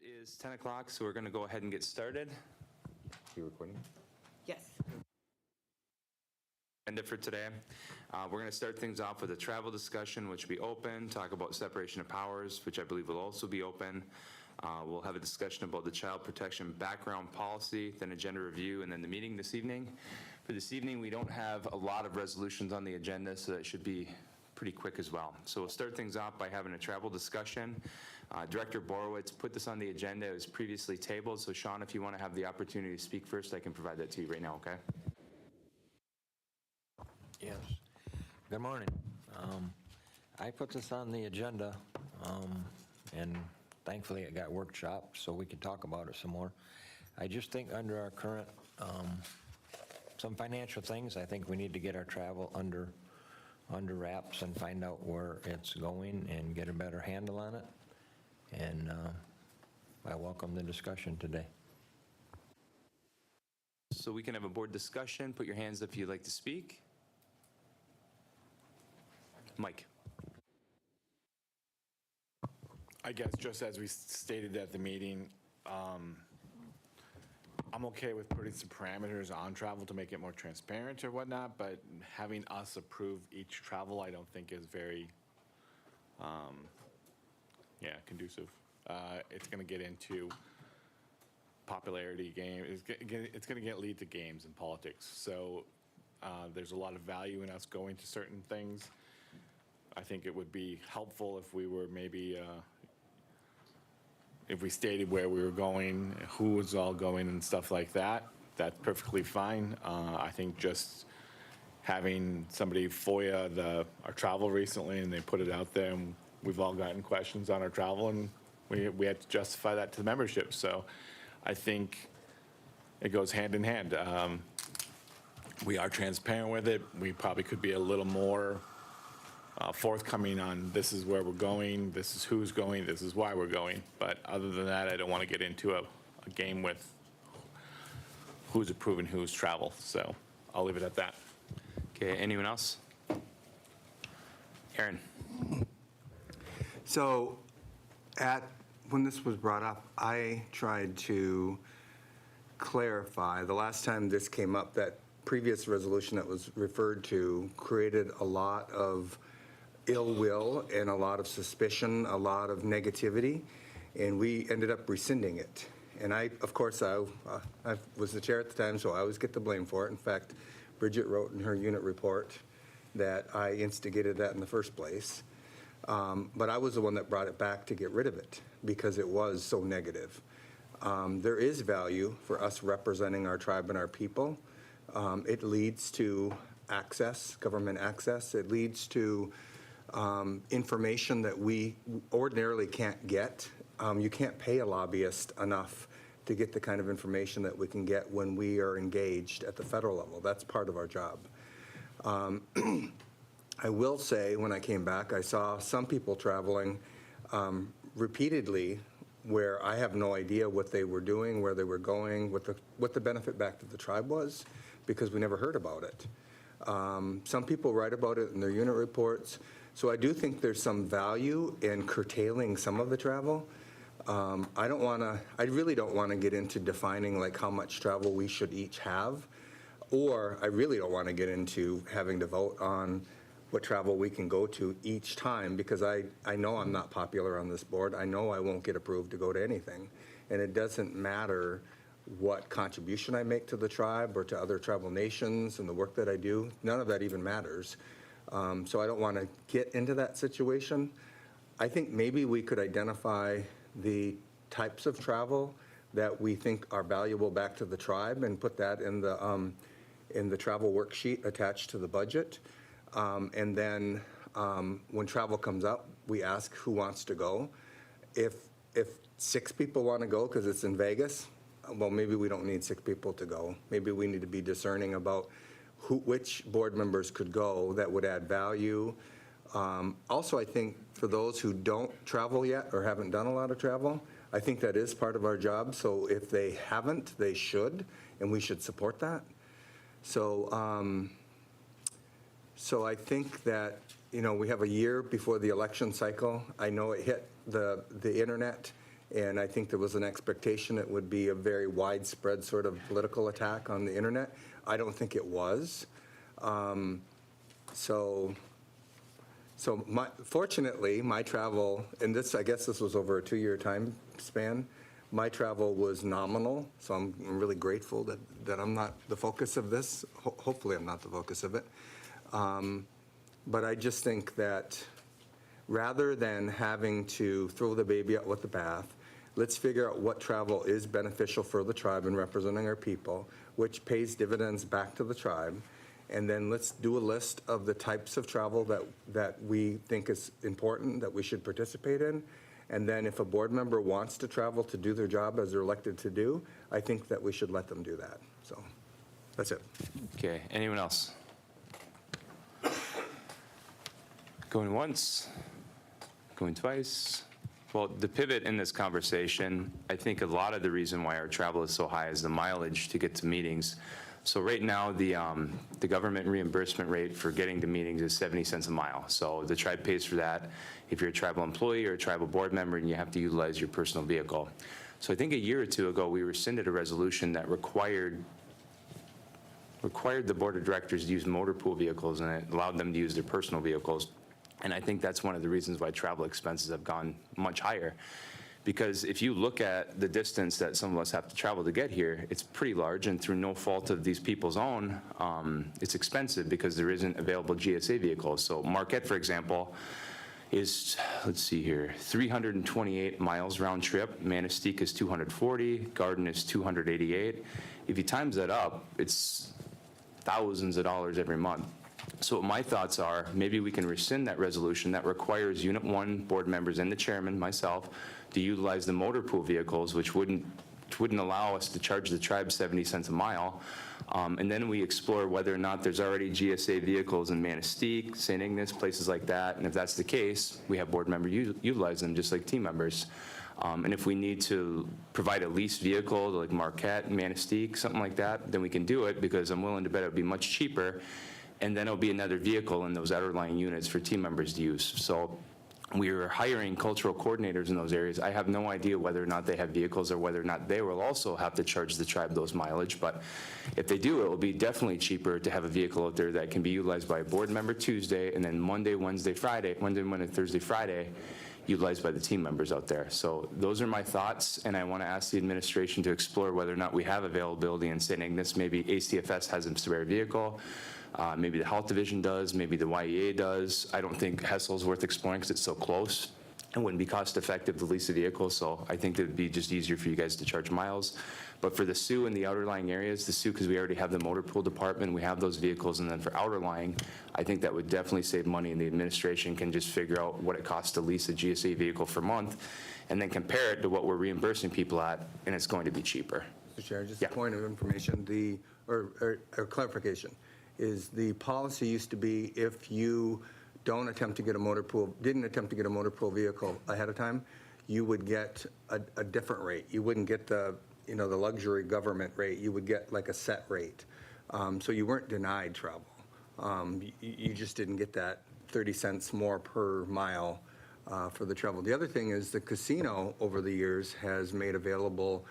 It is 10 o'clock, so we're going to go ahead and get started. You recording? Yes. Agenda for today. We're going to start things off with a travel discussion, which will be open, talk about separation of powers, which I believe will also be open. We'll have a discussion about the child protection background policy, then agenda review, and then the meeting this evening. For this evening, we don't have a lot of resolutions on the agenda, so that should be pretty quick as well. So we'll start things off by having a travel discussion. Director Borowitz put this on the agenda. It was previously tabled, so Sean, if you want to have the opportunity to speak first, I can provide that to you right now, okay? Yes. Good morning. I put this on the agenda, and thankfully it got workshopped so we could talk about it some more. I just think under our current, some financial things, I think we need to get our travel under wraps and find out where it's going and get a better handle on it. And I welcome the discussion today. So we can have a board discussion. Put your hands up if you'd like to speak. Mike. I guess just as we stated at the meeting, I'm okay with putting some parameters on travel to make it more transparent or whatnot, but having us approve each travel, I don't think is very, conducive. It's going to get into popularity game. It's going to lead to games and politics. So there's a lot of value in us going to certain things. I think it would be helpful if we were maybe, if we stated where we were going, who was all going and stuff like that. That's perfectly fine. I think just having somebody FOIA our travel recently and they put it out there and we've all gotten questions on our travel and we had to justify that to the membership. So I think it goes hand in hand. We are transparent with it. We probably could be a little more forthcoming on this is where we're going, this is who's going, this is why we're going. But other than that, I don't want to get into a game with who's approving whose travel. So I'll leave it at that. Okay, anyone else? Aaron. So when this was brought up, I tried to clarify. The last time this came up, that previous resolution that was referred to created a lot of ill will and a lot of suspicion, a lot of negativity, and we ended up rescinding it. And I was the chair at the time, so I always get the blame for it. In fact, Bridget wrote in her unit report that I instigated that in the first place. But I was the one that brought it back to get rid of it because it was so negative. There is value for us representing our tribe and our people. It leads to access, government access. It leads to information that we ordinarily can't get. You can't pay a lobbyist enough to get the kind of information that we can get when we are engaged at the federal level. That's part of our job. I will say, when I came back, I saw some people traveling repeatedly where I have no idea what they were doing, where they were going, what the benefit back to the tribe was, because we never heard about it. Some people write about it in their unit reports. So I do think there's some value in curtailing some of the travel. I really don't want to get into defining like how much travel we should each have, or I really don't want to get into having to vote on what travel we can go to each time, because I know I'm not popular on this board. I know I won't get approved to go to anything. And it doesn't matter what contribution I make to the tribe or to other tribal nations and the work that I do. None of that even matters. So I don't want to get into that situation. I think maybe we could identify the types of travel that we think are valuable back to the tribe and put that in the travel worksheet attached to the budget. And then when travel comes up, we ask who wants to go. If 6 people want to go because it's in Vegas, well, maybe we don't need 6 people to go. Maybe we need to be discerning about which board members could go that would add value. Also, I think for those who don't travel yet or haven't done a lot of travel, I think that is part of our job. So if they haven't, they should, and we should support that. So I think that, we have a year before the election cycle. I know it hit the internet And I think there was an expectation it would be a very widespread sort of political attack on the internet. I don't think it was. Fortunately, my travel, and I guess this was over a 2-year time span, my travel was nominal, so I'm really grateful that I'm not the focus of this. Hopefully I'm not the focus of it. But I just think that rather than having to throw the baby out with the bath, let's figure out what travel is beneficial for the tribe and representing our people, which pays dividends back to the tribe. And then let's do a list of the types of travel that we think is important, that we should participate in. And then if a board member wants to travel to do their job as they're elected to do, I think that we should let them do that. So that's it. Okay, anyone else? Going once, going twice. Well, the pivot in this conversation, I think a lot of the reason why our travel is so high is the mileage to get to meetings. So right now, the government reimbursement rate for getting to meetings is 70 cents a mile. So the tribe pays for that if you're a tribal employee or a tribal board member and you have to utilize your personal vehicle. So I think a year or two ago, we rescinded a resolution that required the board of directors to use motor pool vehicles, and it allowed them to use their personal vehicles. And I think that's one of the reasons why travel expenses have gone much higher. Because if you look at the distance that some of us have to travel to get here, it's pretty large, and through no fault of these people's own, it's expensive because there isn't available GSA vehicles. So Marquette, for example, is, let's see here, 328 miles round trip. Manistee is 240, Garden is 288. If you times that up, it's thousands of dollars every month. So what my thoughts are, maybe we can rescind that resolution that requires Unit 1 board members and the chairman, myself, to utilize the motor pool vehicles, which wouldn't allow us to charge the tribe 70 cents a mile. And then we explore whether or not there's already GSA vehicles in Manistee, St. Ignace, places like that. And if that's the case, we have board members utilize them just like team members. And if we need to provide a leased vehicle to like Marquette, Manistee, something like that, then we can do it, because I'm willing to bet it would be much cheaper. And then it'll be another vehicle in those underlying units for team members to use. So we're hiring cultural coordinators in those areas. I have no idea whether or not they have vehicles or whether or not they will also have to charge the tribe those mileage. But if they do, it will be definitely cheaper to have a vehicle out there that can be utilized by a board member Tuesday, and then Monday, Wednesday, Thursday, Friday, utilized by the team members out there. So those are my thoughts, and I want to ask the administration to explore whether or not we have availability in St. Ignace. Maybe ACFS has a spare vehicle. Maybe the health division does, maybe the YEA does. I don't think Hessel's worth exploring because it's so close. It wouldn't be cost effective to lease a vehicle, so I think it would be just easier for you guys to charge miles. But for the Sioux and the outerlying areas, the Sioux, because we already have the motor pool department, we have those vehicles, and then for outerlying, I think that would definitely save money, and the administration can just figure out what it costs to lease a GSA vehicle for a month, and then compare it to what we're reimbursing people at, and it's going to be cheaper. Mr. Chair, just a point of information, or clarification, is the policy used to be if you didn't attempt to get a motor pool vehicle ahead of time, you would get a different rate. You wouldn't get the luxury government rate. You would get like a set rate. So you weren't denied travel. You just didn't get that 30 cents more per mile for the travel. The other thing is the casino over the years has made available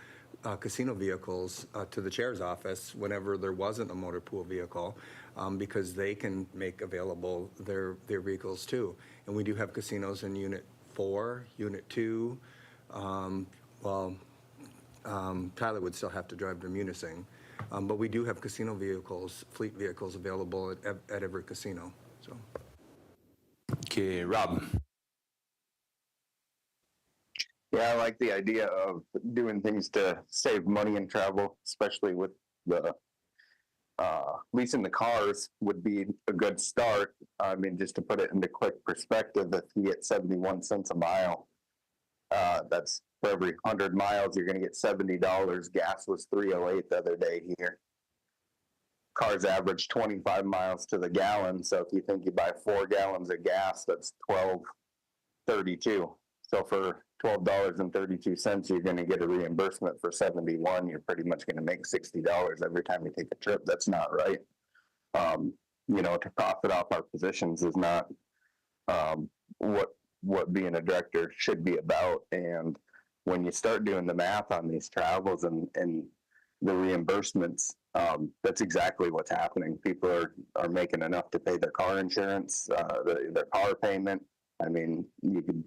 casino vehicles to the chair's office whenever there wasn't a motor pool vehicle, because they can make available their vehicles too. And we do have casinos in Unit 4, Unit 2. Tyler would still have to drive to Munising. But we do have casino vehicles, fleet vehicles available at every casino. So. Okay, Rob. Yeah, I like the idea of doing things to save money in travel, especially with the leasing the cars would be a good start. I mean, just to put it into quick perspective, if you get 71 cents a mile, that's for every 100 miles, you're going to get $70. Gas was $3.08 the other day here. Cars average 25 miles to the gallon. So if you think you buy 4 gallons of gas, that's $12.32. So for $12.32, you're going to get a reimbursement for 71. You're pretty much going to make $60 every time you take a trip. That's not right. To profit off our positions is not what being a director should be about. And when you start doing the math on these travels and the reimbursements, that's exactly what's happening. People are making enough to pay their car insurance, their car payment. I mean, you could,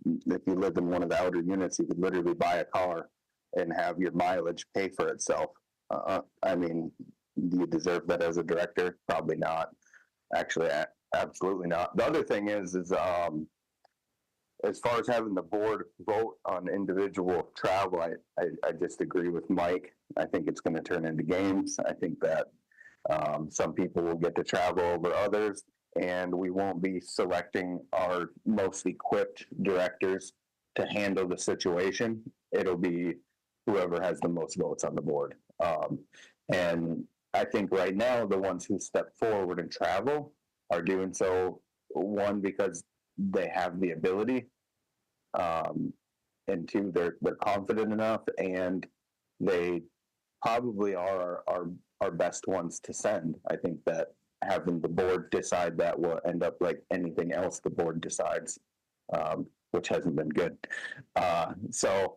if you live in one of the outer units, you could literally buy a car and have your mileage pay for itself. I mean, do you deserve that as a director? Probably not. Actually, absolutely not. The other thing is as far as having the board vote on individual travel, I just agree with Mike. I think it's going to turn into games. I think that some people will get to travel over others, and we won't be selecting our most equipped directors to handle the situation. It'll be whoever has the most votes on the board. And I think right now, the ones who step forward and travel are doing so, one, because they have the ability, and two, they're confident enough, and they probably are our best ones to send. I think that having the board decide that will end up like anything else the board decides, which hasn't been good. So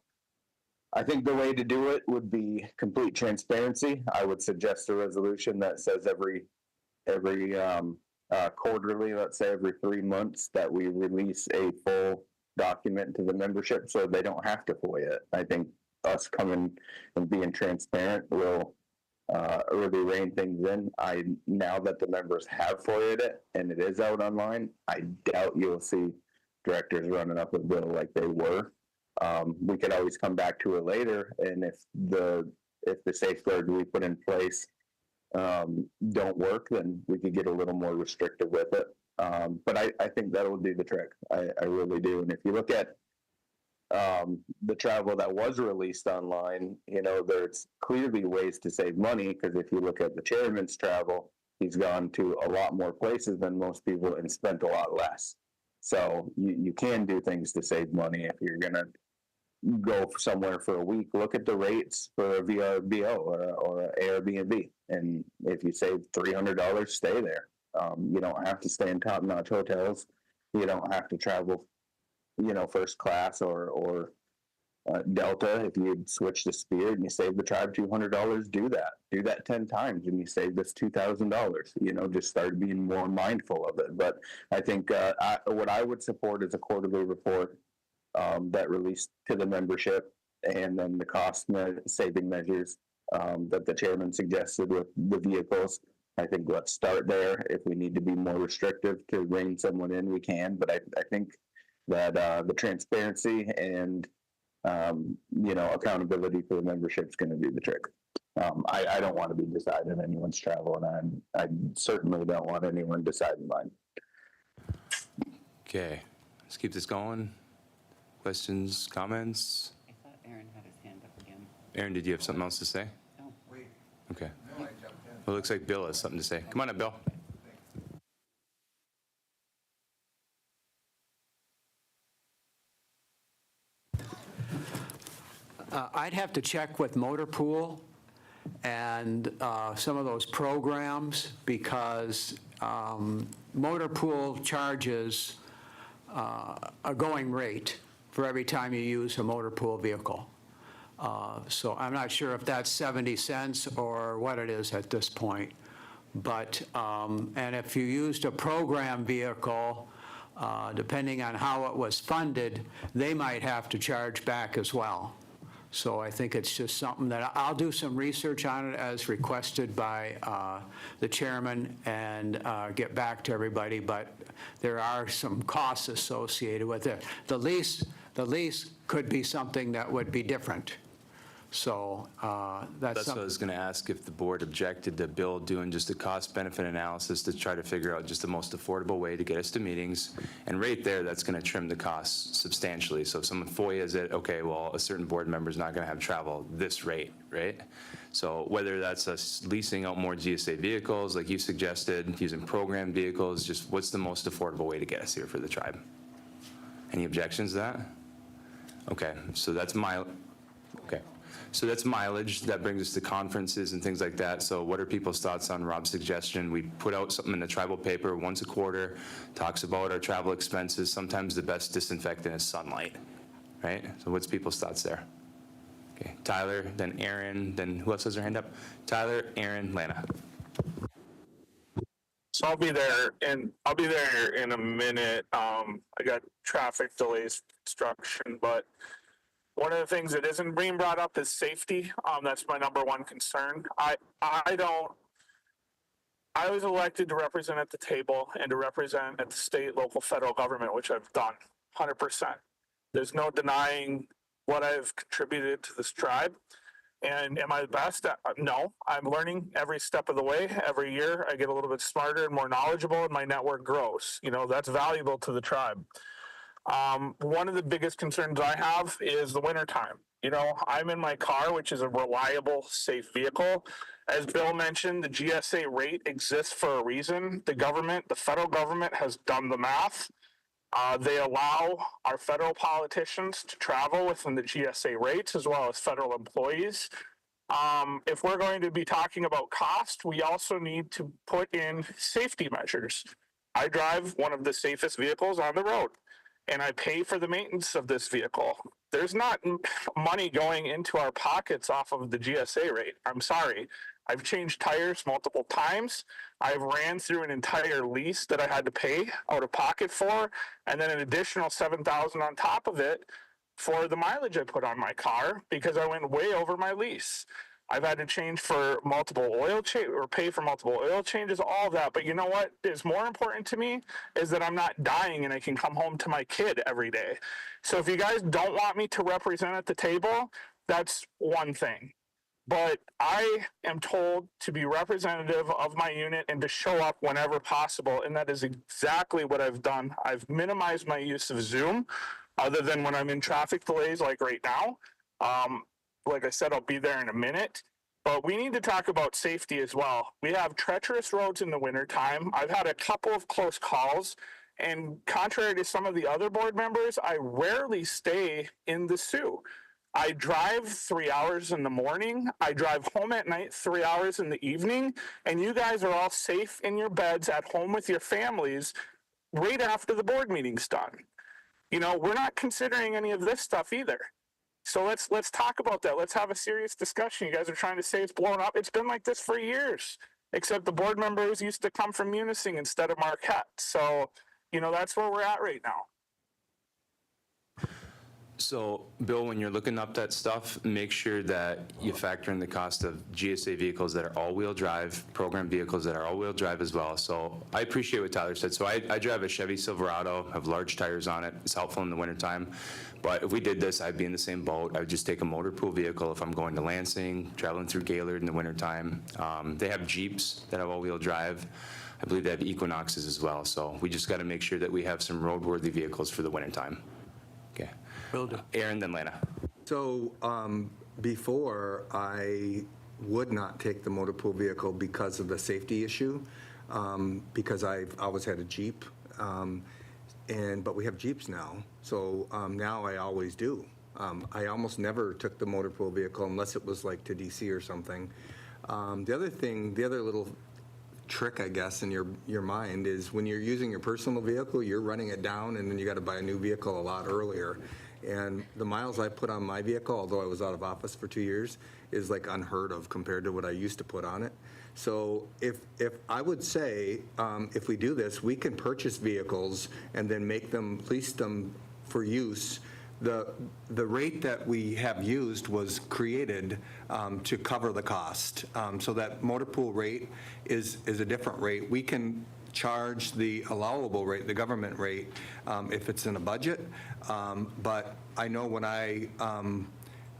I think the way to do it would be complete transparency. I would suggest a resolution that says every quarterly, let's say every 3 months, that we release a full document to the membership so they don't have to FOIA it. I think us coming and being transparent will really rein things in. Now that the members have FOIA'd it and it is out online, I doubt you'll see directors running up a bill like they were. We could always come back to it later, and if the safeguards we put in place don't work, then we could get a little more restrictive with it. But I think that will do the trick. I really do. And if you look at the travel that was released online, there's clearly ways to save money, because if you look at the chairman's travel, he's gone to a lot more places than most people and spent a lot less. So you can do things to save money. If you're going to go somewhere for a week, look at the rates for a VRBO or an Airbnb. And if you save $300, stay there. You don't have to stay in top-notch hotels. You don't have to travel, first class or Delta. If you switch to Spirit and you save the tribe $200, do that. Do that 10 times and you save this $2,000. Just start being more mindful of it. But I think what I would support is a quarterly report that released to the membership, and then the cost-saving measures that the chairman suggested with the vehicles. I think let's start there. If we need to be more restrictive to rein someone in, we can. But I think that the transparency and accountability for the membership is going to do the trick. I don't want to be deciding anyone's travel, and I certainly don't want anyone deciding mine. Okay, let's keep this going. Questions, comments? I thought Aaron had his hand up again. Aaron, did you have something else to say? No. Okay. Well, it looks like Bill has something to say. Come on up, Bill. I'd have to check with Motor Pool and some of those programs, because Motor Pool charges a going rate for every time you use a motor pool vehicle. So I'm not sure if that's 70 cents or what it is at this point. But, and if you used a program vehicle, depending on how it was funded, they might have to charge back as well. So I think it's just something that I'll do some research on it as requested by the chairman and get back to everybody. But there are some costs associated with it. The lease could be something that would be different. So that's That's what I was going to ask, if the board objected to Bill doing just a cost-benefit analysis to try to figure out just the most affordable way to get us to meetings. And right there, that's going to trim the costs substantially. So if someone FOIAs it, okay, well, a certain board member's not going to have travel this rate, right? So whether that's us leasing out more GSA vehicles, like you suggested, using program vehicles, just what's the most affordable way to get us here for the tribe? Any objections to that? Okay, so that's So that's mileage. That brings us to conferences and things like that. So what are people's thoughts on Rob's suggestion? We put out something in the tribal paper once a quarter, talks about our travel expenses. Sometimes the best disinfectant is sunlight, right? So what's people's thoughts there? Okay, Tyler, then Aaron, then who else has their hand up? Tyler, Aaron, Lana. So I'll be there in a minute. I got traffic delays, construction, but one of the things that isn't being brought up is safety. That's my number one concern. I was elected to represent at the table and to represent at the state, local, federal government, which I've done 100%. There's no denying what I've contributed to this tribe. And am I the best? No, I'm learning every step of the way. Every year I get a little bit smarter and more knowledgeable and my network grows. That's valuable to the tribe. One of the biggest concerns I have is the wintertime. I'm in my car, which is a reliable, safe vehicle. As Bill mentioned, the GSA rate exists for a reason. The federal government has done the math. They allow our federal politicians to travel within the GSA rates as well as federal employees. If we're going to be talking about cost, we also need to put in safety measures. I drive one of the safest vehicles on the road, and I pay for the maintenance of this vehicle. There's not money going into our pockets off of the GSA rate. I'm sorry. I've changed tires multiple times. I've ran through an entire lease that I had to pay out of pocket for, and then an additional $7,000 on top of it for the mileage I put on my car because I went way over my lease. I've had to change for multiple pay for multiple oil changes, all of that. But you know what is more important to me is that I'm not dying and I can come home to my kid every day. So if you guys don't want me to represent at the table, that's one thing. But I am told to be representative of my unit and to show up whenever possible. And that is exactly what I've done. I've minimized my use of Zoom other than when I'm in traffic delays like right now. Like I said, I'll be there in a minute. But we need to talk about safety as well. We have treacherous roads in the wintertime. I've had a couple of close calls. And contrary to some of the other board members, I rarely stay in the Sioux. I drive 3 hours in the morning. I drive home at night 3 hours in the evening. And you guys are all safe in your beds at home with your families right after the board meeting's done. We're not considering any of this stuff either. So let's talk about that. Let's have a serious discussion. You guys are trying to say it's blown up. It's been like this for years, except the board members used to come from Munising instead of Marquette. So, that's where we're at right now. So, Bill, when you're looking up that stuff, make sure that you factor in the cost of GSA vehicles that are all-wheel drive, program vehicles that are all-wheel drive as well. So I appreciate what Tyler said. So I drive a Chevy Silverado, have large tires on it. It's helpful in the wintertime. But if we did this, I'd be in the same boat. I would just take a motor pool vehicle if I'm going to Lansing, traveling through Gaylord in the wintertime. They have Jeeps that have all-wheel drive. I believe they have Equinoxes as well. So we just got to make sure that we have some roadworthy vehicles for the wintertime. Okay. Aaron, then Lana. So before, I would not take the motor pool vehicle because of the safety issue, because I've always had a Jeep. But we have Jeeps now, so now I always do. I almost never took the motor pool vehicle unless it was like to DC or something. The other little trick, I guess, in your mind is when you're using your personal vehicle, you're running it down, and then you got to buy a new vehicle a lot earlier. And the miles I put on my vehicle, although I was out of office for 2 years, is like unheard of compared to what I used to put on it. So if I would say, if we do this, we can purchase vehicles and then lease them for use. The rate that we have used was created to cover the cost. So that motor pool rate is a different rate. We can charge the allowable rate, the government rate, if it's in a budget. But I know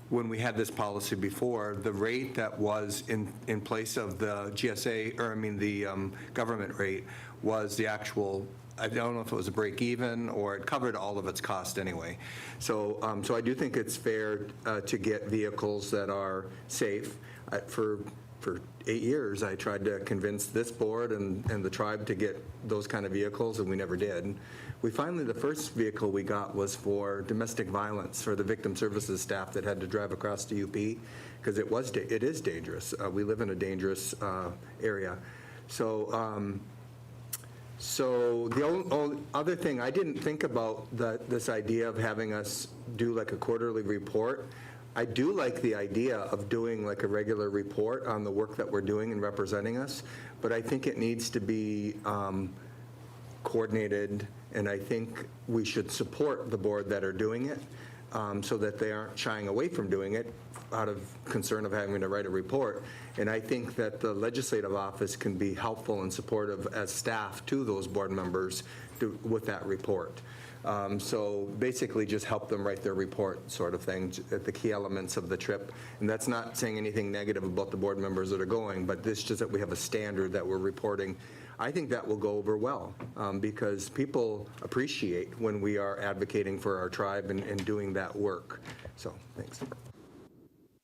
when we had this policy before, the rate that was in place of the GSA, the government rate was the actual, I don't know if it was a break even or it covered all of its cost anyway. So I do think it's fair to get vehicles that are safe. For 8 years, I tried to convince this board and the tribe to get those kind of vehicles, and we never did. The first vehicle we got was for domestic violence for the victim services staff that had to drive across the UP, because it is dangerous. We live in a dangerous area. So So the only other thing, I didn't think about this idea of having us do like a quarterly report. I do like the idea of doing like a regular report on the work that we're doing and representing us, but I think it needs to be coordinated, and I think we should support the board that are doing it so that they aren't shying away from doing it out of concern of having to write a report. And I think that the legislative office can be helpful and supportive as staff to those board members with that report. So basically just help them write their report sort of thing, the key elements of the trip. And that's not saying anything negative about the board members that are going, but this just that we have a standard that we're reporting. I think that will go over well because people appreciate when we are advocating for our tribe and doing that work. So, thanks.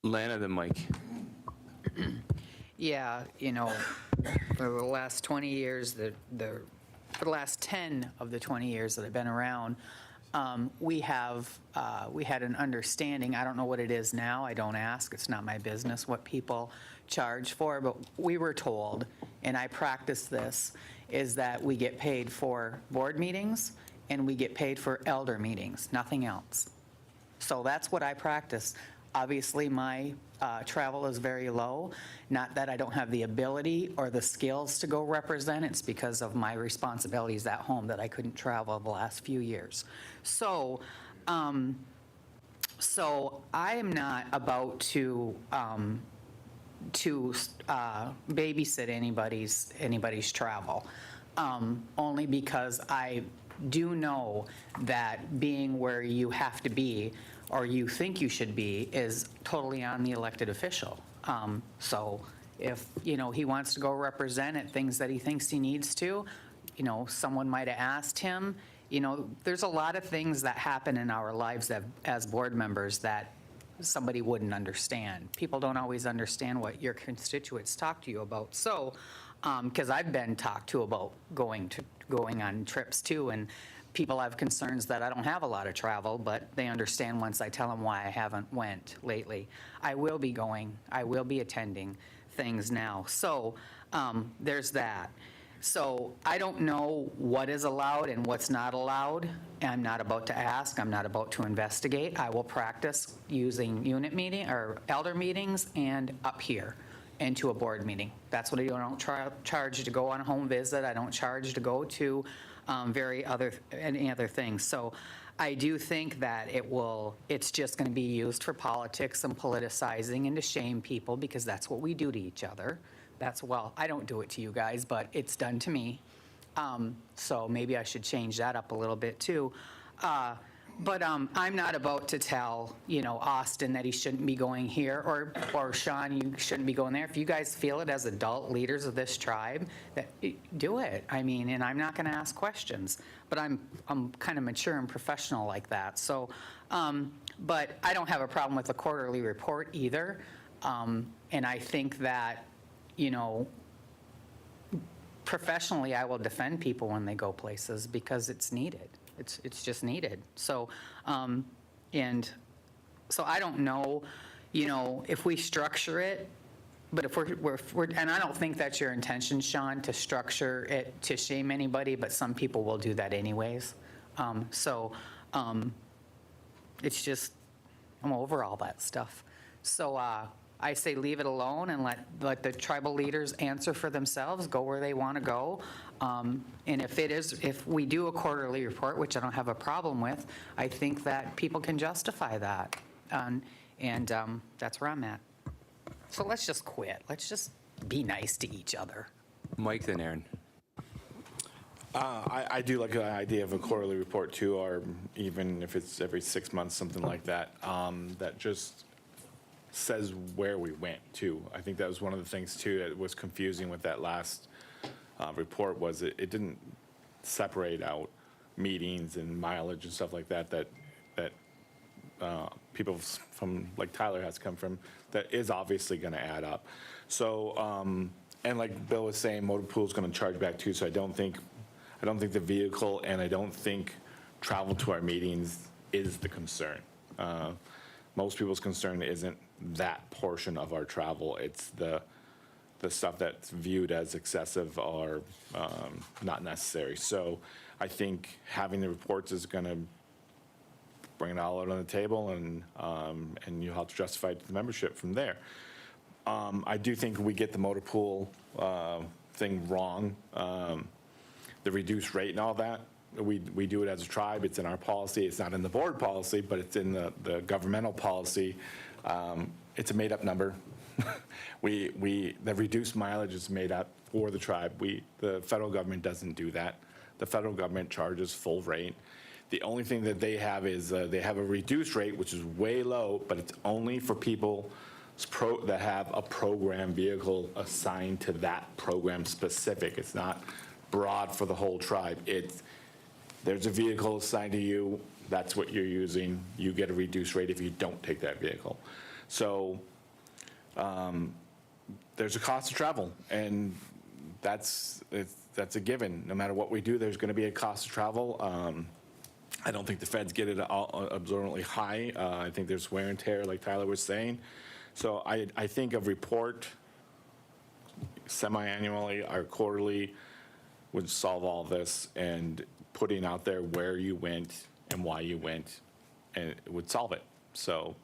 Lana, then Mike. Yeah, for the last 20 years, for the last 10 of the 20 years that I've been around, we had an understanding. I don't know what it is now. I don't ask. It's not my business what people charge for, but we were told, and I practice this, is that we get paid for board meetings and we get paid for elder meetings, nothing else. So that's what I practice. Obviously, my travel is very low. Not that I don't have the ability or the skills to go represent. It's because of my responsibilities at home that I couldn't travel the last few years. So I am not about to babysit anybody's travel, only because I do know that being where you have to be or you think you should be is totally on the elected official. So if, he wants to go represent at things that he thinks he needs to, someone might have asked him, there's a lot of things that happen in our lives as board members that somebody wouldn't understand. People don't always understand what your constituents talk to you about. So, because I've been talked to about going on trips too, and people have concerns that I don't have a lot of travel, but they understand once I tell them why I haven't went lately. I will be going. I will be attending things now. So there's that. So I don't know what is allowed and what's not allowed. I'm not about to ask. I'm not about to investigate. I will practice using unit meeting or elder meetings and up here into a board meeting. That's what I do. I don't charge to go on a home visit. I don't charge to go to any other things. So I do think that it's just going to be used for politics and politicizing and to shame people because that's what we do to each other. I don't do it to you guys, but it's done to me. So maybe I should change that up a little bit too. But I'm not about to tell, Austin that he shouldn't be going here or Sean, you shouldn't be going there. If you guys feel it as adult leaders of this tribe, do it. I mean, and I'm not going to ask questions, but I'm kind of mature and professional like that. So, but I don't have a problem with the quarterly report either. And I think that, professionally, I will defend people when they go places because it's needed. It's just needed. So, and so I don't know, if we structure it, but if we're, and I don't think that's your intention, Sean, to structure it to shame anybody, but some people will do that anyways. It's just, I'm over all that stuff. So, I say leave it alone and let the tribal leaders answer for themselves, go where they want to go. And if we do a quarterly report, which I don't have a problem with, I think that people can justify that. And that's where I'm at. So let's just quit. Let's just be nice to each other. Mike, then Aaron. I do like the idea of a quarterly report too, or even if it's every 6 months, something like that, that just says where we went too. I think that was one of the things too that was confusing with that last report was it didn't separate out meetings and mileage and stuff like that people from like Tyler has come from that is obviously going to add up. So and like Bill was saying, motor pool is going to charge back too. So I don't think the vehicle and I don't think travel to our meetings is the concern. Most people's concern isn't that portion of our travel. It's the the stuff that's viewed as excessive or not necessary. So I think having the reports is going to bring it all out on the table, and you'll have to justify it to the membership from there. I do think we get the motor pool thing wrong. The reduced rate and all that, we do it as a tribe. It's in our policy. It's not in the board policy, but it's in the governmental policy. It's a made-up number. The reduced mileage is made up for the tribe. The federal government doesn't do that. The federal government charges full rate. The only thing that they have is they have a reduced rate, which is way low, but it's only for people that have a program vehicle assigned to that program specific. It's not broad for the whole tribe. There's a vehicle assigned to you, that's what you're using. You get a reduced rate if you don't take that vehicle. So there's a cost of travel, and that's a given. No matter what we do, there's going to be a cost of travel. I don't think the feds get it absorbently high. I think there's wear and tear, like Tyler was saying. So I think a report semi-annually or quarterly would solve all this, and putting out there where you went and why you went, and it would solve it. So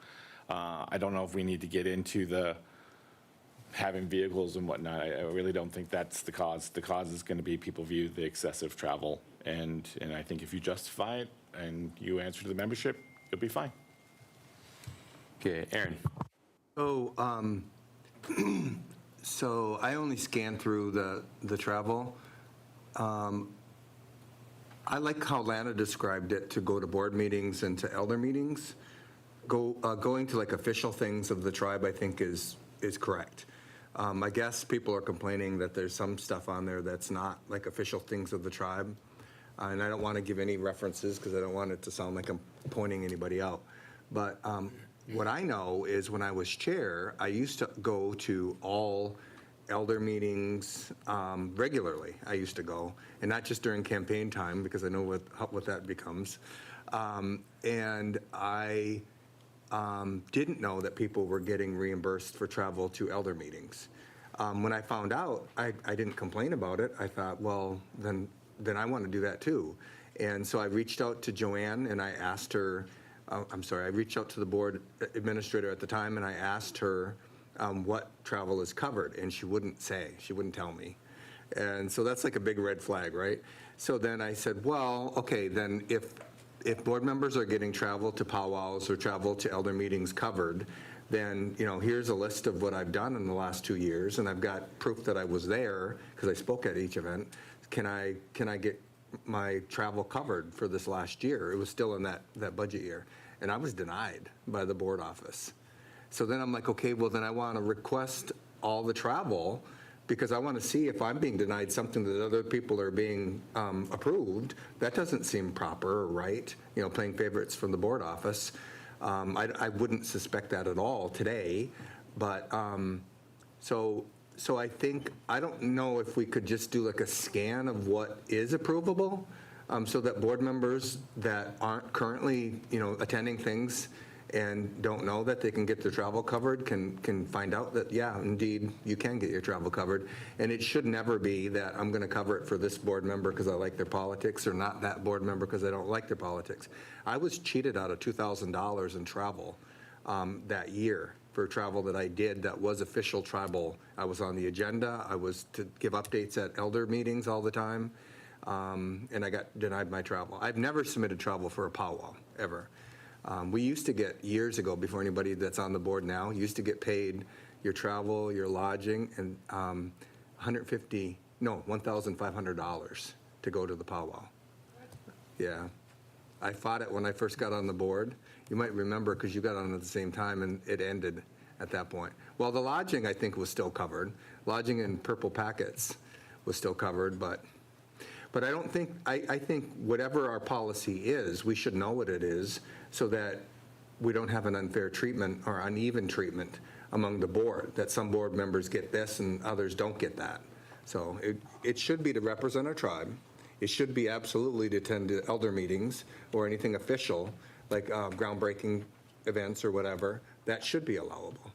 I don't know if we need to get into the having vehicles and whatnot. I really don't think that's the cause. The cause is going to be people view the excessive travel, and I think if you justify it and you answer to the membership, you'll be fine. Okay, Aaron. So I only scan through the travel. I like how Lana described it, to go to board meetings and to elder meetings. Going to like official things of the tribe, I think is correct. I guess people are complaining that there's some stuff on there that's not like official things of the tribe. And I don't want to give any references because I don't want it to sound like I'm pointing anybody out. But what I know is when I was chair, I used to go to all elder meetings regularly. I used to go, and not just during campaign time, because I know what that becomes. And I didn't know that people were getting reimbursed for travel to elder meetings. When I found out, I didn't complain about it. I thought, well, then I want to do that too. And so I reached out to Joanne and I asked her, I reached out to the board administrator at the time and I asked her what travel is covered, and she wouldn't tell me. And so that's like a big red flag, right? So then I said, well, okay, then if board members are getting travel to powwows or travel to elder meetings covered, then, here's a list of what I've done in the last 2 years, and I've got proof that I was there because I spoke at each event. Can I get my travel covered for this last year? It was still in that budget year, and I was denied by the board office. So then I'm like, okay, well then I want to request all the travel because I want to see if I'm being denied something that other people are being approved. That doesn't seem proper or right, playing favorites from the board office. I wouldn't suspect that at all today, but so I think, I don't know if we could just do like a scan of what is approvable so that board members that aren't currently, attending things and don't know that they can get their travel covered can find out that, yeah, indeed, you can get your travel covered. And it should never be that I'm going to cover it for this board member because I like their politics or not that board member because I don't like their politics. I was cheated out of $2,000 in travel that year for travel that I did that was official tribal. I was on the agenda. I was to give updates at elder meetings all the time. And I got denied my travel. I've never submitted travel for a powwow, ever. We used to get, years ago, before anybody that's on the board now, used to get paid your travel, your lodging, and $1,500 to go to the powwow. Yeah. I fought it when I first got on the board. You might remember because you got on at the same time and it ended at that point. Well, the lodging, I think, was still covered. Lodging in purple packets was still covered, but I don't think, I think whatever our policy is, we should know what it is so that we don't have an unfair treatment or uneven treatment among the board, that some board members get this and others don't get that. So it should be to represent our tribe. It should be absolutely to attend to elder meetings or anything official, like groundbreaking events or whatever. That should be allowable.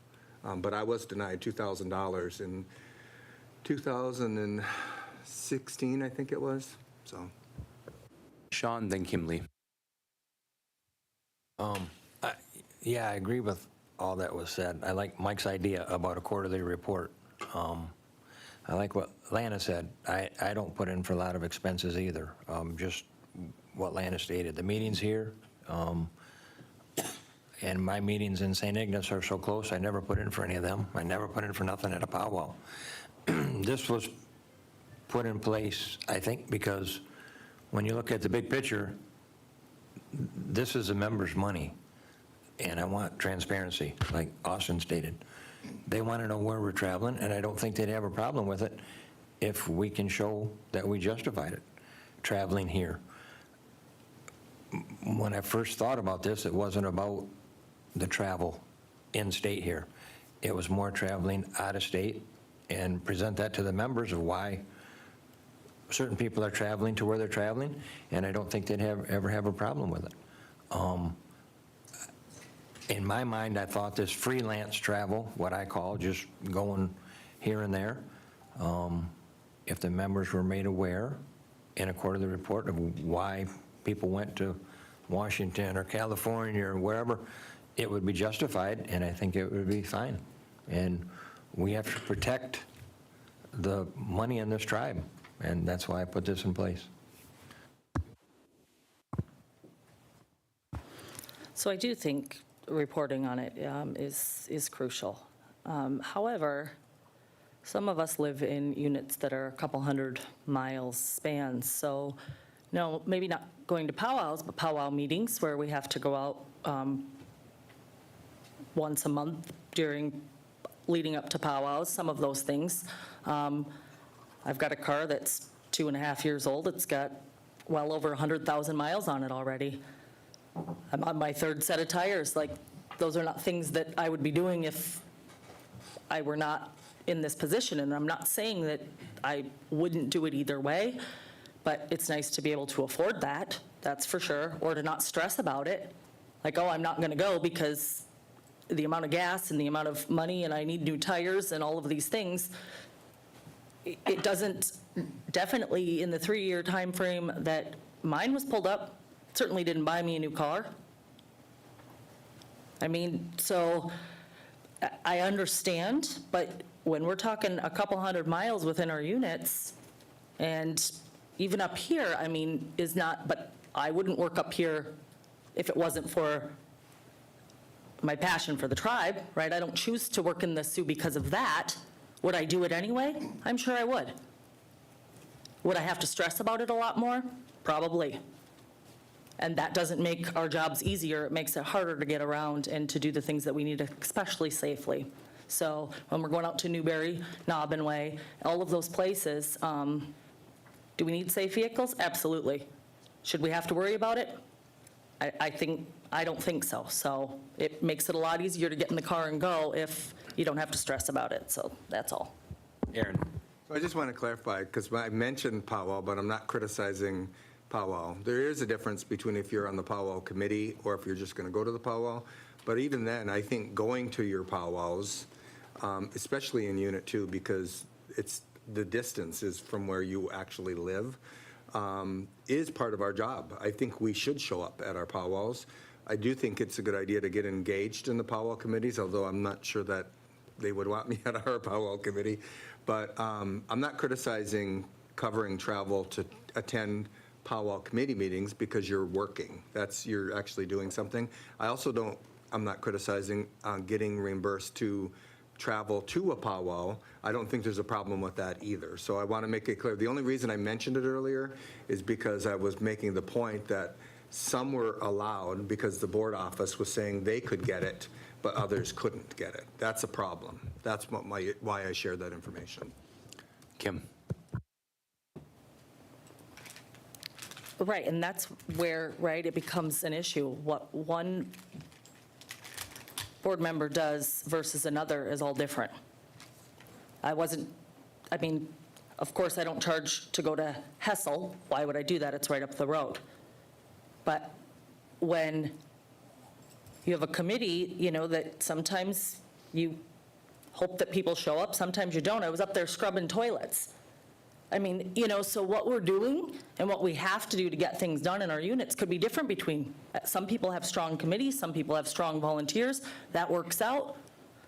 But I was denied $2,000 in 2016, I think it was, so. Sean, then Kimley. Yeah, I agree with all that was said. I like Mike's idea about a quarterly report. I like what Lana said. I don't put in for a lot of expenses either. Just what Lana stated. The meetings here, and my meetings in St. Ignace are so close, I never put in for any of them. I never put in for nothing at a powwow. This was put in place, I think, because when you look at the big picture, this is the members' money, and I want transparency, like Austin stated. They want to know where we're traveling, and I don't think they'd have a problem with it if we can show that we justified it, traveling here. When I first thought about this, it wasn't about the travel in-state here. It was more traveling out of state and present that to the members of why certain people are traveling to where they're traveling, and I don't think they'd ever have a problem with it. In my mind, I thought this freelance travel, what I call just going here and there, if the members were made aware in a quarterly report of why people went to Washington or California or wherever, it would be justified, and I think it would be fine. And we have to protect the money in this tribe, and that's why I put this in place. So I do think reporting on it is crucial. However, some of us live in units that are a couple hundred miles spans, so no, maybe not going to powwows, but powwow meetings where we have to go out once a month leading up to powwows, some of those things. I've got a car that's 2.5 years old. It's got well over 100,000 miles on it already. I'm on my third set of tires. Like, those are not things that I would be doing if I were not in this position. And I'm not saying that I wouldn't do it either way, but it's nice to be able to afford that, that's for sure, or to not stress about it. Like, oh, I'm not going to go because the amount of gas and the amount of money and I need new tires and all of these things. It doesn't, definitely in the 3-year time frame that mine was pulled up, certainly didn't buy me a new car. I mean, so I understand, but when we're talking a couple hundred miles within our units, and even up here, I mean, is not, but I wouldn't work up here if it wasn't for my passion for the tribe, right? I don't choose to work in the Sioux because of that. Would I do it anyway? I'm sure I would. Would I have to stress about it a lot more? Probably. And that doesn't make our jobs easier. It makes it harder to get around and to do the things that we need, especially safely. So when we're going out to Newberry, Nobbin Way, all of those places, do we need safe vehicles? Absolutely. Should we have to worry about it? I don't think so. So it makes it a lot easier to get in the car and go if you don't have to stress about it. So that's all. Aaron. So I just want to clarify, because I mentioned powwow, but I'm not criticizing powwow. There is a difference between if you're on the powwow committee or if you're just going to go to the powwow. But even then, I think going to your powwows, especially in Unit 2, because the distance is from where you actually live, is part of our job. I think we should show up at our powwows. I do think it's a good idea to get engaged in the powwow committees, although I'm not sure that they would want me at our powwow committee. But I'm not criticizing covering travel to attend powwow committee meetings because you're working. You're actually doing something. I'm not criticizing getting reimbursed to travel to a powwow. I don't think there's a problem with that either. So I want to make it clear. The only reason I mentioned it earlier is because I was making the point that some were allowed because the board office was saying they could get it, but others couldn't get it. That's a problem. That's why I shared that information. Kim. Right, and that's where, right, it becomes an issue. What one board member does versus another is all different. I mean, of course, I don't charge to go to Hessel. Why would I do that? It's right up the road. But when you have a committee, that sometimes you hope that people show up. Sometimes you don't. I was up there scrubbing toilets. I mean, so what we're doing and what we have to do to get things done in our units could be different between, some people have strong committees, some people have strong volunteers. That works out.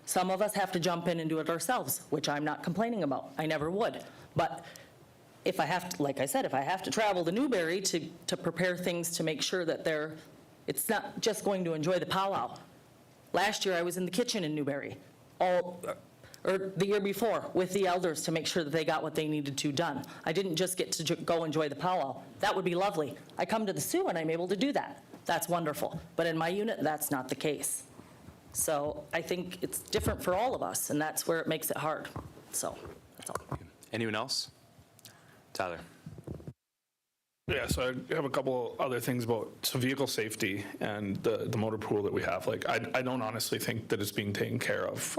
Some of us have to jump in and do it ourselves, which I'm not complaining about. I never would. But if I have to, like I said, if I have to travel to Newberry to prepare things to make sure that it's not just going to enjoy the powwow. Last year, I was in the kitchen in Newberry, or the year before, with the elders to make sure that they got what they needed to done. I didn't just get to go enjoy the powwow. That would be lovely. I come to the Sioux and I'm able to do that. That's wonderful. But in my unit, that's not the case. So I think it's different for all of us, and that's where it makes it hard. So, that's all. Anyone else? Tyler? Yeah, so I have a couple other things about vehicle safety and the motor pool that we have. Like, I don't honestly think that it's being taken care of.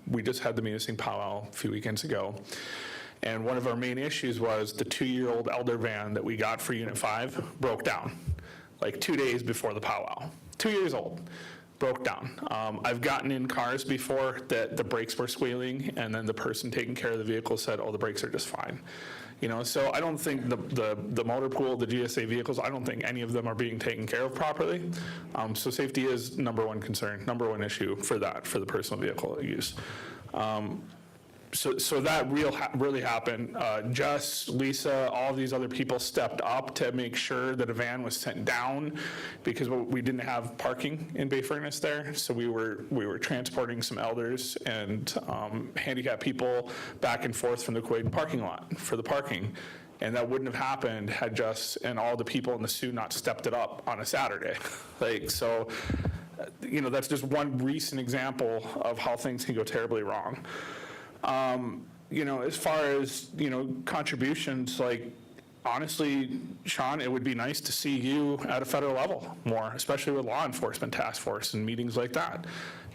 We just had the municipal powwow a few weekends ago, and one of our main issues was the 2-year-old Elder van that we got for Unit 5 broke down, like 2 days before the powwow. 2 years old, broke down. I've gotten in cars before that the brakes were squealing, and then the person taking care of the vehicle said, "Oh, the brakes are just fine." So I don't think the motor pool, the GSA vehicles, I don't think any of them are being taken care of properly. So safety is number one concern, number one issue for the personal vehicle use. So that really happened. Jess, Lisa, all of these other people stepped up to make sure that a van was sent down because we didn't have parking in Bay Furnace there. So we were transporting some elders and handicapped people back and forth from the Kuwait parking lot for the parking. And that wouldn't have happened had Jess and all the people in the Sioux not stepped it up on a Saturday. That's just one recent example of how things can go terribly wrong. As far as, contributions, honestly, Sean, it would be nice to see you at a federal level more, especially with law enforcement task force and meetings like that.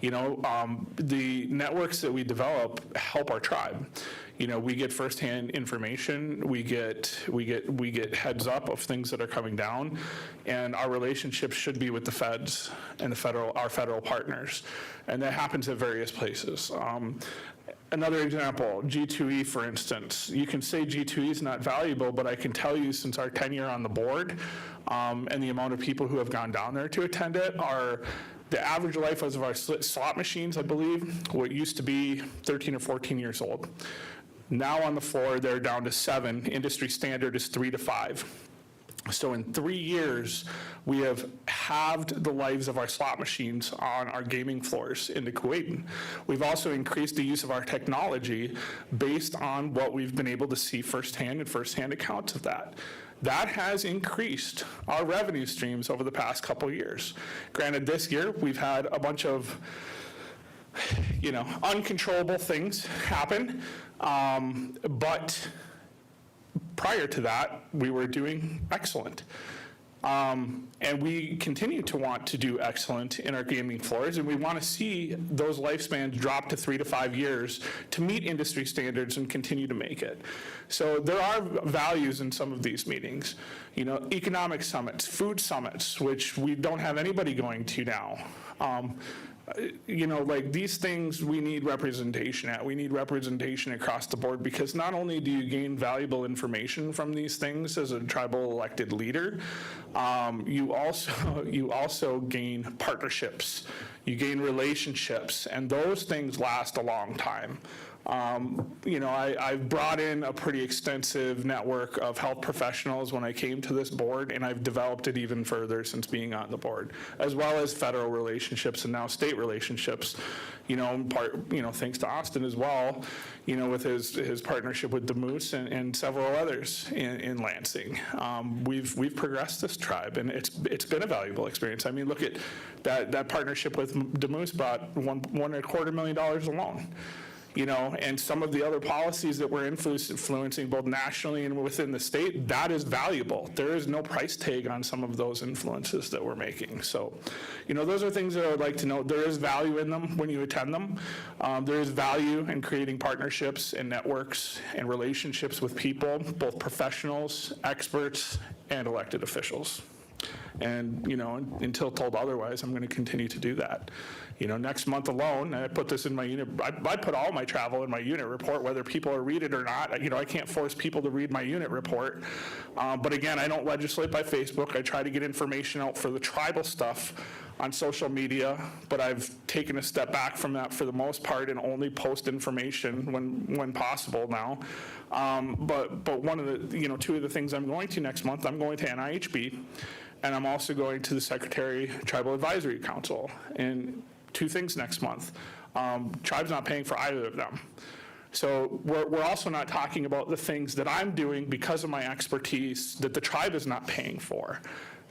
The networks that we develop help our tribe. We get firsthand information, we get heads up of things that are coming down, and our relationship should be with the feds and our federal partners. And that happens at various places. Another example, G2E, for instance. You can say G2E is not valuable, but I can tell you since our tenure on the board and the amount of people who have gone down there to attend it, the average life of our slot machines, I believe, what used to be 13 or 14 years old. Now on the floor, they're down to 7. Industry standard is 3 to 5. So in 3 years, we have halved the lives of our slot machines on our gaming floors in the Kuwait. We've also increased the use of our technology based on what we've been able to see firsthand accounts of that. That has increased our revenue streams over the past couple of years. Granted, this year, we've had a bunch of uncontrollable things happen, but prior to that, we were doing excellent. And we continue to want to do excellent in our gaming floors, and we want to see those lifespans drop to 3 to 5 years to meet industry standards and continue to make it. So there are values in some of these meetings. Economic summits, food summits, which we don't have anybody going to now. These things we need representation at. We need representation across the board because not only do you gain valuable information from these things as a tribal elected leader, you also gain partnerships, you gain relationships, and those things last a long time. I've brought in a pretty extensive network of health professionals when I came to this board, and I've developed it even further since being on the board, as well as federal relationships and now state relationships, thanks to Austin as well, with his partnership with the Moose and several others in Lansing. We've progressed this tribe, and it's been a valuable experience. I mean, look at that partnership with the Moose brought $1.25 million alone. And some of the other policies that we're influencing both nationally and within the state, that is valuable. There is no price tag on some of those influences that we're making. So, those are things that I would like to know. There is value in them when you attend them. There is value in creating partnerships and networks and relationships with people, both professionals, experts, and elected officials. And, until told otherwise, I'm going to continue to do that. Next month alone, I put this in my unit, I put all my travel in my unit report, whether people are read it or not. I can't force people to read my unit report. But again, I don't legislate by Facebook. I try to get information out for the tribal stuff on social media, but I've taken a step back from that for the most part and only post information when possible now. But one of the, two of the things I'm going to next month, I'm going to NIHB, and I'm also going to the Secretary Tribal Advisory Council. And 2 things next month. Tribe's not paying for either of them. So we're also not talking about the things that I'm doing because of my expertise that the tribe is not paying for.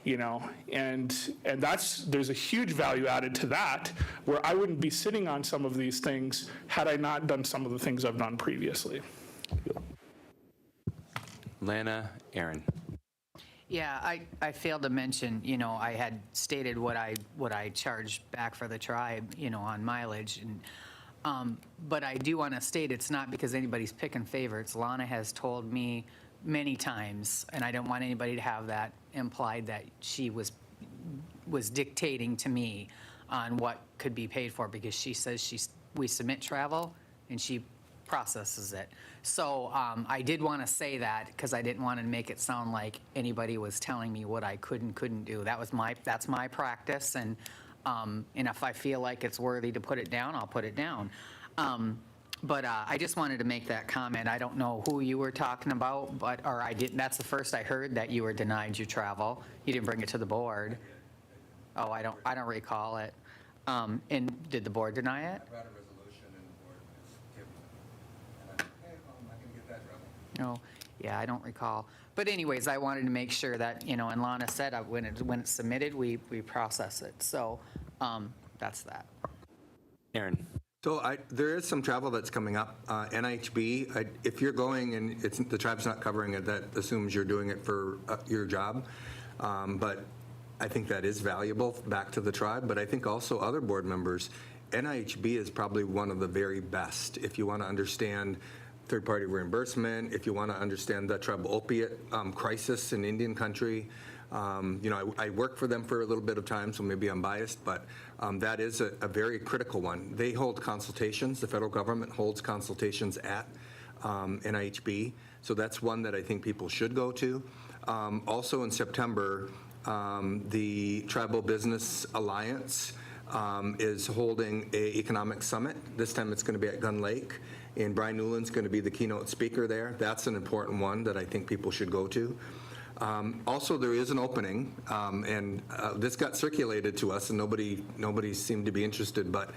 And there's a huge value added to that, where I wouldn't be sitting on some of these things had I not done some of the things I've done previously. Lana, Aaron. Yeah, I failed to mention, I had stated what I charged back for the tribe, on mileage. And, but I do want to state it's not because anybody's picking favorites. Lana has told me many times, and I don't want anybody to have that implied that she was dictating to me on what could be paid for, because she says we submit travel and she processes it. So I did want to say that because I didn't want to make it sound like anybody was telling me what I could and couldn't do. That's my practice, and if I feel like it's worthy to put it down, I'll put it down. But I just wanted to make that comment. I don't know who you were talking about, or I didn't. That's the first I heard that you were denied your travel. You didn't bring it to the board. Oh, I don't recall it. And did the board deny it? I brought a resolution and the board has given it. And I'm not going to get that trouble. No, yeah, I don't recall. But anyways, I wanted to make sure that, and Lana said when it's submitted, we process it. So that's that. Aaron. So there is some travel that's coming up. NIHB, if you're going and the tribe's not covering it, that assumes you're doing it for your job. But I think that is valuable back to the tribe. But I think also other board members, NIHB is probably one of the very best. If you want to understand third-party reimbursement, if you want to understand the tribal opiate crisis in Indian country. I worked for them for a little bit of time, so maybe I'm biased, but that is a very critical one. They hold consultations. The federal government holds consultations at NIHB, so that's one that I think people should go to. Also in September, the Tribal Business Alliance is holding an economic summit. This time it's going to be at Gun Lake, and Brian Newland's going to be the keynote speaker there. That's an important one that I think people should go to. Also, there is an opening, and this got circulated to us, and nobody seemed to be interested, but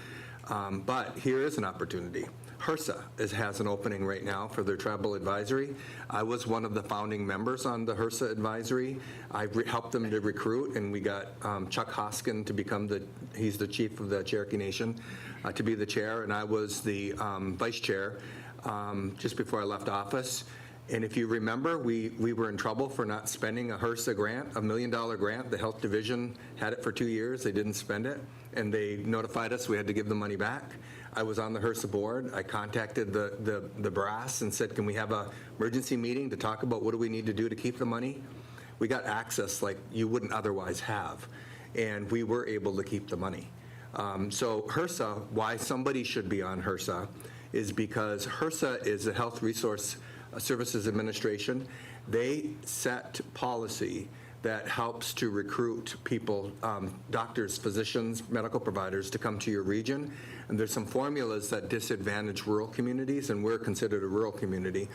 here is an opportunity. HRSA has an opening right now for their tribal advisory. I was one of the founding members on the HRSA advisory. I helped them to recruit, and we got Chuck Hoskin to become he's the chief of the Cherokee Nation, to be the chair, and I was the vice chair just before I left office. And if you remember, we were in trouble for not spending a HRSA grant, $1 million grant. The health division had it for 2 years. They didn't spend it, and they notified us we had to give the money back. I was on the HRSA board. I contacted the brass and said, can we have an emergency meeting to talk about what do we need to do to keep the money? We got access like you wouldn't otherwise have, and we were able to keep the money. So HRSA, why somebody should be on HRSA is because HRSA is a Health Resource Services Administration. They set policy that helps to recruit people, doctors, physicians, medical providers to come to your region. And there's some formulas that disadvantage rural communities, and we're considered a rural community.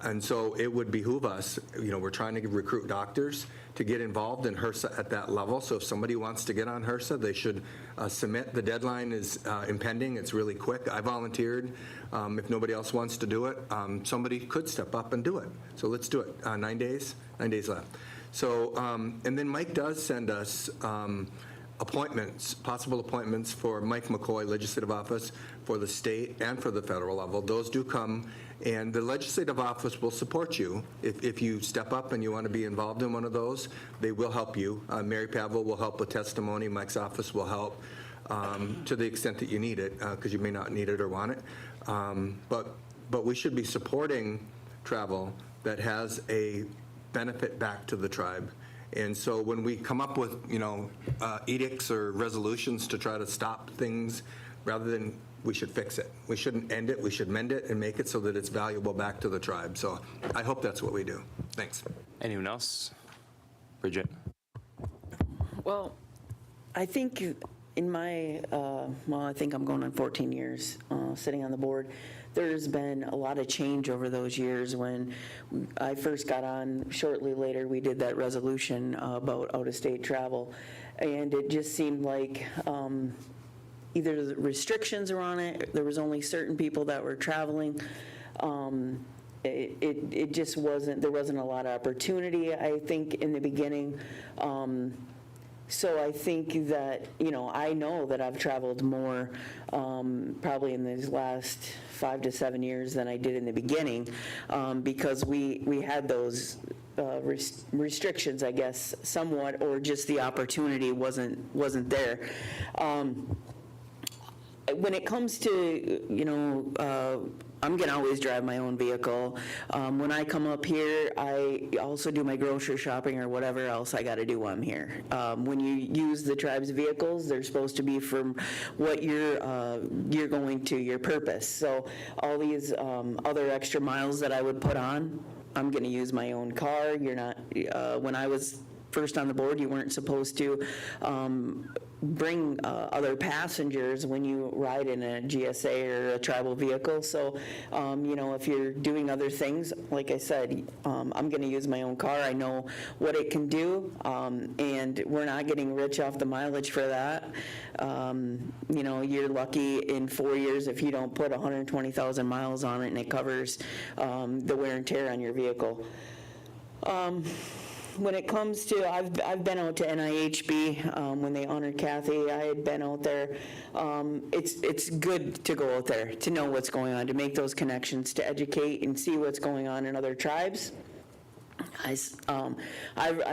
And so it would behoove us, we're trying to recruit doctors to get involved in HRSA at that level. So if somebody wants to get on HRSA, they should submit. The deadline is impending. It's really quick. I volunteered. If nobody else wants to do it, somebody could step up and do it. So let's do it. 9 days? 9 days left. So, and then Mike does send us appointments, possible appointments for Mike McCoy, legislative office for the state and for the federal level. Those do come, and the legislative office will support you. If you step up and you want to be involved in one of those, they will help you. Mary Pavel will help with testimony. Mike's office will help to the extent that you need it, because you may not need it or want it. But we should be supporting travel that has a benefit back to the tribe. And so when we come up with, edicts or resolutions to try to stop things, rather than, we should fix it. We shouldn't end it, we should mend it and make it so that it's valuable back to the tribe. So I hope that's what we do. Thanks. Anyone else? Bridget? Well, I think in my, I think I'm going on 14 years sitting on the board. There's been a lot of change over those years. When I first got on, shortly later, we did that resolution about out-of-state travel. And it just seemed like either the restrictions were on it, there was only certain people that were traveling. It just wasn't, there wasn't a lot of opportunity, I think, in the beginning. So I think that, I know that I've traveled more probably in these last 5 to 7 years than I did in the beginning, because we had those restrictions, I guess, somewhat, or just the opportunity wasn't there. When it comes to, I'm going to always drive my own vehicle. When I come up here, I also do my grocery shopping or whatever else I got to do while I'm here. When you use the tribe's vehicles, they're supposed to be from what you're going to, your purpose. So all these other extra miles that I would put on, I'm going to use my own car. You're not, when I was first on the board, you weren't supposed to bring other passengers when you ride in a GSA or a tribal vehicle. So, if you're doing other things, like I said, I'm going to use my own car. I know what it can do, and we're not getting rich off the mileage for that. You're lucky in 4 years if you don't put 120,000 miles on it and it covers the wear and tear on your vehicle. When it comes to, I've been out to NIHB when they honored Kathy. I had been out there. It's good to go out there, to know what's going on, to make those connections, to educate and see what's going on in other tribes. I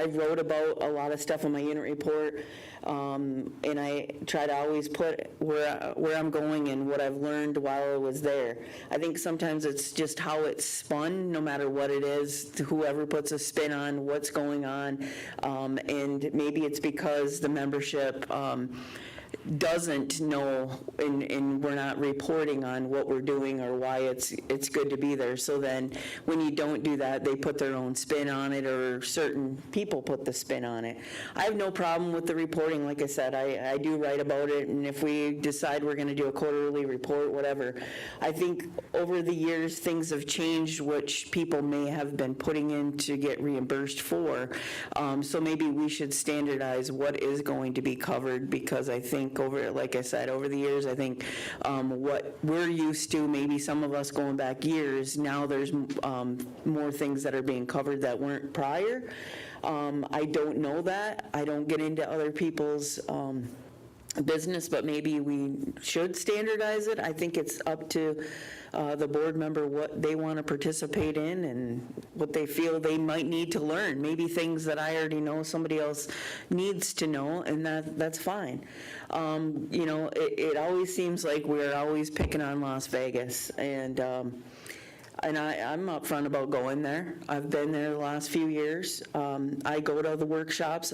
wrote about a lot of stuff in my unit report, and I try to always put where I'm going and what I've learned while I was there. I think sometimes it's just how it's spun, no matter what it is, whoever puts a spin on what's going on, and maybe it's because the membership doesn't know, and we're not reporting on what we're doing or why it's good to be there. So then when you don't do that, they put their own spin on it, or certain people put the spin on it. I have no problem with the reporting. Like I said, I do write about it, and if we decide we're going to do a quarterly report, whatever. I think over the years things have changed, which people may have been putting in to get reimbursed for. So maybe we should standardize what is going to be covered, because I think like I said, over the years, I think what we're used to, maybe some of us going back years, now there's more things that are being covered that weren't prior. I don't know that. I don't get into other people's business, but maybe we should standardize it. I think it's up to the board member what they want to participate in and what they feel they might need to learn. Maybe things that I already know somebody else needs to know, and that's fine. It always seems like we're always picking on Las Vegas, and I'm upfront about going there. I've been there the last few years. I go to the workshops.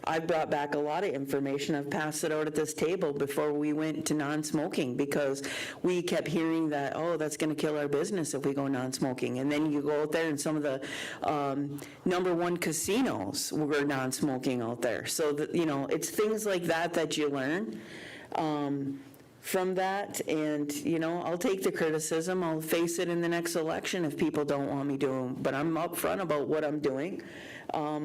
I've brought back a lot of information. I've passed it out at this table before we went to non-smoking, because we kept hearing that, that's going to kill our business if we go non-smoking. And then you go out there and some of the #1 casinos were non-smoking out there. So, it's things like that you learn. From that, and I'll take the criticism. I'll face it in the next election if people don't want me doing, but I'm upfront about what I'm doing. I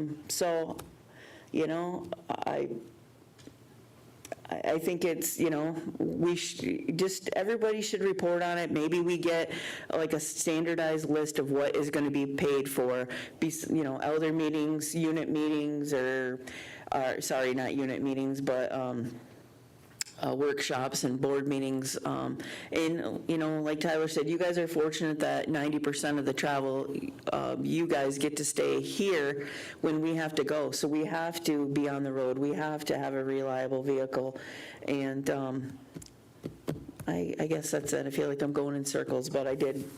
think it's, everybody should report on it. Maybe we get like a standardized list of what is going to be paid for, elder meetings, unit meetings, or sorry, not unit meetings, but workshops and board meetings. And, like Tyler said, you guys are fortunate that 90% of the travel, you guys get to stay here when we have to go. So we have to be on the road. We have to have a reliable vehicle. And I guess that's it. I feel like I'm going in circles, but I did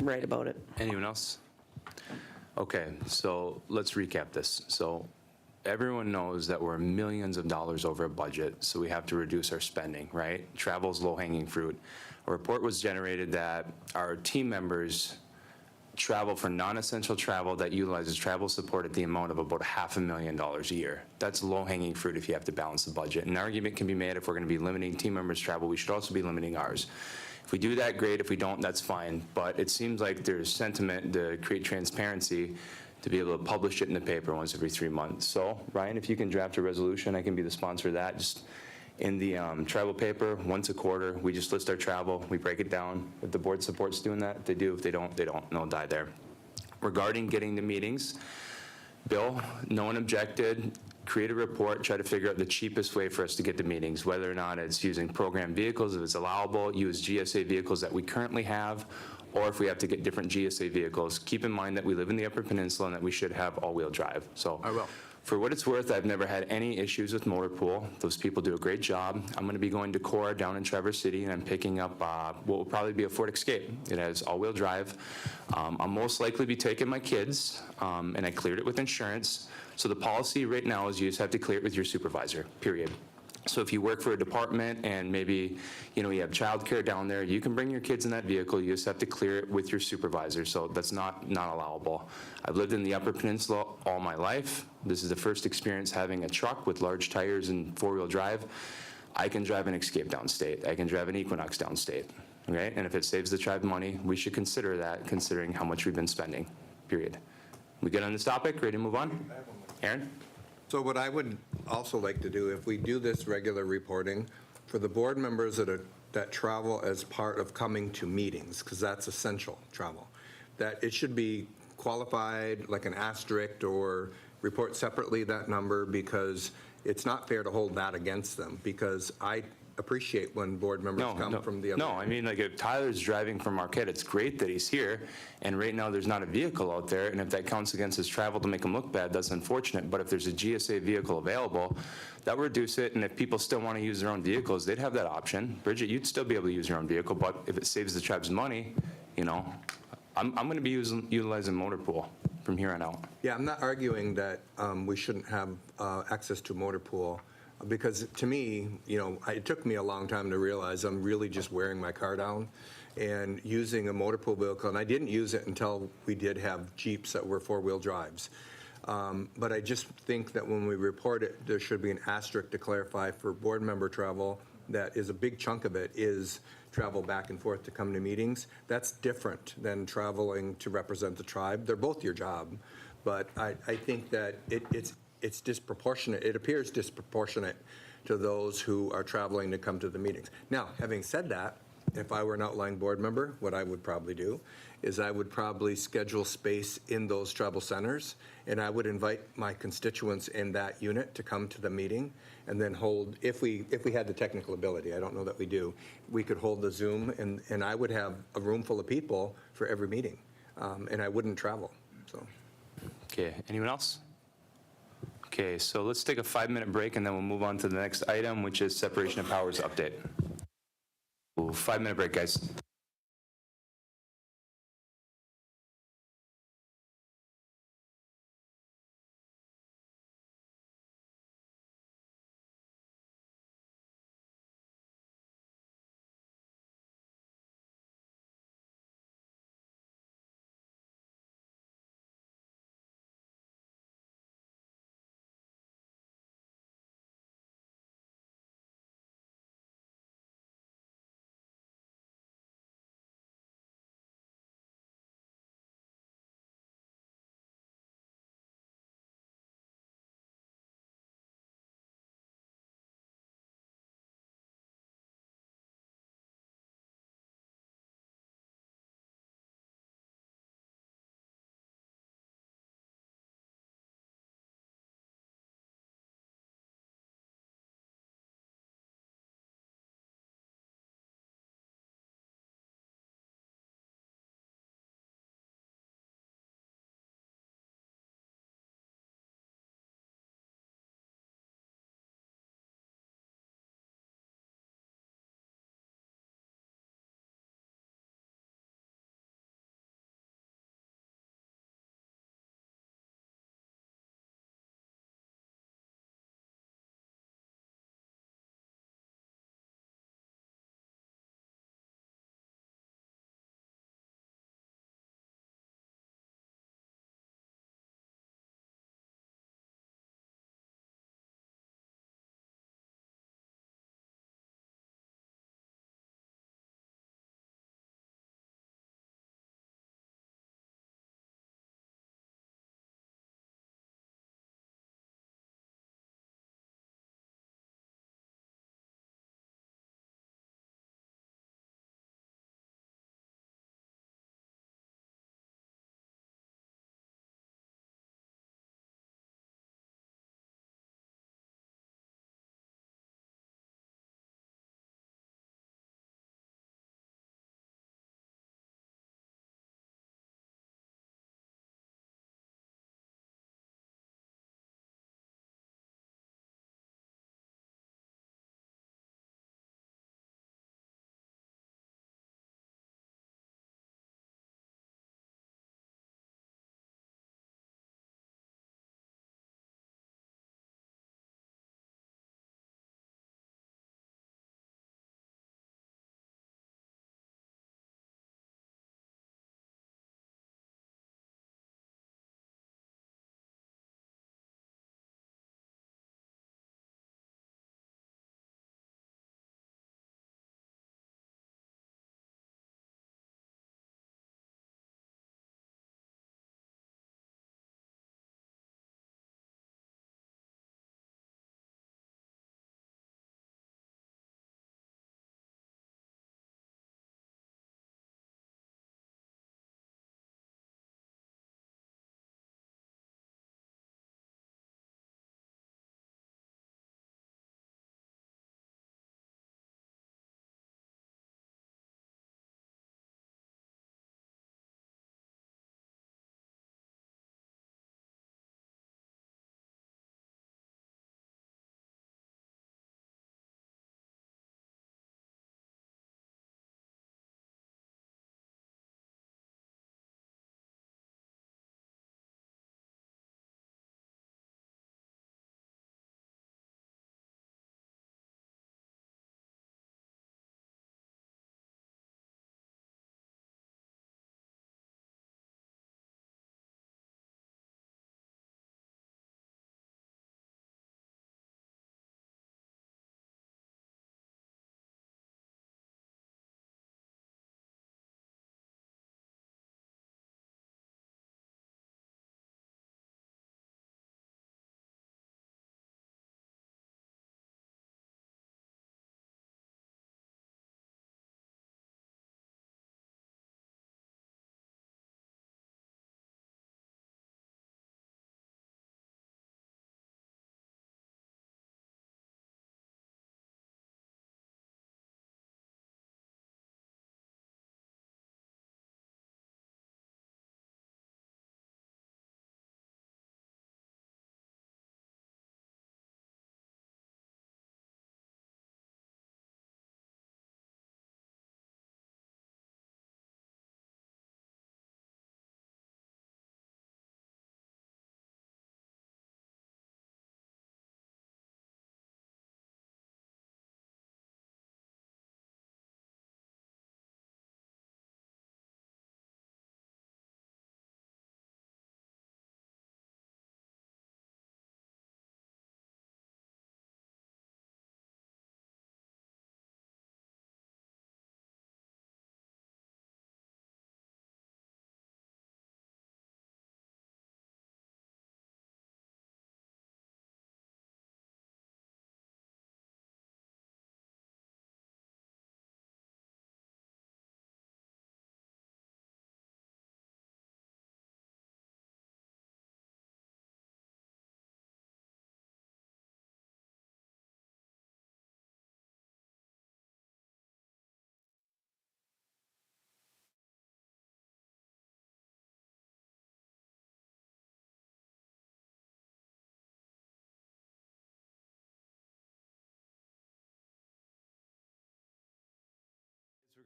write about it. Anyone else? Okay, so let's recap this. So everyone knows that we're millions of dollars over a budget, so we have to reduce our spending, right? Travel's low-hanging fruit. A report was generated that our team members travel for non-essential travel that utilizes travel support at the amount of about $500,000 a year. That's low-hanging fruit if you have to balance the budget. An argument can be made if we're going to be limiting team members' travel, we should also be limiting ours. If we do that, great. If we don't, that's fine. But it seems like there's sentiment to create transparency to be able to publish it in the paper once every 3 months. So, Ryan, if you can draft a resolution, I can be the sponsor of that. Just in the travel paper, once a quarter, we just list our travel, we break it down. If the board supports doing that, if they do, if they don't, no, die there. Regarding getting to meetings, Bill, no one objected. Create a report, try to figure out the cheapest way for us to get to meetings, whether or not it's using program vehicles, if it's allowable, use GSA vehicles that we currently have, or if we have to get different GSA vehicles. Keep in mind that we live in the Upper Peninsula and that we should have all-wheel drive. So I will. For what it's worth, I've never had any issues with Motor Pool. Those people do a great job. I'm going to be going to Cora down in Traverse City, and I'm picking up what will probably be a Ford Escape. It has all-wheel drive. I'll most likely be taking my kids, and I cleared it with insurance. So the policy right now is you just have to clear it with your supervisor, period. So if you work for a department and maybe, you have childcare down there, you can bring your kids in that vehicle. You just have to clear it with your supervisor. So that's not allowable. I've lived in the Upper Peninsula all my life. This is the first experience having a truck with large tires and four-wheel drive. I can drive an Escape downstate. I can drive an Equinox downstate. Okay? And if it saves the tribe money, we should consider that, considering how much we've been spending, period. We good on this topic? Ready to move on? Aaron? So what I would also like to do, if we do this regular reporting, for the board members that travel as part of coming to meetings, because that's essential travel, that it should be qualified like an asterisk or report separately that number, because it's not fair to hold that against them, because I appreciate when board members come from the other. No, I mean, like, if Tyler's driving from Marquette, it's great that he's here, and right now there's not a vehicle out there, and if that counts against his travel to make him look bad, that's unfortunate. But if there's a GSA vehicle available, that would reduce it, and if people still want to use their own vehicles, they'd have that option. Bridget, you'd still be able to use your own vehicle, but if it saves the tribe's money, I'm going to be utilizing Motor Pool from here on out. Yeah, I'm not arguing that we shouldn't have access to motor pool, because to me, it took me a long time to realize I'm really just wearing my car down and using a motor pool vehicle, and I didn't use it until we did have Jeeps that were four-wheel drives. But I just think that when we report it, there should be an asterisk to clarify for board member travel that is a big chunk of it is travel back and forth to come to meetings. That's different than traveling to represent the tribe. They're both your job, but I think that it's disproportionate. It appears disproportionate to those who are traveling to come to the meetings. Now, having said that, if I were an outlying board member, what I would probably do is I would probably schedule space in those travel centers, and I would invite my constituents in that unit to come to the meeting, and then hold, if we had the technical ability, I don't know that we do, we could hold the Zoom, and I would have a room full of people for every meeting, and I wouldn't travel, so. Okay, anyone else? Okay, so let's take a 5-minute break, and then we'll move on to the next item, which is separation of powers update. 5-minute break, guys.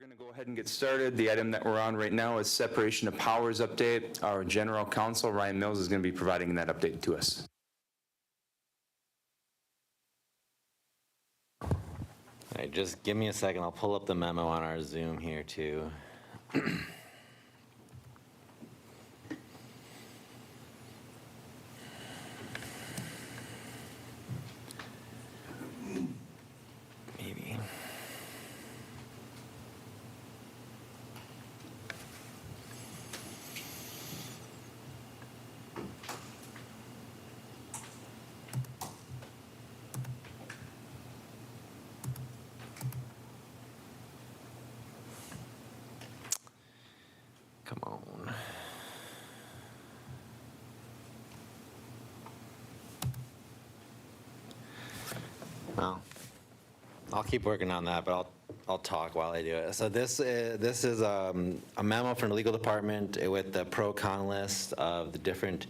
We're going to go ahead and get started. The item that we're on right now is separation of powers update. Our general counsel, Ryan Mills, is going to be providing that update to us. All right, just give me a second. I'll pull up the memo on our Zoom here too. Maybe. Come on. Well, I'll keep working on that, but I'll talk while I do it. So this is a memo from the legal department with the pro-con list of the different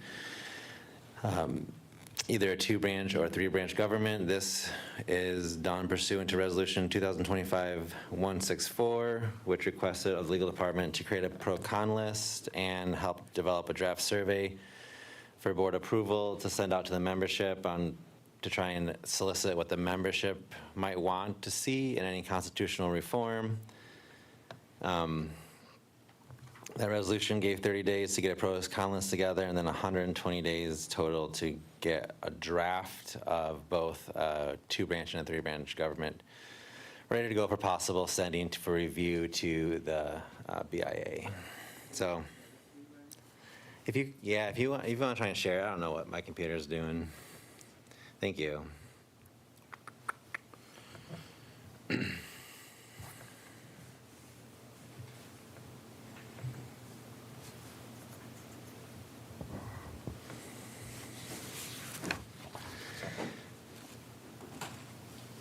either a 2-branch or a 3-branch government. This is done pursuant to Resolution 2025-164, which requested of the legal department to create a pro-con list and help develop a draft survey for board approval to send out to the membership to try and solicit what the membership might want to see in any constitutional reform. That resolution gave 30 days to get a pros con list together, and then 120 days total to get a draft of both a 2-branch and a 3-branch government ready to go for possible sending for review to the BIA. So if you want to try and share it, I don't know what my computer's doing. Thank you. All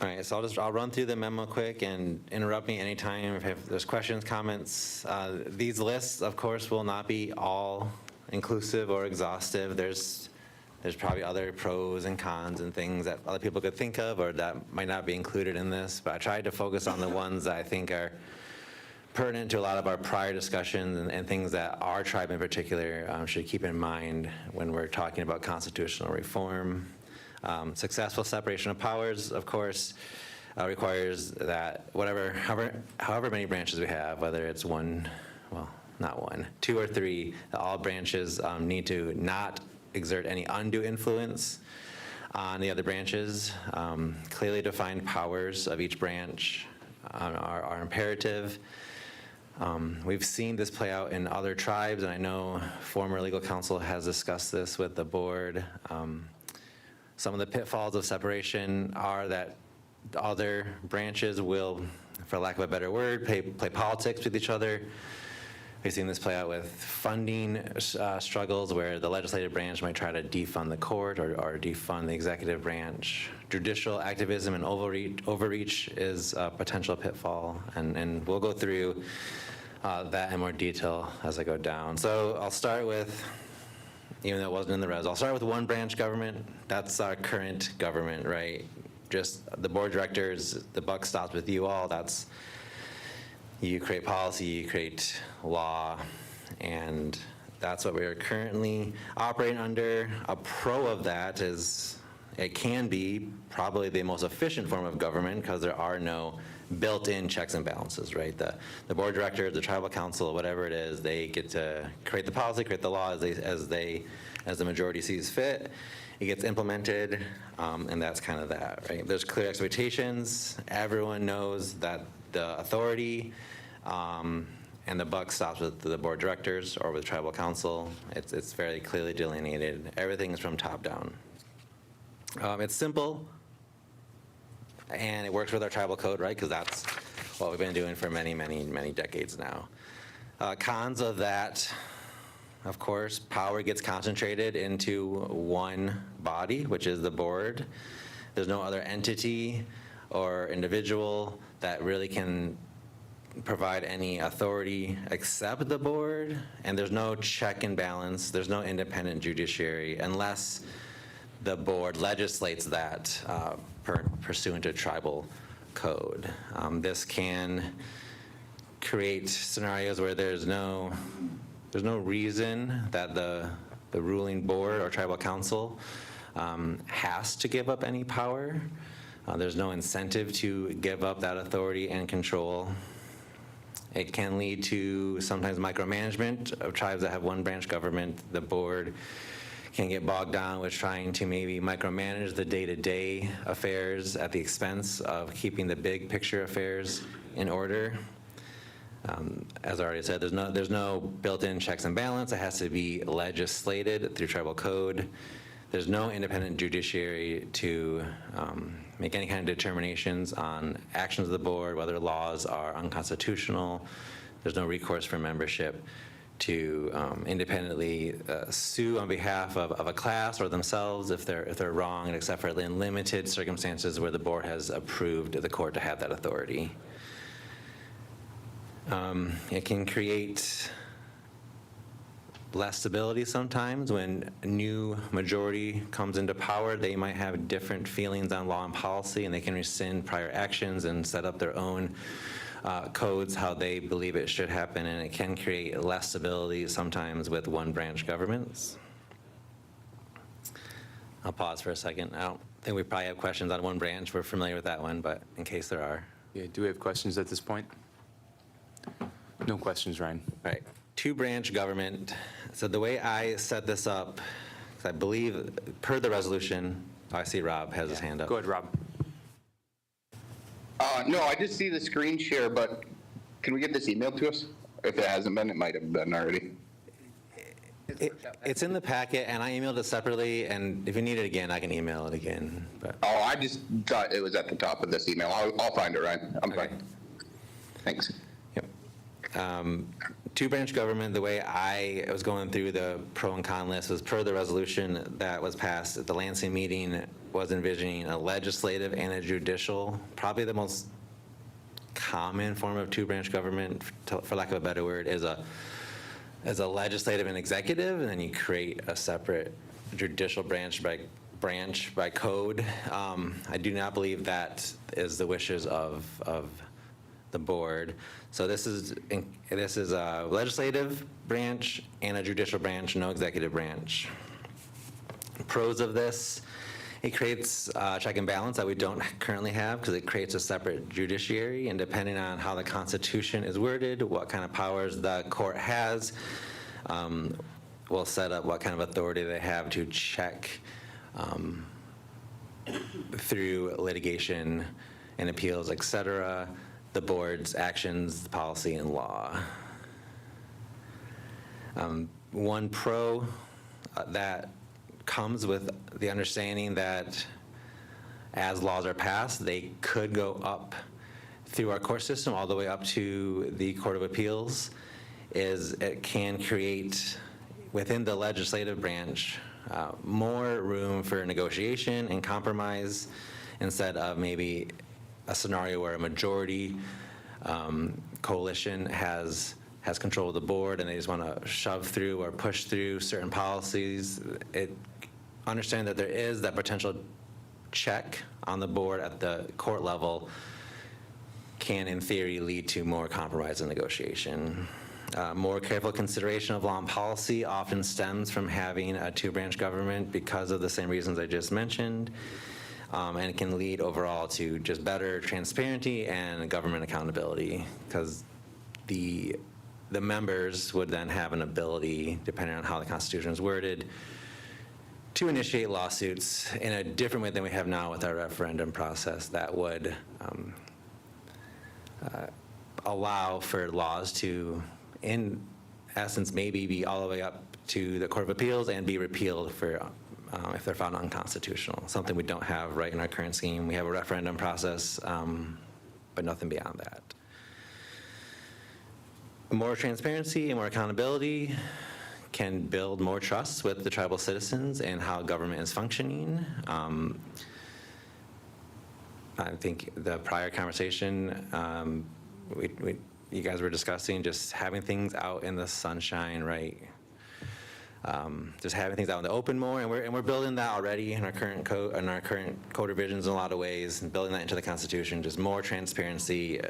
right, so I'll run through the memo quick and interrupt me anytime if there's questions, comments. These lists, of course, will not be all inclusive or exhaustive. There's probably other pros and cons and things that other people could think of or that might not be included in this, but I tried to focus on the ones that I think are pertinent to a lot of our prior discussions and things that our tribe in particular should keep in mind when we're talking about constitutional reform. Successful separation of powers, of course, requires that however many branches we have, whether it's 2 or 3, all branches need to not exert any undue influence on the other branches. Clearly defined powers of each branch are imperative. We've seen this play out in other tribes, and I know former legal counsel has discussed this with the board. Some of the pitfalls of separation are that other branches will, for lack of a better word, play politics with each other. We've seen this play out with funding struggles where the legislative branch might try to defund the court or defund the executive branch. Judicial activism and overreach is a potential pitfall, and we'll go through that in more detail as I go down. So I'll start with, even though it wasn't in the res, I'll start with 1-branch government. That's our current government, right? Just the board of directors, the buck stops with you all. That's, you create policy, you create law, and that's what we are currently operating under. A pro of that is it can be probably the most efficient form of government because there are no built-in checks and balances, right? The board of directors, the tribal council, whatever it is, they get to create the policy, create the law as the majority sees fit. It gets implemented, and that's kind of that, right? There's clear expectations. Everyone knows that the authority and the buck stops with the board of directors or with tribal council. It's very clearly delineated. Everything is from top down. It's simple, and it works with our tribal code, right? Because that's what we've been doing for many, many, many decades now. Cons of that, of course, power gets concentrated into one body, which is the board. There's no other entity or individual that really can provide any authority except the board, and there's no check and balance. There's no independent judiciary unless the board legislates that pursuant to tribal code. This can create scenarios where there's no reason that the ruling board or tribal council has to give up any power. There's no incentive to give up that authority and control. It can lead to sometimes micromanagement of tribes that have one branch government. The board can get bogged down with trying to maybe micromanage the day-to-day affairs at the expense of keeping the big picture affairs in order. As I already said, there's no built-in checks and balance. It has to be legislated through tribal code. There's no independent judiciary to make any kind of determinations on actions of the board, whether laws are unconstitutional. There's no recourse for membership to independently sue on behalf of a class or themselves if they're wrong, except for in limited circumstances where the board has approved the court to have that authority. It can create less stability sometimes when a new majority comes into power. They might have different feelings on law and policy, and they can rescind prior actions and set up their own codes how they believe it should happen, and it can create less stability sometimes with one branch governments. I'll pause for a second. I don't think we probably have questions on one branch. We're familiar with that one, but in case there are. Yeah, do we have questions at this point? No questions, Ryan. All right, two-branch government. So the way I set this up, 'cause I believe per the resolution, I see Rob has his hand up. Go ahead, Rob. No, I just see the screen share, but can we get this emailed to us? If it hasn't been, it might have been already. It's in the packet, and I emailed it separately, and if you need it again, I can email it again. But Oh, I just thought it was at the top of this email. I'll find it, Ryan. I'm Okay. fine. Thanks. Yep. Two-branch government, the way I was going through the pro and con list was per the resolution that was passed at the Lansing meeting, was envisioning a legislative and a judicial. Probably the most common form of two-branch government, for lack of a better word, is a legislative and executive, and then you create a separate judicial branch by code. I do not believe that is the wishes of the board. So this is a legislative branch and a judicial branch, no executive branch. Pros of this, it creates check and balance that we don't currently have because it creates a separate judiciary, and depending on how the Constitution is worded, what kind of powers the court has, will set up what kind of authority they have to check through litigation and appeals, et cetera, the board's actions, policy, and law. One pro that comes with the understanding that as laws are passed, they could go up through our court system all the way up to the Court of Appeals, is it can create within the legislative branch more room for negotiation and compromise instead of maybe a scenario where a majority coalition has control of the board and they just want to shove through or push through certain policies. Understand that there is that potential check on the board at the court level can, in theory, lead to more compromise and negotiation. More careful consideration of law and policy often stems from having a two-branch government because of the same reasons I just mentioned. And it can lead overall to just better transparency and government accountability because the members would then have an ability, depending on how the Constitution is worded, to initiate lawsuits in a different way than we have now with our referendum process that would allow for laws to, in essence, maybe be all the way up to the Court of Appeals and be repealed for if they're found unconstitutional, something we don't have right in our current scheme. We have a referendum process, but nothing beyond that. More transparency and more accountability can build more trust with the tribal citizens and how government is functioning. I think the prior conversation, you guys were discussing just having things out in the sunshine, right? Just having things out in the open more, and we're building that already in our current code revisions in a lot of ways, and building that into the Constitution. Just more transparency,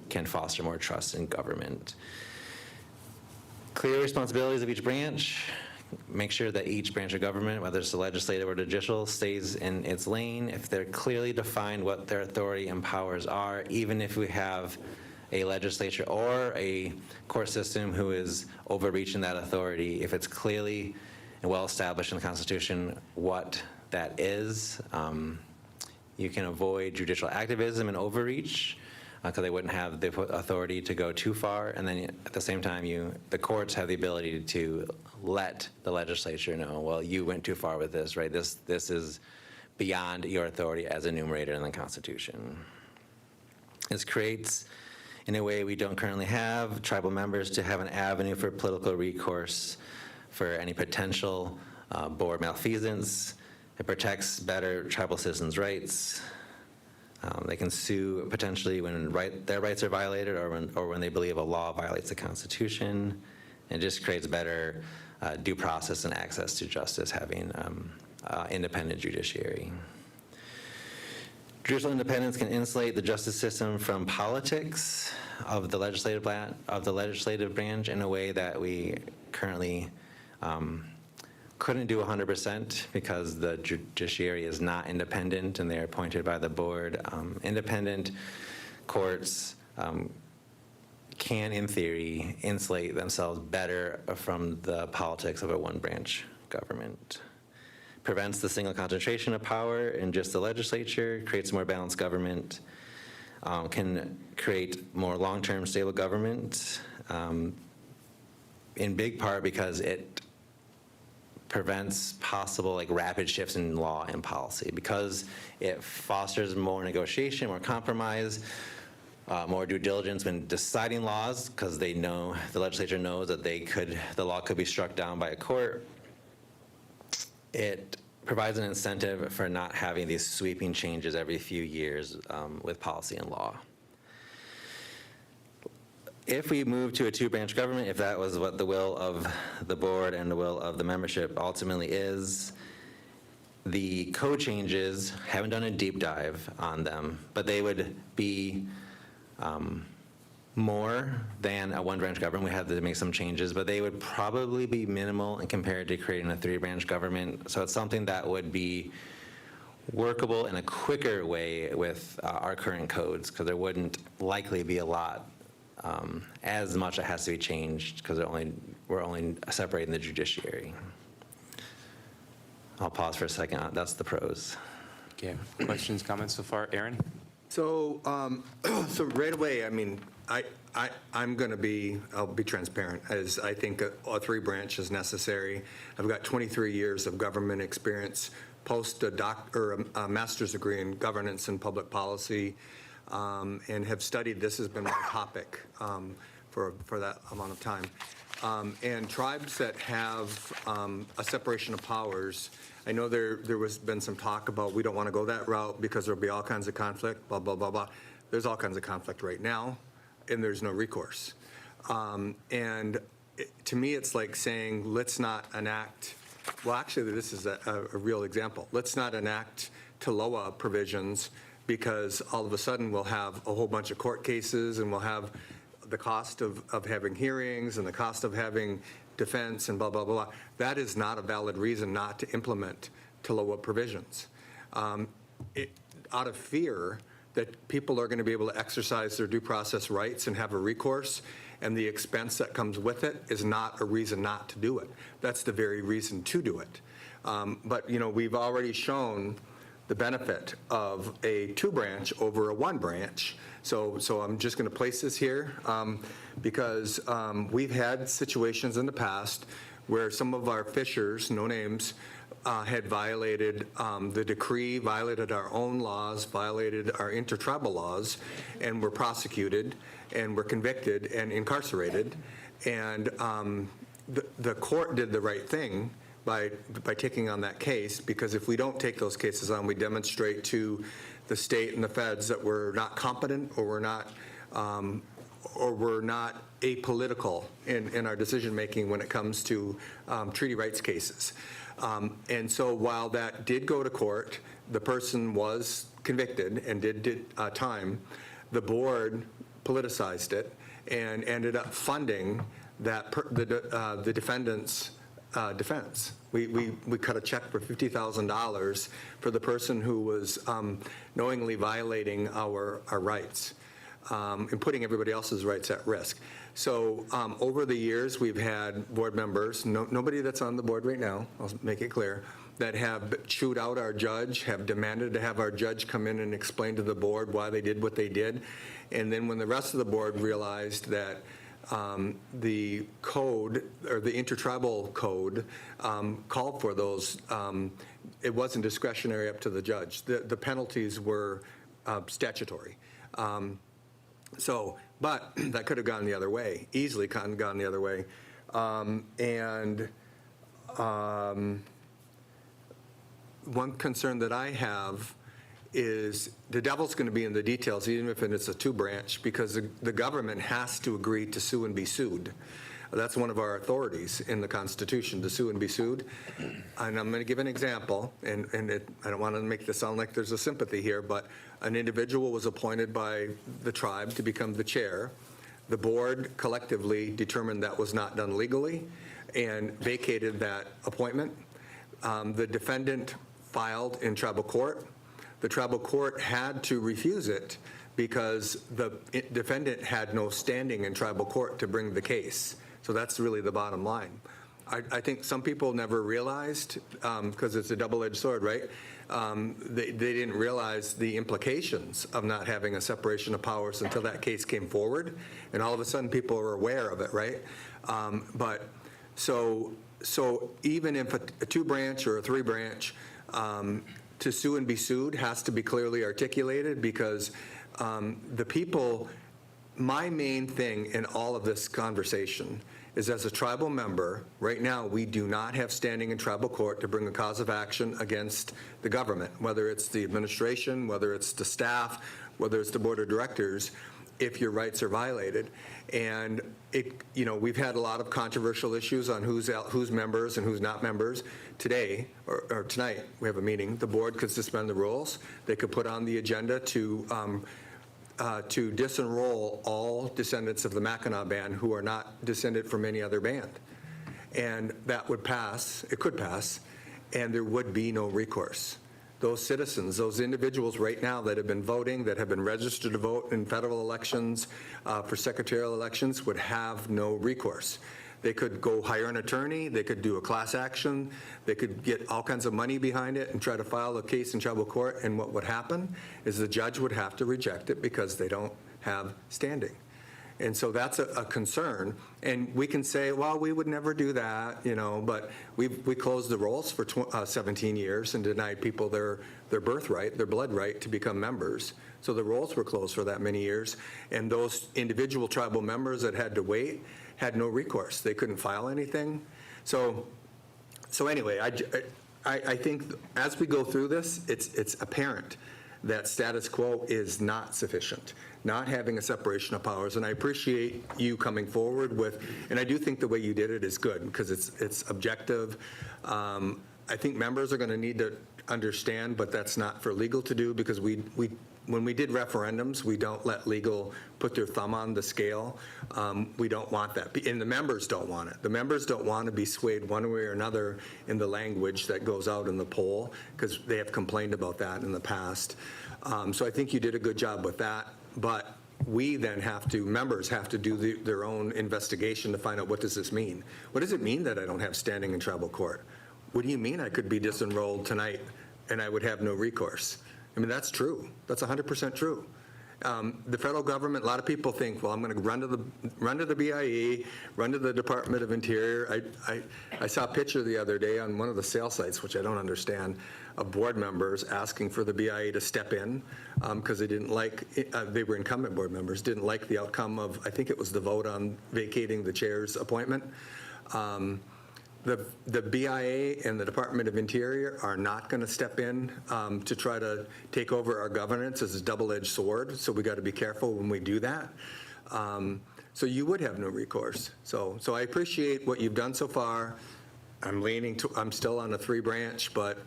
can foster more trust in government. Clear responsibilities of each branch. Make sure that each branch of government, whether it's the legislative or judicial, stays in its lane. If they're clearly defined what their authority and powers are, even if we have a legislature or a court system who is overreaching that authority, if it's clearly and well established in the Constitution what that is, you can avoid judicial activism and overreach, because they wouldn't have the authority to go too far. And then at the same time, the courts have the ability to let the legislature know, well, you went too far with this, right? This is beyond your authority as enumerated in the Constitution. This creates, in a way we don't currently have, tribal members to have an avenue for political recourse for any potential board malfeasance. It protects better tribal citizens' rights. They can sue potentially when their rights are violated or when they believe a law violates the Constitution. It just creates better due process and access to justice, having independent judiciary. Judicial independence can insulate the justice system from politics of the legislative branch in a way that we currently couldn't do 100% because the judiciary is not independent and they're appointed by the board. Independent courts can, in theory, insulate themselves better from the politics of a one-branch government. Prevents the single concentration of power in just the legislature, creates a more balanced government, can create more long-term stable government, in big part because it prevents possible rapid shifts in law and policy, because it fosters more negotiation, more compromise, more due diligence when deciding laws, because they know, the legislature knows that the law could be struck down by a court. It provides an incentive for not having these sweeping changes every few years with policy and law. If we move to a two-branch government, if that was what the will of the board and the will of the membership ultimately is, the code changes, haven't done a deep dive on them, but they would be more than a one-branch government. We had to make some changes, but they would probably be minimal and compared to creating a three-branch government. So it's something that would be workable in a quicker way with our current codes, because there wouldn't likely be a lot as much that has to be changed, because we're only separating the judiciary. I'll pause for a second. That's the pros. Okay, questions, comments so far? Aaron? So, so right away, I mean, I'll be transparent, as I think a three-branch is necessary. I've got 23 years of government experience, post a master's degree in governance and public policy, and have studied, this has been my topic for that amount of time. And tribes that have a separation of powers, I know there been some talk about we don't want to go that route because there'll be all kinds of conflict, blah, blah, blah, blah. There's all kinds of conflict right now, and there's no recourse. To me, it's like saying, let's not enact, well, actually, this is a real example. Let's not enact TLOA provisions, because all of a sudden we'll have a whole bunch of court cases, and we'll have the cost of having hearings and the cost of having defense and blah, blah, blah. That is not a valid reason not to implement TLOA provisions. Out of fear that people are going to be able to exercise their due process rights and have a recourse, and the expense that comes with it is not a reason not to do it. That's the very reason to do it. But, we've already shown the benefit of a two-branch over a one-branch. So I'm just going to place this here because we've had situations in the past where some of our fishers, no names, had violated the decree, violated our own laws, violated our intertribal laws, and were prosecuted and were convicted and incarcerated. And the court did the right thing by taking on that case, because if we don't take those cases on, we demonstrate to the state and the feds that we're not competent, or we're not apolitical in our decision-making when it comes to treaty rights cases. And so while that did go to court, the person was convicted and did time, the board politicized it and ended up funding the defendant's defense. We cut a check for $50,000 for the person who was knowingly violating our rights and putting everybody else's rights at risk. So over the years, we've had board members, nobody that's on the board right now, I'll make it clear, that have chewed out our judge, have demanded to have our judge come in and explain to the board why they did what they did. And then when the rest of the board realized that the code, or the intertribal code, called for those, it wasn't discretionary up to the judge. The penalties were statutory. But that could have gone the other way, easily gone the other way. One concern that I have is the devil's going to be in the details, even if it's a two-branch, because the government has to agree to sue and be sued. That's one of our authorities in the Constitution, to sue and be sued. And I'm going to give an example, and I don't want to make this sound like there's a sympathy here, but an individual was appointed by the tribe to become the chair. The board collectively determined that was not done legally and vacated that appointment. The defendant filed in tribal court. The tribal court had to refuse it because the defendant had no standing in tribal court to bring the case. So that's really the bottom line. I think some people never realized, because it's a double-edged sword, right? They didn't realize the implications of not having a separation of powers until that case came forward, and all of a sudden people are aware of it, right? So even if a two-branch or a three-branch, to sue and be sued has to be clearly articulated, because the people, my main thing in all of this conversation is, as a tribal member, right now we do not have standing in tribal court to bring a cause of action against the government, whether it's the administration, whether it's the staff, whether it's the board of directors, if your rights are violated. And we've had a lot of controversial issues on who's members and who's not members. Today, or tonight, we have a meeting. The board could suspend the rules. They could put on the agenda to disenroll all descendants of the Mackinac band who are not descended from any other band. And that would pass, it could pass, and there would be no recourse. Those citizens, those individuals right now that have been voting, that have been registered to vote in federal elections, for secretarial elections, would have no recourse. They could go hire an attorney, they could do a class action, they could get all kinds of money behind it and try to file a case in tribal court, and what would happen is the judge would have to reject it because they don't have standing. And so that's a concern. And we can say, well, we would never do that, but we closed the rolls for 17 years and denied people their birthright, their blood right to become members. So the rolls were closed for that many years. And those individual tribal members that had to wait had no recourse. They couldn't file anything. So anyway, I think as we go through this, it's apparent that status quo is not sufficient, not having a separation of powers. And I appreciate you coming forward with, and I do think the way you did it is good, because it's objective. I think members are going to need to understand, but that's not for legal to do, because when we did referendums, we don't let legal put their thumb on the scale. We don't want that, and the members don't want it. The members don't want to be swayed one way or another in the language that goes out in the poll, because they have complained about that in the past. So I think you did a good job with that, but we then members have to do their own investigation to find out, what does this mean? What does it mean that I don't have standing in tribal court? What do you mean I could be disenrolled tonight and I would have no recourse? I mean, that's true. That's 100% true. The federal government, a lot of people think, well, I'm going to run to the BIE, run to the Department of Interior. I saw a picture the other day on one of the sales sites, which I don't understand, of board members asking for the BIE to step in because they didn't like, they were incumbent board members, didn't like the outcome of, I think it was the vote on vacating the chair's appointment. The BIA and the Department of Interior are not going to step in to try to take over our governance as a double-edged sword, so we got to be careful when we do that. So you would have no recourse. So I appreciate what you've done so far. I'm still on a three-branch, but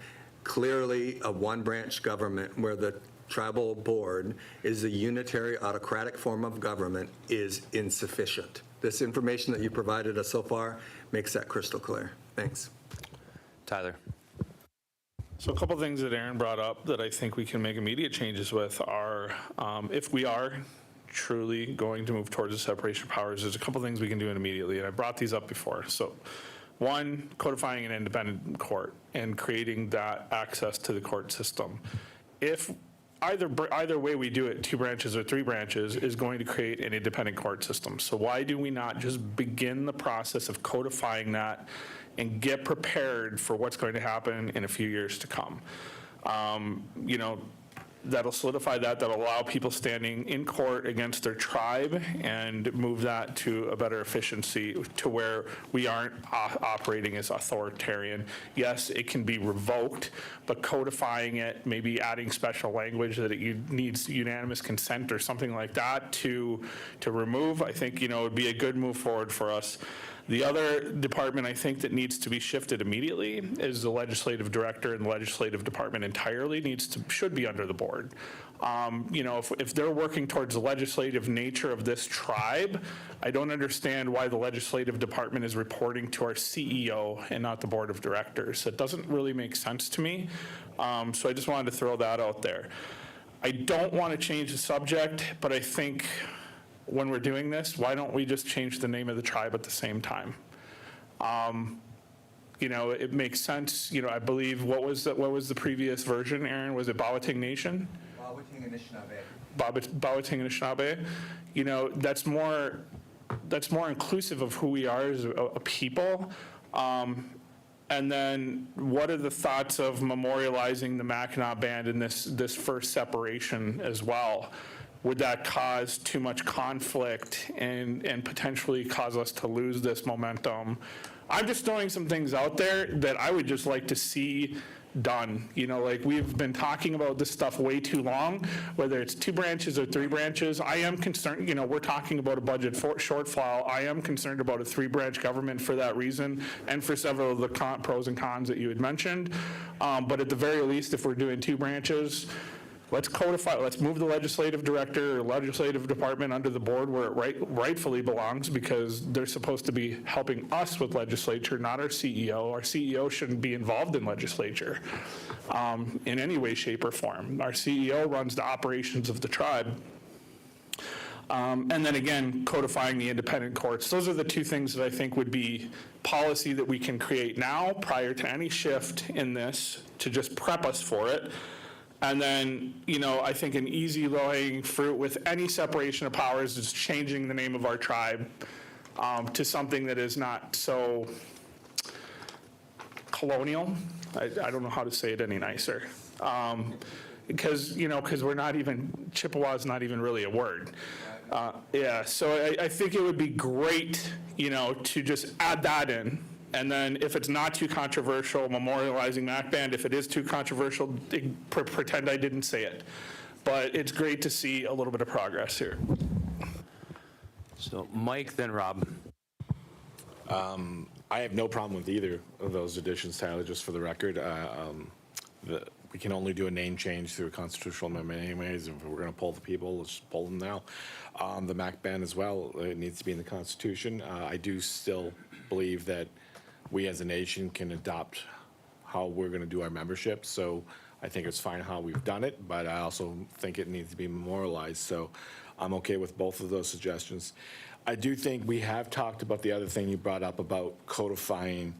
clearly a one-branch government where the tribal board is a unitary autocratic form of government is insufficient. This information that you provided us so far makes that crystal clear. Thanks. Tyler? So a couple things that Aaron brought up that I think we can make immediate changes with are, if we are truly going to move towards the separation of powers, there's a couple things we can do immediately, and I brought these up before. So one, codifying an independent court and creating that access to the court system. If either way we do it, 2 branches or 3 branches, is going to create an independent court system. So why do we not just begin the process of codifying that and get prepared for what's going to happen in a few years to come? You know, that'll solidify that, that'll allow people standing in court against their tribe and move that to a better efficiency to where we aren't operating as authoritarian. Yes, it can be revoked, but codifying it, maybe adding special language that it needs unanimous consent or something like that to remove, I think, you know, would be a good move forward for us. The other department I think that needs to be shifted immediately is the legislative director, and the legislative department entirely should be under the board. You know, if they're working towards the legislative nature of this tribe, I don't understand why the legislative department is reporting to our CEO and not the board of directors. It doesn't really make sense to me. So I just wanted to throw that out there. I don't want to change the subject, but I think when we're doing this, why don't we just change the name of the tribe at the same time? You know, it makes sense. You know, I believe, what was the previous version, Aaron? Was it Bawating Nation? Bawating Anishinaabe. You know, that's more inclusive of who we are as a people. And then what are the thoughts of memorializing the Mackinac Band in this first separation as well? Would that cause too much conflict and potentially cause us to lose this momentum? I'm just throwing some things out there that I would just like to see done. You know, like, we've been talking about this stuff way too long, whether it's 2 branches or 3 branches. I am concerned, you know, we're talking about a budget shortfall. I am concerned about a 3-branch government for that reason, and for several of the pros and cons that you had mentioned. But at the very least, if we're doing 2 branches, let's codify, let's move the legislative director or legislative department under the board where it rightfully belongs, because they're supposed to be helping us with legislature, not our CEO. Our CEO shouldn't be involved in legislature in any way, shape, or form. Our CEO runs the operations of the tribe. And then again, codifying the independent courts. Those are the 2 things that I think would be policy that we can create now prior to any shift in this to just prep us for it. And then, you know, I think an easy low-hanging fruit with any separation of powers is changing the name of our tribe to something that is not so colonial. I don't know how to say it any nicer. Because we're not even, Chippewa is not even really a word. Yeah, so I think it would be great, you know, to just add that in. And then if it's not too controversial, memorializing Mac Band. If it is too controversial, pretend I didn't say it. But it's great to see a little bit of progress here. So Mike, then Rob. I have no problem with either of those additions, Tyler, just for the record. We can only do a name change through a constitutional amendment anyways. If we're going to poll the people, let's poll them now. The MAC ban as well, it needs to be in the Constitution. I do still believe that we as a nation can adopt how we're going to do our membership. So I think it's fine how we've done it, but I also think it needs to be memorialized. So I'm okay with both of those suggestions. I do think we have talked about the other thing you brought up about codifying.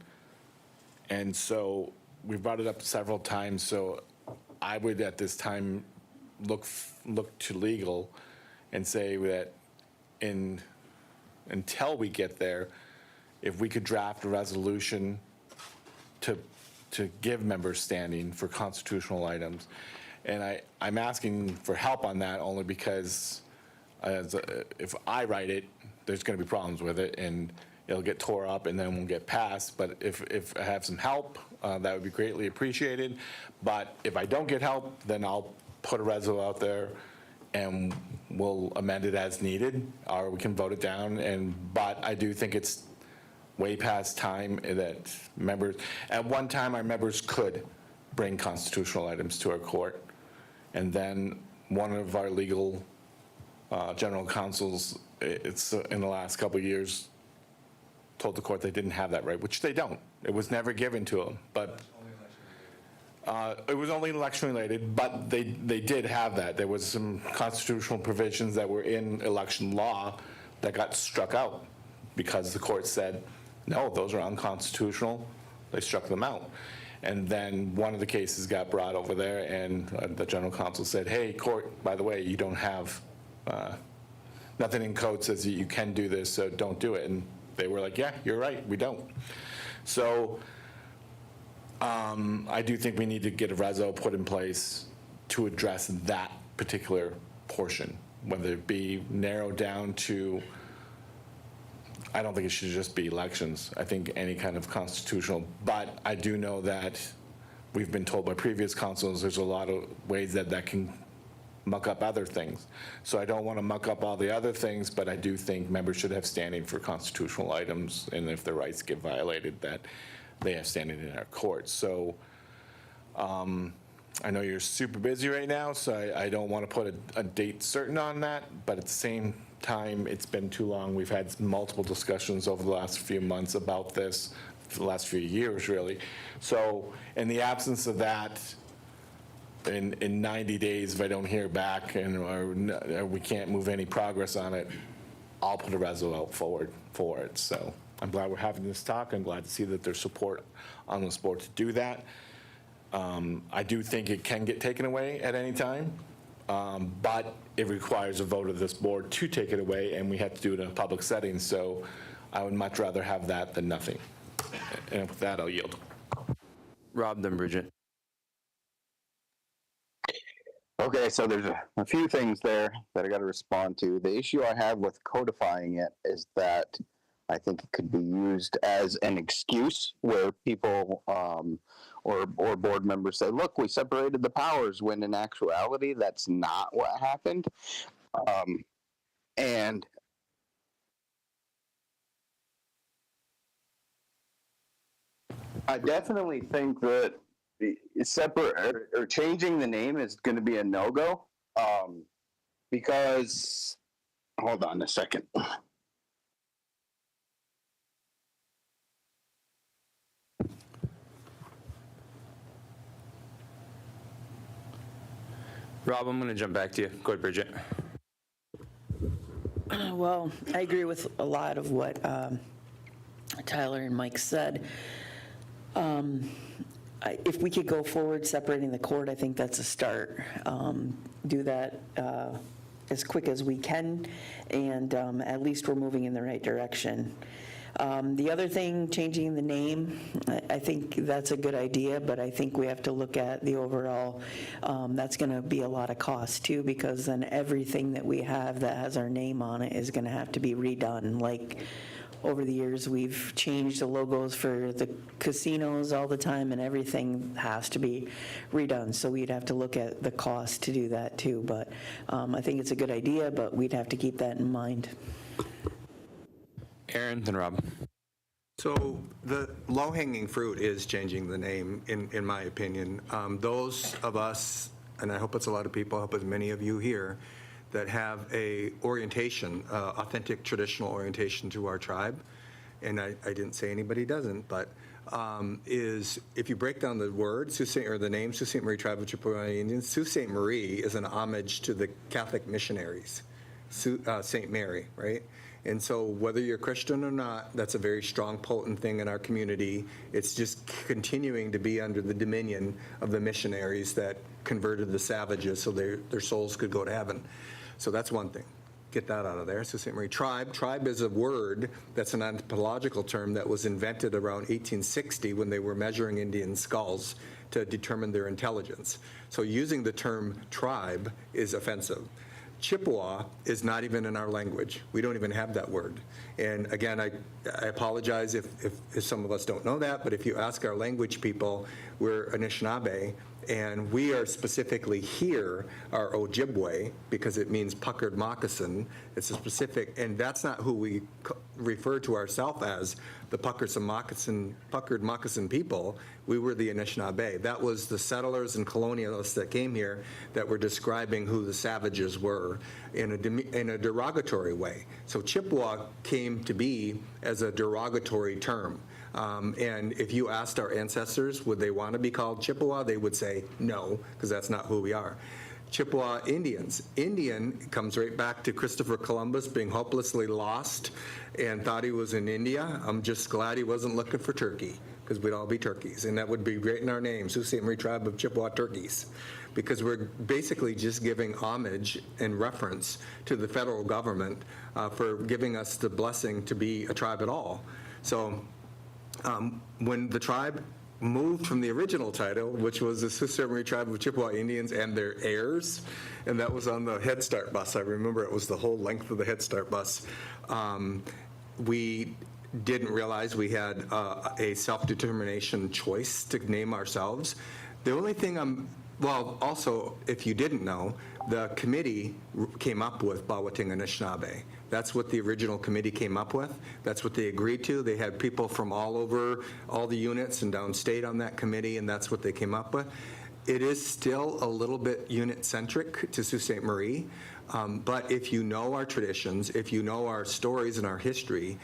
And so we've brought it up several times. So I would at this time look to legal and say that until we get there, if we could draft a resolution to give members standing for constitutional items. And I'm asking for help on that only because if I write it, there's going to be problems with it and it'll get tore up and then won't get passed. But if I have some help, that would be greatly appreciated. But if I don't get help, then I'll put a resolution out there and we'll amend it as needed, or we can vote it down. But I do think it's way past time that members, at one time our members could bring constitutional items to our court. And then one of our legal general counsels, it's in the last couple of years, told the court they didn't have that right, which they don't. It was never given to them, but it was only election related, but they did have that. There was some constitutional provisions that were in election law that got struck out because the court said, no, those are unconstitutional. They struck them out. And then one of the cases got brought over there, and the general counsel said, hey, court, by the way, you don't have, nothing in code says that you can do this, so don't do it. And they were like, yeah, you're right, we don't. So I do think we need to get a reso put in place to address that particular portion, whether it be narrowed down to, I don't think it should just be elections. I think any kind of constitutional, but I do know that we've been told by previous councils there's a lot of ways that that can muck up other things. So I don't want to muck up all the other things, but I do think members should have standing for constitutional items, and if their rights get violated, that they have standing in our courts. So I know you're super busy right now, so I don't want to put a date certain on that, but at the same time, it's been too long. We've had multiple discussions over the last few months about this, for the last few years, really. So in the absence of that, in 90 days, if I don't hear back or we can't move any progress on it, I'll put a reso out forward for it. So I'm glad we're having this talk. I'm glad to see that there's support on this board to do that. I do think it can get taken away at any time, but it requires a vote of this board to take it away, and we have to do it in a public setting. So I would much rather have that than nothing. And with that, I'll yield. Rob, then Bridget. Okay, so there's a few things there that I got to respond to. The issue I have with codifying it is that I think it could be used as an excuse where people or board members say, look, we separated the powers, when in actuality, that's not what happened. And I definitely think that separate or changing the name is going to be a no-go, because, hold on a second. Rob, I'm going to jump back to you. Go ahead, Bridget. Well, I agree with a lot of what Tyler and Mike said. If we could go forward separating the court, I think that's a start. Do that as quick as we can, and at least we're moving in the right direction. The other thing, changing the name, I think that's a good idea, but I think we have to look at the overall, that's going to be a lot of cost too, because then everything that we have that has our name on it is going to have to be redone. Like, over the years, we've changed the logos for the casinos all the time, and everything has to be redone. So we'd have to look at the cost to do that too. But I think it's a good idea, but we'd have to keep that in mind. Aaron, then Rob. So the low-hanging fruit is changing the name, in my opinion. Those of us, and I hope it's a lot of people, I hope it's many of you here, that have a orientation, authentic traditional orientation to our tribe, and I didn't say anybody doesn't, but is if you break down the word, or the name Sault Ste. Marie Tribe of Chippewa Indians, Sault Ste. Marie is an homage to the Catholic missionaries, St. Mary, right? And so whether you're Christian or not, that's a very strong, potent thing in our community. It's just continuing to be under the dominion of the missionaries that converted the savages so their souls could go to heaven. So that's one thing. Get that out of there. So St. Marie Tribe. Tribe is a word that's an anthropological term that was invented around 1860 when they were measuring Indian skulls to determine their intelligence. So using the term tribe is offensive. Chippewa is not even in our language. We don't even have that word. And again, I apologize if some of us don't know that, but if you ask our language people, we're Anishinaabe, And we are specifically here, our Ojibwe, because it means puckered moccasin. It's a specific, and that's not who we refer to ourselves as, the puckered moccasin people. We were the Anishinaabe. That was the settlers and colonialists that came here that were describing who the savages were in a derogatory way. So Chippewa came to be as a derogatory term. And if you asked our ancestors, would they want to be called Chippewa, they would say no, because that's not who we are. Chippewa Indians. Indian comes right back to Christopher Columbus being hopelessly lost and thought he was in India. I'm just glad he wasn't looking for turkey, because we'd all be turkeys, and that would be great in our name, Sault Ste. Marie Tribe of Chippewa Turkeys, because we're basically just giving homage and reference to the federal government for giving us the blessing to be a tribe at all. So when the tribe moved from the original title, which was the Sault Ste. Marie Tribe of Chippewa Indians and their heirs, and that was on the Head Start bus. I remember it was the whole length of the Head Start bus. We didn't realize we had a self-determination choice to name ourselves. The only thing well, also, if you didn't know, the committee came up with Bawating Anishinaabe. That's what the original committee came up with. That's what they agreed to. They had people from all over, all the units and downstate on that committee, and that's what they came up with. It is still a little bit unit-centric to Sault Ste. Marie, but if you know our traditions, if you know our stories and our history,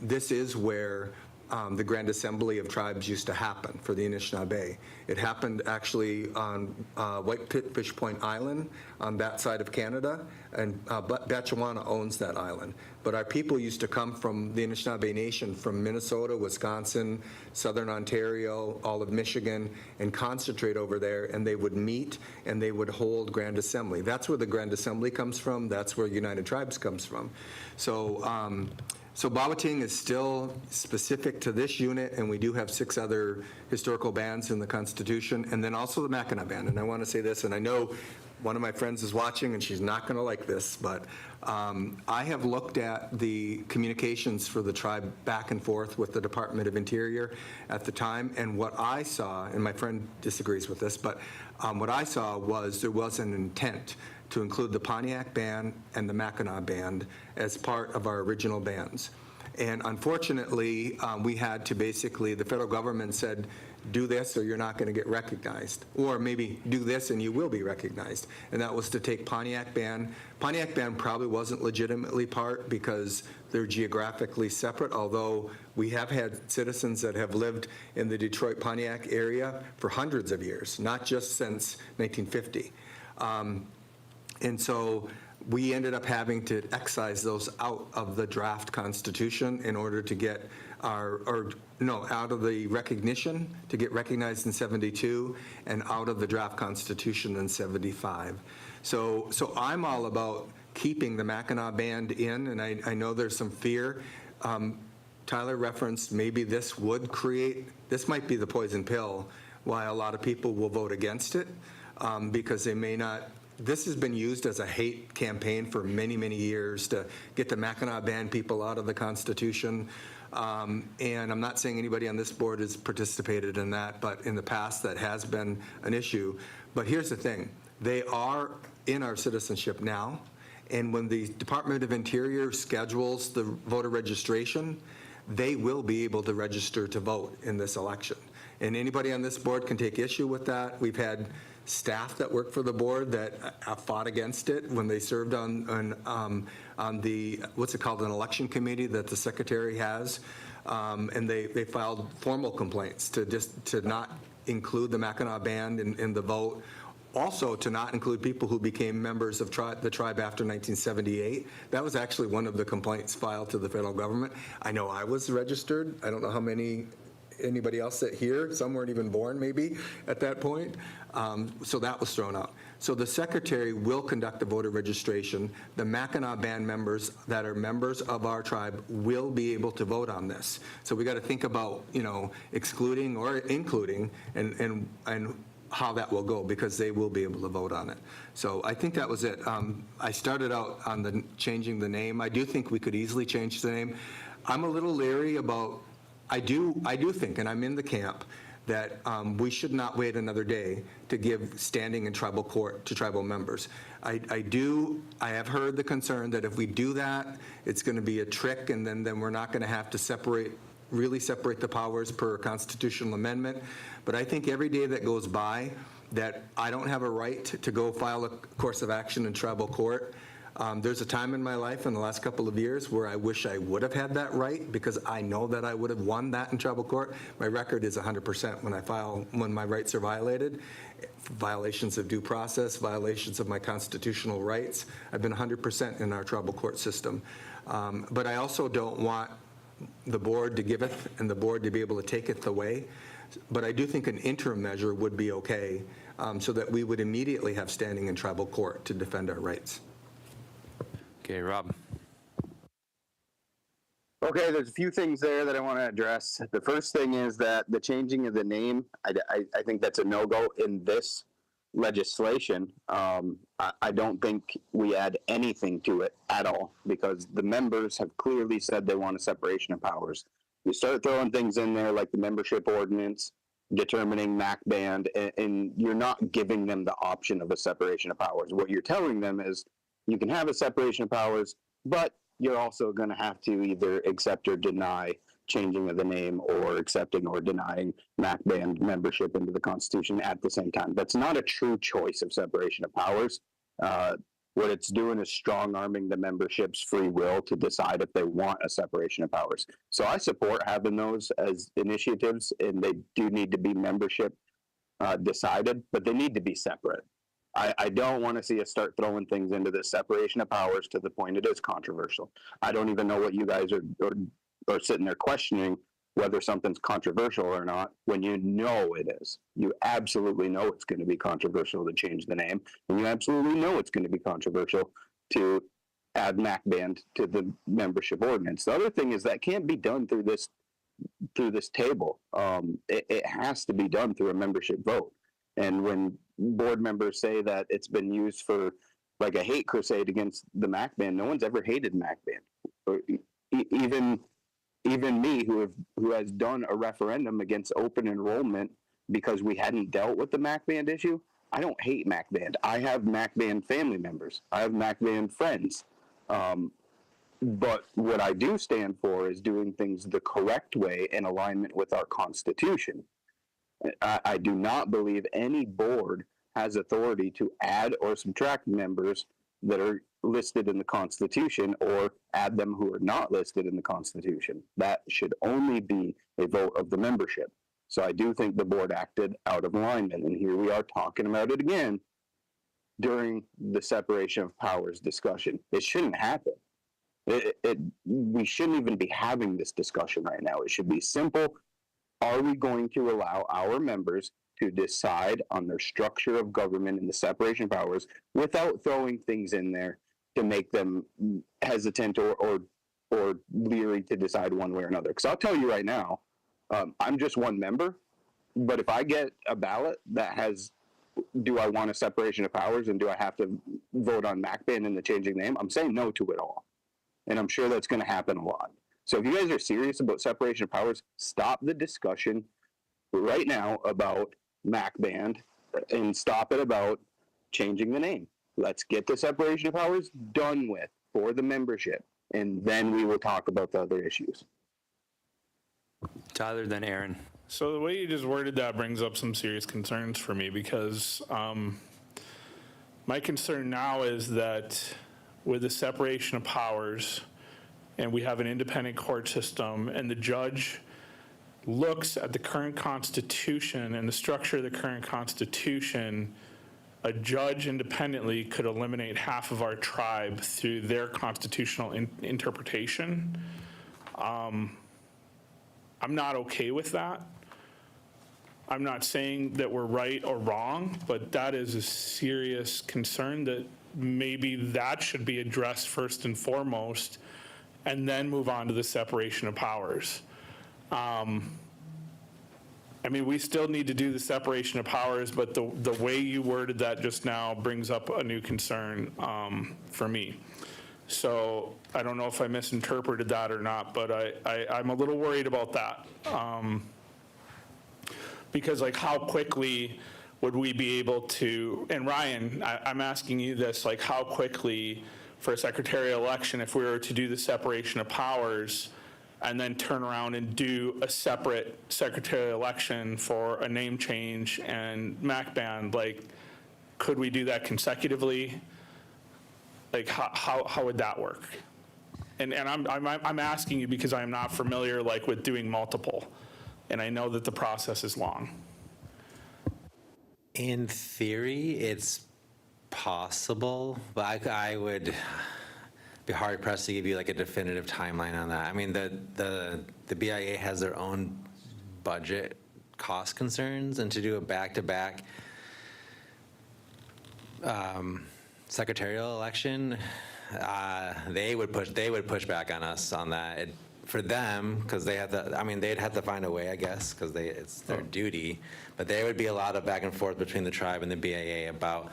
this is where the Grand Assembly of Tribes used to happen for the Anishinaabe. It happened actually on Whitefish Point Island on that side of Canada, and Batchewana owns that island. But our people used to come from the Anishinaabe Nation from Minnesota, Wisconsin, Southern Ontario, all of Michigan, and concentrate over there, and they would meet and they would hold Grand Assembly. That's where the Grand Assembly comes from. That's where United Tribes comes from. So Bawating is still specific to this unit, and we do have 6 other historical bands in the Constitution, and then also the Mackinac Band. And I want to say this, and I know one of my friends is watching, and she's not going to like this, but I have looked at the communications for the tribe back and forth with the Department of Interior at the time, and what I saw, and my friend disagrees with this, but what I saw was there was an intent to include the Pontiac Band and the Mackinac Band as part of our original bands. And unfortunately, we had to basically, the federal government said, do this or you're not going to get recognized. Or maybe do this and you will be recognized. And that was to take Pontiac Band. Pontiac Band probably wasn't legitimately part because they're geographically separate, although we have had citizens that have lived in the Detroit Pontiac area for hundreds of years, not just since 1950. And so we ended up having to excise those out of the draft Constitution in order to get out of the recognition, to get recognized in 72, and out of the draft Constitution in 75. So I'm all about keeping the Mackinac Band in, and I know there's some fear. Tyler referenced maybe this might be the poison pill why a lot of people will vote against it, because they may not. This has been used as a hate campaign for many, many years to get the Mackinac Band people out of the Constitution. And I'm not saying anybody on this board has participated in that, but in the past that has been an issue. But here's the thing. They are in our citizenship now. And when the Department of Interior schedules the voter registration, they will be able to register to vote in this election. And anybody on this board can take issue with that. We've had staff that work for the board that fought against it when they served on the, what's it called, an election committee that the secretary has. And they filed formal complaints to not include the Mackinac Band in the vote. Also, to not include people who became members of the tribe after 1978. That was actually one of the complaints filed to the federal government. I know I was registered. I don't know how anybody else that here, some weren't even born maybe at that point. So that was thrown out. So the secretary will conduct the voter registration. The Mackinac Band members that are members of our tribe will be able to vote on this. So we got to think about, excluding or including and how that will go, because they will be able to vote on it. So I think that was it. I started out on changing the name. I do think we could easily change the name. I'm a little leery about, I do think, and I'm in the camp, that we should not wait another day to give standing in tribal court to tribal members. I have heard the concern that if we do that, it's going to be a trick, and then we're not going to have to really separate the powers per constitutional amendment. But I think every day that goes by that I don't have a right to go file a course of action in tribal court. There's a time in my life in the last couple of years where I wish I would have had that right, because I know that I would have won that in tribal court. My record is 100% when my rights are violated, violations of due process, violations of my constitutional rights. I've been 100% in our tribal court system. But I also don't want the board to give it and the board to be able to take it away. But I do think an interim measure would be okay, so that we would immediately have standing in tribal court to defend our rights. Okay, Rob. Okay, there's a few things there that I want to address. The first thing is that the changing of the name, I think that's a no-go in this legislation. I don't think we add anything to it at all, because the members have clearly said they want a separation of powers. You start throwing things in there like the membership ordinance, determining MAC band, and you're not giving them the option of a separation of powers. What you're telling them is you can have a separation of powers, but you're also going to have to either accept or deny changing of the name, or accepting or denying MAC band membership into the Constitution at the same time. That's not a true choice of separation of powers. What it's doing is strong-arming the membership's free will to decide if they want a separation of powers. So I support having those as initiatives, and they do need to be membership decided, but they need to be separate. I don't want to see us start throwing things into this separation of powers to the point it is controversial. I don't even know what you guys are sitting there questioning whether something's controversial or not, when you know it is. You absolutely know it's going to be controversial to change the name, and you absolutely know it's going to be controversial to add MAC band to the membership ordinance. The other thing is that can't be done through this table. It has to be done through a membership vote. And when board members say that it's been used for like a hate crusade against the MAC band, no one's ever hated MAC band. Or even me, who has done a referendum against open enrollment because we hadn't dealt with the MAC band issue, I don't hate MAC band. I have MAC band family members. I have MAC band friends. But what I do stand for is doing things the correct way in alignment with our Constitution. I do not believe any board has authority to add or subtract members that are listed in the Constitution, or add them who are not listed in the Constitution. That should only be a vote of the membership. So I do think the board acted out of alignment, and here we are talking about it again during the separation of powers discussion. It shouldn't happen. We shouldn't even be having this discussion right now. It should be simple. Are we going to allow our members to decide on their structure of government and the separation of powers without throwing things in there to make them hesitant or leery to decide one way or another? Because I'll tell you right now, I'm just one member, but if I get a ballot that has, do I want a separation of powers and do I have to vote on MAC band and the changing name, I'm saying no to it all. And I'm sure that's going to happen a lot. So if you guys are serious about separation of powers, stop the discussion right now about MAC band and stop it about changing the name. Let's get the separation of powers done with for the membership, and then we will talk about the other issues. Tyler, then Aaron. So the way you just worded that brings up some serious concerns for me, because my concern now is that with the separation of powers, and we have an independent court system, and the judge looks at the current Constitution and the structure of the current Constitution, a judge independently could eliminate half of our tribe through their constitutional interpretation. I'm not okay with that. I'm not saying that we're right or wrong, but that is a serious concern that maybe that should be addressed first and foremost, and then move on to the separation of powers. I mean, we still need to do the separation of powers, but the way you worded that just now brings up a new concern for me. So I don't know if I misinterpreted that or not, but I'm a little worried about that. Because like how quickly would we be able to, and Ryan, I'm asking you this, like how quickly for a secretarial election, if we were to do the separation of powers and then turn around and do a separate secretarial election for a name change and MAC band, like could we do that consecutively? Like how would that work? And I'm asking you because I'm not familiar like with doing multiple, and I know that the process is long. In theory, it's possible, but I would be hard pressed to give you like a definitive timeline on that. I mean, the BIA has their own budget cost concerns, and to do a back-to-back secretarial election, they would push back on us on that. For them, because they have to, I mean, they'd have to find a way, I guess, because it's their duty. But there would be a lot of back and forth between the tribe and the BIA about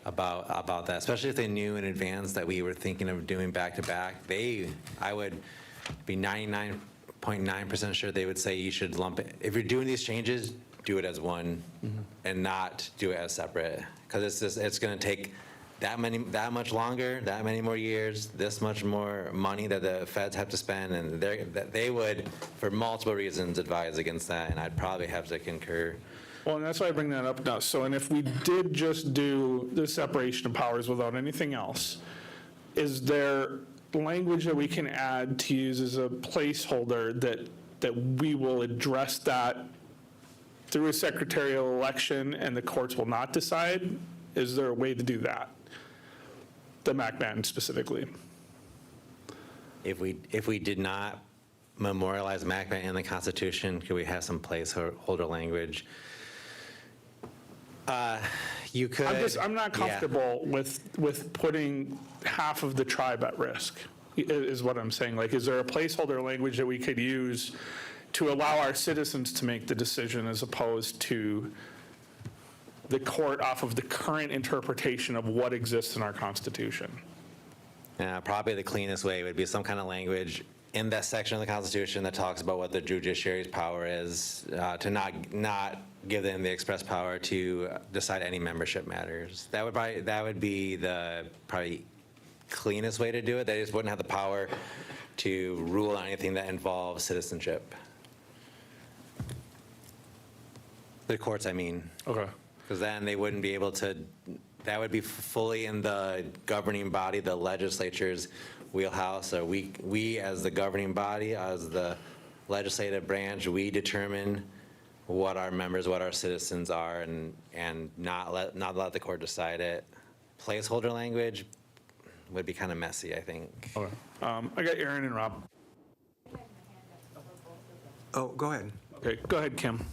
that, especially if they knew in advance that we were thinking of doing back-to-back. I would be 99.9% sure they would say you should lump it. If you're doing these changes, do it as one and not do it as separate. Because it's going to take that much longer, that many more years, this much more money that the feds have to spend, and they would, for multiple reasons, advise against that, and I'd probably have to concur. Well, and that's why I bring that up now. So, and if we did just do the separation of powers without anything else, is there language that we can add to use as a placeholder that we will address that through a secretarial election and the courts will not decide? Is there a way to do that? The MAC band specifically. If we did not memorialize MAC band in the Constitution, could we have some placeholder language? You could. I'm not comfortable with putting half of the tribe at risk, is what I'm saying. Like, is there a placeholder language that we could use to allow our citizens to make the decision as opposed to the court off of the current interpretation of what exists in our Constitution? Yeah, probably the cleanest way would be some kind of language in that section of the Constitution that talks about what the judiciary's power is, to not give them the express power to decide any membership matters. That would be the probably cleanest way to do it. They just wouldn't have the power to rule on anything that involves citizenship. The courts, I mean. Okay. Because then they wouldn't be able to, that would be fully in the governing body, the legislature's wheelhouse. So we as the governing body, as the legislative branch, we determine what our members, what our citizens are, and not let the court decide it. Placeholder language would be kind of messy, I think. Okay. I got Aaron and Rob. Oh, go ahead. Okay, go ahead, Kim.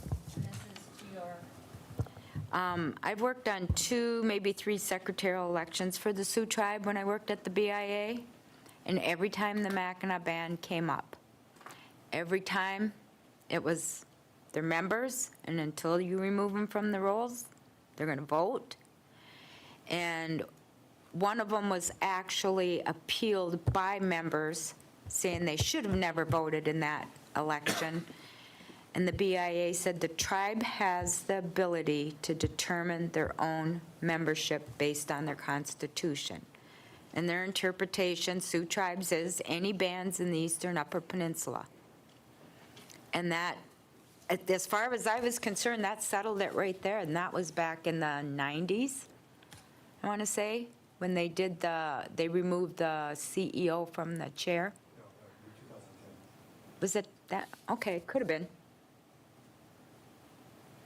I've worked on 2, maybe 3 secretarial elections for the Sioux Tribe when I worked at the BIA, and every time the Mackinac Band came up, every time it was their members, and until you remove them from the rolls, they're going to vote. And one of them was actually appealed by members, saying they should have never voted in that election. And the BIA said the tribe has the ability to determine their own membership based on their constitution. And their interpretation, Sioux Tribes, is any bands in the Eastern Upper Peninsula. And that, as far as I was concerned, that settled it right there. And that was back in the 90s, I want to say, when they removed the CEO from the chair. Was it that? Okay, could have been.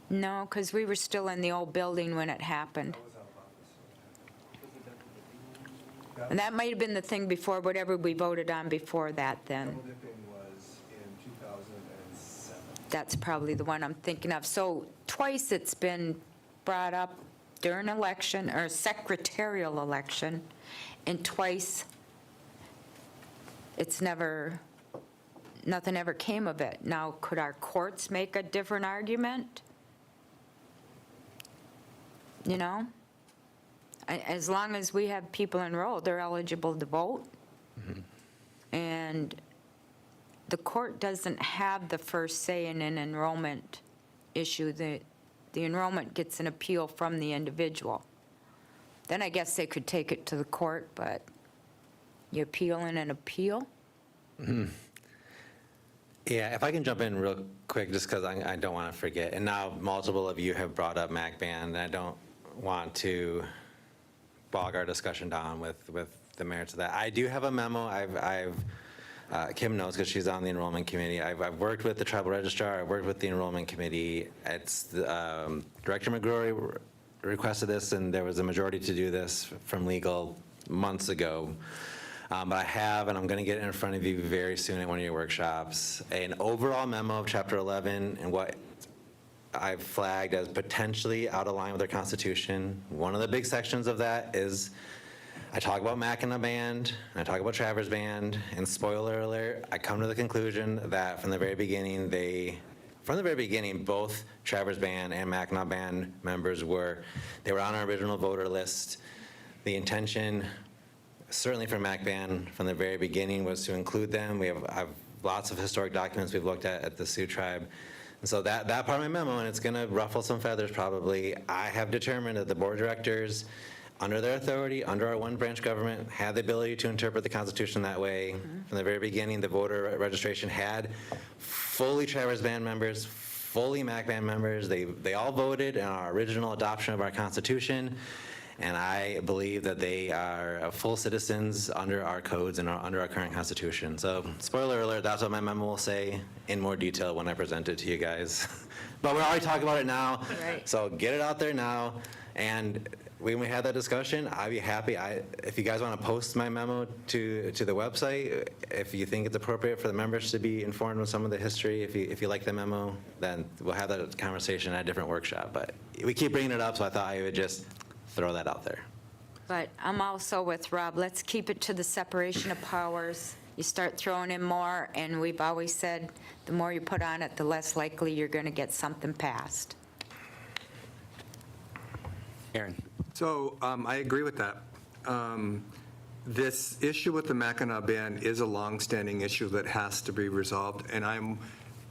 No, because we were still in the old building when it happened. And that might have been the thing before, whatever we voted on before that then. Double dipping was in 2007. That's probably the one I'm thinking of. So twice it's been brought up during election, or secretarial election, and twice it's nothing ever came of it. Now, could our courts make a different argument? You know, as long as we have people enrolled, they're eligible to vote. And the court doesn't have the first say in an enrollment issue, the enrollment gets an appeal from the individual. Then I guess they could take it to the court, but you appeal in an appeal? Yeah, if I can jump in real quick, just because I don't want to forget. And now multiple of you have brought up MAC ban, and I don't want to bog our discussion down with the merits of that. I do have a memo. Kim knows because she's on the enrollment committee. I've worked with the tribal registrar. I've worked with the enrollment committee. It's Director McGrory requested this, and there was a majority to do this from legal months ago. But I have, and I'm going to get it in front of you very soon at one of your workshops, an overall memo of Chapter 11 and what I've flagged as potentially out of line with our Constitution. One of the big sections of that is I talk about Mackinac Band, and I talk about Travers Band, and spoiler alert, I come to the conclusion that from the very beginning, both Travers Band and Mackinac Band members were on our original voter list. The intention, certainly for Mac Band, from the very beginning was to include them. I have lots of historic documents we've looked at the Sioux Tribe. And so that part of my memo, and it's going to ruffle some feathers probably, I have determined that the board of directors, under their authority, under our one branch government, had the ability to interpret the Constitution that way. From the very beginning, the voter registration had fully Travers Band members, fully Mac Band members. They all voted in our original adoption of our Constitution. And I believe that they are full citizens under our codes and under our current Constitution. So, spoiler alert, that's what my memo will say in more detail when I present it to you guys. But we're already talking about it now. Right. So get it out there now. And when we have that discussion, I'd be happy. If you guys want to post my memo to the website, if you think it's appropriate for the members to be informed of some of the history, if you like the memo, then we'll have that conversation at a different workshop. But we keep bringing it up, so I thought I would just throw that out there. But I'm also with Rob, let's keep it to the separation of powers. You start throwing in more, and we've always said, the more you put on it, the less likely you're going to get something passed. Aaron? So I agree with that. This issue with the Mackinac Band is a longstanding issue that has to be resolved, and I'm,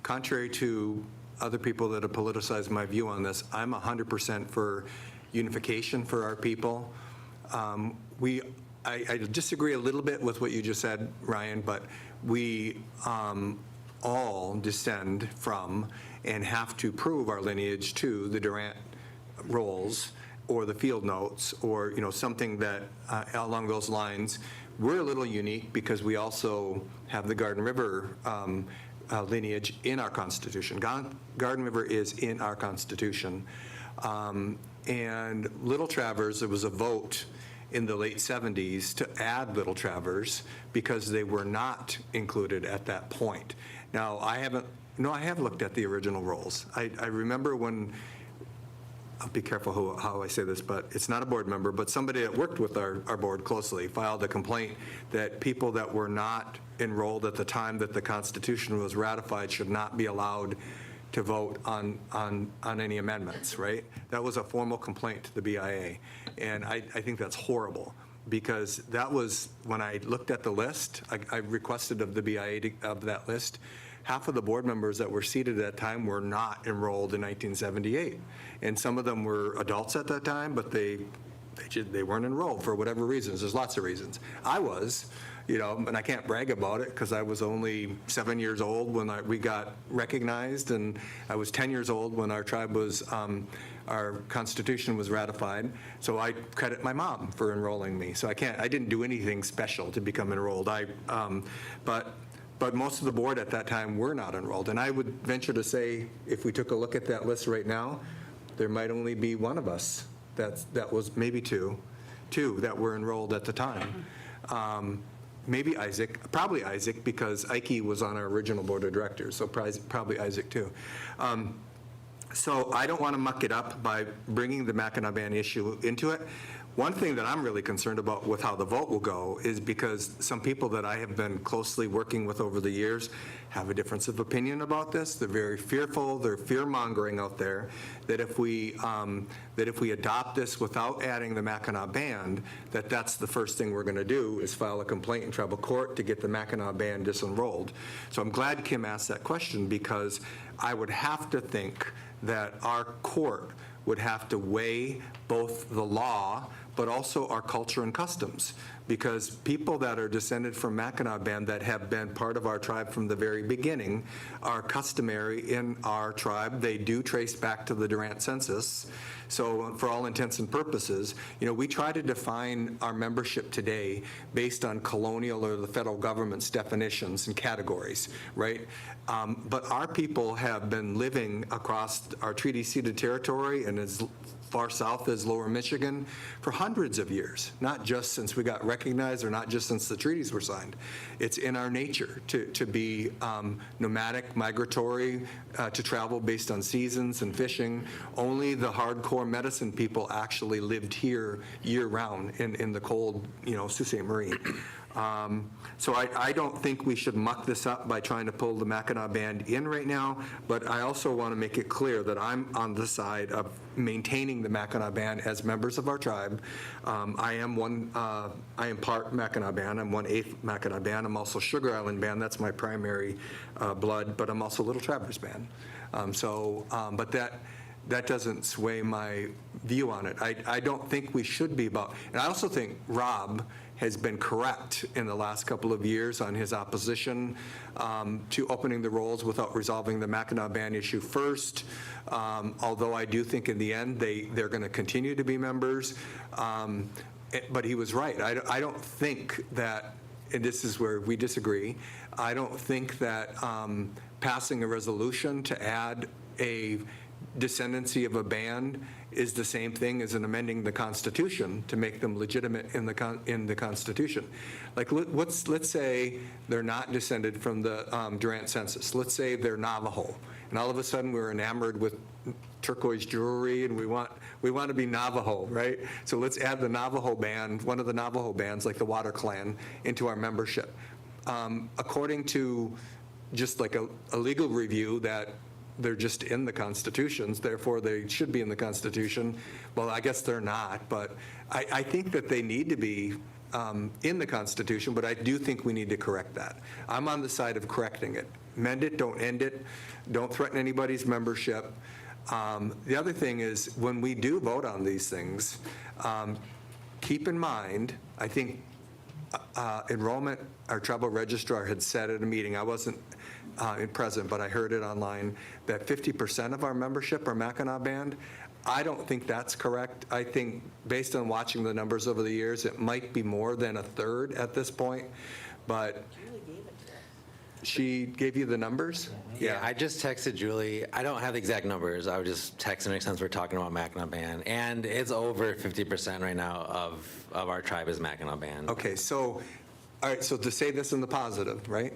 contrary to other people that have politicized my view on this, I'm 100% for unification for our people. I disagree a little bit with what you just said, Ryan, but we all descend from and have to prove our lineage to the Durant rolls or the field notes or something that along those lines. We're a little unique because we also have the Garden River lineage in our Constitution. Garden River is in our Constitution. And Little Travers, there was a vote in the late 70s to add Little Travers because they were not included at that point. Now, I have looked at the original rolls. I remember when, I'll be careful how I say this, but it's not a board member, but somebody that worked with our board closely filed a complaint that people that were not enrolled at the time that the Constitution was ratified should not be allowed to vote on any amendments, right? That was a formal complaint to the BIA. And I think that's horrible because that was, when I looked at the list, I requested of the BIA of that list, half of the board members that were seated at that time were not enrolled in 1978. And some of them were adults at that time, but they weren't enrolled for whatever reasons. There's lots of reasons. I was, and I can't brag about it because I was only 7 years old when we got recognized, and I was 10 years old when our tribe was, our Constitution was ratified. So I credit my mom for enrolling me. So I didn't do anything special to become enrolled. But most of the board at that time were not enrolled. And I would venture to say, if we took a look at that list right now, there might only be one of us that was, maybe two that were enrolled at the time. Maybe Isaac, probably Isaac, because Ike was on our original board of directors, so probably Isaac too. So I don't want to muck it up by bringing the Mackinac Band issue into it. One thing that I'm really concerned about with how the vote will go is because some people that I have been closely working with over the years have a difference of opinion about this. They're very fearful, they're fear-mongering out there, that if we adopt this without adding the Mackinac Band, that's the first thing we're going to do is file a complaint in tribal court to get the Mackinac Band disenrolled. So I'm glad Kim asked that question, because I would have to think that our court would have to weigh both the law but also our culture and customs, because people that are descended from Mackinac Band that have been part of our tribe from the very beginning are customary in our tribe. They do trace back to the Durant census. So for all intents and purposes, we try to define our membership today based on colonial or the federal government's definitions and categories, right? But our people have been living across our treaty-ceded territory and as far south as Lower Michigan for hundreds of years, not just since we got recognized or not just since the treaties were signed. It's in our nature to be nomadic, migratory, to travel based on seasons and fishing. Only the hardcore medicine people actually lived here year-round in the cold, Sault Ste. Marie. So I don't think we should muck this up by trying to pull the Mackinac Band in right now, but I also want to make it clear that I'm on the side of maintaining the Mackinac Band as members of our tribe. I am part Mackinac Band. I'm 1/8 Mackinac Band. I'm also Sugar Island Band. That's my primary blood, but I'm also Little Traverse Band. But that doesn't sway my view on it. I don't think we should be about, and I also think Rob has been correct in the last couple of years on his opposition to opening the rolls without resolving the Mackinac Band issue first. Although I do think in the end they're going to continue to be members. But he was right. I don't think that, and this is where we disagree, I don't think that passing a resolution to add a descendancy of a band is the same thing as an amending the Constitution to make them legitimate in the Constitution. Like, let's say they're not descended from the Durant census. Let's say they're Navajo, and all of a sudden we're enamored with turquoise jewelry and we want to be Navajo, right? So let's add the Navajo band, one of the Navajo bands, like the Water Clan, into our membership. According to just like a legal review that they're just in the constitutions, therefore they should be in the Constitution. Well, I guess they're not, but I think that they need to be in the Constitution, but I do think we need to correct that. I'm on the side of correcting it. Mend it, don't end it, don't threaten anybody's membership. The other thing is, when we do vote on these things, keep in mind, I think enrollment, our tribal registrar had said at a meeting, I wasn't present, but I heard it online, that 50% of our membership are Mackinac Band. I don't think that's correct. I think, based on watching the numbers over the years, it might be more than a third at this point, but she gave you the numbers? Yeah, I just texted Julie. I don't have the exact numbers. I was just texting since we're talking about Mackinac Band, and it's over 50% right now of our tribe is Mackinac Band. Okay, so, all right, so to say this in the positive, right?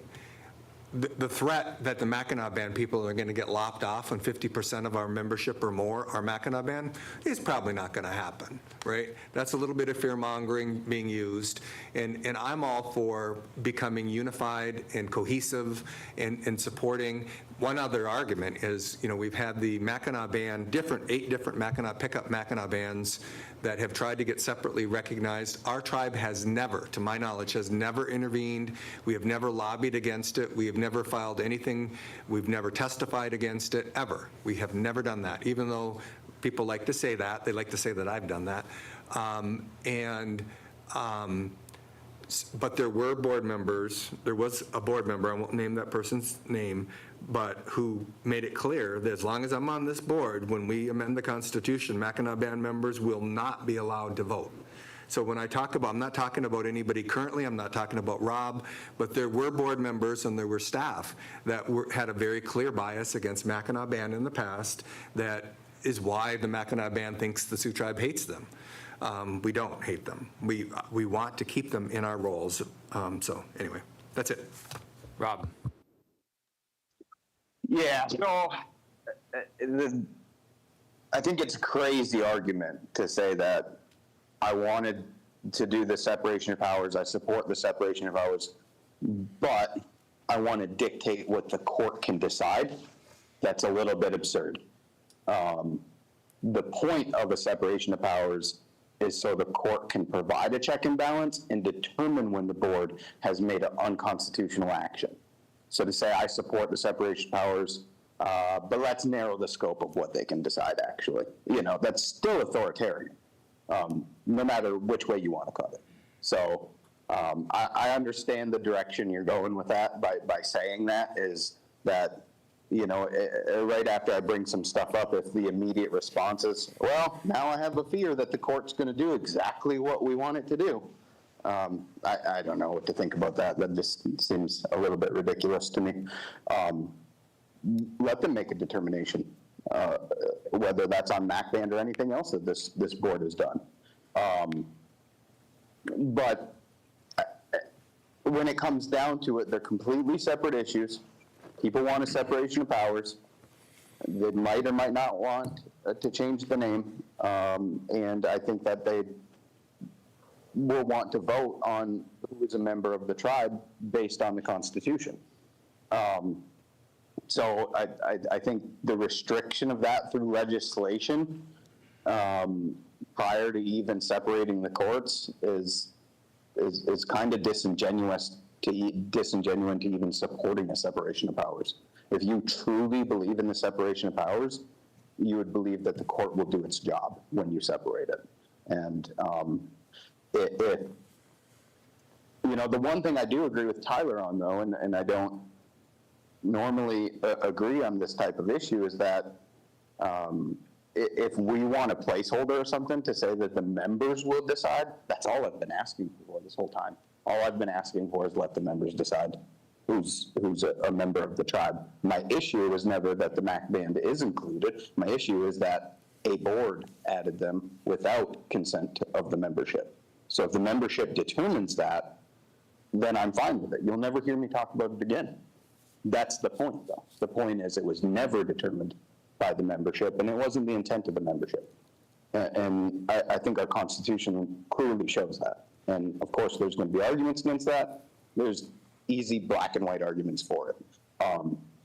The threat that the Mackinac Band people are going to get lopped off when 50% of our membership or more are Mackinac Band is probably not going to happen, right? That's a little bit of fear-mongering being used, and I'm all for becoming unified and cohesive and supporting. One other argument is, we've had the Mackinac Band, 8 different pickup Mackinac bands that have tried to get separately recognized. Our tribe has never, to my knowledge, has never intervened. We have never lobbied against it. We have never filed anything. We've never testified against it, ever. We have never done that, even though people like to say that. They like to say that I've done that. But there were board members, there was a board member, I won't name that person's name, but who made it clear that as long as I'm on this board, when we amend the Constitution, Mackinac Band members will not be allowed to vote. So when I talk about, I'm not talking about anybody currently, I'm not talking about Rob, but there were board members and there were staff that had a very clear bias against Mackinac Band in the past. That is why the Mackinac Band thinks the Sioux Tribe hates them. We don't hate them. We want to keep them in our roles. So anyway, that's it. Rob. Yeah, so I think it's a crazy argument to say that I wanted to do the separation of powers. I support the separation of powers, but I want to dictate what the court can decide. That's a little bit absurd. The point of a separation of powers is so the court can provide a check and balance and determine when the board has made an unconstitutional action. So to say, I support the separation of powers, but let's narrow the scope of what they can decide, actually. You know, that's still authoritarian, no matter which way you want to cut it. So I understand the direction you're going with that by saying that, is that, you know, right after I bring some stuff up, if the immediate response is, well, now I have a fear that the court's going to do exactly what we want it to do. I don't know what to think about that. That just seems a little bit ridiculous to me. Let them make a determination, whether that's on MAC band or anything else that this board has done. But when it comes down to it, they're completely separate issues. People want a separation of powers. They might or might not want to change the name, and I think that they will want to vote on who is a member of the tribe based on the Constitution. So I think the restriction of that through legislation prior to even separating the courts is kind of disingenuous to even supporting a separation of powers. If you truly believe in the separation of powers, you would believe that the court will do its job when you separate it. And you know, the one thing I do agree with Tyler on, though, and I don't normally agree on this type of issue, is that if we want a placeholder or something to say that the members will decide, that's all I've been asking for this whole time. All I've been asking for is let the members decide who's a member of the tribe. My issue was never that the MAC band is included. My issue is that a board added them without consent of the membership. So if the membership determines that, then I'm fine with it. You'll never hear me talk about it again. That's the point, though. The point is it was never determined by the membership, and it wasn't the intent of the membership. And I think our Constitution clearly shows that. And of course, there's going to be arguments against that. There's easy black and white arguments for it.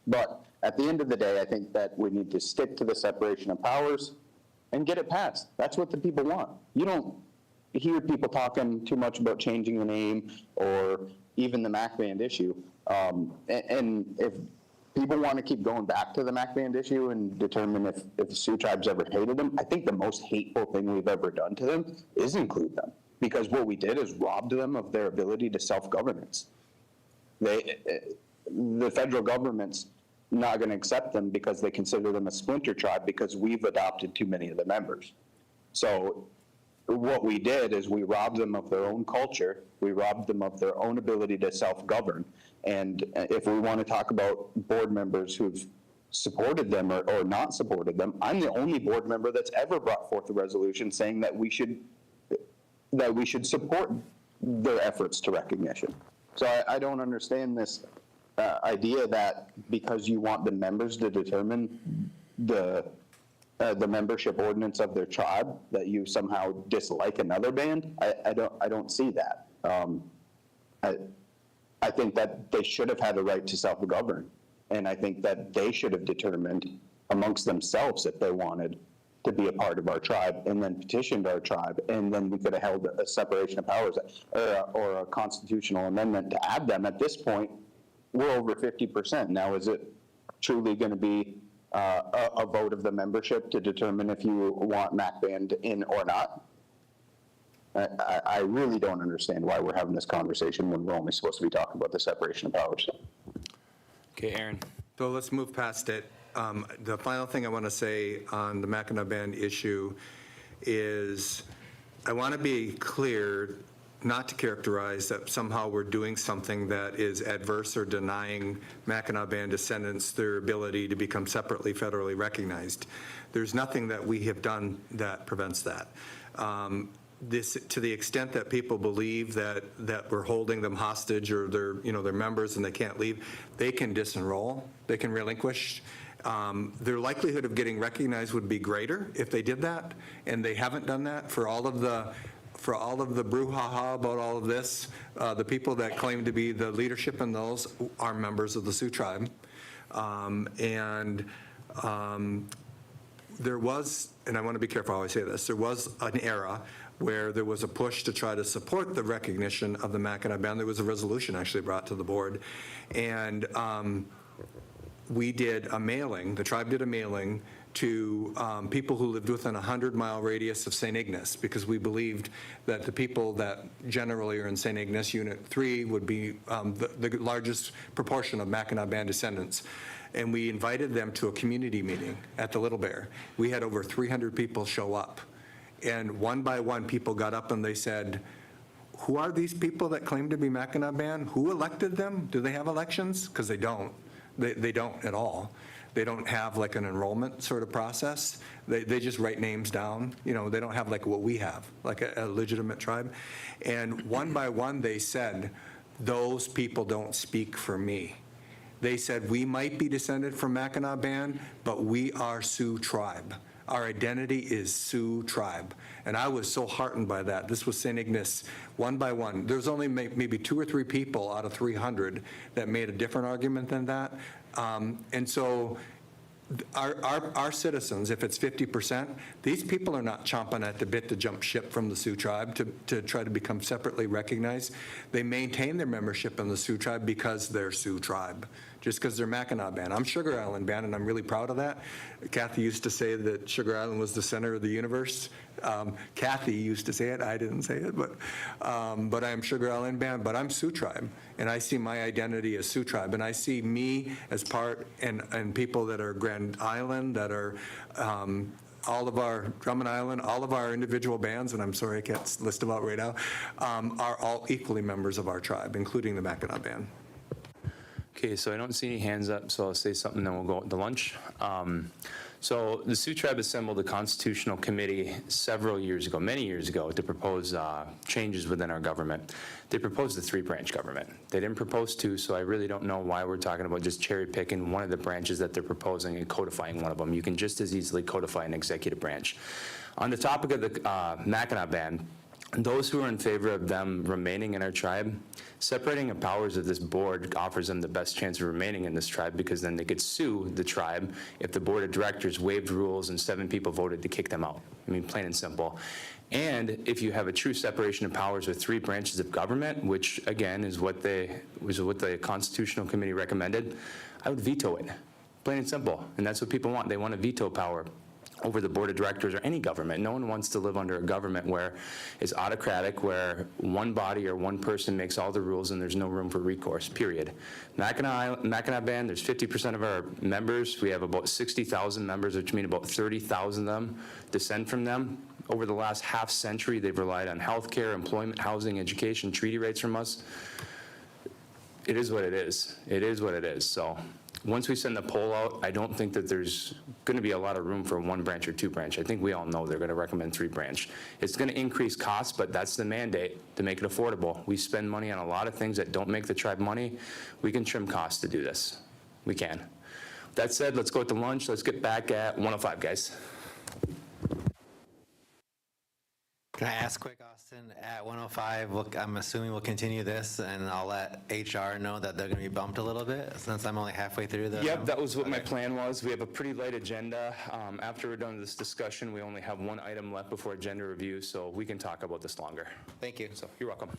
But at the end of the day, I think that we need to stick to the separation of powers and get it passed. That's what the people want. You don't hear people talking too much about changing the name or even the MAC band issue. And if people want to keep going back to the MAC band issue and determine if the Sioux tribes ever hated them, I think the most hateful thing we've ever done to them is include them. Because what we did is robbed them of their ability to self-governance. The federal government's not going to accept them because they consider them a splinter tribe because we've adopted too many of the members. So what we did is we robbed them of their own culture. We robbed them of their own ability to self-govern. And if we want to talk about board members who've supported them or not supported them, I'm the only board member that's ever brought forth a resolution saying that we should support their efforts to recognition. So I don't understand this idea that because you want the members to determine the membership ordinance of their tribe, that you somehow dislike another band. I don't see that. I think that they should have had a right to self-govern, and I think that they should have determined amongst themselves if they wanted to be a part of our tribe, and then petitioned our tribe, and then we could have held a separation of powers or a constitutional amendment to add them. At this point, we're over 50%. Now, is it truly going to be a vote of the membership to determine if you want MAC band in or not? I really don't understand why we're having this conversation when we're only supposed to be talking about the separation of powers. Okay, Aaron. So let's move past it. The final thing I want to say on the Mackinac Band issue is I want to be clear not to characterize that somehow we're doing something that is adverse or denying Mackinac Band descendants their ability to become separately federally recognized. There's nothing that we have done that prevents that. To the extent that people believe that we're holding them hostage or they're members and they can't leave, they can disenroll, they can relinquish. Their likelihood of getting recognized would be greater if they did that, and they haven't done that for all of the for all of the brouhaha about all of this, the people that claim to be the leadership in those are members of the Sioux tribe. There was, and I want to be careful how I say this, there was an era where there was a push to try to support the recognition of the Mackinac Band. There was a resolution actually brought to the board. And we did a mailing, the tribe did a mailing to people who lived within a 100-mile radius of St. Ignace, because we believed that the people that generally are in St. Ignace Unit 3 would be the largest proportion of Mackinac Band descendants. And we invited them to a community meeting at the Little Bear. We had over 300 people show up. And one by one, people got up and they said, who are these people that claim to be Mackinac Band? Who elected them? Do they have elections? Because they don't. They don't at all. They don't have like an enrollment sort of process. They just write names down. You know, they don't have like what we have, like a legitimate tribe. And one by one, they said, those people don't speak for me. They said, we might be descended from Mackinac Band, but we are Sioux tribe. Our identity is Sioux tribe. And I was so heartened by that. This was St. Ignace, one by one. There's only maybe 2 or 3 people out of 300 that made a different argument than that. And so our citizens, if it's 50%, these people are not chomping at the bit to jump ship from the Sioux tribe to try to become separately recognized. They maintain their membership in the Sioux tribe because they're Sioux tribe, just because they're Mackinac Band. I'm Sugar Island Band, and I'm really proud of that. Kathy used to say that Sugar Island was the center of the universe. Kathy used to say it. I didn't say it, but I am Sugar Island Band, but I'm Sioux tribe, and I see my identity as Sioux tribe, and I see me as part, and people that are Grand Island, that are all of our Drummond Island, all of our individual bands, and I'm sorry I can't list them out right now, are all equally members of our tribe, including the Mackinac Band. Okay, so I don't see any hands up, so I'll say something, then we'll go to lunch. So the Sioux Tribe assembled a constitutional committee several years ago, many years ago, to propose changes within our government. They proposed a 3-branch government. They didn't propose 2, so I really don't know why we're talking about just cherry picking one of the branches that they're proposing and codifying one of them. You can just as easily codify an executive branch. On the topic of the Mackinac Band, those who are in favor of them remaining in our tribe, separating the powers of this board offers them the best chance of remaining in this tribe, because then they could sue the tribe if the board of directors waived rules and 7 people voted to kick them out. I mean, plain and simple. And if you have a true separation of powers with 3 branches of government, which again is what the Constitutional Committee recommended, I would veto it. Plain and simple. And that's what people want. They want a veto power over the board of directors or any government. No one wants to live under a government where it's autocratic, where one body or one person makes all the rules and there's no room for recourse, period. Mackinac Band, there's 50% of our members. We have about 60,000 members, which means about 30,000 of them descend from them. Over the last half century, they've relied on healthcare, employment, housing, education, treaty rights from us. It is what it is. It is what it is. So once we send the poll out, I don't think that there's going to be a lot of room for 1 branch or 2 branch. I think we all know they're going to recommend 3 branch. It's going to increase costs, but that's the mandate to make it affordable. We spend money on a lot of things that don't make the tribe money. We can trim costs to do this. We can. That said, let's go to lunch. Let's get back at 1:05, guys. Can I ask quick, Austin, at 105, I'm assuming we'll continue this, and I'll let HR know that they're going to be bumped a little bit, since I'm only halfway through the... Yep, that was what my plan was. We have a pretty light agenda. After we're done with this discussion, we only have 1 item left before agenda review, so we can talk about this longer. Thank you. So you're welcome.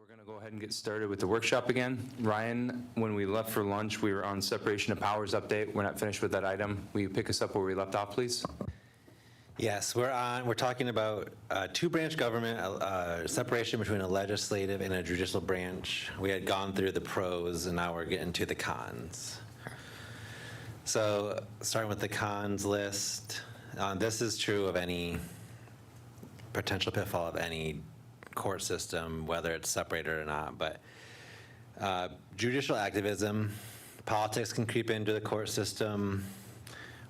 We're going to go ahead and get started with the workshop again. Ryan, when we left for lunch, we were on separation of powers update. We're not finished with that item. Will you pick us up where we left off, please? Yes, we're talking about two-branch government, separation between a legislative and a judicial branch. We had gone through the pros, and now we're getting to the cons. So starting with the cons list, this is true of any potential pitfall of any court system, whether it's separated or not, but judicial activism, politics can creep into the court system,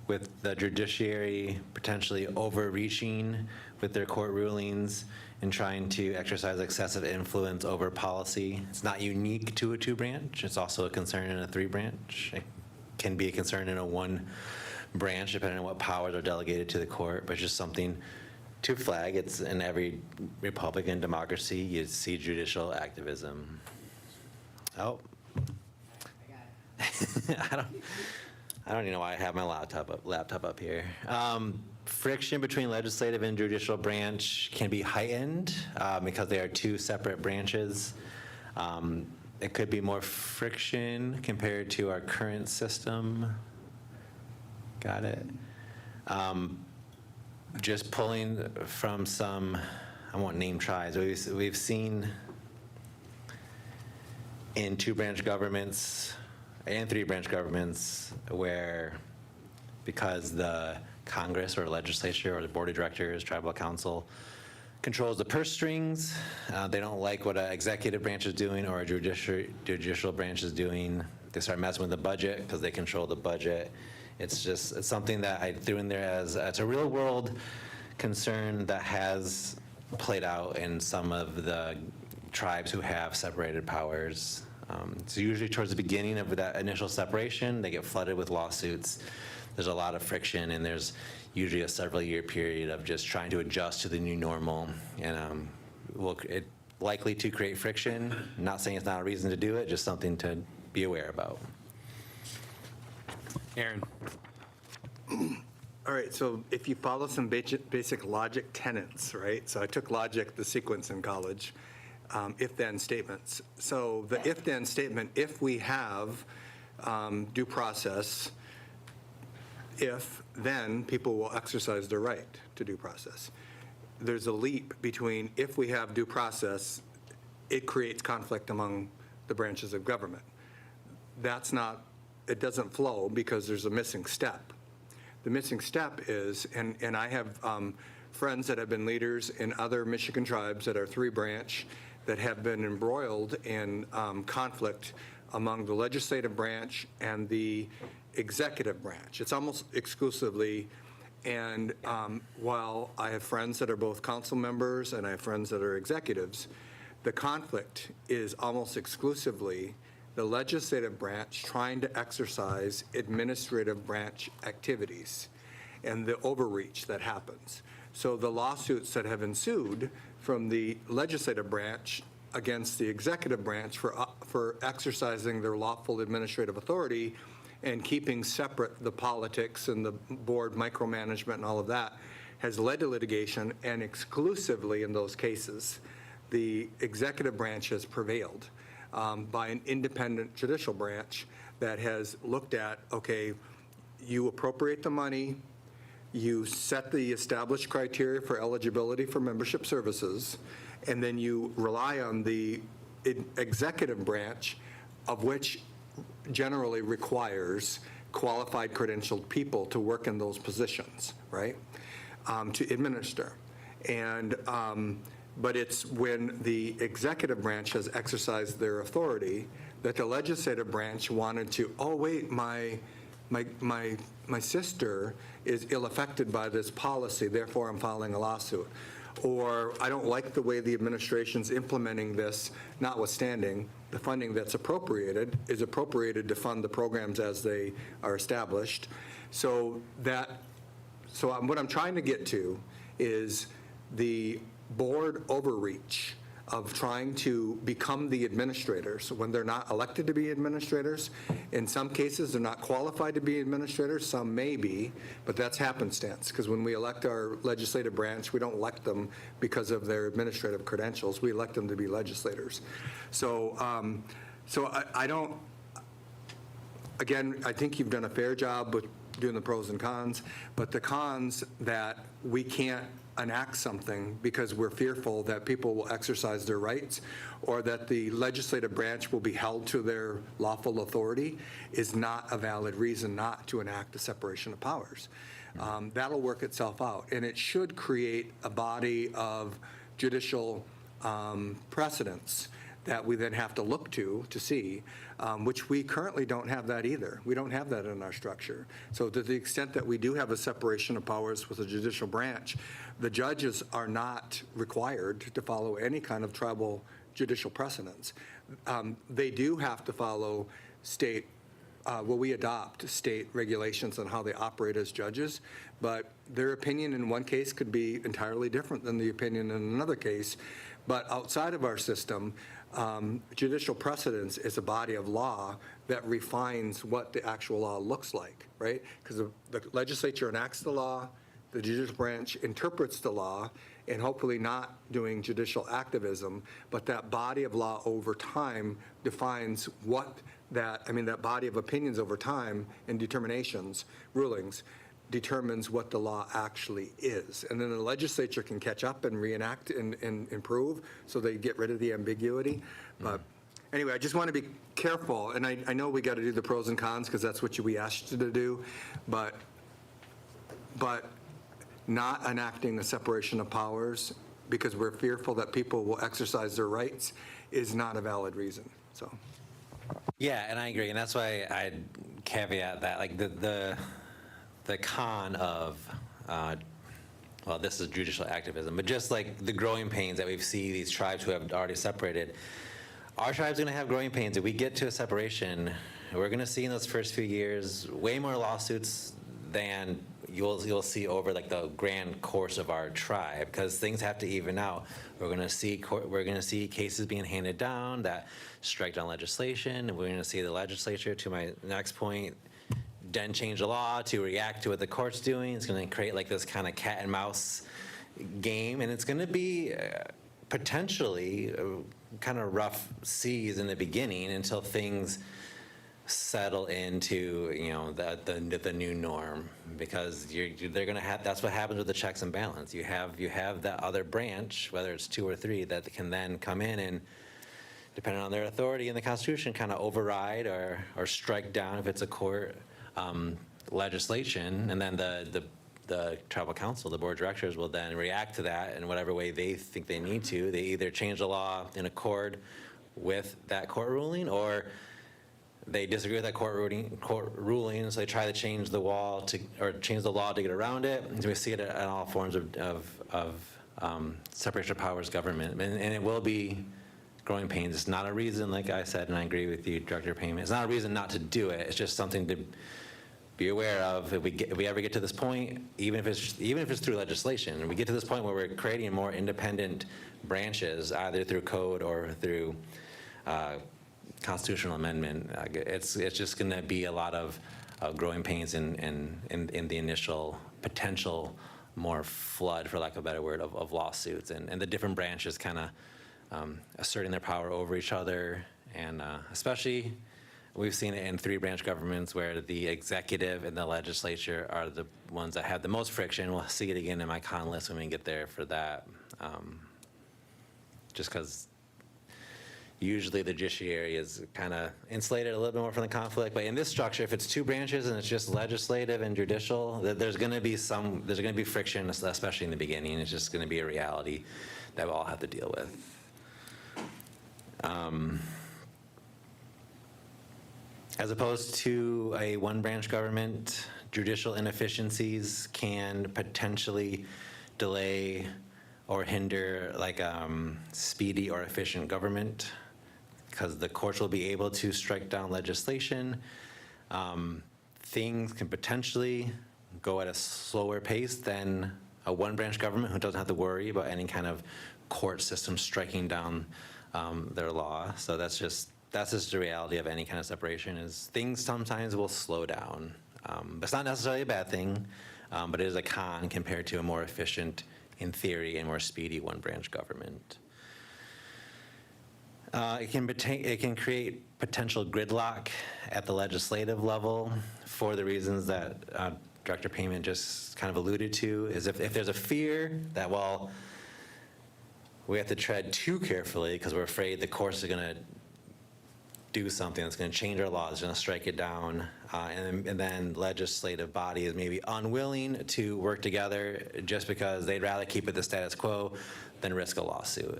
with the judiciary potentially overreaching with their court rulings and trying to exercise excessive influence over policy. It's not unique to a two-branch. It's also a concern in a three-branch. It can be a concern in a one-branch, depending on what powers are delegated to the court, but it's just something to flag. It's in every Republican democracy, you see judicial activism. Oh. I don't even know why I have my laptop up here. Friction between legislative and judicial branch can be heightened because they are two separate branches. It could be more friction compared to our current system. Got it. Just pulling from some, I won't name tribes, we've seen in two-branch governments and three-branch governments where, because the Congress or legislature or the board of directors, tribal council controls the purse strings, they don't like what an executive branch is doing or a judicial branch is doing. They start messing with the budget because they control the budget. It's something that I threw in there as it's a real world concern that has played out in some of the tribes who have separated powers. So usually towards the beginning of that initial separation, they get flooded with lawsuits. There's a lot of friction, and there's usually a several-year period of just trying to adjust to the new normal. And it likely to create friction. I'm not saying it's not a reason to do it, just something to be aware about. Aaron. All right, so if you follow some basic logic tenets, right? So I took logic, the sequence in college, if-then statements. So the if-then statement, if we have due process, then people will exercise their right to due process. There's a leap between if we have due process, it creates conflict among the branches of government. That's not, it doesn't flow because there's a missing step. The missing step is, and I have friends that have been leaders in other Michigan tribes that are three-branch that have been embroiled in conflict among the legislative branch and the executive branch. It's almost exclusively, and while I have friends that are both council members and I have friends that are executives, the conflict is almost exclusively the legislative branch trying to exercise administrative branch activities and the overreach that happens. So the lawsuits that have ensued from the legislative branch against the executive branch for exercising their lawful administrative authority and keeping separate the politics and the board micromanagement and all of that has led to litigation, and exclusively in those cases, the executive branch has prevailed by an independent judicial branch that has looked at, okay, you appropriate the money, you set the established criteria for eligibility for membership services, and then you rely on the executive branch, of which generally requires qualified credentialed people to work in those positions, right, to administer. And but it's when the executive branch has exercised their authority that the legislative branch wanted to, oh, wait, my sister is ill-affected by this policy, therefore I'm filing a lawsuit. Or I don't like the way the administration's implementing this, notwithstanding the funding that's appropriated is appropriated to fund the programs as they are established. So what I'm trying to get to is the board overreach of trying to become the administrators when they're not elected to be administrators. In some cases, they're not qualified to be administrators, some may be, but that's happenstance, because when we elect our legislative branch, we don't elect them because of their administrative credentials, we elect them to be legislators. So, I don't, again, I think you've done a fair job with doing the pros and cons, but the cons that we can't enact something because we're fearful that people will exercise their rights or that the legislative branch will be held to their lawful authority is not a valid reason not to enact the separation of powers. That'll work itself out, and it should create a body of judicial precedents that we then have to look to see, which we currently don't have that either. We don't have that in our structure. So to the extent that we do have a separation of powers with the judicial branch, the judges are not required to follow any kind of tribal judicial precedents. They do have to follow state, we adopt state regulations on how they operate as judges, but their opinion in one case could be entirely different than the opinion in another case. But outside of our system, judicial precedence is a body of law that refines what the actual law looks like, right? Because the legislature enacts the law, the judicial branch interprets the law, and hopefully not doing judicial activism, but that body of law over time defines what that body of opinions over time and determinations, rulings, determines what the law actually is. And then the legislature can catch up and reenact and improve, so they get rid of the ambiguity. But anyway, I just want to be careful, and I know we got to do the pros and cons because that's what we asked you to do, but not enacting the separation of powers because we're fearful that people will exercise their rights is not a valid reason, so. Yeah, and I agree, and that's why I caveat that, like the con of, well, this is judicial activism, but just like the growing pains that we've seen these tribes who have already separated, our tribe's gonna have growing pains. If we get to a separation, we're gonna see in those first few years way more lawsuits than you'll see over like the grand course of our tribe, because things have to even out. We're gonna see cases being handed down that strike down legislation. We're gonna see the legislature, to my next point, then change the law to react to what the court's doing. It's going to create like this kind of cat and mouse game, and it's going to be potentially kind of rough seas in the beginning until things settle into, you know, the new norm, because they're going to have, that's what happens with the checks and balance. You have that other branch, whether it's 2 or 3, that can then come in and, depending on their authority in the Constitution, kind of override or strike down if it's a court legislation, and then the tribal council, the board of directors, will then react to that in whatever way they think they need to. They either change the law in accord with that court ruling, or they disagree with that court ruling, so they try to change the law to get around it. And we see it in all forms of separation of powers government, and it will be growing pains. It's not a reason, like I said, and I agree with you, Director Payment, it's not a reason not to do it. It's just something to be aware of. If we ever get to this point, even if it's through legislation, and we get to this point where we're creating more independent branches, either through code or through constitutional amendment, it's just going to be a lot of growing pains in the initial potential more flood, for lack of a better word, of lawsuits, and the different branches kind of asserting their power over each other, and especially we've seen it in 3-branch governments where the executive and the legislature are the ones that have the most friction. We'll see it again in my con list when we get there for that, just because usually the judiciary is kind of insulated a little bit more from the conflict. But in this structure, if it's 2 branches and it's just legislative and judicial, there's going to be friction, especially in the beginning. It's just going to be a reality that we'll all have to deal with. As opposed to a 1-branch government, judicial inefficiencies can potentially delay or hinder like speedy or efficient government, because the courts will be able to strike down legislation. Things can potentially go at a slower pace than a 1-branch government who doesn't have to worry about any kind of court system striking down their law. So that's just the reality of any kind of separation, is things sometimes will slow down. It's not necessarily a bad thing, but it is a con compared to a more efficient, in theory, and more speedy one-branch government. It can create potential gridlock at the legislative level for the reasons that Director Payment just kind of alluded to, is if there's a fear that, well, we have to tread too carefully because we're afraid the courts are going to do something that's going to change our laws, going to strike it down, and then legislative body is maybe unwilling to work together just because they'd rather keep it the status quo than risk a lawsuit.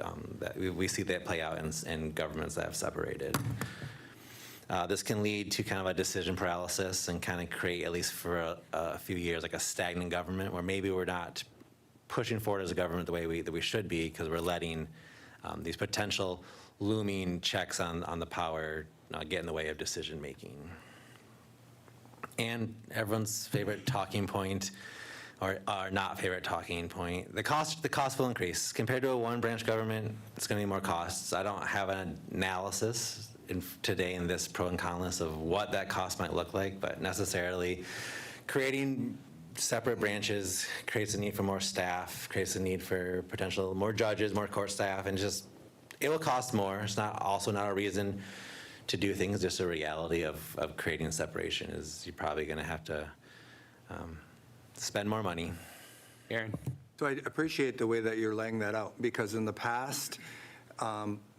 We see that play out in governments that have separated. This can lead to kind of a decision paralysis and kind of create, at least for a few years, like a stagnant government where maybe we're not pushing forward as a government the way that we should be, because we're letting these potential looming checks on the power get in the way of decision making. And everyone's favorite talking point, or not favorite talking point, the cost will increase. Compared to a one-branch government, it's going to be more costs. I don't have an analysis today in this pro and con list of what that cost might look like, but necessarily creating separate branches creates a need for more staff, creates a need for potential more judges, more court staff, and just it will cost more. It's also not a reason to do things, just a reality of creating separation is you're probably going to have to spend more money. Aaron? So I appreciate the way that you're laying that out, because in the past,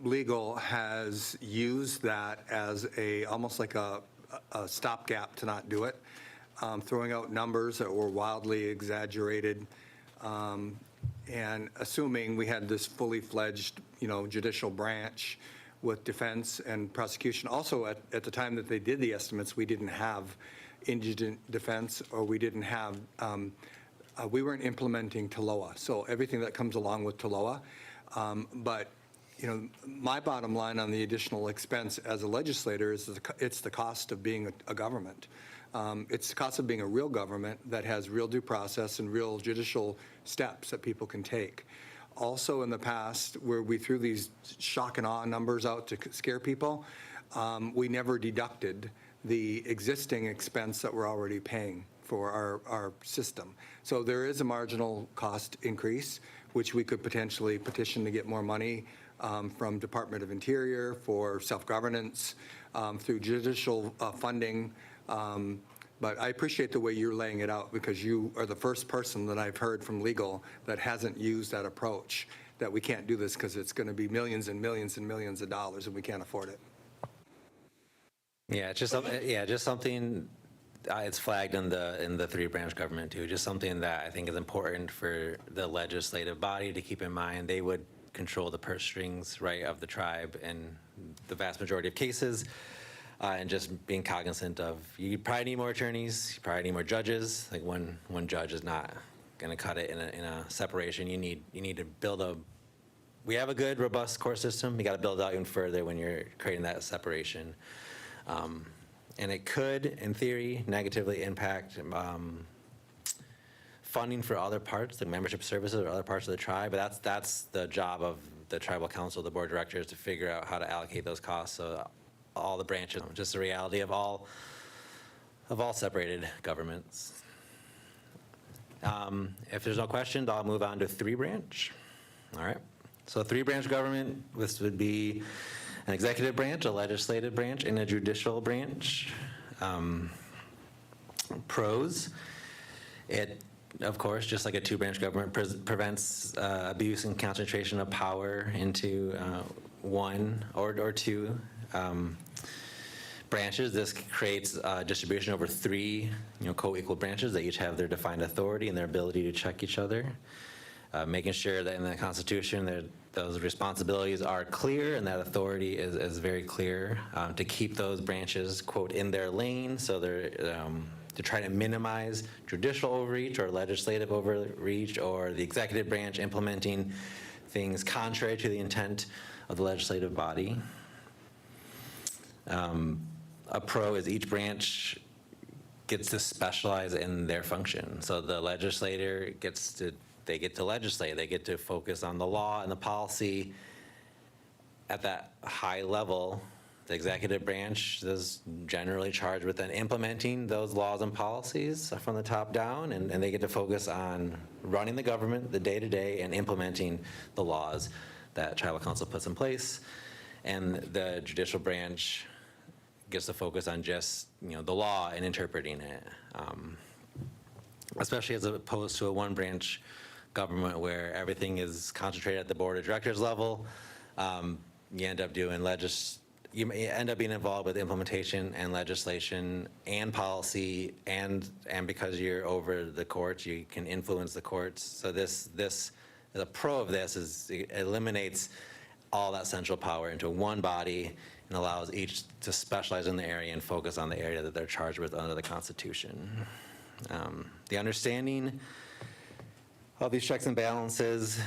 legal has used that as almost like a stopgap to not do it, throwing out numbers that were wildly exaggerated, and assuming we had this fully fledged, judicial branch with defense and prosecution. Also, at the time that they did the estimates, we didn't have indigent defense, or we didn't have, we weren't implementing TLOA. So everything that comes along with TLOA. But, my bottom line on the additional expense as a legislator is it's the cost of being a government. It's the cost of being a real government that has real due process and real judicial steps that people can take. Also, in the past, where we threw these shock and awe numbers out to scare people, we never deducted the existing expense that we're already paying for our system. So there is a marginal cost increase, which we could potentially petition to get more money from Department of Interior for self-governance, through judicial funding. But I appreciate the way you're laying it out, because you are the first person that I've heard from legal that hasn't used that approach, that we can't do this because it's going to be millions and millions and millions of dollars and we can't afford it. Yeah, just something. It's flagged in the three-branch government too. Just something that I think is important for the legislative body to keep in mind. They would control the purse strings, right, of the tribe in the vast majority of cases. And just being cognizant of, you probably need more attorneys, you probably need more judges. Like one judge is not going to cut it in a separation. You need to build we have a good, robust court system. You got to build it out even further when you're creating that separation. And it could, in theory, negatively impact funding for other parts, like membership services or other parts of the tribe. But that's the job of the tribal council, the board of directors, to figure out how to allocate those costs. So all the branches, just the reality of all separated governments. If there's no questions, I'll move on to three-branch. All right. So three-branch government, this would be an executive branch, a legislative branch, and a judicial branch. Pros, it, of course, just like a two-branch government, prevents abuse and concentration of power into one or two branches. This creates distribution over three, co-equal branches. They each have their defined authority and their ability to check each other. Making sure that in the Constitution that those responsibilities are clear and that authority is very clear, to keep those branches, quote, in their lane. So they're to try to minimize judicial overreach or legislative overreach, or the executive branch implementing things contrary to the intent of the legislative body. A pro is each branch gets to specialize in their function. So the legislator gets to they get to legislate, they get to focus on the law and the policy at that high level. The executive branch is generally charged with then implementing those laws and policies from the top down, and they get to focus on running the government, the day-to-day, and implementing the laws that tribal council puts in place. And the judicial branch gets to focus on just, the law and interpreting it. Especially as opposed to a one-branch government where everything is concentrated at the board of directors level. You end up doing you may end up being involved with implementation and legislation and policy, and because you're over the courts, you can influence the courts. So the pro of this is it eliminates all that central power into one body and allows each to specialize in the area and focus on the area that they're charged with under the Constitution. The understanding of these checks and balances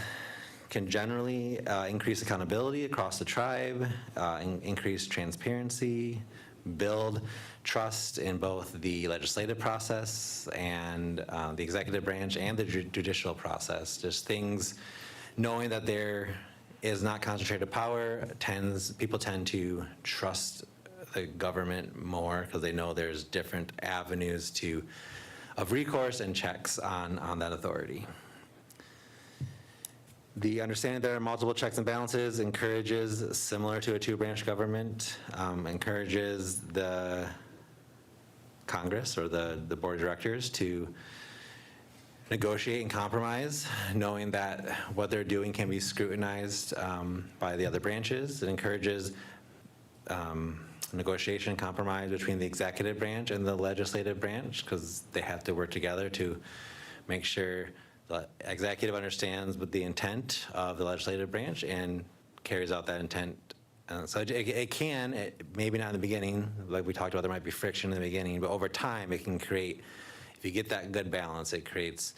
can generally increase accountability across the tribe, increase transparency, build trust in both the legislative process and the executive branch and the judicial process. Just things, knowing that there is not concentrated power, people tend to trust the government more because they know there's different avenues of recourse and checks on that authority. The understanding that there are multiple checks and balances encourages, similar to a two-branch government, encourages the Congress or the board of directors to negotiate and compromise, knowing that what they're doing can be scrutinized by the other branches. It encourages negotiation and compromise between the executive branch and the legislative branch, because they have to work together to make sure the executive understands what the intent of the legislative branch and carries out that intent. So it can, maybe not in the beginning, like we talked about, there might be friction in the beginning, but over time it can create, if you get that good balance, it creates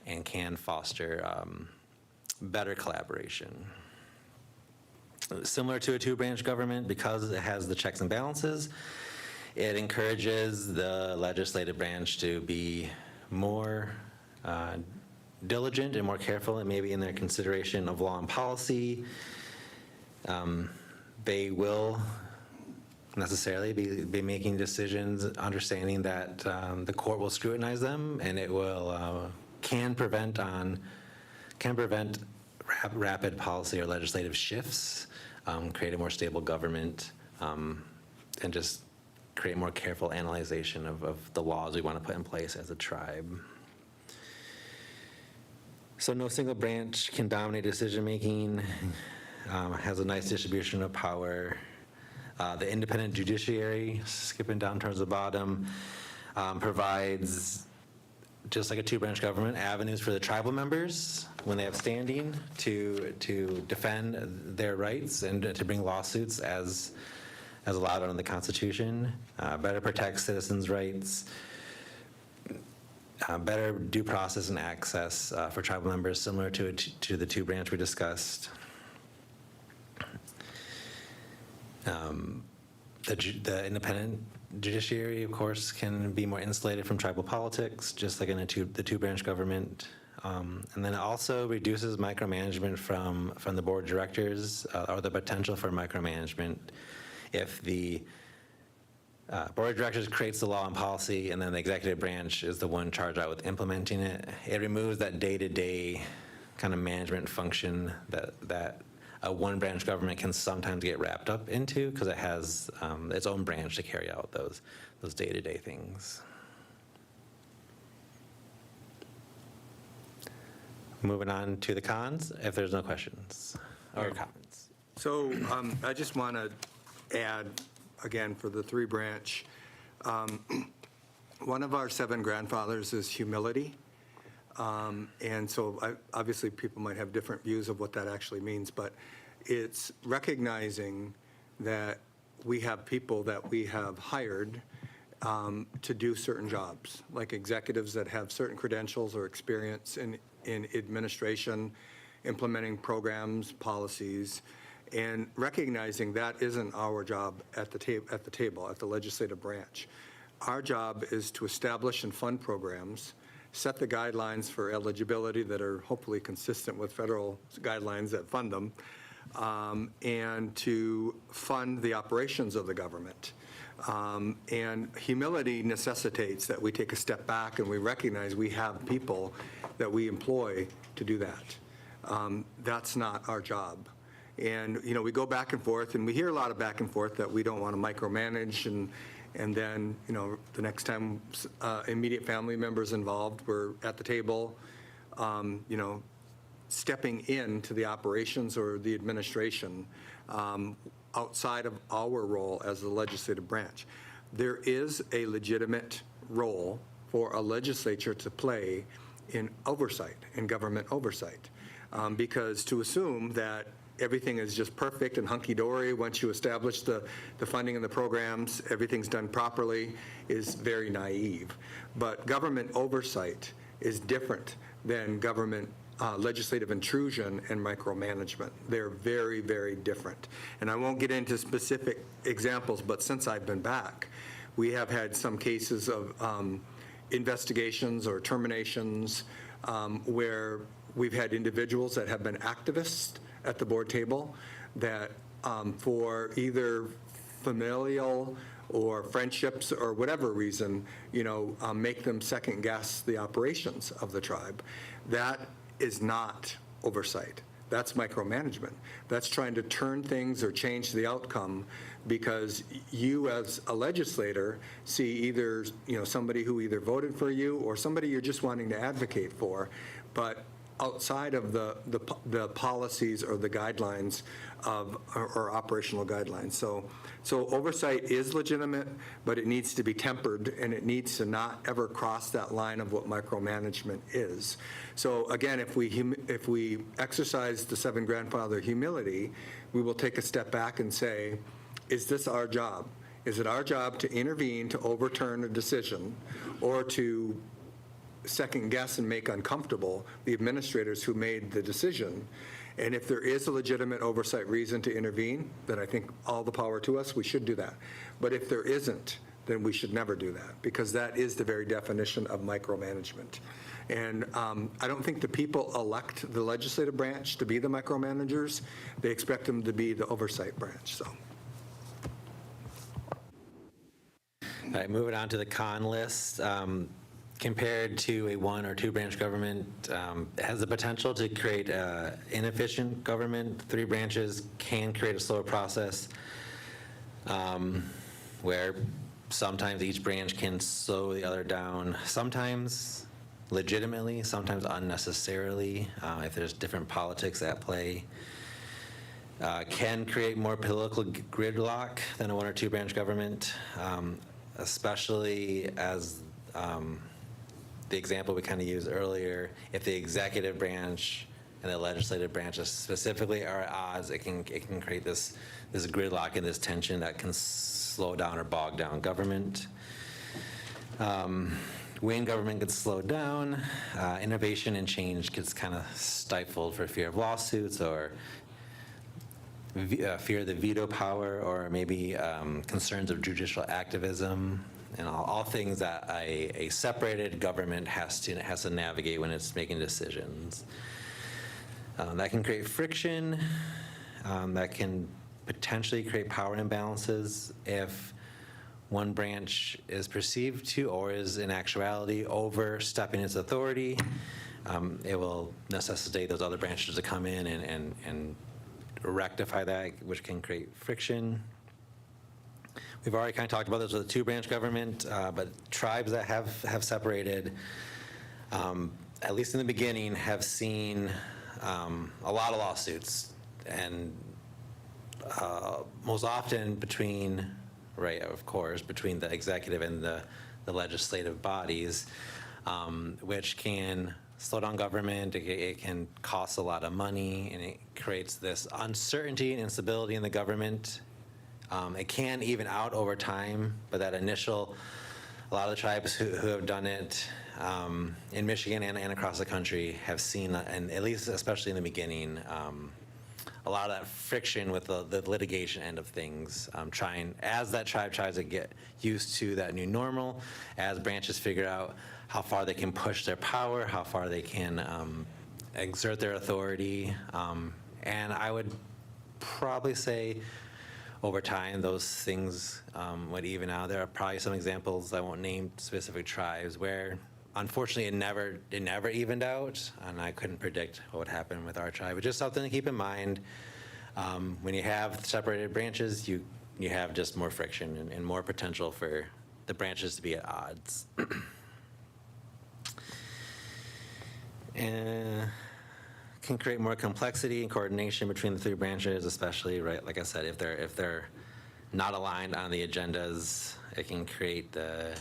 and can foster better collaboration. Similar to a two-branch government, because it has the checks and balances, it encourages the legislative branch to be more diligent and more careful, and maybe in their consideration of law and policy. They will necessarily be making decisions understanding that the court will scrutinize them, and it will can prevent rapid policy or legislative shifts, create a more stable government, and just create more careful analyzation of the laws we want to put in place as a tribe. So no single branch can dominate decision-making, has a nice distribution of power. The independent judiciary, skipping down towards the bottom, provides, just like a two-branch government, avenues for the tribal members when they have standing to defend their rights and to bring lawsuits as allowed under the Constitution, better protect citizens' rights, better due process and access for tribal members, similar to the two-branch we discussed. The independent judiciary, of course, can be more insulated from tribal politics, just like in the two-branch government. And then it also reduces micromanagement from the board of directors, or the potential for micromanagement. If the board of directors creates the law and policy, and then the executive branch is the one charged out with implementing it, it removes that day-to-day kind of management function that a one-branch government can sometimes get wrapped up into, because it has its own branch to carry out those day-to-day things. Moving on to the cons, if there's no questions or comments. So I just want to add, again, for the three-branch, one of our 7 grandfathers is humility. And so obviously people might have different views of what that actually means, but it's recognizing that we have people that we have hired to do certain jobs, like executives that have certain credentials or experience in administration, implementing programs, policies, and recognizing that isn't our job at the table, at the legislative branch. Our job is to establish and fund programs set the guidelines for eligibility that are hopefully consistent with federal guidelines that fund them, and to fund the operations of the government. And humility necessitates that we take a step back and we recognize we have people that we employ to do that. That's not our job. And, you know, we go back and forth, and we hear a lot of back and forth that we don't want to micromanage, and then, you know, the next time immediate family members involved, we're at the table, you know, stepping into the operations or the administration outside of our role as the legislative branch. There is a legitimate role for a legislature to play in oversight, in government oversight, because to assume that everything is just perfect and hunky-dory once you establish the funding and the programs, everything's done properly, is very naive. But government oversight is different than government legislative intrusion and micromanagement. They're very, very different. And I won't get into specific examples, but since I've been back, we have had some cases of investigations or terminations where we've had individuals that have been activists at the board table that for either familial or friendships or whatever reason, you know, make them second guess the operations of the tribe. That is not oversight. That's micromanagement. That's trying to turn things or change the outcome because you as a legislator see either, you know, somebody who either voted for you or somebody you're just wanting to advocate for, but outside of the policies or the guidelines of or operational guidelines. So oversight is legitimate, but it needs to be tempered, and it needs to not ever cross that line of what micromanagement is. So again, if we exercise the 7 grandfather humility, we will take a step back and say, is this our job? Is it our job to intervene, to overturn a decision, or to second guess and make uncomfortable the administrators who made the decision? And if there is a legitimate oversight reason to intervene, then I think all the power to us, we should do that. But if there isn't, then we should never do that, because that is the very definition of micromanagement. And I don't think the people elect the legislative branch to be the micromanagers. They expect them to be the oversight branch, so. All right, moving on to the con list. Compared to a 1 or 2 branch government, has the potential to create inefficient government. 3 branches can create a slower process where sometimes each branch can slow the other down, sometimes legitimately, sometimes unnecessarily, if there's different politics at play. Can create more political gridlock than a 1 or 2 branch government, especially as the example we kind of used earlier, if the executive branch and the legislative branches specifically are at odds, it can create this gridlock and this tension that can slow down or bog down government. When government gets slowed down, innovation and change gets kind of stifled for fear of lawsuits or fear of the veto power, or maybe concerns of judicial activism, and all things that a separated government has to navigate when it's making decisions. That can create friction. That can potentially create power imbalances if one branch is perceived to, or is in actuality overstepping its authority. It will necessitate those other branches to come in and rectify that, which can create friction. We've already kind of talked about this with a 2-branch government, but tribes that have separated, at least in the beginning, have seen a lot of lawsuits, and most often between, right, of course, between the executive and the legislative bodies, which can slow down government. It can cost a lot of money, and it creates this uncertainty and instability in the government. It can even out over time, but that initial, a lot of the tribes who have done it in Michigan and across the country have seen, and at least especially in the beginning, a lot of that friction with the litigation end of things, as that tribe tries to get used to that new normal, as branches figure out how far they can push their power, how far they can exert their authority. And I would probably say over time, those things would even out. There are probably some examples, I won't name specific tribes, where unfortunately it never evened out, and I couldn't predict what would happen with our tribe. But just something to keep in mind. When you have separated branches, you have just more friction and more potential for the branches to be at odds. And can create more complexity and coordination between the three branches, especially, right, like I said, if they're not aligned on the agendas, it can create the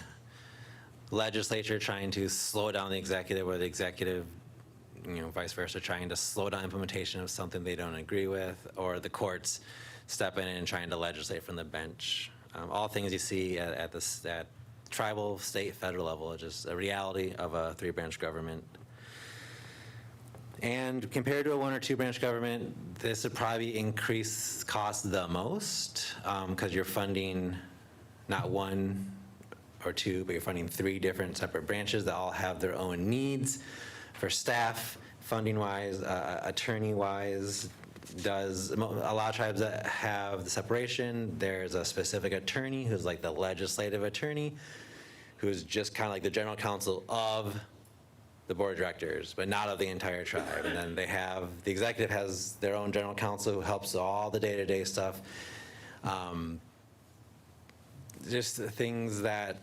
legislature trying to slow down the executive, or the executive, vice versa, trying to slow down implementation of something they don't agree with, or the courts stepping in and trying to legislate from the bench. All things you see at tribal, state, federal level, are just a reality of a three-branch government. And compared to a one or two branch government, this would probably increase costs the most, because you're funding not one or two, but you're funding three different separate branches that all have their own needs for staff, funding-wise, attorney-wise. A lot of tribes that have the separation, there's a specific attorney who's like the legislative attorney, who's just kind of like the general counsel of the board of directors, but not of the entire tribe. And then the executive has their own general counsel who helps all the day-to-day stuff. Just the things that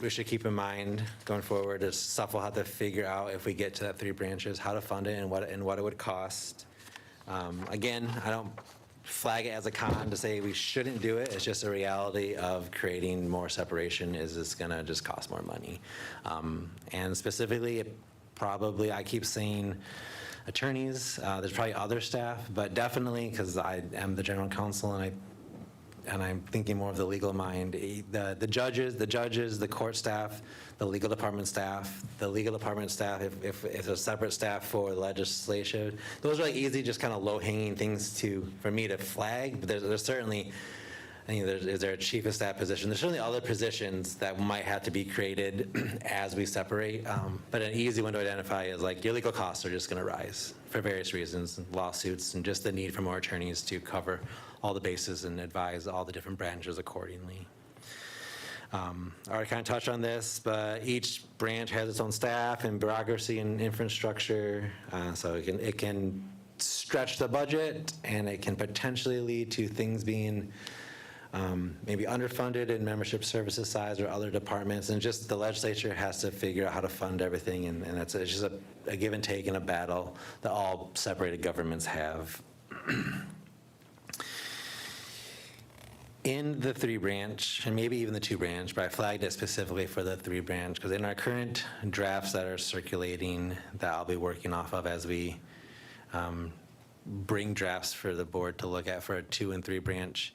we should keep in mind going forward is stuff we'll have to figure out if we get to that three branches, how to fund it and what it would cost. Again, I don't flag it as a con to say we shouldn't do it. It's just a reality of creating more separation is it's gonna just cost more money. And specifically, probably, I keep saying attorneys, there's probably other staff, but definitely, because I am the general counsel and I'm thinking more of the legal mind, the judges, the court staff, the legal department staff, if there's a separate staff for legislation, those are like easy, just kind of low-hanging things for me to flag, but there's certainly, is there a chief of staff position? There's certainly other positions that might have to be created as we separate, but an easy one to identify is like your legal costs are just going to rise for various reasons, lawsuits, and just the need for more attorneys to cover all the bases and advise all the different branches accordingly. I already kind of touched on this, but each branch has its own staff and bureaucracy and infrastructure, so it can stretch the budget, and it can potentially lead to things being maybe underfunded in membership services size or other departments, and just the legislature has to figure out how to fund everything, and it's just a give and take and a battle that all separated governments have. In the three branch, and maybe even the two branch, but I flagged it specifically for the three branch, because in our current drafts that are circulating that I'll be working off of as we bring drafts for the board to look at for a 2 and 3 branch,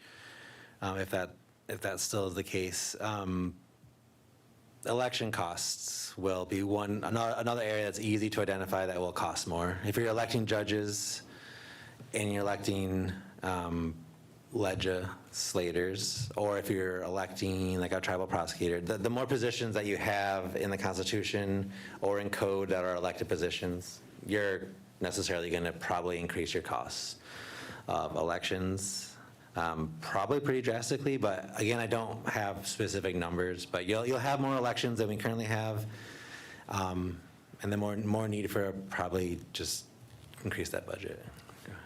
if that still is the case. Election costs will be another area that's easy to identify that will cost more. If you're electing judges and you're electing legislators, or if you're electing like a tribal prosecutor, the more positions that you have in the Constitution or in code that are elected positions, you're necessarily going to probably increase your costs of elections, probably pretty drastically. But again, I don't have specific numbers, but you'll have more elections than we currently have, and then more need for probably just increase that budget.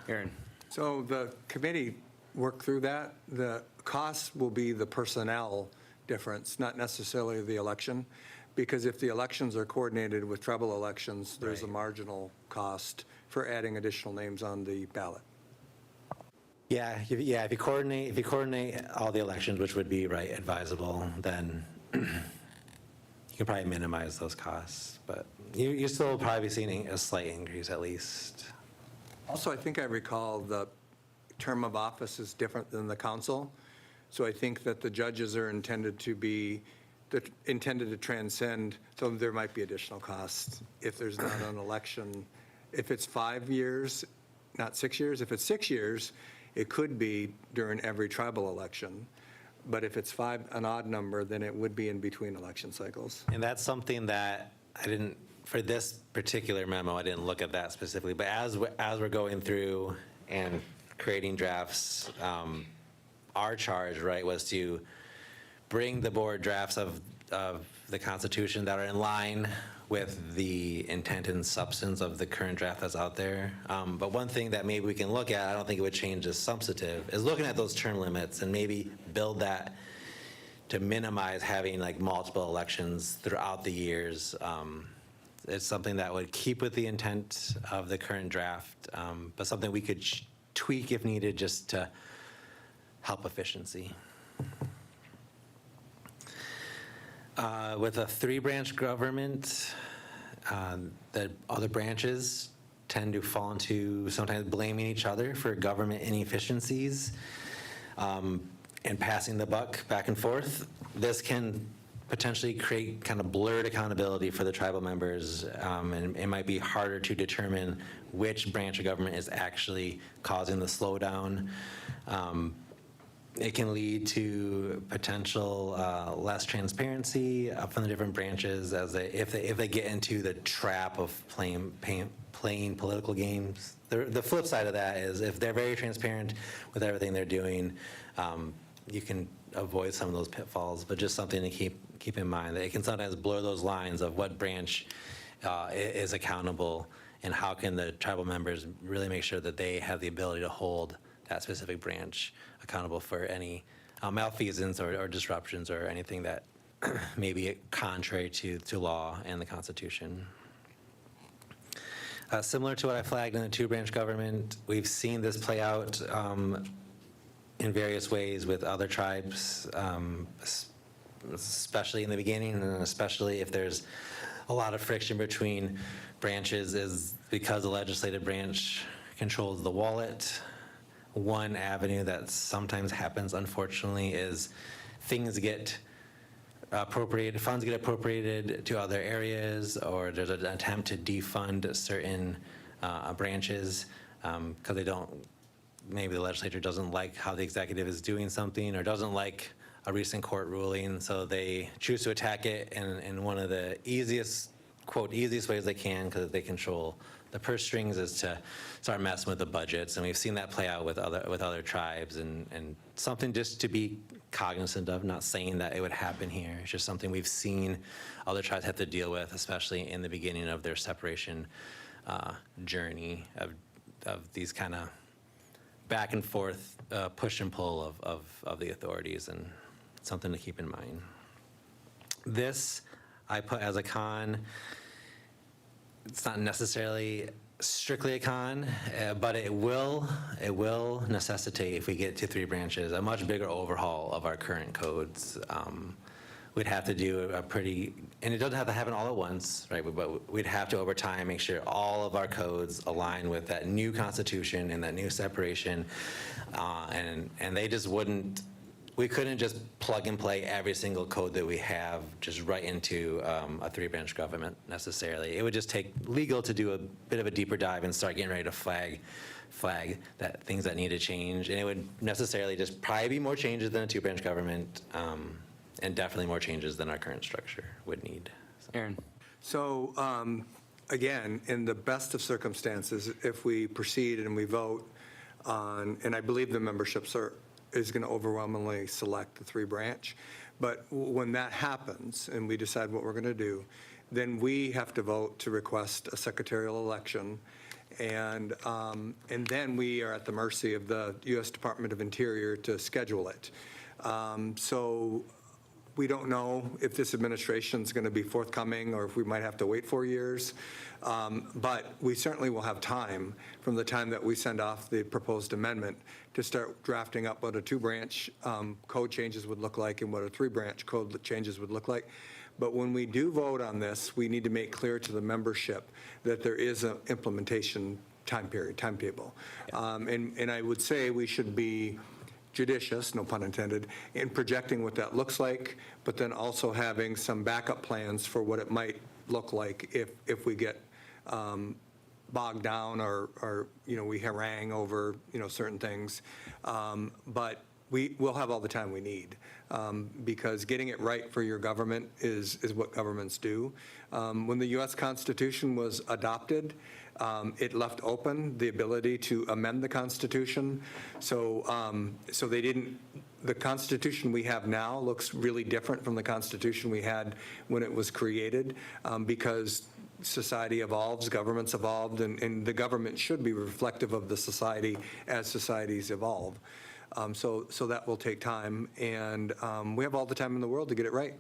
Aaron. So the committee worked through that. The costs will be the personnel difference, not necessarily the election, because if the elections are coordinated with tribal elections, there's a marginal cost for adding additional names on the ballot. Yeah, if you coordinate all the elections, which would be advisable, then you can probably minimize those costs. But you're still probably seeing a slight increase at least. Also, I think I recall the term of office is different than the council. So I think that the judges are intended to transcend, so there might be additional costs if there's not an election. If it's 5 years, not 6 years, if it's 6 years, it could be during every tribal election. But if it's 5, an odd number, then it would be in between election cycles. And that's something that I didn't, for this particular memo, I didn't look at that specifically, but as we're going through and creating drafts, our charge, right, was to bring the board drafts of the Constitution that are in line with the intent and substance of the current draft that's out there. But one thing that maybe we can look at, I don't think it would change the substantive, is looking at those term limits and maybe build that to minimize having like multiple elections throughout the years. It's something that would keep with the intent of the current draft, but something we could tweak if needed just to help efficiency. With a three-branch government, the other branches tend to fall into sometimes blaming each other for government inefficiencies and passing the buck back and forth. This can potentially create kind of blurred accountability for the tribal members, and it might be harder to determine which branch of government is actually causing the slowdown. It can lead to potential less transparency from the different branches if they get into the trap of playing political games. The flip side of that is if they're very transparent with everything they're doing, you can avoid some of those pitfalls, but just something to keep in mind that it can sometimes blur those lines of what branch is accountable and how can the tribal members really make sure that they have the ability to hold that specific branch accountable for any malfeasance or disruptions or anything that may be contrary to law and the Constitution. Similar to what I flagged in the two-branch government, we've seen this play out in various ways with other tribes, especially in the beginning, and especially if there's a lot of friction between branches, is because the legislative branch controls the wallet. One avenue that sometimes happens, unfortunately, is things get appropriated, funds get appropriated to other areas, or there's an attempt to defund certain branches because they don't, maybe the legislature doesn't like how the executive is doing something or doesn't like a recent court ruling, so they choose to attack it in one of the easiest, quote, easiest ways they can because they control the purse strings, is to start messing with the budgets. And we've seen that play out with other tribes, and something just to be cognizant of, not saying that it would happen here. It's just something we've seen other tribes have to deal with, especially in the beginning of their separation journey of these kind of back and forth push and pull of the authorities, and something to keep in mind. This I put as a con. It's not necessarily strictly a con, but it will necessitate, if we get to three branches, a much bigger overhaul of our current codes. We'd have to do a pretty, and it doesn't have to happen all at once, right? But we'd have to, over time, make sure all of our codes align with that new constitution and that new separation. And they just wouldn't, we couldn't just plug and play every single code that we have just right into a three-branch government necessarily. It would just take legal to do a bit of a deeper dive and start getting ready to flag that things that need to change. And it would necessarily just probably be more changes than a two-branch government, and definitely more changes than our current structure would need. Aaron. So, again, in the best of circumstances, if we proceed and we vote on, and I believe the memberships is going to overwhelmingly select the three-branch, but when that happens and we decide what we're going to do, then we have to vote to request a secretarial election, and then we are at the mercy of the U.S. Department of Interior to schedule it. So we don't know if this administration is going to be forthcoming or if we might have to wait 4 years. But we certainly will have time from the time that we send off the proposed amendment to start drafting up what a two-branch code changes would look like and what a three-branch code changes would look like. But when we do vote on this, we need to make clear to the membership that there is an implementation timetable. And I would say we should be judicious, no pun intended, in projecting what that looks like, but then also having some backup plans for what it might look like if we get bogged down or we harangue over certain things. But we'll have all the time we need, because getting it right for your government is what governments do. When the U.S. Constitution was adopted, it left open the ability to amend the Constitution. So they didn't, the Constitution we have now looks really different from the Constitution we had when it was created, because society evolves, governments evolved, and the government should be reflective of the society as societies evolve. So that will take time, and we have all the time in the world to get it right.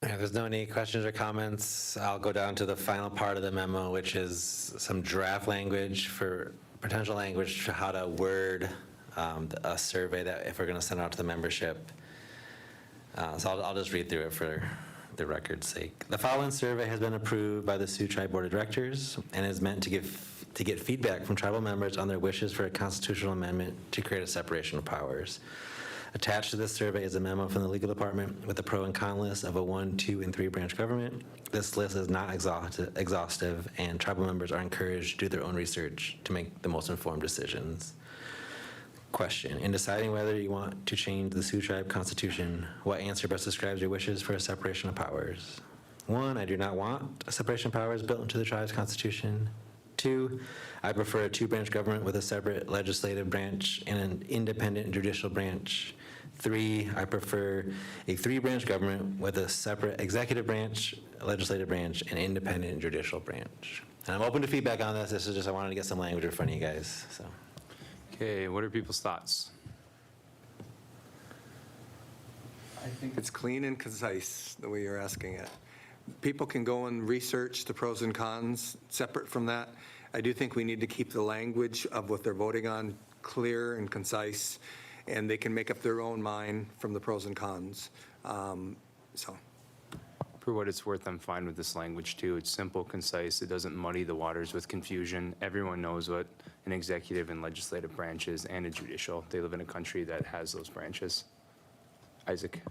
If there's no any questions or comments, I'll go down to the final part of the memo, which is some draft language for potential language for how to word a survey that if we're going to send out to the membership. So I'll just read through it for the record's sake. The following survey has been approved by the Sioux Tribe Board of Directors and is meant to get feedback from tribal members on their wishes for a constitutional amendment to create a separation of powers. Attached to this survey is a memo from the legal department with a pro and con list of a 1, 2, and 3 branch government. This list is not exhaustive, and tribal members are encouraged to do their own research to make the most informed decisions. Question: in deciding whether you want to change the Sioux Tribe Constitution, what answer best describes your wishes for a separation of powers? 1, I do not want a separation of powers built into the tribe's constitution. 2, I prefer a 2-branch government with a separate legislative branch and an independent judicial branch. 3, I prefer a 3-branch government with a separate executive branch, legislative branch, and independent judicial branch. And I'm open to feedback on this. This is just, I wanted to get some language in front of you guys, so. Okay, what are people's thoughts? I think it's clean and concise, the way you're asking it. People can go and research the pros and cons separate from that. I do think we need to keep the language of what they're voting on clear and concise, and they can make up their own mind from the pros and cons. So. For what it's worth, I'm fine with this language too. It's simple, concise. It doesn't muddy the waters with confusion. Everyone knows what an executive and legislative branch is and a judicial. They live in a country that has those branches. Isaac.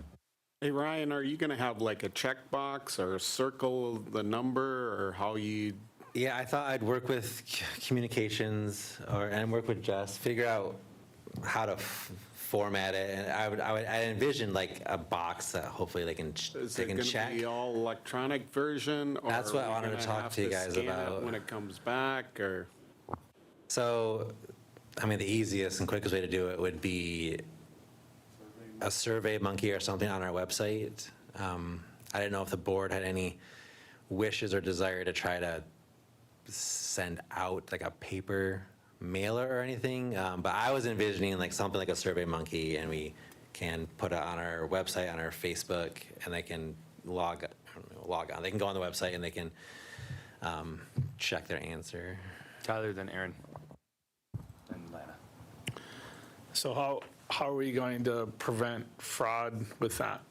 Hey, Ryan, are you going to have like a checkbox or circle the number or how you? Yeah, I thought I'd work with communications and work with Jess, figure out how to format it, and I envision like a box that hopefully they can check. Is it going to be all electronic version? Or That's what I wanted to talk to you guys scan about. it when it comes back, or? So, I mean, the easiest and quickest way to do it would be a Survey Monkey or something on our website. I didn't know if the board had any wishes or desire to try to send out like a paper mailer or anything, but I was envisioning like something like a Survey Monkey, and we can put it on our website, on our Facebook, and they can log on. They can go on the website and they can check their answer. Tyler, then Aaron. Then Lana. So how are we going to prevent fraud with that?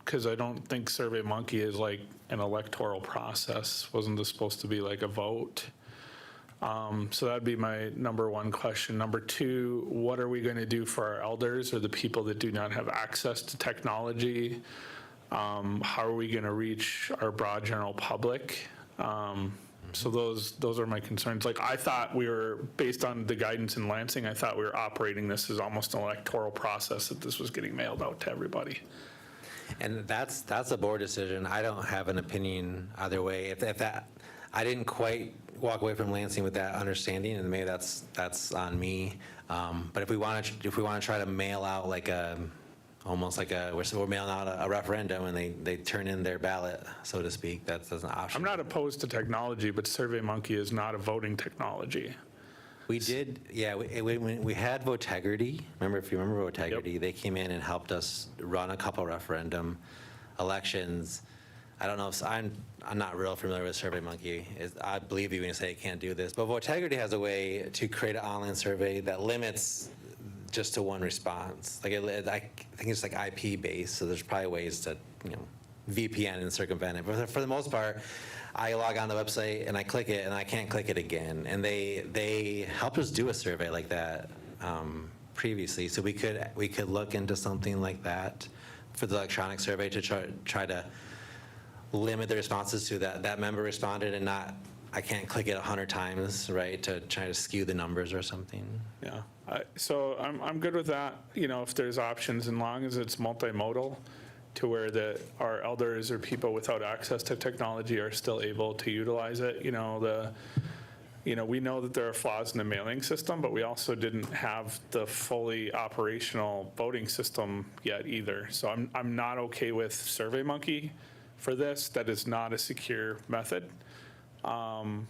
Because I don't think SurveyMonkey is like an electoral process. Wasn't this supposed to be like a vote? So that'd be my number one question. Number two, what are we going to do for our elders or the people that do not have access to technology? How are we going to reach our broad general public? So those are my concerns. Like, I thought we were, based on the guidance in Lansing, I thought we were operating this as almost an electoral process, that this was getting mailed out to everybody. And that's a board decision. I don't have an opinion either way. If that, I didn't quite walk away from Lansing with that understanding, and maybe that's on me. But if we want to try to mail out like almost like we're mailing out a referendum and they turn in their ballot, so to speak, that's an option. I'm not opposed to technology, but SurveyMonkey is not a voting technology. We did, yeah, we had Votegrity. If you remember Votegrity, Yep. They came in and helped us run a couple referendum elections. I don't know if, I'm not real familiar with SurveyMonkey. I believe you when you say it can't do this, but Votegrity has a way to create an online survey that limits just to one response. Like I think it's like IP based, so there's probably ways to VPN and circumvent it. But for the most part, I log on the website and I click it and I can't click it again. And they helped us do a survey like that previously, so we could look into something like that for the electronic survey to try to limit the responses to that member responded and not I can't click it 100 times, right, to try to skew the numbers or something. Yeah, so I'm good with that, if there's options, and long as it's multimodal to where our elders or people without access to technology are still able to utilize it. We know that there are flaws in the mailing system, but we also didn't have the fully operational voting system yet either. So I'm not okay with SurveyMonkey for this. That is not a secure method. When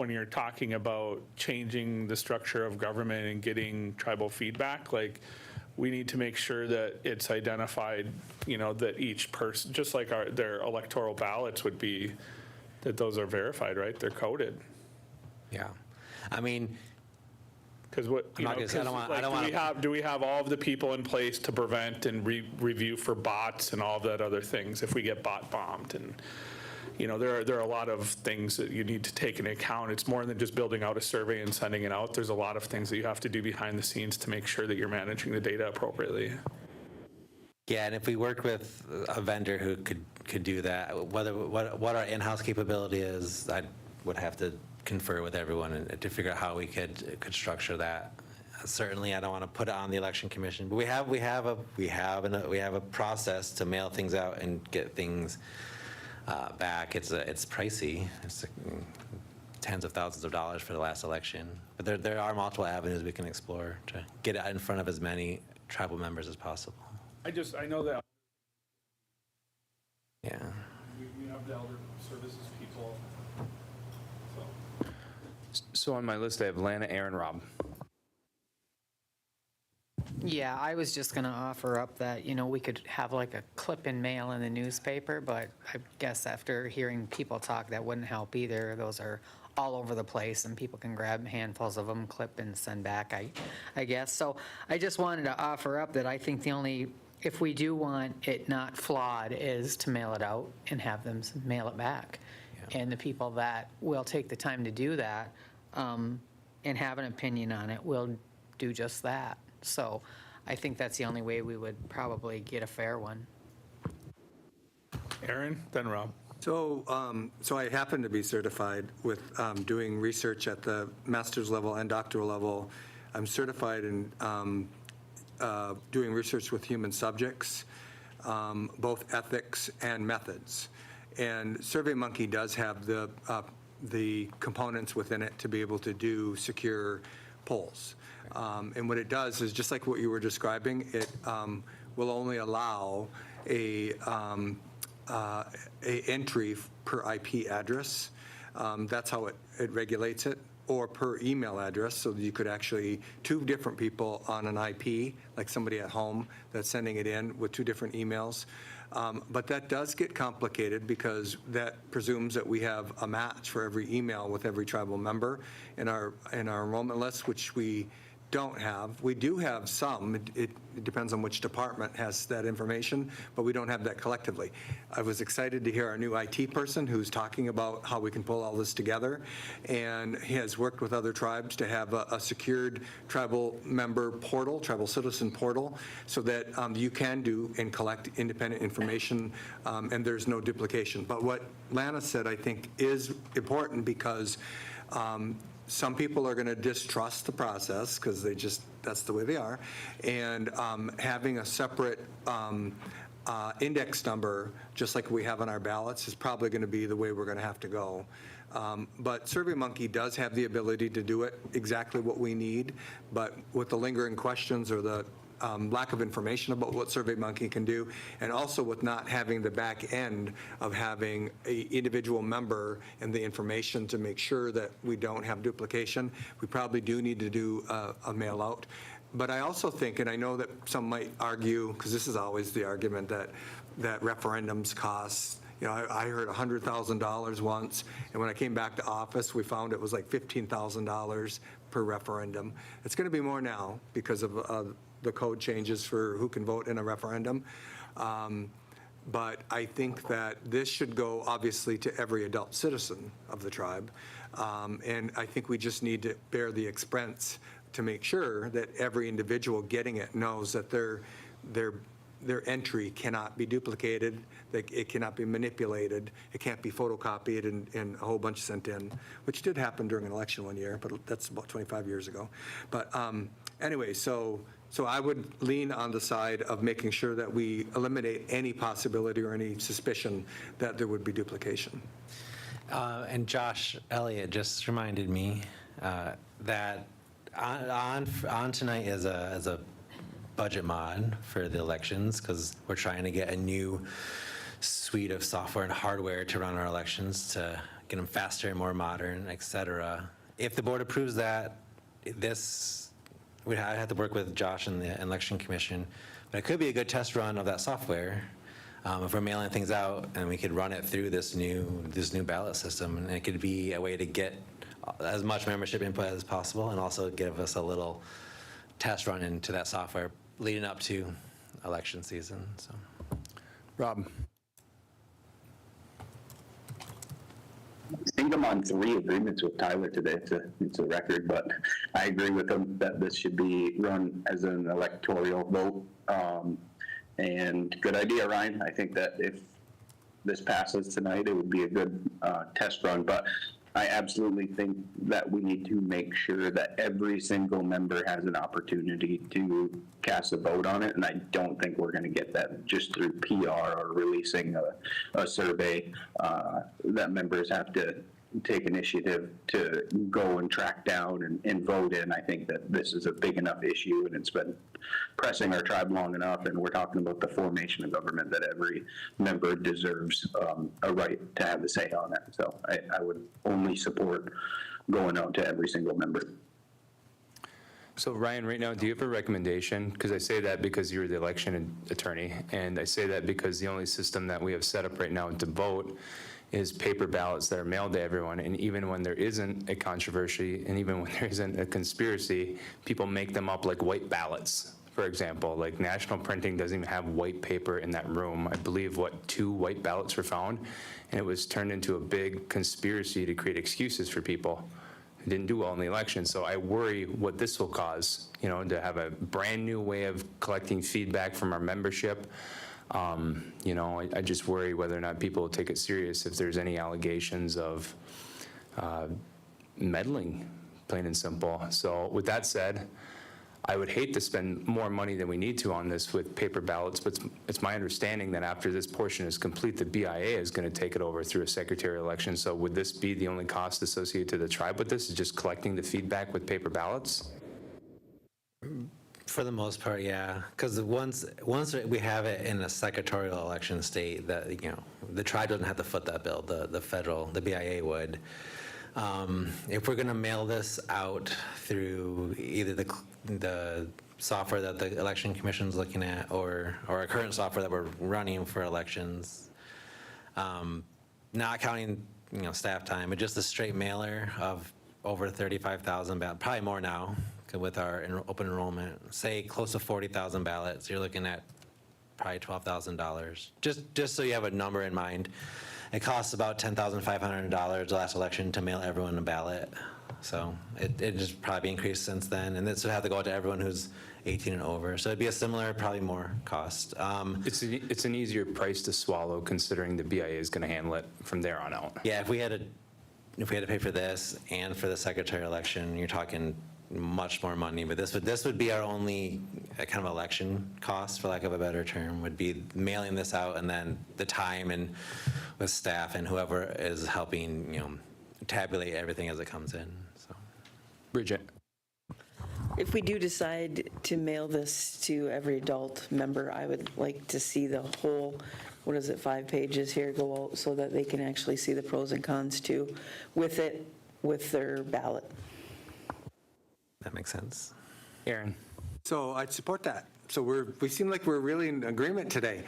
you're talking about changing the structure of government and getting tribal feedback, like, we need to make sure that it's identified, that each person, just like their electoral ballots would be, that those are verified, right? They're coded. Yeah. I mean, Because what, I'm not gonna say- I don't want- do we have all of the people in place to prevent and review for bots and all of that other things if we get bot bombed? And, there are a lot of things that you need to take into account. It's more than just building out a survey and sending it out. There's a lot of things that you have to do behind the scenes to make sure that you're managing the data appropriately. Yeah, and if we worked with a vendor who could do that, what our in-house capability is, I would have to confer with everyone to figure out how we could structure that. Certainly, I don't want to put it on the election commission, but we have a process to mail things out and get things back. It's pricey. It's tens of thousands of dollars for the last election. But there are multiple avenues we can explore to get it in front of as many tribal members as possible. I know that Yeah. we have the elder services people, so. So on my list, I have Lana, Aaron, Rob. Yeah, I was just going to offer up that, we could have like a clip and mail in the newspaper, but I guess after hearing people talk, that wouldn't help either. Those are all over the place, and people can grab handfuls of them, clip and send back, I guess. So I just wanted to offer up that I think if we do want it not flawed, is to mail it out and have them mail it back. Yeah. And the people that will take the time to do that and have an opinion on it will do just that. So I think that's the only way we would probably get a fair one. Aaron, then Rob. So I happen to be certified with doing research at the master's level and doctoral level. I'm certified in doing research with human subjects, both ethics and methods. And SurveyMonkey does have the components within it to be able to do secure polls. And what it does is, just like what you were describing, it will only allow a entry per IP address. That's how it regulates it, or per email address, so that you could actually, two different people on an IP, like somebody at home that's sending it in with two different emails. But that does get complicated because that presumes that we have a match for every email with every tribal member in our enrollment list, which we don't have. We do have some. It depends on which department has that information, but we don't have that collectively. I was excited to hear our new IT person who's talking about how we can pull all this together, and he has worked with other tribes to have a secured tribal member portal, tribal citizen portal, so that you can do and collect independent information, and there's no duplication. But what Lana said, I think, is important because some people are going to distrust the process because that's the way they are. And having a separate index number, just like we have on our ballots, is probably going to be the way we're going to have to go. But SurveyMonkey does have the ability to do it exactly what we need, but with the lingering questions or the lack of information about what SurveyMonkey can do, and also with not having the back end of having an individual member and the information to make sure that we don't have duplication, we probably do need to do a mail out. But I also think, and I know that some might argue, because this is always the argument, that referendums cost, I heard $100,000 once, and when I came back to office, we found it was like $15,000 per referendum. It's going to be more now because of the code changes for who can vote in a referendum. But I think that this should go, obviously, to every adult citizen of the tribe. And I think we just need to bear the expense to make sure that every individual getting it knows that their their entry cannot be duplicated, it cannot be manipulated, it can't be photocopied and a whole bunch sent in, which did happen during an election one year, but that's about 25 years ago. But anyway, so I would lean on the side of making sure that we eliminate any possibility or any suspicion that there would be duplication. And Josh Elliott just reminded me that on tonight is a budget mod for the elections, because we're trying to get a new suite of software and hardware to run our elections to get them faster and more modern, et cetera. If the board approves that, I'd have to work with Josh and the election commission, but it could be a good test run of that software. If we're mailing things out, and we could run it through this new ballot system, and it could be a way to get as much membership input as possible, and also give us a little test run into that software leading up to election season. So, Rob? I think I'm on 3 agreements with Tyler today. It's a record, but I agree with him that this should be run as an electoral vote. And good idea, Ryan. I think that if this passes tonight, it would be a good test run. But I absolutely think that we need to make sure that every single member has an opportunity to cast a vote on it. And I don't think we're going to get that just through PR or releasing a survey that members have to take initiative to go and track down and vote in. I think that this is a big enough issue, and it's been pressing our tribe long enough, and we're talking about the formation of government, that every member deserves a right to have a say on it. So I would only support going out to every single member. So Ryan, right now, do you have a recommendation? Because I say that because you're the election attorney, and I say that because the only system that we have set up right now to vote is paper ballots that are mailed to everyone. And even when there isn't a controversy, and even when there isn't a conspiracy, people make them up like white ballots. For example, like National Printing doesn't even have white paper in that room. I believe, 2 white ballots were found, and it was turned into a big conspiracy to create excuses for people who didn't do well in the election. So I worry what this will cause, to have a brand new way of collecting feedback from our membership. I just worry whether or not people will take it serious if there's any allegations of meddling, plain and simple. So with that said, I would hate to spend more money than we need to on this with paper ballots, but it's my understanding that after this portion is complete, the BIA is going to take it over through a secretarial election. So would this be the only cost associated to the tribe with this, is just collecting the feedback with paper ballots? for the most part, yeah. Because once we have it in a secretarial election state, that the tribe doesn't have to foot that bill. The BIA would. If we're going to mail this out through either the software that the election commission's looking at, or our current software that we're running for elections, not counting staff time, but just a straight mailer of over 35,000 ballots, probably more now with our open enrollment, say close to 40,000 ballots, you're looking at probably $12,000. Just so you have a number in mind. It costs about $10,500 the last election to mail everyone a ballot. So it just probably increased since then. And this would have to go out to everyone who's 18 and over. So it'd be a similar, probably more cost. It's an easier price to swallow considering the BIA is going to handle it from there on out. Yeah, if we had to pay for this and for the secretary election, you're talking much more money. But this would be our only kind of election cost, for lack of a better term, would be mailing this out, and then the time and with staff and whoever is helping, tabulate everything as it comes in. So, Bridget. If we do decide to mail this to every adult member, I would like to see the whole, 5 pages here go out so that they can actually see the pros and cons too, with their ballot. that makes sense. Aaron. So I'd support that. So we seem like we're really in agreement today,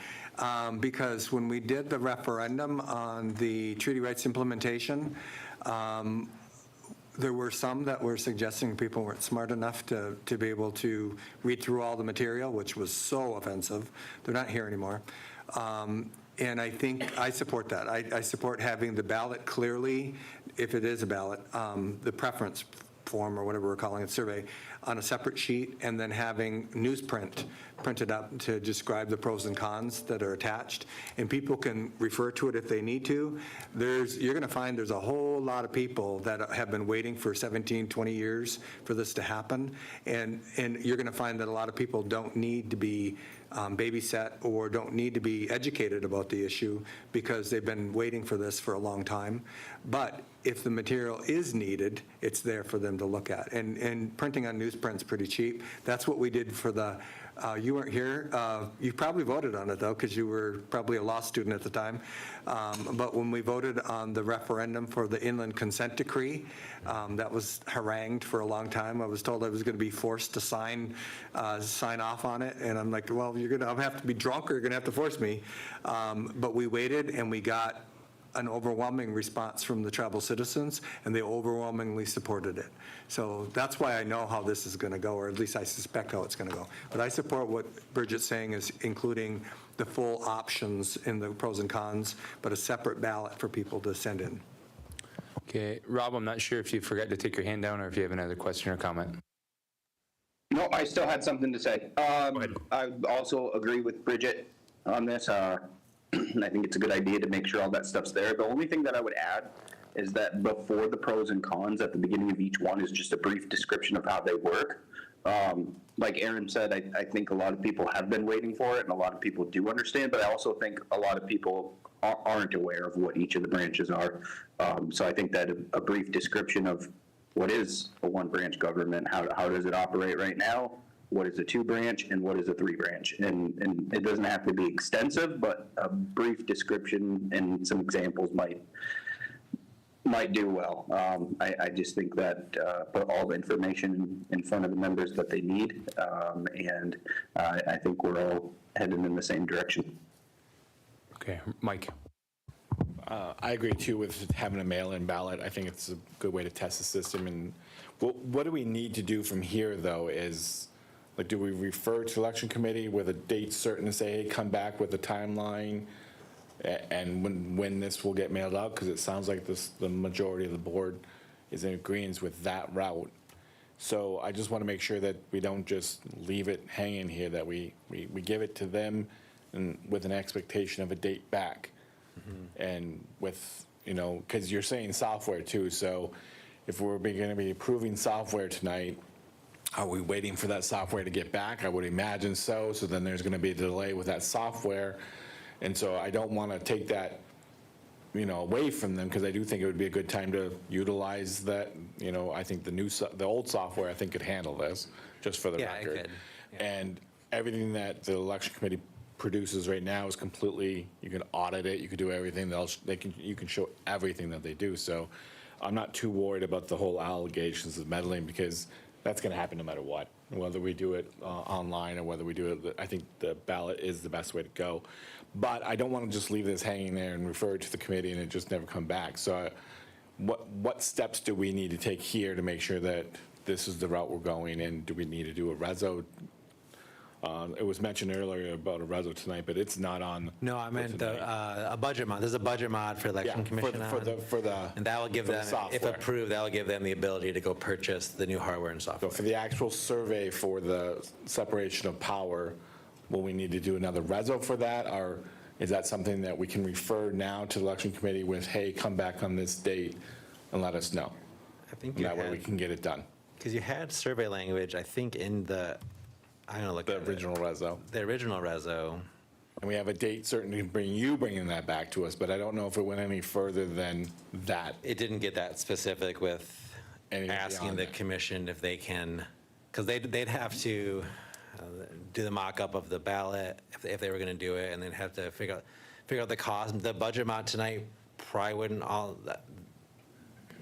because when we did the referendum on the treaty rights implementation, there were some that were suggesting people weren't smart enough to be able to read through all the material, which was so offensive. They're not here anymore. And I think I support that. I support having the ballot clearly, if it is a ballot, the preference form or whatever we're calling it, survey, on a separate sheet and then having newsprint printed up to describe the pros and cons that are attached. And people can refer to it if they need to. You're going to find there's a whole lot of people that have been waiting for 17, 20 years for this to happen. And you're going to find that a lot of people don't need to be babysat or don't need to be educated about the issue because they've been waiting for this for a long time. But if the material is needed, it's there for them to look at. And printing on newsprint's pretty cheap. That's what we did for the, you weren't here. You probably voted on it, though, because you were probably a law student at the time. But when we voted on the referendum for the inland consent decree, that was harangued for a long time. I was told I was going to be forced to sign off on it. And I'm like, well, you're going to have to be drunk or you're going to have to force me. But we waited and we got an overwhelming response from the tribal citizens, and they overwhelmingly supported it. So that's why I know how this is going to go, or at least I suspect how it's going to go. But I support what Bridget's saying is including the full options in the pros and cons, but a separate ballot for people to send in. Okay, Rob, I'm not sure if you forgot to take your hand down or if you have another question or comment. No, I still had something to say. I also agree with Bridget on this. I think it's a good idea to make sure all that stuff's there. The only thing that I would add is that before the pros and cons at the beginning of each one is just a brief description of how they work. Like Aaron said, I think a lot of people have been waiting for it and a lot of people do understand, but I also think a lot of people aren't aware of what each of the branches are. So I think that a brief description of what is a one-branch government, how does it operate right now, what is a two-branch, and what is a three-branch. And it doesn't have to be extensive, but a brief description and some examples might do well. I just think that put all the information in front of the members that they need, and I think we're all heading in the same direction. Okay, Mike. I agree too with having a mail-in ballot. I think it's a good way to test the system. And what do we need to do from here, though, is, like, do we refer to election committee with a date certain and say, hey, come back with a timeline and when this will get mailed out? Because it sounds like the majority of the board is in agreement with that route. So I just want to make sure that we don't just leave it hanging here, that we give it to them and with an expectation of a date back. And with, because you're saying software too, so if we're going to be approving software tonight, are we waiting for that software to get back? I would imagine so. So then there's going to be a delay with that software. And so I don't want to take that, away from them, because I do think it would be a good time to utilize that. I think the old software, I think, could handle this, just for the record. It could. Yeah. And everything that the election committee produces right now is completely, you can audit it, you can do everything, you can show everything that they do. So I'm not too worried about the whole allegations of meddling, because that's going to happen no matter what, whether we do it online or whether we do it. I think the ballot is the best way to go. But I don't want to just leave this hanging there and refer it to the committee and it just never come back. So what steps do we need to take here to make sure that this is the route we're going in? Do we need to do a reso? It was mentioned earlier about a reso tonight, but it's not on. No, I meant a budget mod. There's a budget mod for election commission and that will give them, if approved, that will give them the ability to go purchase the new hardware and software. So for the actual survey for the separation of power, will we need to do another reso for that, or is that something that we can refer now to the election committee with, hey, come back on this date and let us know? I think that way we can get it done. Because you had survey language, I think, in the, I'm gonna look at the original reso. The original reso. And we have a date certain to bringing that back to us, but I don't know if it went any further than that. It didn't get that specific with asking the commission if they can, because they'd have to do the mock-up of the ballot if they were going to do it, and then have to figure out the cost. The budget mod tonight probably wouldn't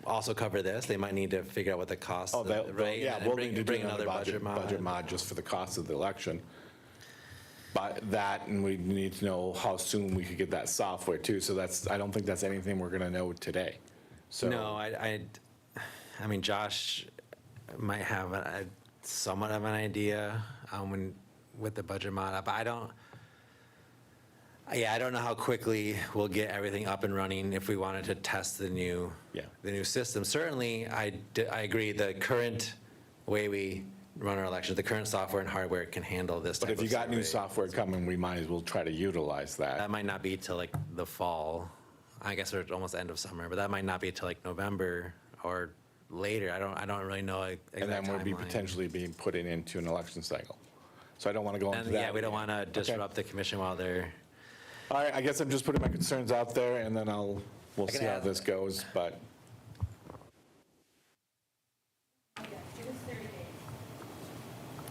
also cover this. They might need to figure out what the cost, right? Yeah, we'll need to bring another budget mod just for the cost of the election. But that, and we need to know how soon we could get that software too. So I don't think that's anything we're going to know today. So no, I mean, Josh might have somewhat of an idea with the budget mod, but I don't know how quickly we'll get everything up and running if we wanted to test the new system. Certainly, I agree. The current way we run our elections. The current software and hardware can handle this type But of if you got new survey. software coming, we might as well try to utilize that. That might not be till like the fall. I guess we're almost end of summer, but that might not be till like November or later. I don't really know exact And then we'll be timeline. potentially being put into an election cycle. So I don't want to go into And that. yeah, we don't want to disrupt the commission while they're, All right, I guess I'm just putting my concerns out there, and then we'll can see how add- this goes, but.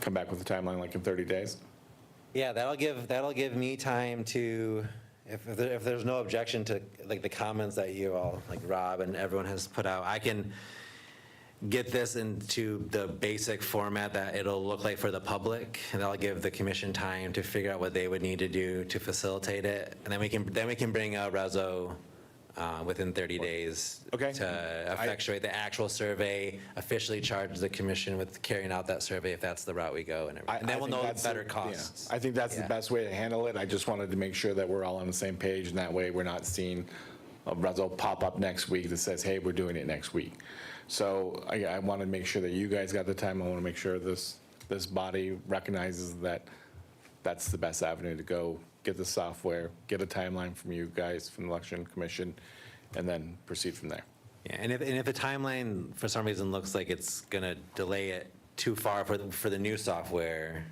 Come back with a timeline like in 30 days? yeah, that'll give me time to, if there's no objection to like the comments that you all, like Rob and everyone has put out, I can get this into the basic format that it'll look like for the public, and that'll give the commission time to figure out what they would need to do to facilitate it. And then we can bring a reso within 30 days Okay. to effectuate the actual survey, officially charge the commission with carrying out that survey if that's the route we go, and everything. And then we'll know the better costs. I think that's the Yeah. best way to handle it. I just wanted to make sure that we're all on the same page, and that way we're not seeing a result pop up next week that says, hey, we're doing it next week. So I want to make sure that you guys got the time. I want to make sure this body recognizes that that's the best avenue to go. Get the software, get a timeline from you guys, from the Election Commission, and then proceed from there. Yeah, and if the timeline for some reason looks like it's going to delay it too far for the new software,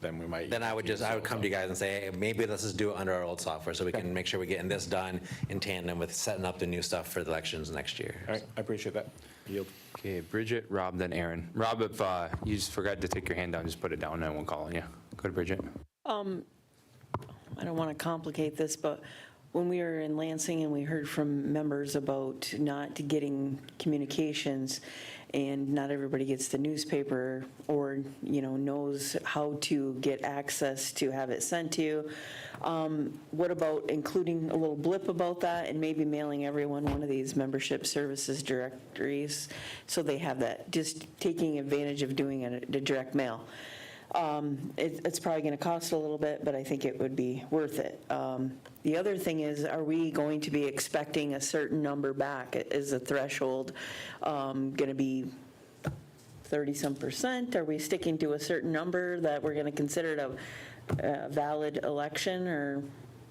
Then we might. then I would come to you guys and say, hey, maybe let's just do it under our old software so we can make sure we're getting this done in tandem with setting up the new stuff for the elections next year. All right, I appreciate that. Yield. Okay, Bridget, Rob, then Aaron. Rob, if you just forgot to take your hand down, just put it down and I won't call on you. Go to Bridget. I don't want to complicate this, but when we were in Lansing and we heard from members about not getting communications, and not everybody gets the newspaper or, knows how to get access to have it sent to you, what about including a little blip about that and maybe mailing everyone one of these membership services directories so they have that, just taking advantage of doing a direct mail? It's probably going to cost a little bit, but I think it would be worth it. The other thing is, are we going to be expecting a certain number back? Is the threshold going to be 30-some%? Are we sticking to a certain number that we're going to consider it a valid election? Or,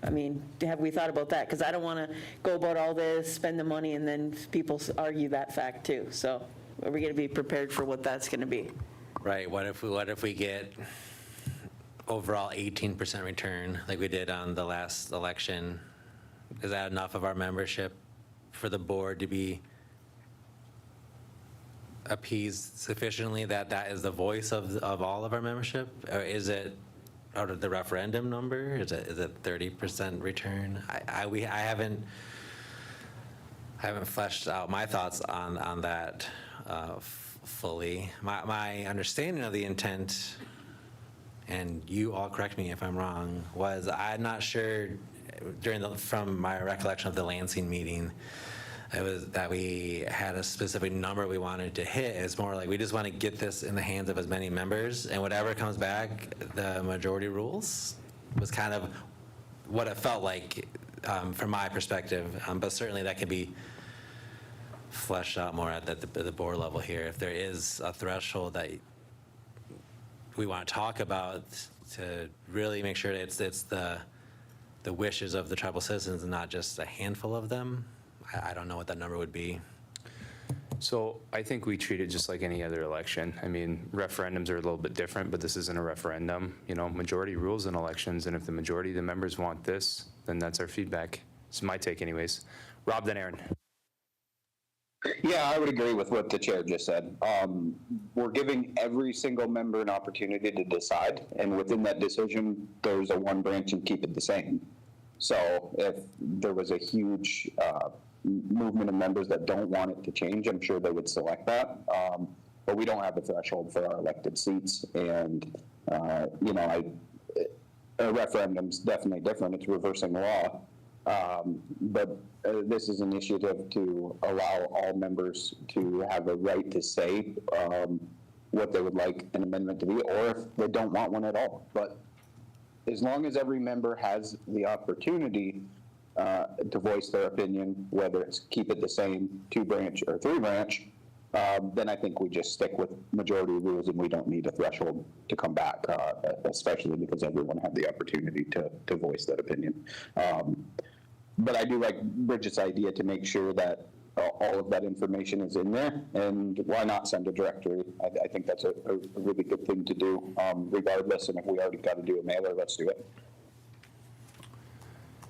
have we thought about that? Because I don't want to go about all this, spend the money, and then people argue that fact too. So are we going to be prepared for what that's going to be? Right, what if we get overall 18% return like we did on the last election? Is that enough of our membership for the board to be appeased sufficiently that that is the voice of all of our membership? Or is it out of the referendum number? Is it 30% return? I haven't fleshed out my thoughts on that fully. My understanding of the intent, and you all correct me if I'm wrong, was I'm not sure from my recollection of the Lansing meeting, it was that we had a specific number we wanted to hit. It's more like we just want to get this in the hands of as many members, and whatever comes back, the majority rules was kind of what it felt like from my perspective. But certainly that could be fleshed out more at the board level here. If there is a threshold that we want to talk about to really make sure that it's the wishes of the tribal citizens and not just a handful of them, I don't know what that number would be. So I think we treat it just like any other election. Referendums are a little bit different, but this isn't a referendum. Majority rules in elections, and if the majority of the members want this, then that's our feedback. It's my take anyways. Rob, then Aaron. Yeah, I would agree with what the chair just said. We're giving every single member an opportunity to decide, and within that decision, there's a one branch and keep it the same. So if there was a huge movement of members that don't want it to change, I'm sure they would select that. But we don't have a threshold for our elected seats, and a referendum's definitely different. It's reversing law. But this is an initiative to allow all members to have a right to say what they would like an amendment to be, or if they don't want one at all. But as long as every member has the opportunity to voice their opinion, whether it's keep it the same, 2-branch or 3-branch, then I think we just stick with majority rules and we don't need a threshold to come back, especially because everyone had the opportunity to voice that opinion. But I do like Bridget's idea to make sure that all of that information is in there, and why not send a directory? I think that's a really good thing to do, regardless, and if we already got to do a mailer, let's do it.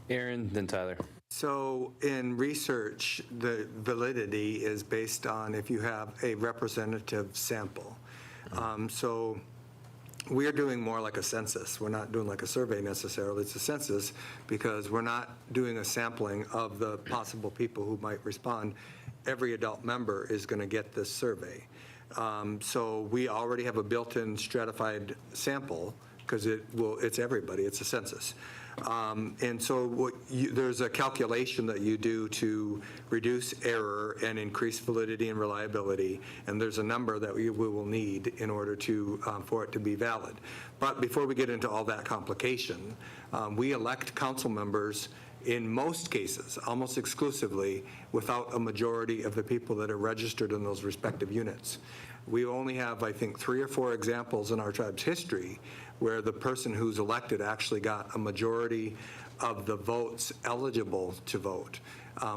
Aaron, then Tyler. So in research, the validity is based on if you have a representative sample. So we are doing more like a census. We're not doing like a survey necessarily. It's a census because we're not doing a sampling of the possible people who might respond. Every adult member is going to get this survey. So we already have a built-in stratified sample because it's everybody. It's a census. And so there's a calculation that you do to reduce error and increase validity and reliability, and there's a number that we will need in order to for it to be valid. But before we get into all that complication, we elect council members in most cases, almost exclusively, without a majority of the people that are registered in those respective units. We only have, I think, 3 or 4 examples in our tribe's history where the person who's elected actually got a majority of the votes eligible to vote.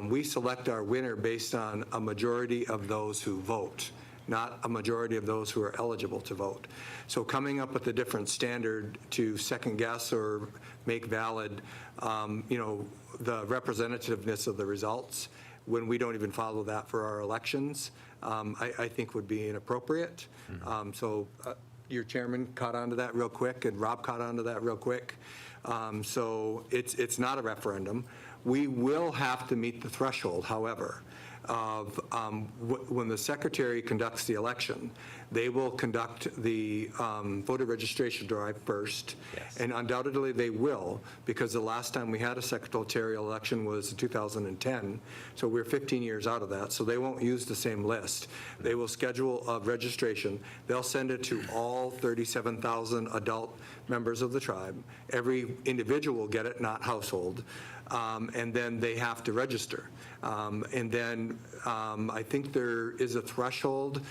We select our winner based on a majority of those who vote, not a majority of those who are eligible to vote. So coming up with a different standard to second guess or make valid, the representativeness of the results when we don't even follow that for our elections, I think would be inappropriate. So your chairman caught on to that real quick, and Rob caught on to that real quick. So it's not a referendum. We will have to meet the threshold, however, of when the secretary conducts the election, they will conduct the voter registration drive first. Yes. And undoubtedly they will, because the last time we had a secretarial election was in 2010, so we're 15 years out of that, so they won't use the same list. They will schedule a registration. They'll send it to all 37,000 adult members of the tribe. Every individual will get it, not household. And then they have to register. And then I think there is a threshold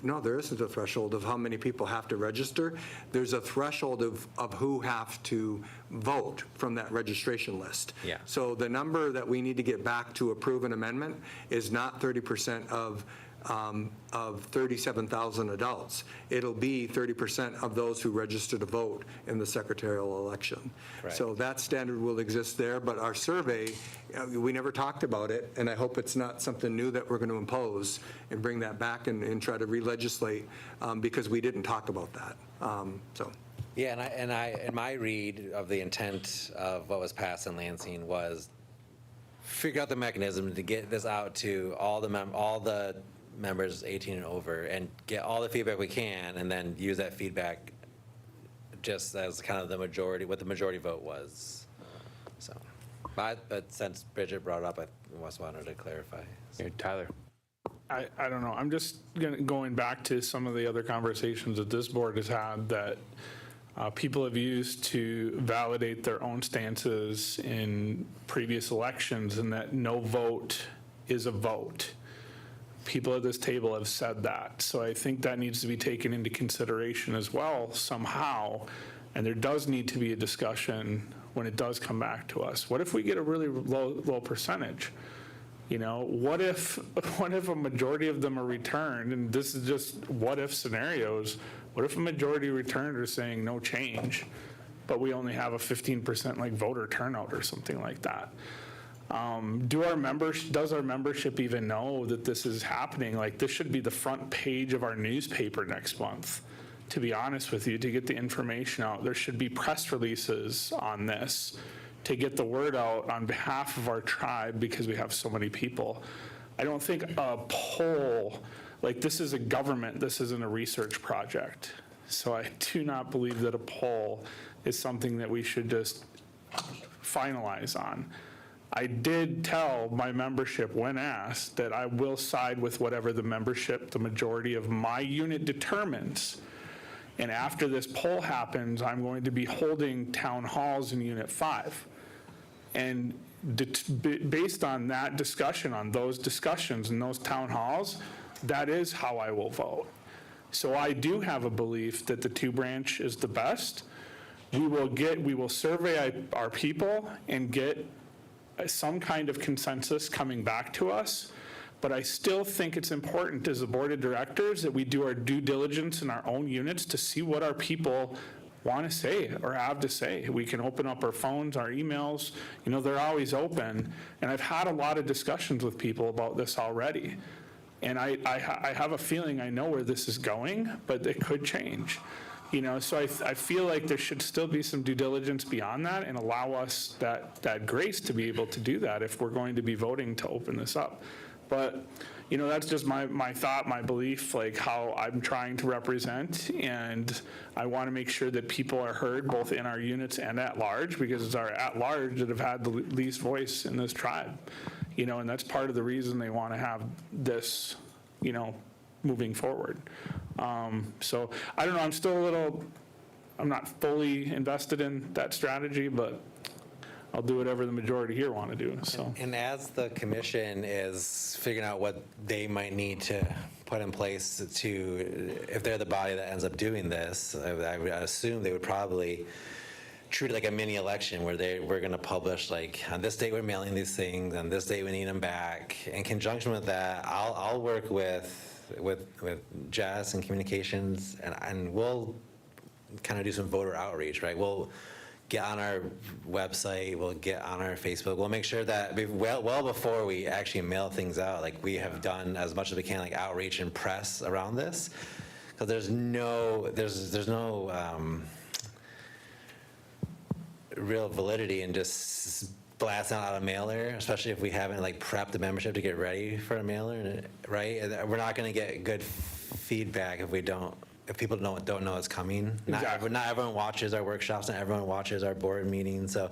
no, there isn't a threshold of how many people have to register. There's a threshold of who have to vote from that registration list. Yeah. So the number that we need to get back to approve an amendment is not 30% of 37,000 adults. It'll be 30% of those who register to vote in the secretarial election. Right. So that standard will exist there, but our survey, we never talked about it, and I hope it's not something new that we're going to impose and bring that back and try to re-legislate because we didn't talk about that. Yeah, and my read of the intent of what was passed in Lansing was figure out the mechanism to get this out to all the members 18 and over and get all the feedback we can, and then use that feedback just as kind of the majority, what the majority vote was. So, but since Bridget brought it up, I just wanted to clarify. Here, Tyler. I don't know. I'm just going back to some of the other conversations that this board has had that people have used to validate their own stances in previous elections, and that no vote is a vote. People at this table have said that. So I think that needs to be taken into consideration as well somehow. And there does need to be a discussion when it does come back to us. What if we get a really low percentage? What if a majority of them are returned, and this is just what if scenarios, what if a majority returned are saying no change, but we only have a 15% voter turnout or something like that? Does our membership even know that this is happening? This should be the front page of our newspaper next month, to be honest with you, to get the information out. There should be press releases on this to get the word out on behalf of our tribe because we have so many people. I don't think a poll, this is a government, this isn't a research project. So I do not believe that a poll is something that we should just finalize on. I did tell my membership when asked that I will side with whatever the majority of my unit determines. And after this poll happens, I'm going to be holding town halls in Unit 5. And based on that discussion, on those discussions and those town halls, that is how I will vote. So I do have a belief that the 2-branch is the best. We will survey our people and get some kind of consensus coming back to us. But I still think it's important as a board of directors that we do our due diligence in our own units to see what our people want to say or have to say. We can open up our phones, our emails, they're always open. And I've had a lot of discussions with people about this already. And I have a feeling I know where this is going, but it could change. So I feel like there should still be some due diligence beyond that and allow us that grace to be able to do that if we're going to be voting to open this up. But, that's just my thought, my belief, like how I'm trying to represent. And I want to make sure that people are heard both in our units and at large, because it's our at large that have had the least voice in this tribe. And that's part of the reason they want to have this, moving forward. So I don't know, I'm not fully invested in that strategy, but I'll do whatever the majority here want to do, so. And as the commission is figuring out what they might need to put in place if they're the body that ends up doing this, I would assume they would probably treat it like a mini election where we're going to publish, like, on this date we're mailing these things, on this date we need them back. In conjunction with that, I'll work with Jess and communications, and we'll kind of do some voter outreach, right? We'll get on our website, we'll get on our Facebook, we'll make sure that well before we actually mail things out, like we have done as much as we can, like outreach and press around this, because there's no real validity in just blasting out a mailer, especially if we haven't like prepped the membership to get ready for a mailer, right? And we're not going to get good feedback if people don't know it's coming. Exactly. Not everyone watches our workshops, not everyone watches our board meetings, so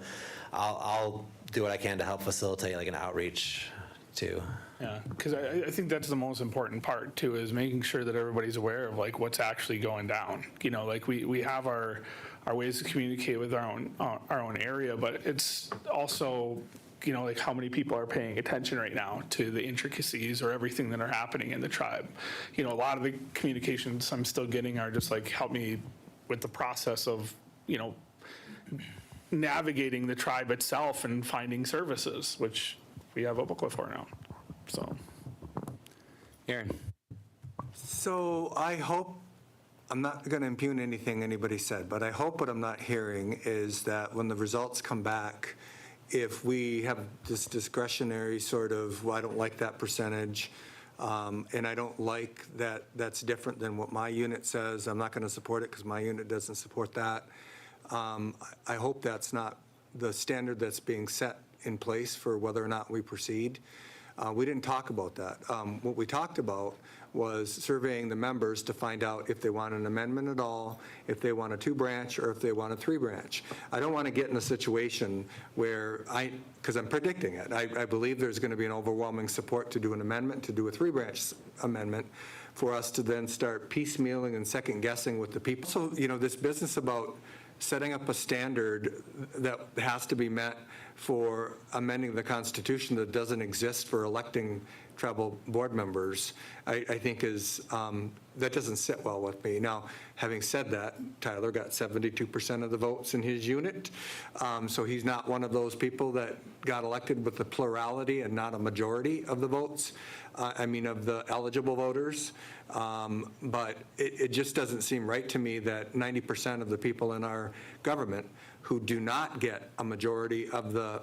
I'll do what I can to help facilitate like an outreach too. Yeah, because I think that's the most important part too, is making sure that everybody's aware of like what's actually going down. Like we have our ways to communicate with our own area, but it's also, like how many people are paying attention right now to the intricacies or everything that are happening in the tribe. A lot of the communications I'm still getting are just like, help me with the process of, navigating the tribe itself and finding services, which we have a booklet for now, so. Aaron? So I hope, I'm not going to impugn anything anybody said, but I hope what I'm not hearing is that when the results come back, if we have this discretionary sort of, well, I don't like that percentage, and I don't like that that's different than what my unit says, I'm not going to support it because my unit doesn't support that. I hope that's not the standard that's being set in place for whether or not we proceed. We didn't talk about that. What we talked about was surveying the members to find out if they want an amendment at all, if they want a 2-branch, or if they want a 3-branch. I don't want to get in a situation where because I'm predicting it, I believe there's going to be an overwhelming support to do an amendment, to do a 3-branch amendment, for us to then start piecemealing and second guessing with the people. So, this business about setting up a standard that has to be met for amending the Constitution that doesn't exist for electing tribal board members, I think is, that doesn't sit well with me. Now, having said that, Tyler got 72% of the votes in his unit, so he's not one of those people that got elected with the plurality and not a majority of the votes, of the eligible voters. But it just doesn't seem right to me that 90% of the people in our government who do not get a majority of the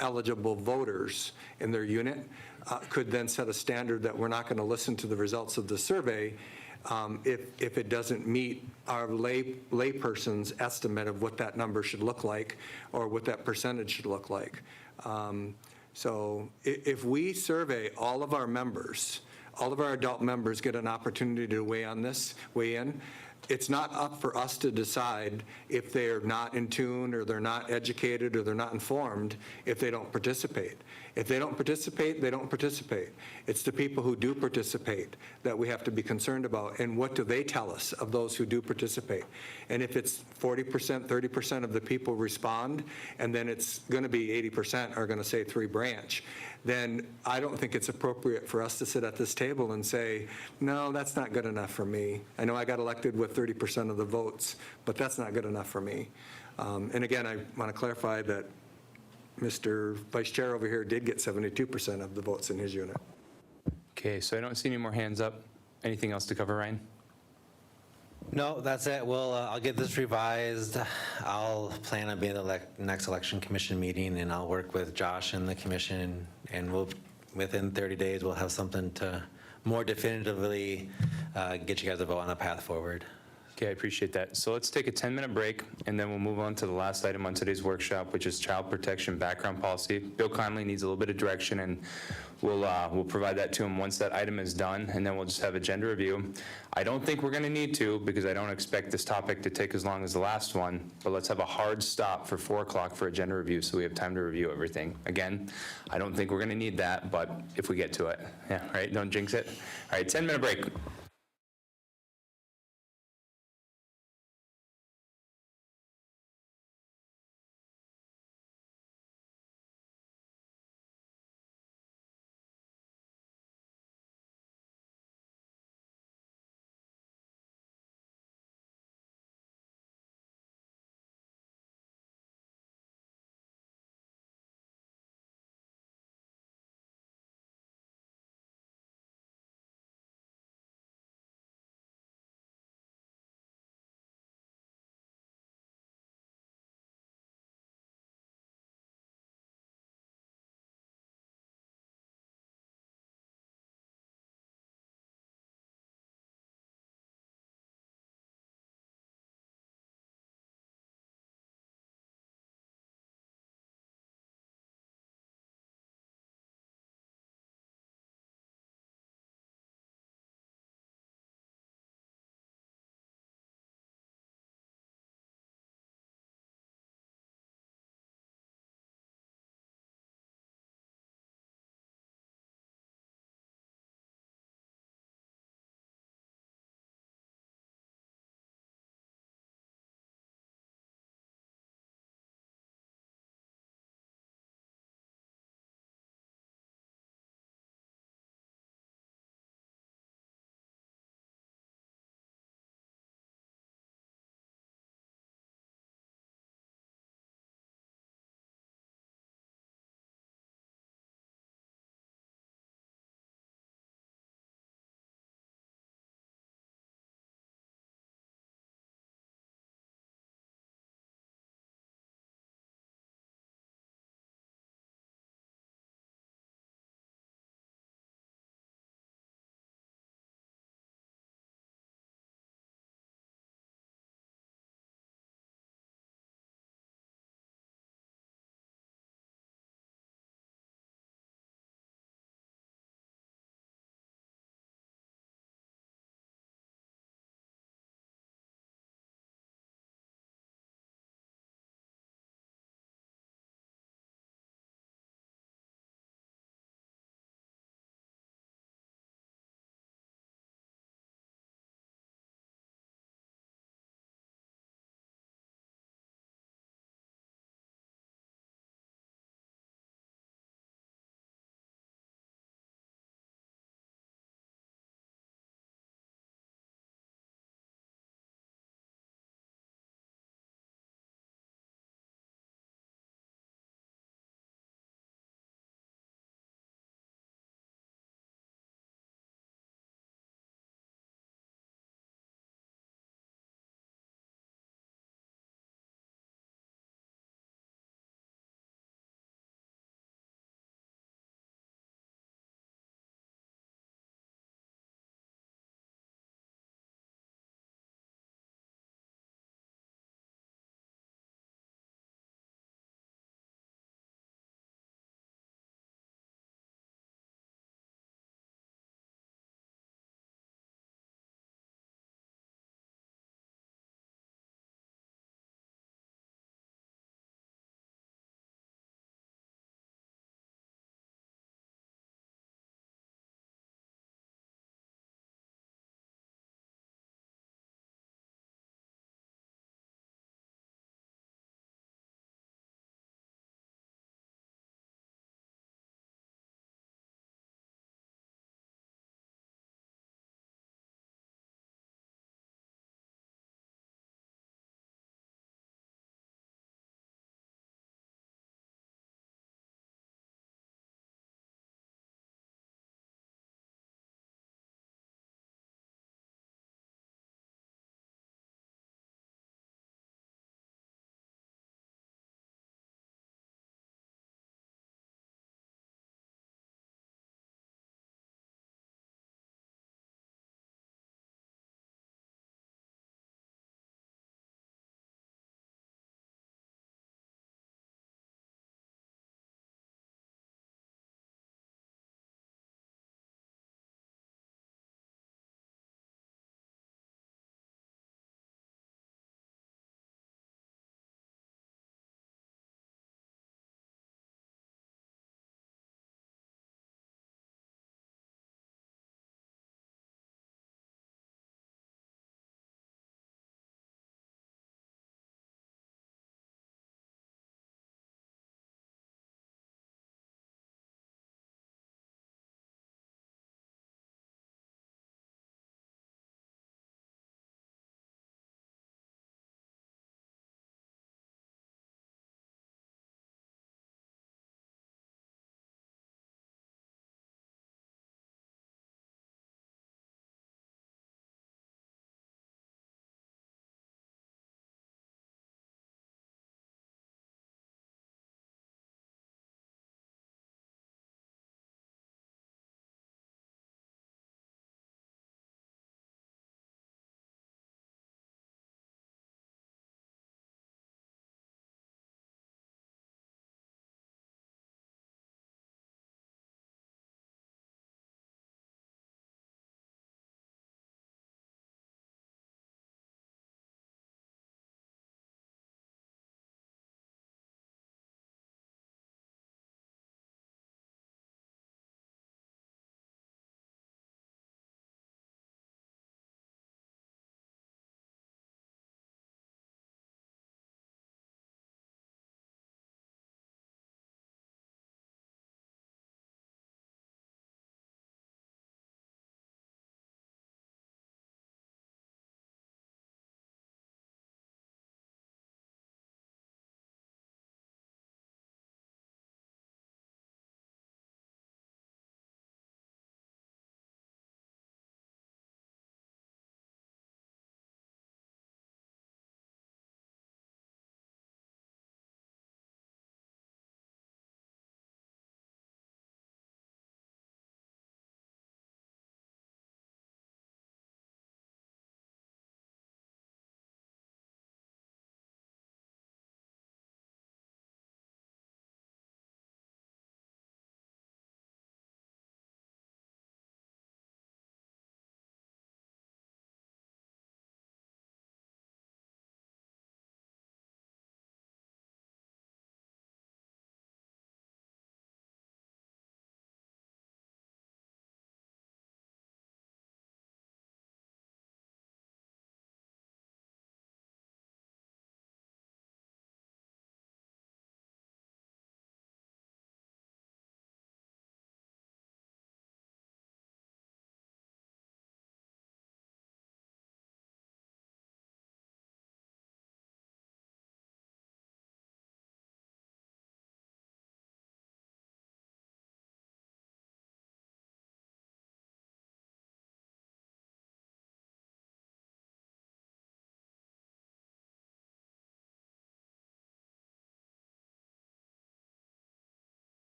eligible voters in their unit could then set a standard that we're not going to listen to the results of the survey if it doesn't meet our layperson's estimate of what that number should look like or what that percentage should look like. So if we survey all of our members, all of our adult members get an opportunity to weigh in. It's not up for us to decide if they're not in tune or they're not educated or they're not informed if they don't participate. If they don't participate, they don't participate. It's the people who do participate that we have to be concerned about, and what do they tell us of those who do participate. And if it's 40%, 30% of the people respond, and then it's going to be 80% are going to say 3-branch, then I don't think it's appropriate for us to sit at this table and say, no, that's not good enough for me. I know I got elected with 30% of the votes, but that's not good enough for me. And again, I want to clarify that Mr. Vice Chair over here did get 72% of the votes in his unit. Okay, so I don't see any more hands up. Anything else to cover, Ryan? No, that's it. Well, I'll get this revised. I'll plan on being at the next election commission meeting, and I'll work with Josh and the commission, and we'll, within 30 days, we'll have something to more definitively get you guys a vote on a path forward. Okay, I appreciate that. So let's take a 10-minute break, and then we'll move on to the last item on today's workshop, which is child protection background policy. Bill Conley needs a little bit of direction, and we'll provide that to him once that item is done, and then we'll just have agenda review. I don't think we're going to need to, because I don't expect this topic to take as long as the last one, but let's have a hard stop for 4 o'clock for agenda review, so we have time to review everything. Again, I don't think we're going to need that, but if we get to it. Yeah, right? Don't jinx it. All right, 10-minute break.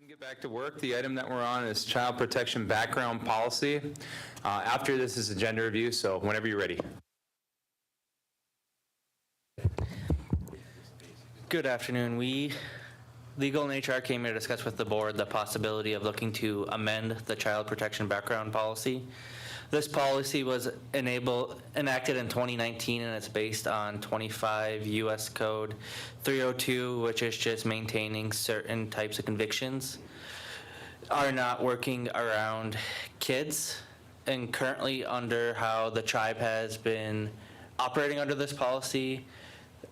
and get back to work. The item that we're on is child protection background policy. After this is agenda review, so whenever you're ready. Good afternoon. Legal and HR came here to discuss with the board the possibility of looking to amend the child protection background policy. This policy was enacted in 2019, and it's based on 25 U.S. Code 302, which is just maintaining certain types of convictions are not working around kids. And currently, under how the tribe has been operating under this policy,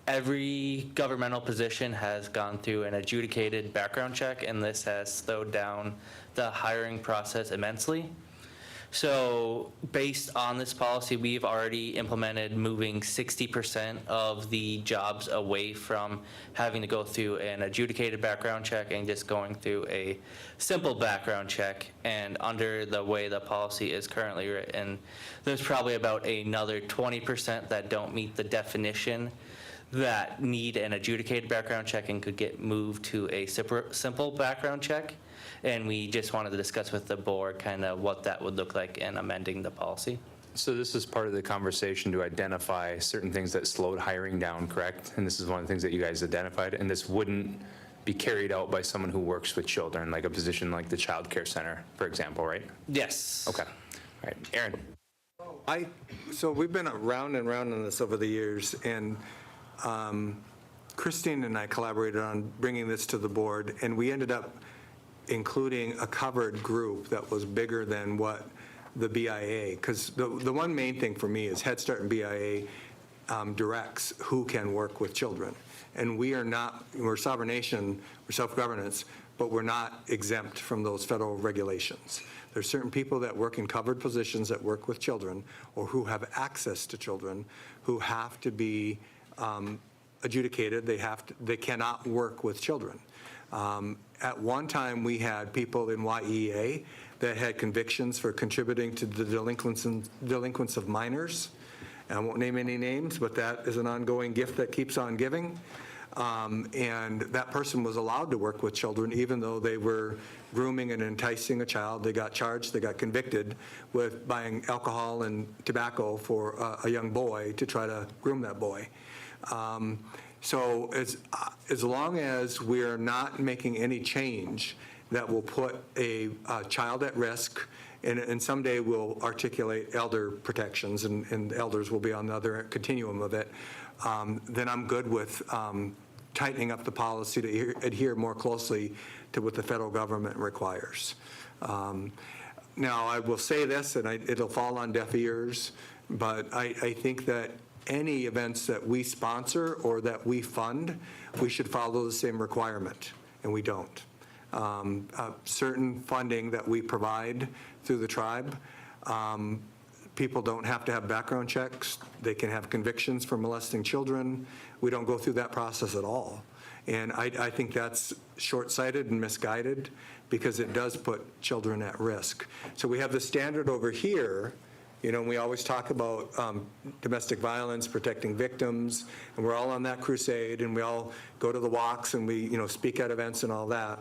every governmental position has gone through an adjudicated background check, and this has slowed down the hiring process immensely. So based on this policy, we've already implemented moving 60% of the jobs away from having to go through an adjudicated background check and just going through a simple background check. And under the way the policy is currently written, there's probably about another 20% that don't meet the definition that need an adjudicated background check and could get moved to a simple background check. And we just wanted to discuss with the board kind of what that would look like in amending the policy. So this is part of the conversation to identify certain things that slowed hiring down, correct? And this is one of the things that you guys identified, and this wouldn't be carried out by someone who works with children, like a position like the child care center, for example, right? Yes. Okay. All right, Aaron. So we've been round and round on this over the years, and Christine and I collaborated on bringing this to the board, and we ended up including a covered group that was bigger than what the BIA, because the one main thing for me is Head Start and BIA directs who can work with children. And we're a sovereign nation, we're self-governance, but we're not exempt from those federal regulations. There's certain people that work in covered positions that work with children or who have access to children who have to be adjudicated. They cannot work with children. At one time, we had people in YEA that had convictions for contributing to the delinquents of minors. And I won't name any names, but that is an ongoing gift that keeps on giving. And that person was allowed to work with children even though they were grooming and enticing a child. They got charged, they got convicted with buying alcohol and tobacco for a young boy to try to groom that boy. So as long as we're not making any change that will put a child at risk, and someday we'll articulate elder protections, and elders will be on the other continuum of it, then I'm good with tightening up the policy to adhere more closely to what the federal government requires. Now, I will say this, and it'll fall on deaf ears, but I think that any events that we sponsor or that we fund, we should follow the same requirement, and we don't. Certain funding that we provide through the tribe, people don't have to have background checks. They can have convictions for molesting children. We don't go through that process at all. And I think that's short-sighted and misguided because it does put children at risk. So we have the standard over here. You know, we always talk about domestic violence, protecting victims, and we're all on that crusade, and we all go to the walks and we, speak at events and all that,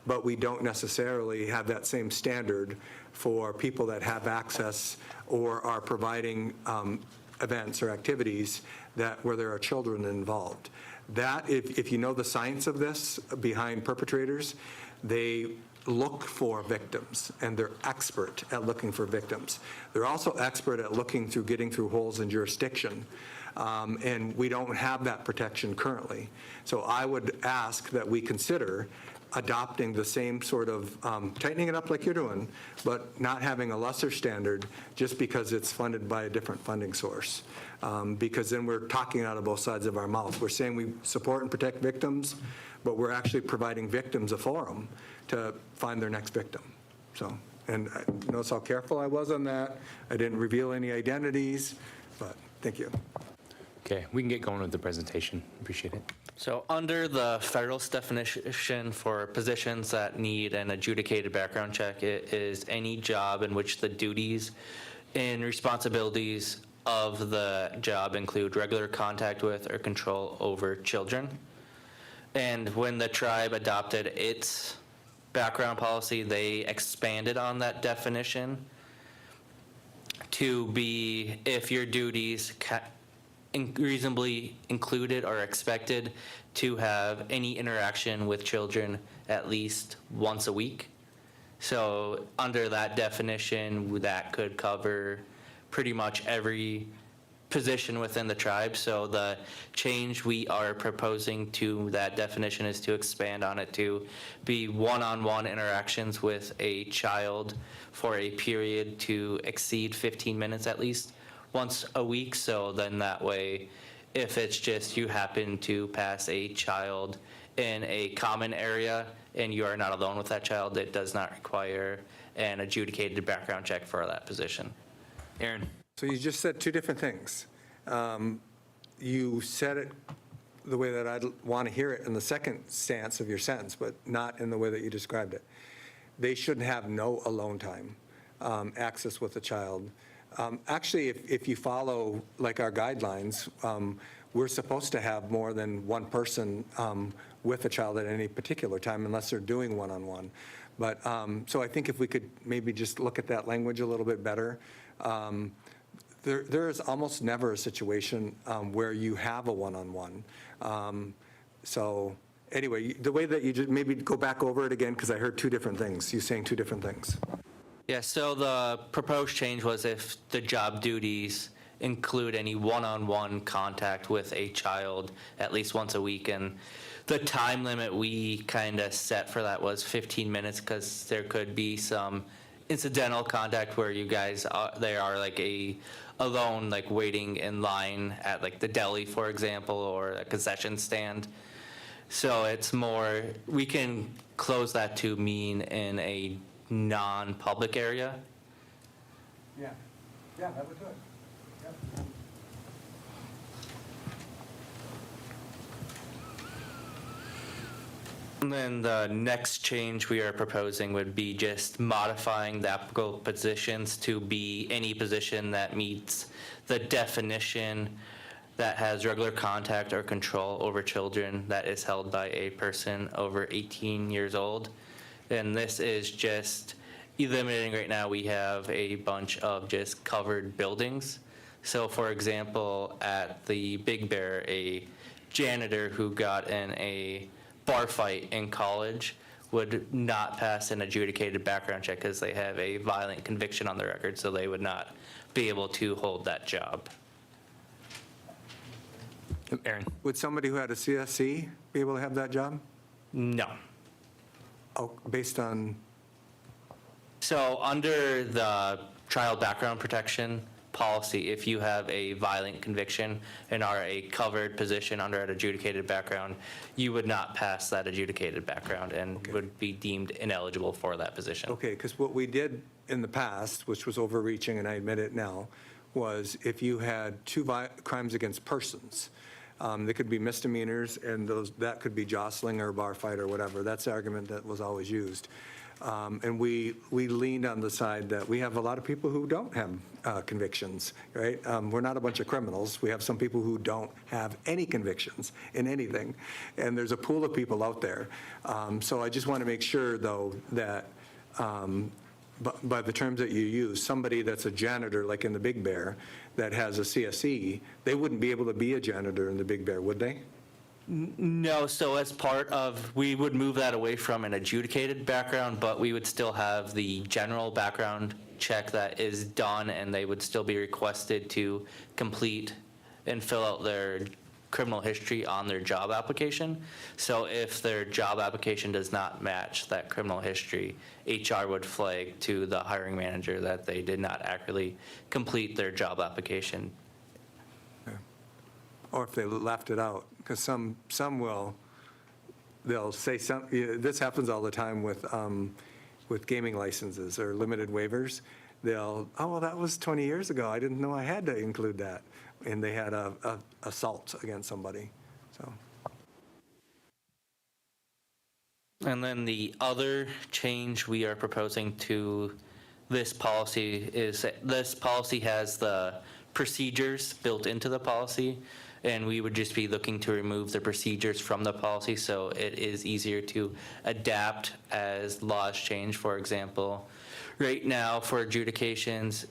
but we don't necessarily have that same standard for people that have access or are providing events or activities where there are children involved. That, if you know the science of this behind perpetrators, they look for victims, and they're expert at looking for victims. They're also expert at getting through holes in jurisdiction, and we don't have that protection currently. So I would ask that we consider adopting the same sort of, tightening it up like you're doing, but not having a lesser standard just because it's funded by a different funding source. Because then we're talking out of both sides of our mouth. We're saying we support and protect victims, but we're actually providing victims a forum to find their next victim. So, and notice how careful I was on that. I didn't reveal any identities, but thank you. Okay, we can get going with the presentation. Appreciate it. So under the federal definition for positions that need an adjudicated background check, it is any job in which the duties and responsibilities of the job include regular contact with or control over children. And when the tribe adopted its background policy, they expanded on that definition to be if your duties reasonably included or expected to have any interaction with children at least once a week. So under that definition, that could cover pretty much every position within the tribe. So the change we are proposing to that definition is to expand on it to be one-on-one interactions with a child for a period to exceed 15 minutes at least once a week. So then that way, if it's just you happen to pass a child in a common area and you are not alone with that child, it does not require an adjudicated background check for that position. Aaron? So you just said two different things. You said it the way that I'd want to hear it in the second stance of your sentence, but not in the way that you described it. They shouldn't have no alone time, access with the child. Actually, if you follow like our guidelines, we're supposed to have more than one person with a child at any particular time unless they're doing one-on-one. But, so I think if we could maybe just look at that language a little bit better. There is almost never a situation where you have a one-on-one. So anyway, the way that you just maybe go back over it again, because I heard two different things. You saying two different things. Yeah, so the proposed change was if the job duties include any one-on-one contact with a child at least once a week. And the time limit we kind of set for that was 15 minutes because there could be some incidental contact where you guys are like alone, like waiting in line at like the deli, for example, or a concession stand. So it's more, we can close that to mean in a non-public area. Yeah, that would do it. And then the next change we are proposing would be just modifying the applicable positions to be any position that meets the definition that has regular contact or control over children that is held by a person over 18 years old. And this is just eliminating, right now we have a bunch of just covered buildings. So for example, at the Big Bear, a janitor who got in a bar fight in college would not pass an adjudicated background check because they have a violent conviction on their record, so they would not be able to hold that job. Aaron? Would somebody who had a CSC be able to have that job? No. Oh, based on? So under the child background protection policy, if you have a violent conviction and are a covered position under an adjudicated background, you would not pass that adjudicated background and would be deemed ineligible for that position. Okay, because what we did in the past, which was overreaching, and I admit it now, was if you had two crimes against persons, they could be misdemeanors, and that could be jostling or a bar fight or whatever. That's the argument that was always used. And we leaned on the side that we have a lot of people who don't have convictions, right? We're not a bunch of criminals. We have some people who don't have any convictions in anything. And there's a pool of people out there. So I just want to make sure, though, that by the terms that you use, somebody that's a janitor, like in the Big Bear, that has a CSE, they wouldn't be able to be a janitor in the Big Bear, would they? No, so as part of, we would move that away from an adjudicated background, but we would still have the general background check that is done, and they would still be requested to complete and fill out their criminal history on their job application. So if their job application does not match that criminal history, HR would flag to the hiring manager that they did not accurately complete their job application. Or if they left it out, because some will, they'll say this happens all the time with gaming licenses or limited waivers. They'll, oh, well, that was 20 years ago. I didn't know I had to include that. And they had a assault against somebody, so. And then the other change we are proposing to this policy is that this policy has the procedures built into the policy. And we would just be looking to remove the procedures from the policy so it is easier to adapt as laws change. For example, right now for adjudications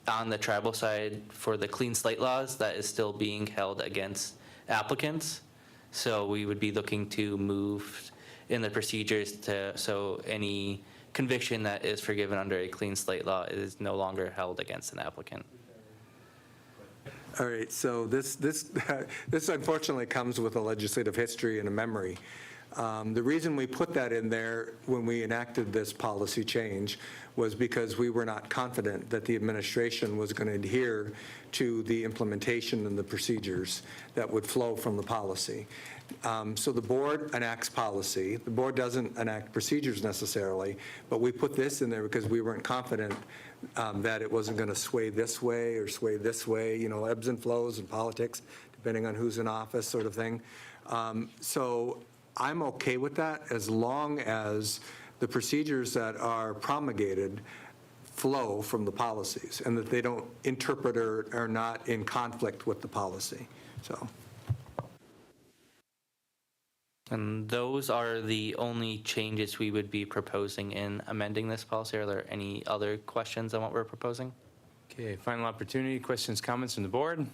on the tribal side for the clean slate laws, that is still being held against applicants. So we would be looking to move in the procedures so any conviction that is forgiven under a clean slate law is no longer held against an applicant. All right, so this unfortunately comes with a legislative history and a memory. The reason we put that in there when we enacted this policy change was because we were not confident that the administration was going to adhere to the implementation and the procedures that would flow from the policy. So the board enacts policy. The board doesn't enact procedures necessarily, but we put this in there because we weren't confident that it wasn't going to sway this way or sway this way, ebbs and flows in politics, depending on who's in office sort of thing. So I'm okay with that as long as the procedures that are promulgated flow from the policies and that they don't interpret or are not in conflict with the policy. So. And those are the only changes we would be proposing in amending this policy. Are there any other questions on what we're proposing? Okay, final opportunity, questions, comments from the board?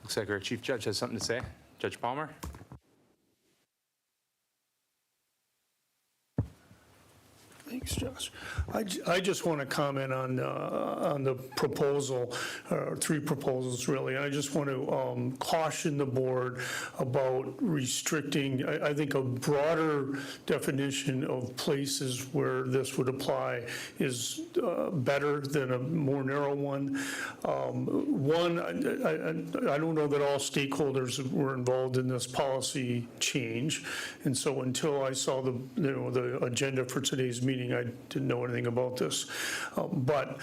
Looks like our chief judge has something to say. Judge Palmer? Thanks, Josh. I just want to comment on the proposal, three proposals really. I just want to caution the board about restricting, I think a broader definition of places where this would apply is better than a more narrow one. One, I don't know that all stakeholders were involved in this policy change. And so until I saw the agenda for today's meeting, I didn't know anything about this. But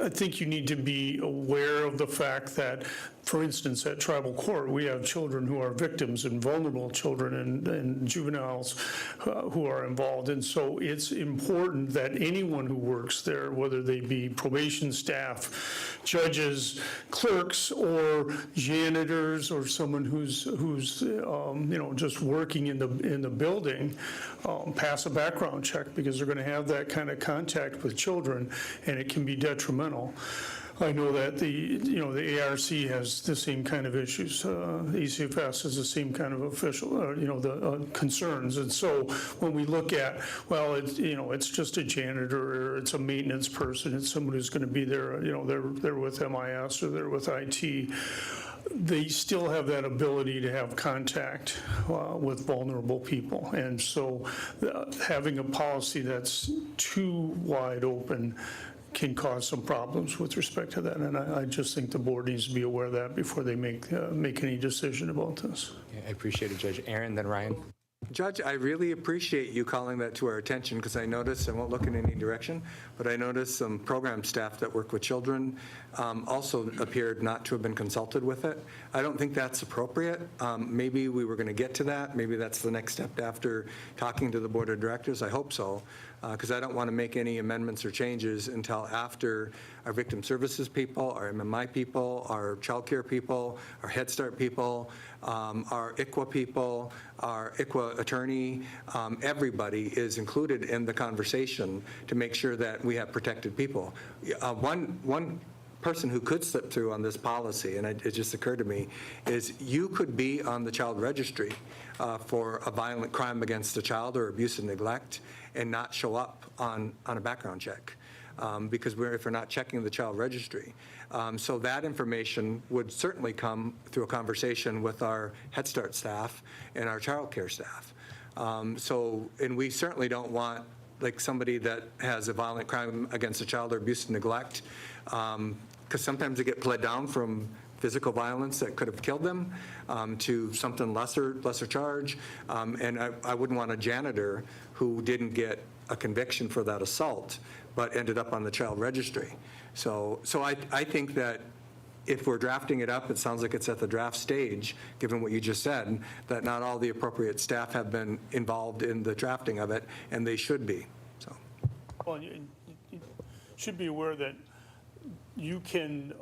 I think you need to be aware of the fact that, for instance, at tribal court, we have children who are victims and vulnerable children and juveniles who are involved. And so it's important that anyone who works there, whether they be probation staff, judges, clerks, or janitors, or someone who's just working in the building, pass a background check, because they're going to have that kind of contact with children, and it can be detrimental. I know that the ARC has the same kind of issues. ECFS has the same kind of the concerns. And so when we look at, well, it's just a janitor, or it's a maintenance person, it's someone who's going to be there, they're with MIS or they're with IT, they still have that ability to have contact with vulnerable people. And so having a policy that's too wide open can cause some problems with respect to that. And I just think the board needs to be aware of that before they make any decision about this. I appreciate it, Judge. Aaron, then Ryan. Judge, I really appreciate you calling that to our attention, because I noticed, I won't look in any direction, but I noticed some program staff that work with children also appeared not to have been consulted with it. I don't think that's appropriate. Maybe we were going to get to that. Maybe that's the next step after talking to the board of directors. I hope so, because I don't want to make any amendments or changes until after our victim services people, our MMI people, our child care people, our Head Start people, our ICWA people, our ICWA attorney, everybody is included in the conversation to make sure that we have protected people. One person who could slip through on this policy, and it just occurred to me, is you could be on the child registry for a violent crime against a child or abuse and neglect and not show up on a background check. Because if we're not checking the child registry. So that information would certainly come through a conversation with our Head Start staff and our child care staff. And we certainly don't want like somebody that has a violent crime against a child or abuse and neglect, because sometimes they get pled down from physical violence that could have killed them to something lesser charge. And I wouldn't want a janitor who didn't get a conviction for that assault but ended up on the child registry. So I think that if we're drafting it up, it sounds like it's at the draft stage, given what you just said, that not all the appropriate staff have been involved in the drafting of it, and they should be. So. Well, you should be aware that you can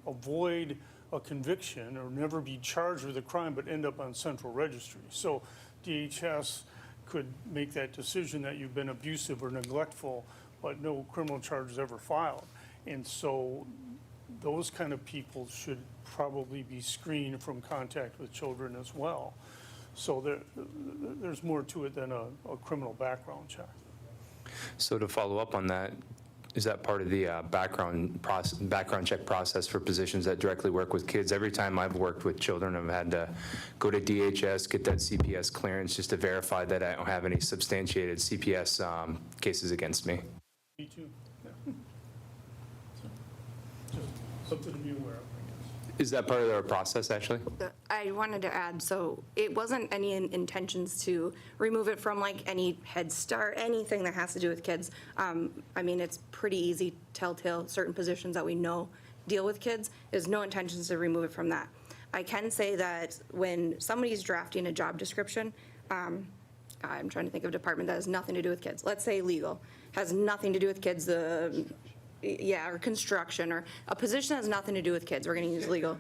avoid a conviction or never be charged with a crime but end up on central registry. So DHS could make that decision that you've been abusive or neglectful, but no criminal charges ever filed. And so those kind of people should probably be screened from contact with children as well. So there's more to it than a criminal background check. So to follow up on that, is that part of the background check process for positions that directly work with kids? Every time I've worked with children, I've had to go to DHS, get that CPS clearance just to verify that I don't have any substantiated CPS cases against me. Me too. Yeah. So, just something to be aware of, I guess. Is that part of our process, actually? I wanted to add, so it wasn't any intentions to remove it from like any Head Start, anything that has to do with kids. I mean, it's pretty easy telltale, certain positions that we know deal with kids. There's no intentions to remove it from that. I can say that when somebody's drafting a job description, I'm trying to think of a department that has nothing to do with kids. Let's say legal, has nothing to do with kids, or construction, or a position that has nothing to do with kids. We're going to use legal.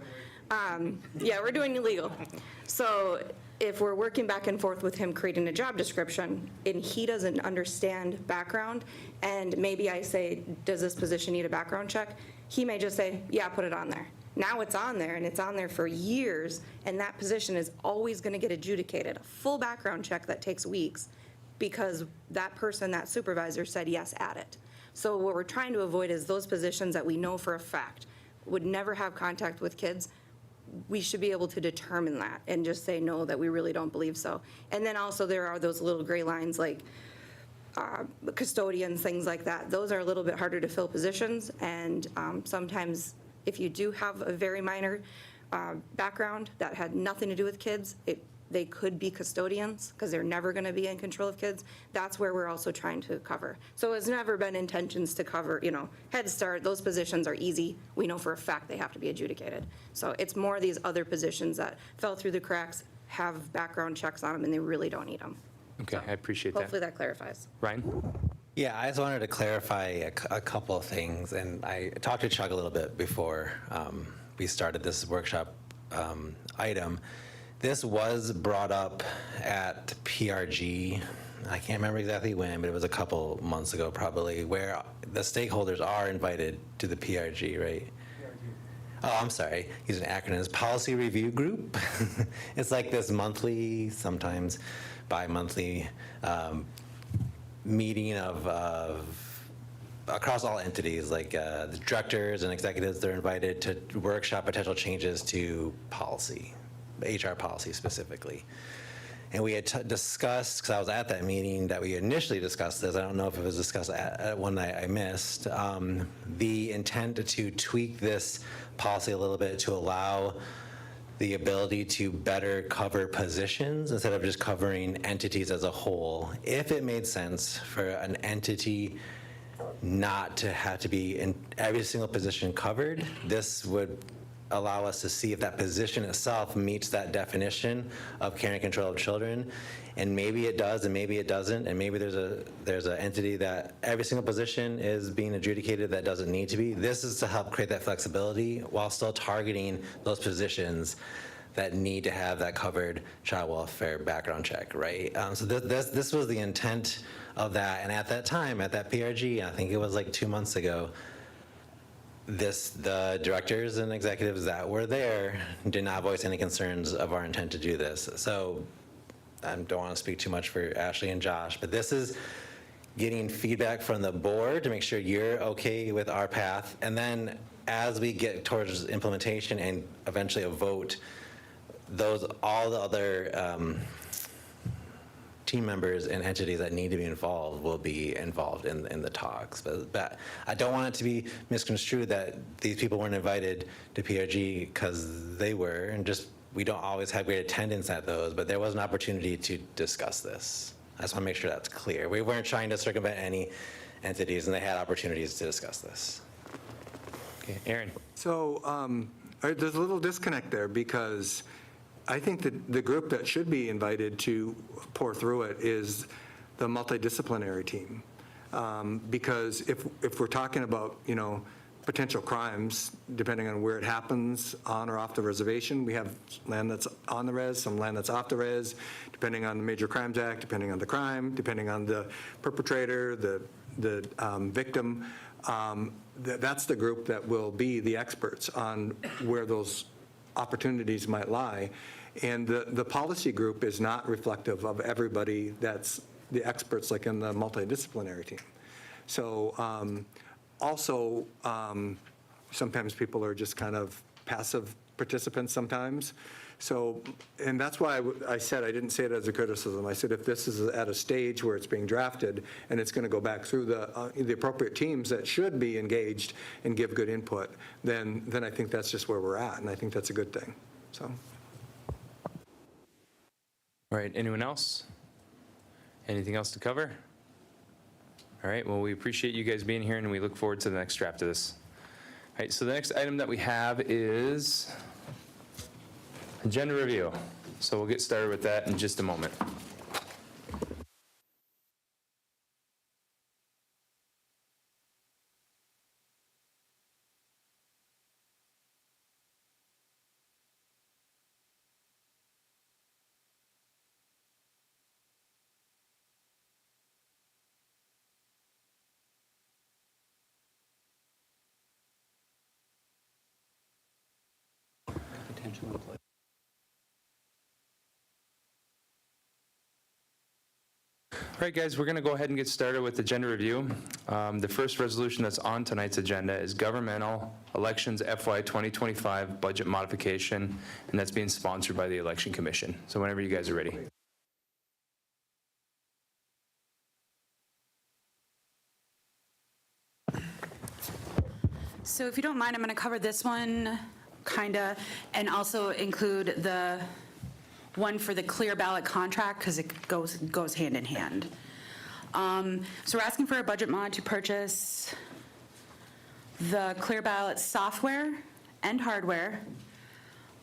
Yeah, we're doing legal. So if we're working back and forth with him creating a job description and he doesn't understand background, and maybe I say, does this position need a background check? He may just say, yeah, put it on there. Now it's on there, and it's on there for years, and that position is always going to get adjudicated. A full background check that takes weeks because that person, that supervisor said, yes, add it. So what we're trying to avoid is those positions that we know for a fact would never have contact with kids. We should be able to determine that and just say, no, that we really don't believe so. And then also there are those little gray lines like custodians, things like that. Those are a little bit harder to fill positions. And sometimes if you do have a very minor background that had nothing to do with kids, they could be custodians because they're never going to be in control of kids. That's where we're also trying to cover. So it's never been intentions to cover, Head Start, those positions are easy. We know for a fact they have to be adjudicated. So it's more these other positions that fell through the cracks, have background checks on them, and they really don't need them. Okay, I appreciate that. Hopefully that clarifies. Ryan? Yeah, I just wanted to clarify a couple of things, and I talked to Chuck a little bit before we started this workshop item. This was brought up at PRG, I can't remember exactly when, but it was a couple months ago probably, where the stakeholders are invited to the PRG, right? Oh, I'm sorry, using acronyms, Policy Review Group. It's like this monthly, sometimes bi-monthly meeting of across all entities, like the directors and executives, they're invited to workshop potential changes to policy, HR policy specifically. And we had discussed, because I was at that meeting that we initially discussed this, I don't know if it was discussed at one night I missed, the intent to tweak this policy a little bit to allow the ability to better cover positions instead of just covering entities as a whole. If it made sense for an entity not to have to be in every single position covered, this would allow us to see if that position itself meets that definition of care and control of children. And maybe it does, and maybe it doesn't, and maybe there's an entity that every single position is being adjudicated that doesn't need to be. This is to help create that flexibility while still targeting those positions that need to have that covered child welfare background check, right? So this was the intent of that, and at that time, at that PRG, I think it was like 2 months ago, the directors and executives that were there did not voice any concerns of our intent to do this. So I don't want to speak too much for Ashley and Josh, but this is getting feedback from the board to make sure you're okay with our path. And then as we get towards implementation and eventually a vote, all the other team members and entities that need to be involved will be involved in the talks. But I don't want it to be misconstrued that these people weren't invited to PRG because they were, and just we don't always have great attendance at those, but there was an opportunity to discuss this. I just want to make sure that's clear. We weren't trying to circumvent any entities, and they had opportunities to discuss this. Okay, Aaron. So there's a little disconnect there because I think that the group that should be invited to pour through it is the multidisciplinary team. Because if we're talking about, potential crimes, depending on where it happens, on or off the reservation. We have land that's on the res, some land that's off the res, depending on the Major Crimes Act, depending on the crime, depending on the perpetrator, the victim. That's the group that will be the experts on where those opportunities might lie. And the policy group is not reflective of everybody that's the experts, like in the multidisciplinary team. So also, sometimes people are just kind of passive participants sometimes. So, and that's why I said, I didn't say it as a criticism. I said, if this is at a stage where it's being drafted and it's going to go back through the appropriate teams that should be engaged and give good input, then I think that's just where we're at, and I think that's a good thing, so. All right, anyone else? Anything else to cover? All right, well, we appreciate you guys being here, and we look forward to the next draft of this. All right, so the next item that we have is agenda review. So we'll get started with that in just a moment. All right, guys, we're going to go ahead and get started with agenda review. The first resolution that's on tonight's agenda is Governmental Elections FY 2025 Budget Modification, and that's being sponsored by the Election Commission. So whenever you guys are ready. So if you don't mind, I'm going to cover this one, kind of, and also include the one for the clear ballot contract, because it goes hand in hand. So we're asking for a budget mod to purchase the clear ballot software and hardware,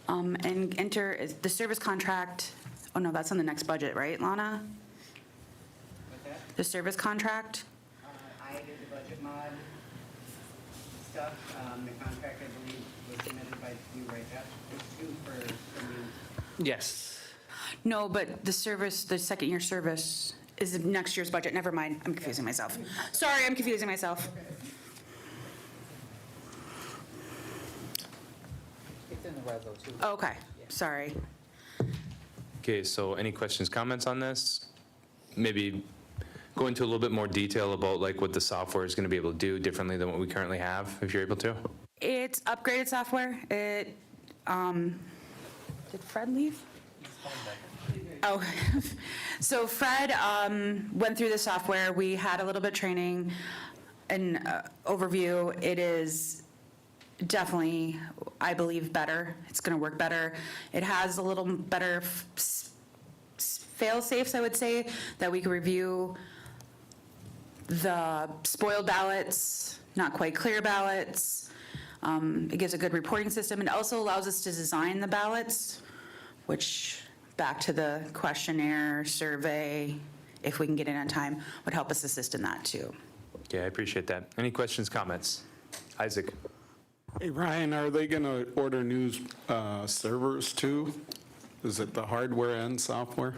and enter the service contract. Oh no, that's on the next budget, right, Lana? What's that? The service contract? I did the budget mod stuff. The contract, I believe, was submitted by you, right? That's two for me. Yes. No, but the service, the second year service is next year's budget. Never mind, I'm confusing myself. Sorry, I'm confusing myself. It's in the reso too. Okay, sorry. Okay, so any questions, comments on this? Maybe go into a little bit more detail about like what the software is going to be able to do differently than what we currently have, if you're able to. It's upgraded software. It, did Fred leave? Oh, so Fred went through the software. We had a little bit of training and overview. It is definitely, I believe, better. It's going to work better. It has a little better fail-safes, I would say, that we can review the spoiled ballots, not quite clear ballots. It gives a good reporting system. It also allows us to design the ballots, which, back to the questionnaire, survey, if we can get in on time, would help us assist in that too. Okay, I appreciate that. Any questions, comments? Isaac? Hey, Ryan, are they going to order new servers too? Is it the hardware and software?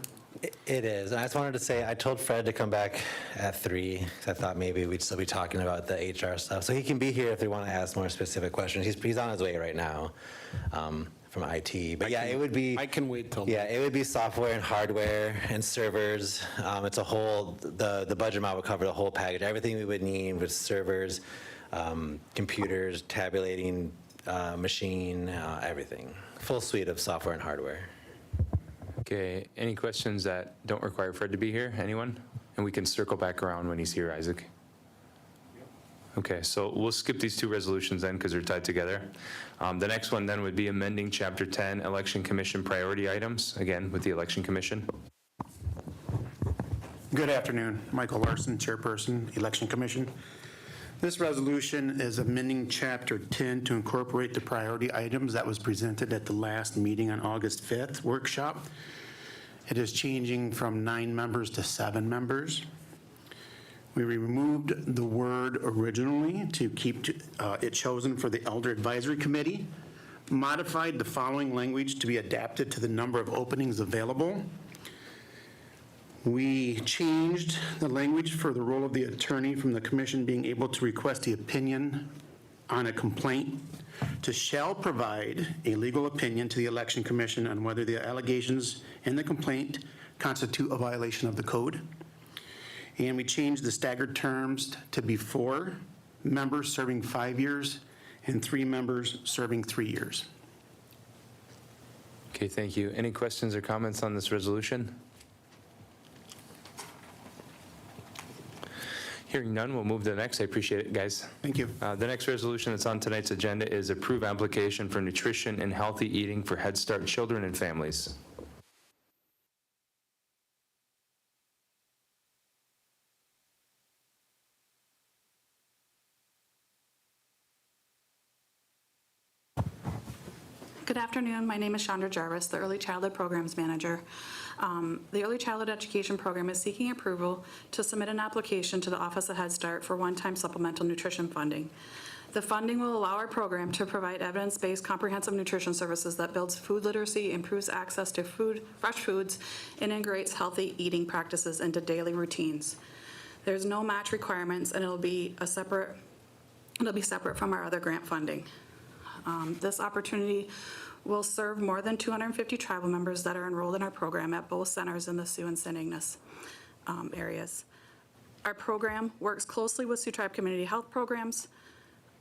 It is. And I just wanted to say, I told Fred to come back at 3, because I thought maybe we'd still be talking about the HR stuff. So he can be here if they want to ask more specific questions. He's on his way right now from IT. But yeah, it would be... I can wait till... Yeah, it would be software and hardware and servers. It's a whole... The budget mod would cover the whole package. Everything we would need with servers, computers, tabulating machine, everything. Full suite of software and hardware. Okay, any questions that don't require Fred to be here? Anyone? And we can circle back around when he's here, Isaac. Okay, so we'll skip these two resolutions then because they're tied together. The next one then would be amending Chapter 10, Election Commission priority items, again, with the Election Commission. Good afternoon. Michael Larson, Chairperson, Election Commission. This resolution is amending Chapter 10 to incorporate the priority items that was presented at the last meeting on August 5th workshop. It is changing from 9 members to 7 members. We removed the word originally to keep it chosen for the Elder Advisory Committee, modified the following language to be adapted to the number of openings available. We changed the language for the role of the attorney from the commission being able to request the opinion on a complaint to shall provide a legal opinion to the Election Commission on whether the allegations in the complaint constitute a violation of the code. And we changed the staggered terms to be 4 members serving 5 years and 3 members serving 3 years. Okay, thank you. Any questions or comments on this resolution? Hearing none, we'll move to the next. I appreciate it, guys. Thank you. The next resolution that's on tonight's agenda is approve application for nutrition and healthy eating for Head Start children and families. Good afternoon. My name is Chandra Jarvis, the Early Childhood Programs Manager. The Early Childhood Education Program is seeking approval to submit an application to the Office of Head Start for one-time supplemental nutrition funding. The funding will allow our program to provide evidence-based comprehensive nutrition services that builds food literacy, improves access to fresh foods, and integrates healthy eating practices into daily routines. There's no match requirements, and it'll be separate from our other grant funding. This opportunity will serve more than 250 tribal members that are enrolled in our program at both centers in the Sioux and St. Ignace areas. Our program works closely with Sioux Tribe Community Health Programs,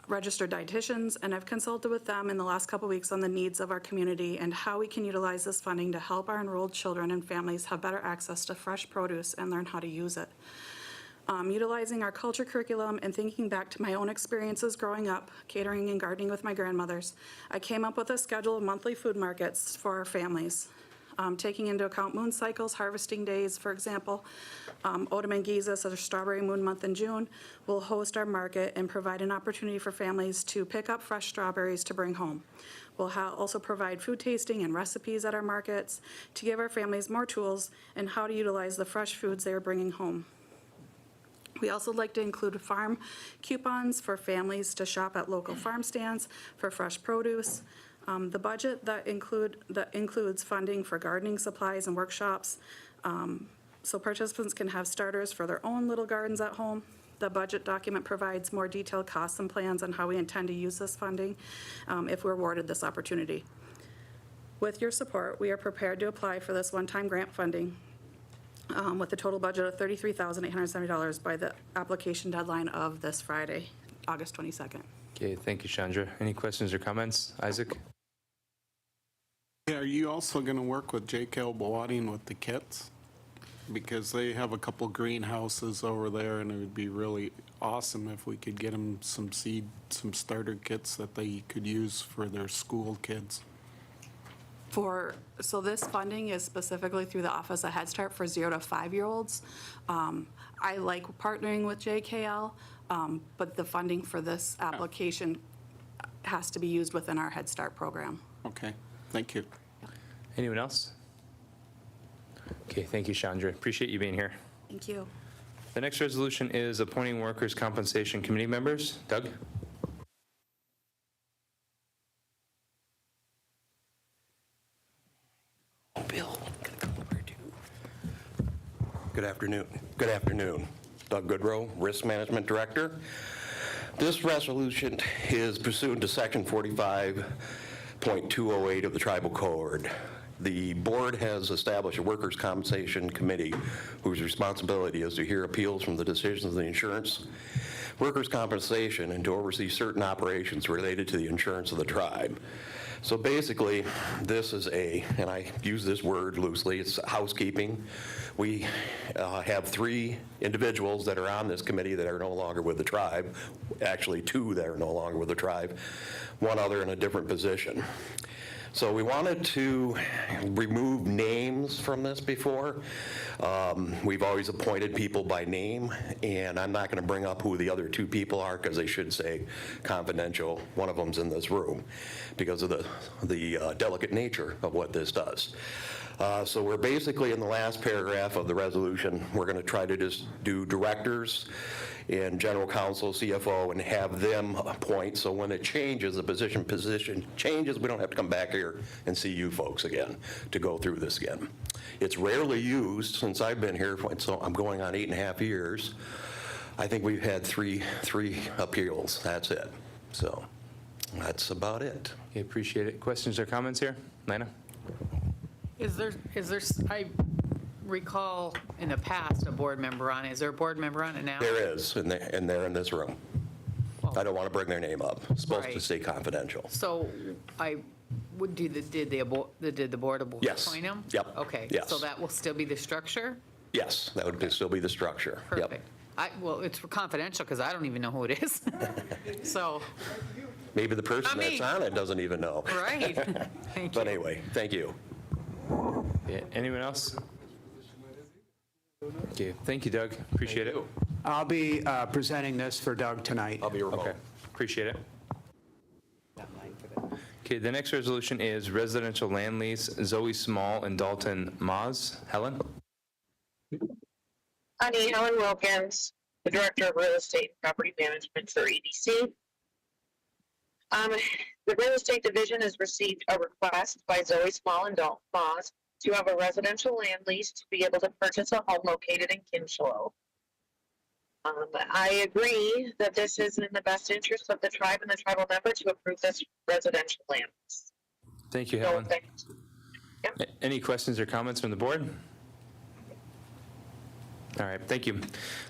registered dietitians, and I've consulted with them in the last couple weeks on the needs of our community and how we can utilize this funding to help our enrolled children and families have better access to fresh produce and learn how to use it. Utilizing our culture curriculum and thinking back to my own experiences growing up, catering and gardening with my grandmothers, I came up with a schedule of monthly food markets for our families. Taking into account moon cycles, harvesting days, for example, Autumn and Giza, so the Strawberry Moon Month in June, will host our market and provide an opportunity for families to pick up fresh strawberries to bring home. We'll also provide food tasting and recipes at our markets to give our families more tools in how to utilize the fresh foods they are bringing home. We also like to include farm coupons for families to shop at local farm stands for fresh produce. The budget that includes funding for gardening supplies and workshops, so participants can have starters for their own little gardens at home. The budget document provides more detailed costs and plans on how we intend to use this funding if we're awarded this opportunity. With your support, we are prepared to apply for this one-time grant funding with a total budget of $33,870 by the application deadline of this Friday, August 22nd. Okay, thank you, Chandra. Any questions or comments? Isaac? Yeah, are you also going to work with JKL Bowatting with the kits? Because they have a couple greenhouses over there, and it would be really awesome if we could get them some starter kits that they could use for their school kids. So this funding is specifically through the Office of Head Start for 0 to 5-year-olds. I like partnering with JKL, but the funding for this application has to be used within our Head Start program. Okay, thank you. Anyone else? Okay, thank you, Chandra. Appreciate you being here. Thank you. The next resolution is appointing workers' compensation committee members. Doug? Bill. Good afternoon. Good afternoon. Doug Goodrow, Risk Management Director. This resolution is pursuant to Section 45.208 of the Tribal Code. The board has established a workers' compensation committee whose responsibility is to hear appeals from the decisions of the insurance, workers' compensation, and to oversee certain operations related to the insurance of the tribe. So basically, this is and I use this word loosely, it's housekeeping. We have 3 individuals that are on this committee that are no longer with the tribe, actually 2 that are no longer with the tribe, 1 other in a different position. So we wanted to remove names from this before. We've always appointed people by name, and I'm not going to bring up who the other two people are because they should say confidential. One of them's in this room because of the delicate nature of what this does. So we're basically in the last paragraph of the resolution. We're going to try to just do directors and general counsel, CFO, and have them appoint. So when it changes, the position changes, we don't have to come back here and see you folks again to go through this again. It's rarely used since I've been here, so I'm going on 8.5 years. I think we've had three appeals. That's it. So that's about it. Okay, appreciate it. Questions or comments here? Lana? I recall in the past a board member on it. Is there a board member on it now? There is, and they're in this room. I don't want to bring their name up. It's supposed to Right. stay confidential. So did the board Yes. appoint him? Yep. Okay. Yes. So that will still be the structure? Yes, that would still be the structure. Yep. Perfect. Well, it's confidential because I don't even know who it is. So, Maybe the person that's on it doesn't even know. right. Thank you. But anyway, thank you. Yeah, anyone else? Okay, thank you, Doug. Appreciate it. I'll be presenting this for Doug tonight. I'll be remote. Okay, appreciate it. Okay, the next resolution is residential land lease, Zoe Small and Dalton Maz. Helen? Helen Wilkins, the Director of Real Estate and Property Management for EDC. The Real Estate Division has received a request by Zoe Small and Dalton Maz to have a residential land lease to be able to purchase a home located in Kinchlow. I agree that this is in the best interest of the tribe and the tribal member to approve this residential land lease. Thank you, Helen. Any questions or comments from the board? All right, thank you.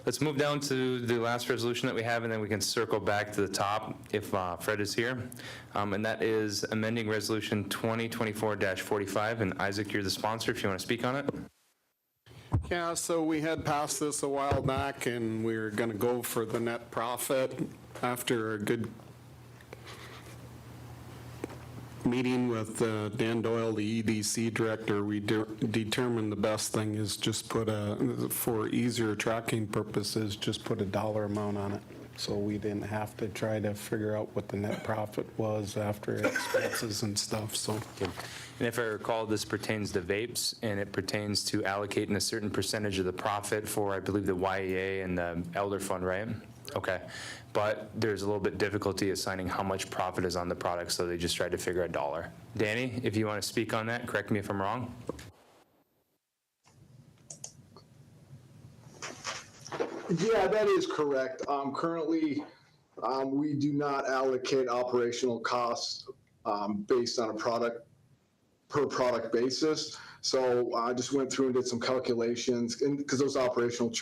Let's move down to the last resolution that we have, and then we can circle back to the top if Fred is here. And that is amending Resolution 2024-45. And Isaac, you're the sponsor if you want to speak on it. Yeah, so we had passed this a while back, and we were going to go for the net profit after a good meeting with Dan Doyle, the EDC director. We determined the best thing is just put for easier tracking purposes, just put a dollar amount on it. So we didn't have to try to figure out what the net profit was after expenses and stuff, so. And if I recall, this pertains to vapes, and it pertains to allocating a certain percentage of the profit for, I believe, the YEA and the Elder Fund, right? Okay. But there's a little bit difficulty assigning how much profit is on the product, so they just tried to figure a dollar. Danny, if you want to speak on that, correct me if I'm wrong. Yeah, that is correct. Currently, we do not allocate operational costs based on a per product basis. So I just went through and did some calculations, and because those operational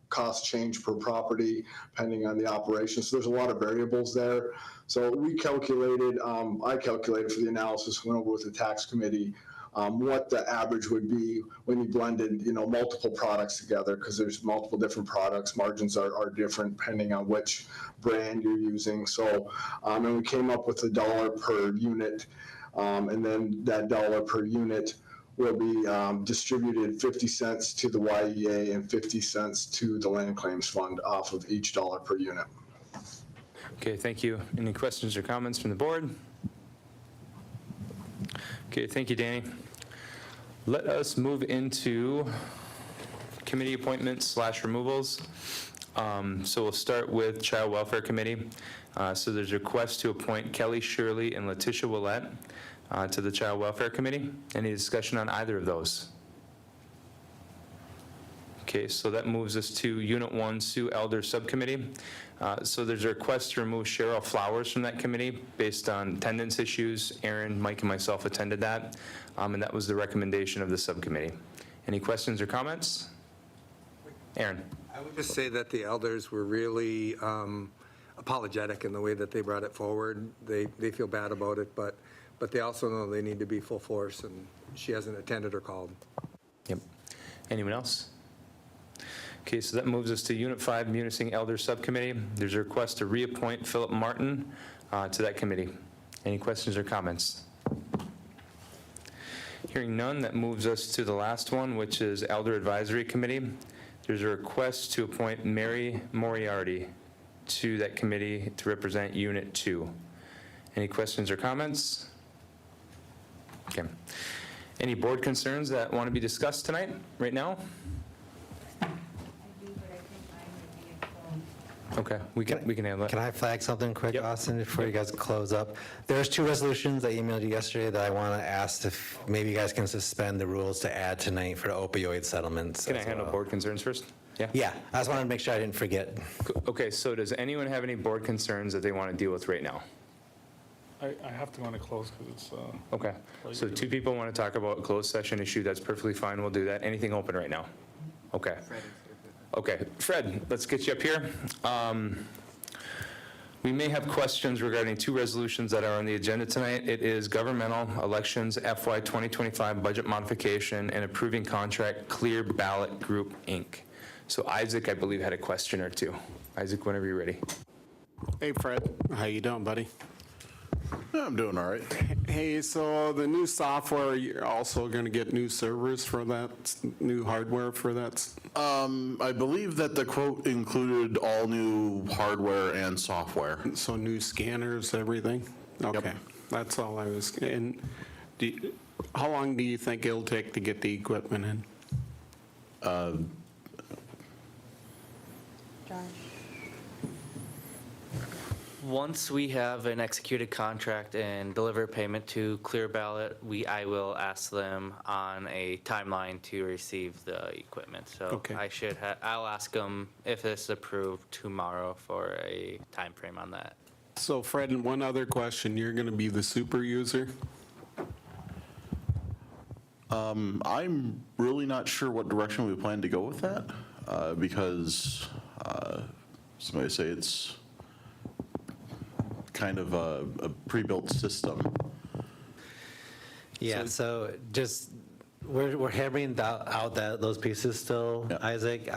costs change per property depending on the operation. So there's a lot of variables there. So we calculated, I calculated for the analysis, went over with the tax committee, what the average would be when you blended, multiple products together, because there's multiple different products. Margins are different depending on which brand you're using. So, and we came up with $1 per unit, and then that $1 per unit will be distributed 50 cents to the YEA and 50 cents to the Land Claims Fund off of each dollar per unit. Okay, thank you. Any questions or comments from the board? Okay, thank you, Danny. Let us move into committee appointments / removals. So we'll start with Child Welfare Committee. So there's a request to appoint Kelly Shirley and Letitia Willette to the Child Welfare Committee. Any discussion on either of those? Okay, so that moves us to Unit 1, Sue Elder Subcommittee. So there's a request to remove Cheryl Flowers from that committee based on attendance issues. Aaron, Mike, and myself attended that, and that was the recommendation of the subcommittee. Any questions or comments? Aaron. I would just say that the elders were really apologetic in the way that they brought it forward. They feel bad about it, but they also know they need to be full force, and she hasn't attended or called. Yep. Anyone else? Okay, so that moves us to Unit 5, Munising Elder Subcommittee. There's a request to reappoint Philip Martin to that committee. Any questions or comments? Hearing none, that moves us to the last one, which is Elder Advisory Committee. There's a request to appoint Mary Moriarty to that committee to represent Unit 2. Any questions or comments? Okay. Any board concerns that want to be discussed tonight, right now? Okay, we can handle that. Can I flag something quick, Austin, before you guys close up? There's 2 resolutions I emailed you yesterday that I want to ask if maybe you guys can suspend the rules to add tonight for the opioid settlements. Can I handle board concerns first? Yeah? Yeah, I just wanted to make sure I didn't forget. Okay, so does anyone have any board concerns that they want to deal with right now? I have to go into close because it's, Okay, so 2 people want to talk about a closed session issue, that's perfectly fine, we'll do that. Anything open right now? Okay. Okay, Fred, let's get you up here. We may have questions regarding 2 resolutions that are on the agenda tonight. It is governmental elections FY 2025 budget modification and approving contract Clear Ballot Group, Inc. So Isaac, I believe, had a question or 2. Isaac, whenever you're ready. Hey, Fred. How you doing, buddy? I'm doing all right. Hey, so the new software, you're also going to get new servers for that, new hardware for that? I believe that the quote included all new hardware and software. So new scanners, everything? Okay, that's all I was, and how long do you think it'll take to get the equipment in? Josh? Once we have an executed contract and deliver payment to Clear Ballot, I will ask them on a timeline to receive the equipment. So Okay. I'll ask them if this is approved tomorrow for a time frame on that. So Fred, and one other question, you're going to be the super user? I'm really not sure what direction we plan to go with that because somebody say it's kind of a pre-built system. Yeah, so just, we're hammering out those pieces still, Isaac.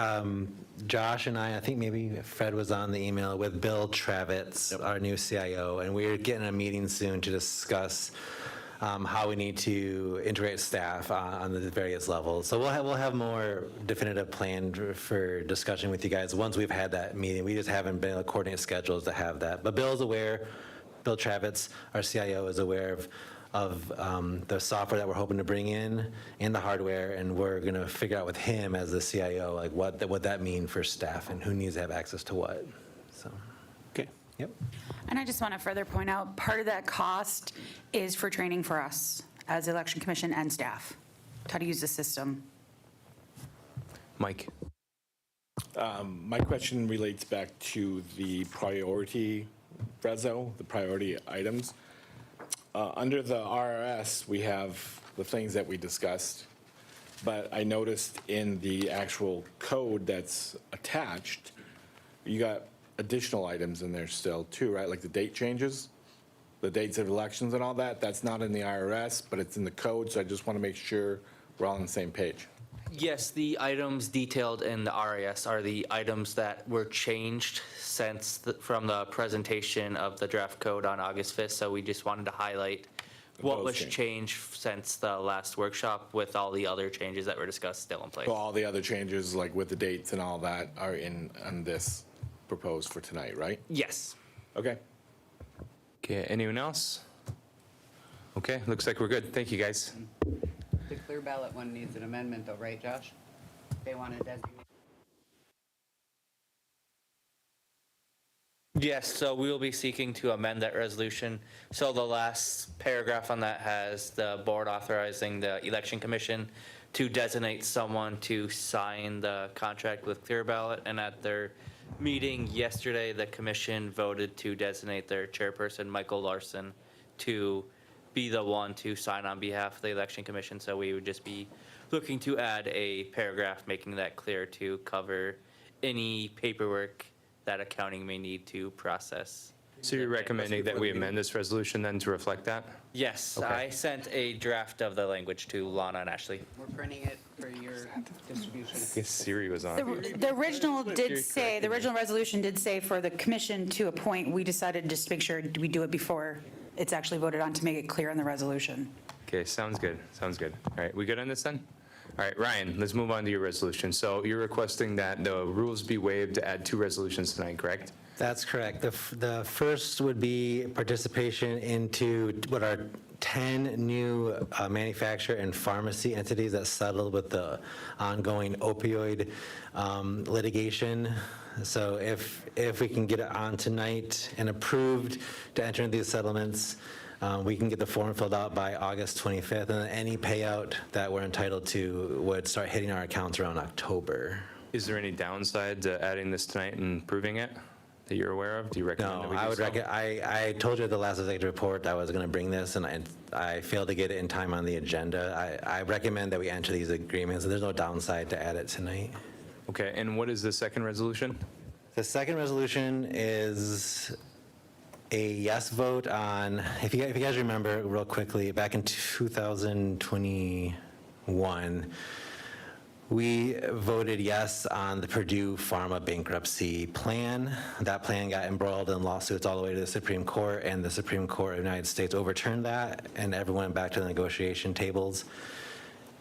Josh and I think maybe Fred was on the email with Bill Travitz, our new CIO, and we're getting a meeting soon to discuss how we need to integrate staff on the various levels. So we'll have more definitive plan for discussion with you guys once we've had that meeting. We just haven't been able to coordinate schedules to have that. But Bill's aware, Bill Travitz, our CIO, is aware of the software that we're hoping to bring in and the hardware, and we're going to figure out with him as the CIO like what that mean for staff and who needs to have access to what. So. Okay. Yep. And I just want to further point out, part of that cost is for training for us as Election Commission and staff, how to use the system. Mike. My question relates back to the priority reso, the priority items. Under the RRS, we have the things that we discussed, but I noticed in the actual code that's attached, you got additional items in there still too, right? Like the date changes, the dates of elections and all that. That's not in the IRS, but it's in the code, so I just want to make sure we're all on the same page. Yes, the items detailed in the RAS are the items that were changed from the presentation of the draft code on August 5th. So we just wanted to highlight what was changed since the last workshop with all the other changes that were discussed still in place. So all the other changes, like with the dates and all that, are on this proposed for tonight, right? Yes. Okay. Okay, anyone else? Okay, looks like we're good. Thank you, guys. The clear ballot one needs an amendment though, right, Josh? They want to designate. Yes, so we will be seeking to amend that resolution. So the last paragraph on that has the board authorizing the election commission to designate someone to sign the contract with Clear Ballot. And at their meeting yesterday, the commission voted to designate their chairperson, Michael Larson, to be the one to sign on behalf of the election commission. So we would just be looking to add a paragraph making that clear to cover any paperwork that accounting may need to process. So you're recommending that we amend this resolution then to reflect that? Yes, Okay. I sent a draft of the language to Lana and Ashley. We're printing it for your distribution. I guess Siri was on. The original did say, the original resolution did say for the commission to appoint, we decided just to make sure we do it before it's actually voted on to make it clear in the resolution. Okay, sounds good, sounds good. All right, we good on this then? All right, Ryan, let's move on to your resolution. So you're requesting that the rules be waived to add 2 resolutions tonight, correct? That's correct. The first would be participation into what are 10 new manufacturer and pharmacy entities that settled with the ongoing opioid litigation. So if we can get it on tonight and approved to enter into these settlements, we can get the form filled out by August 25th, and then any payout that we're entitled to would start hitting our accounts around October. Is there any downside to adding this tonight and approving it that you're aware of? Do you recommend that we do so? I told you at the last executive report I was going to bring this, and I failed to get it in time on the agenda. I recommend that we enter these agreements, and there's no downside to add it tonight. Okay, and what is the second resolution? The second resolution is a yes vote on, if you guys remember real quickly, back in 2021, we voted yes on the Purdue Pharma bankruptcy plan. That plan got embroiled in lawsuits all the way to the Supreme Court, and the Supreme Court of the United States overturned that, and everyone went back to the negotiation tables.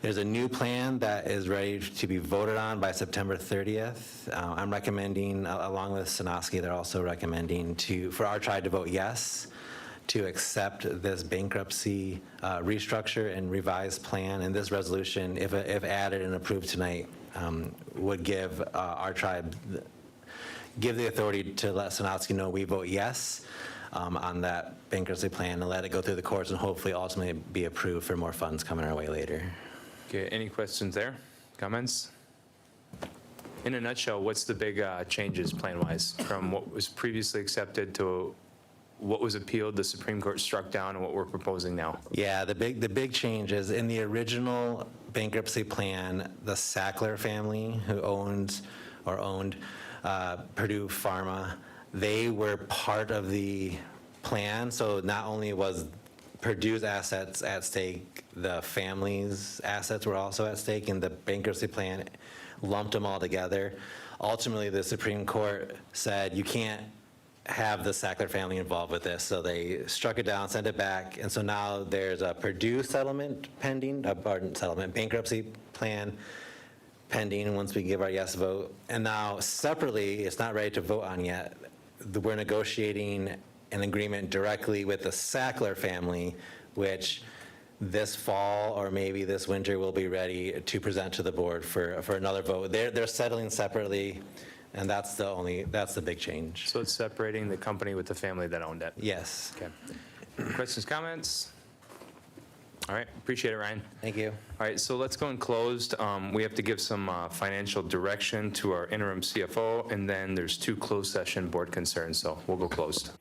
There's a new plan that is ready to be voted on by September 30th. I'm recommending, along with Sanoski, they're also recommending for our tribe to vote yes to accept this bankruptcy restructure and revised plan. And this resolution, if added and approved tonight, would give our tribe, give the authority to let Sanoski know we vote yes on that bankruptcy plan and let it go through the courts and hopefully ultimately be approved for more funds coming our way later. Okay, any questions there? Comments? In a nutshell, what's the big changes plan-wise from what was previously accepted to what was appealed, the Supreme Court struck down, and what we're proposing now? Yeah, the big change is in the original bankruptcy plan, the Sackler family who owned Purdue Pharma, they were part of the plan. So not only was Purdue's assets at stake, the family's assets were also at stake, and the bankruptcy plan lumped them all together. Ultimately, the Supreme Court said you can't have the Sackler family involved with this, so they struck it down, sent it back, and so now there's a Purdue settlement pending, bankruptcy plan pending once we give our yes vote. And now separately, it's not ready to vote on yet, we're negotiating an agreement directly with the Sackler family, which this fall or maybe this winter will be ready to present to the board for another vote. They're settling separately, and that's the big change. So it's separating the company with the family that owned it? Yes. Okay. Questions, comments? All right, appreciate it, Ryan. Thank you. All right, so let's go in closed. We have to give some financial direction to our interim CFO, and then there's 2 closed session board concerns, so we'll go closed.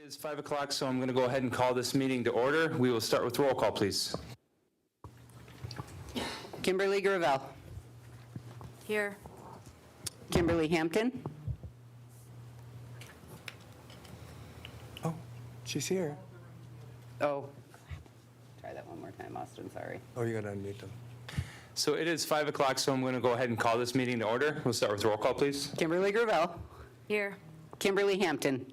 It is 5 o'clock, so I'm going to go ahead and call this meeting to order. We will start with roll call, please. Kimberly Gravel. Here. Kimberly Hampton. Oh, she's here. Oh, try that one more time, Austin, sorry. Oh, you gotta unmute them. So it is 5 o'clock, so I'm going to go ahead and call this meeting to order. We'll start with roll call, please. Kimberly Gravel. Here. Kimberly Hampton.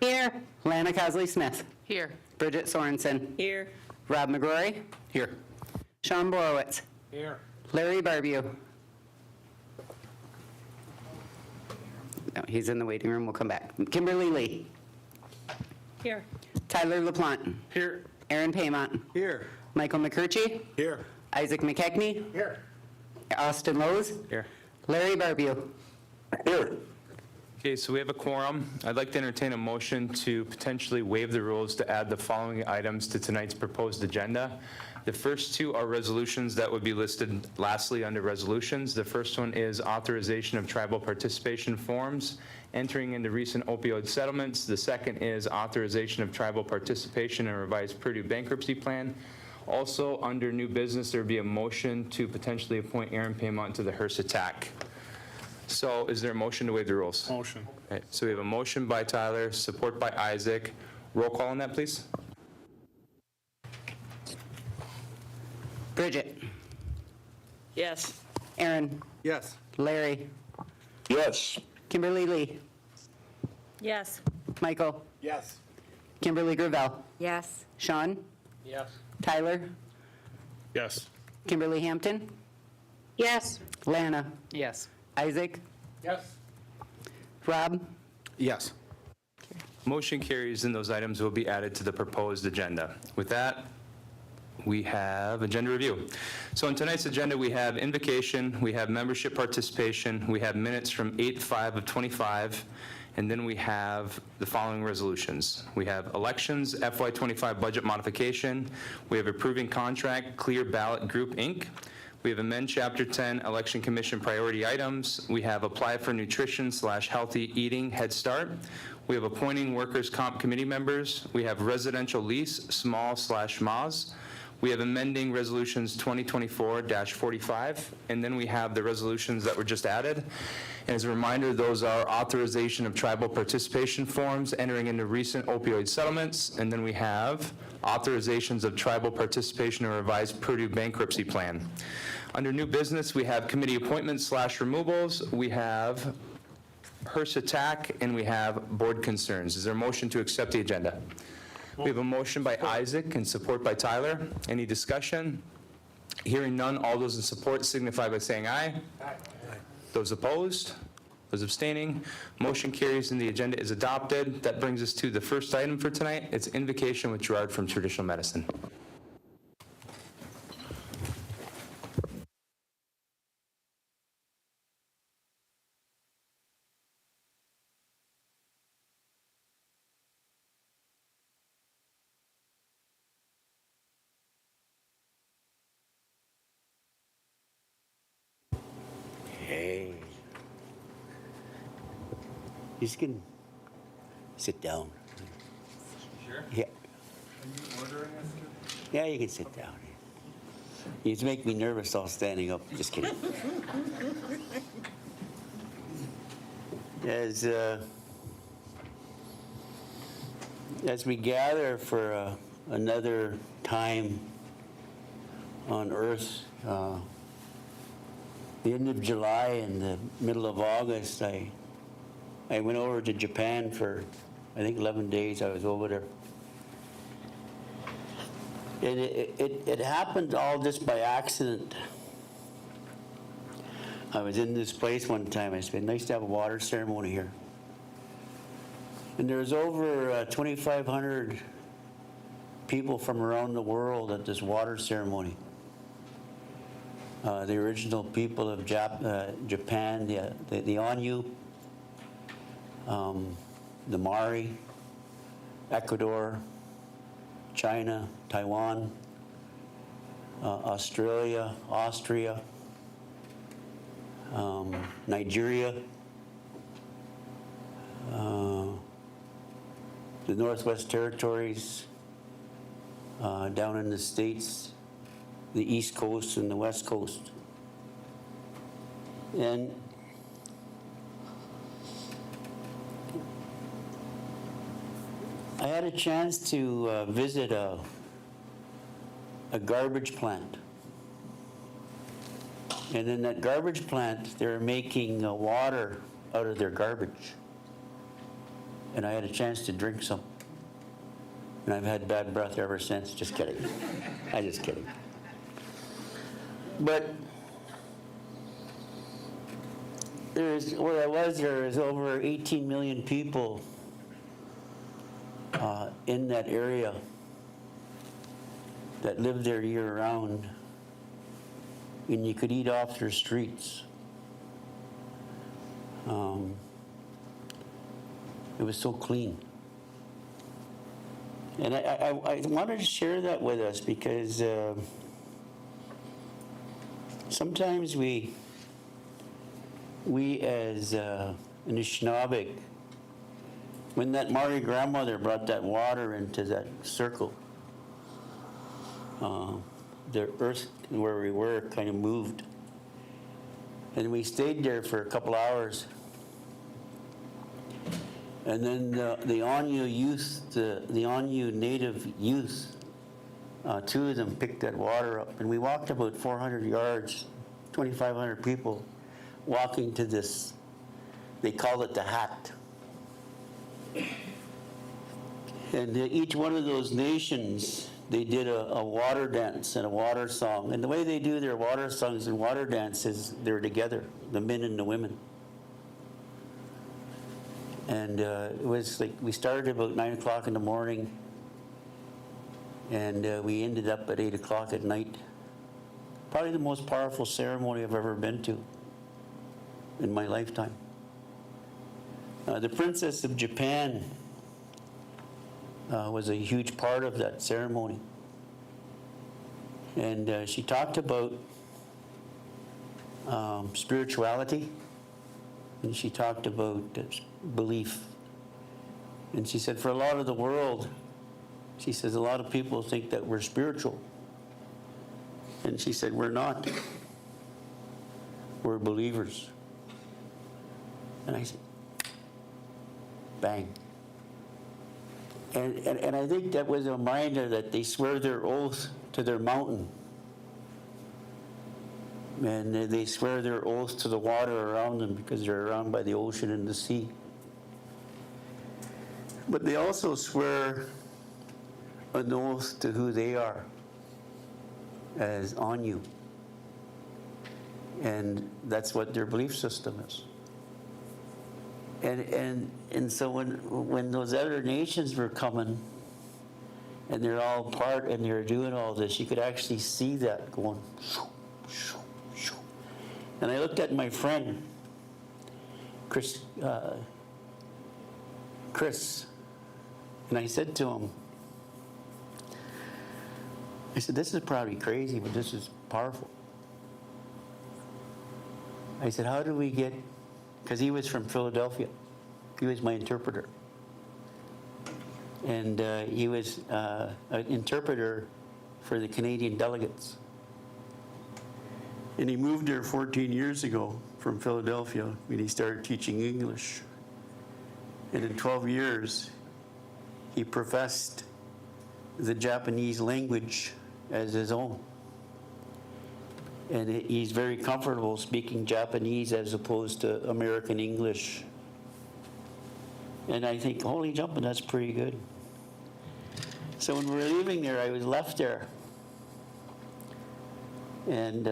Here. Lana Cosley Smith. Here. Bridget Sorensen. Here. Rob McGrory. Here. Sean Borowitz. Here. Larry Barbeau. No, he's in the waiting room. We'll come back. Kimberly Lee. Here. Tyler LaPlante. Here. Aaron Paymont. Here. Michael McCurchy. Here. Isaac McKechnie. Here. Austin Lowe's. Here. Larry Barbeau. Here. Okay, so we have a quorum. I'd like to entertain a motion to potentially waive the rules to add the following items to tonight's proposed agenda. The first two are resolutions that would be listed lastly under resolutions. The first one is authorization of tribal participation forms entering into recent opioid settlements. The second is authorization of tribal participation in a revised Purdue bankruptcy plan. Also, under new business, there would be a motion to potentially appoint Aaron Paymont to the Hearst attack. So is there a motion to waive the rules? Motion. Okay, so we have a motion by Tyler, support by Isaac. Roll call on that, please. Bridget. Yes. Aaron. Yes. Larry. Yes. Kimberly Lee. Yes. Michael. Yes. Kimberly Gravel. Yes. Sean. Yes. Tyler. Yes. Kimberly Hampton. Yes. Lana. Yes. Isaac. Yes. Rob. Yes. Motion carries and those items will be added to the proposed agenda. With that, we have agenda review. So on tonight's agenda, we have invocation, we have membership participation, we have minutes from 8/5 of 25, and then we have the following resolutions. We have elections, FY25 budget modification, we have approving contract, Clear Ballot Group, Inc., we have amend Chapter 10 Election Commission priority items. We have apply for nutrition/healthy eating Head Start. We have appointing workers' comp committee members. We have residential lease, small/MAS. We have amending resolutions 2024-45. And then we have the resolutions that were just added. And as a reminder, those are authorization of tribal participation forms entering into recent opioid settlements. And then we have authorizations of tribal participation in a revised Purdue bankruptcy plan. Under new business, we have committee appointments/removals, we have Hearst attack, and we have board concerns. Is there a motion to accept the agenda? We have a motion by Isaac and support by Tyler. Any discussion? Hearing none, all those in support signify by saying aye. Aye. Those opposed? Those abstaining? Motion carries and the agenda is adopted. That brings us to the first item for tonight. It's invocation with Gerard from Traditional Medicine. Hey. You can sit down. Sure? Yeah. Are you ordering us to? Yeah, you can sit down. You just make me nervous all standing up. Just kidding. As we gather for another time on Earth, the end of July and the middle of August, I went over to Japan for, I think, 11 days. I was over there. And it happened all just by accident. I was in this place one time. I said, nice to have a water ceremony here. And there's over 2,500 people from around the world at this water ceremony. The original people of Japan, the Onyu, the Maori, Ecuador, China, Taiwan, Australia, Austria, Nigeria, the Northwest Territories, down in the States, the East Coast and the West Coast. And I had a chance to visit a garbage plant. And in that garbage plant, they're making water out of their garbage. And I had a chance to drink some. And I've had bad breath ever since. Just kidding. I'm just kidding. But where I was, there is over 18 million people in that area that live there year round, and you could eat off their streets. It was so clean. And I wanted to share that with us because sometimes we as Anishinaabe, when that Maori grandmother brought that water into that circle, the earth where we were kind of moved. And we stayed there for a couple hours. And then the Anu youth, the Anu native youth, two of them picked that water up. And we walked about 400 yards, 2,500 people walking to this, they call it the hat. And each one of those nations, they did a water dance and a water song. And the way they do their water songs and water dances, they're together, the men and the women. And it was like, we started about 9 o'clock in the morning, and we ended up at 8 o'clock at night. Probably the most powerful ceremony I've ever been to in my lifetime. The Princess of Japan was a huge part of that ceremony. And she talked about spirituality, and she talked about belief. And she said for a lot of the world, she says a lot of people think that we're spiritual. And she said we're not. We're believers. And I said, bang. And I think that was a reminder that they swear their oath to their mountain. And they swear their oath to the water around them because they're around by the ocean and the sea. But they also swear an oath to who they are as Anu. And that's what their belief system is. And so when those other nations were coming, and they're all part and they're doing all this, you could actually see that going. And I looked at my friend, Chris, and I said to him, I said, this is probably crazy, but this is powerful. I said, how do we get, because he was from Philadelphia. He was my interpreter. And he was an interpreter for the Canadian delegates. And he moved there 14 years ago from Philadelphia when he started teaching English. And in 12 years, he professed the Japanese language as his own. And he's very comfortable speaking Japanese as opposed to American English. And I think, holy jumping, that's pretty good. So when we were leaving there, I was left there. And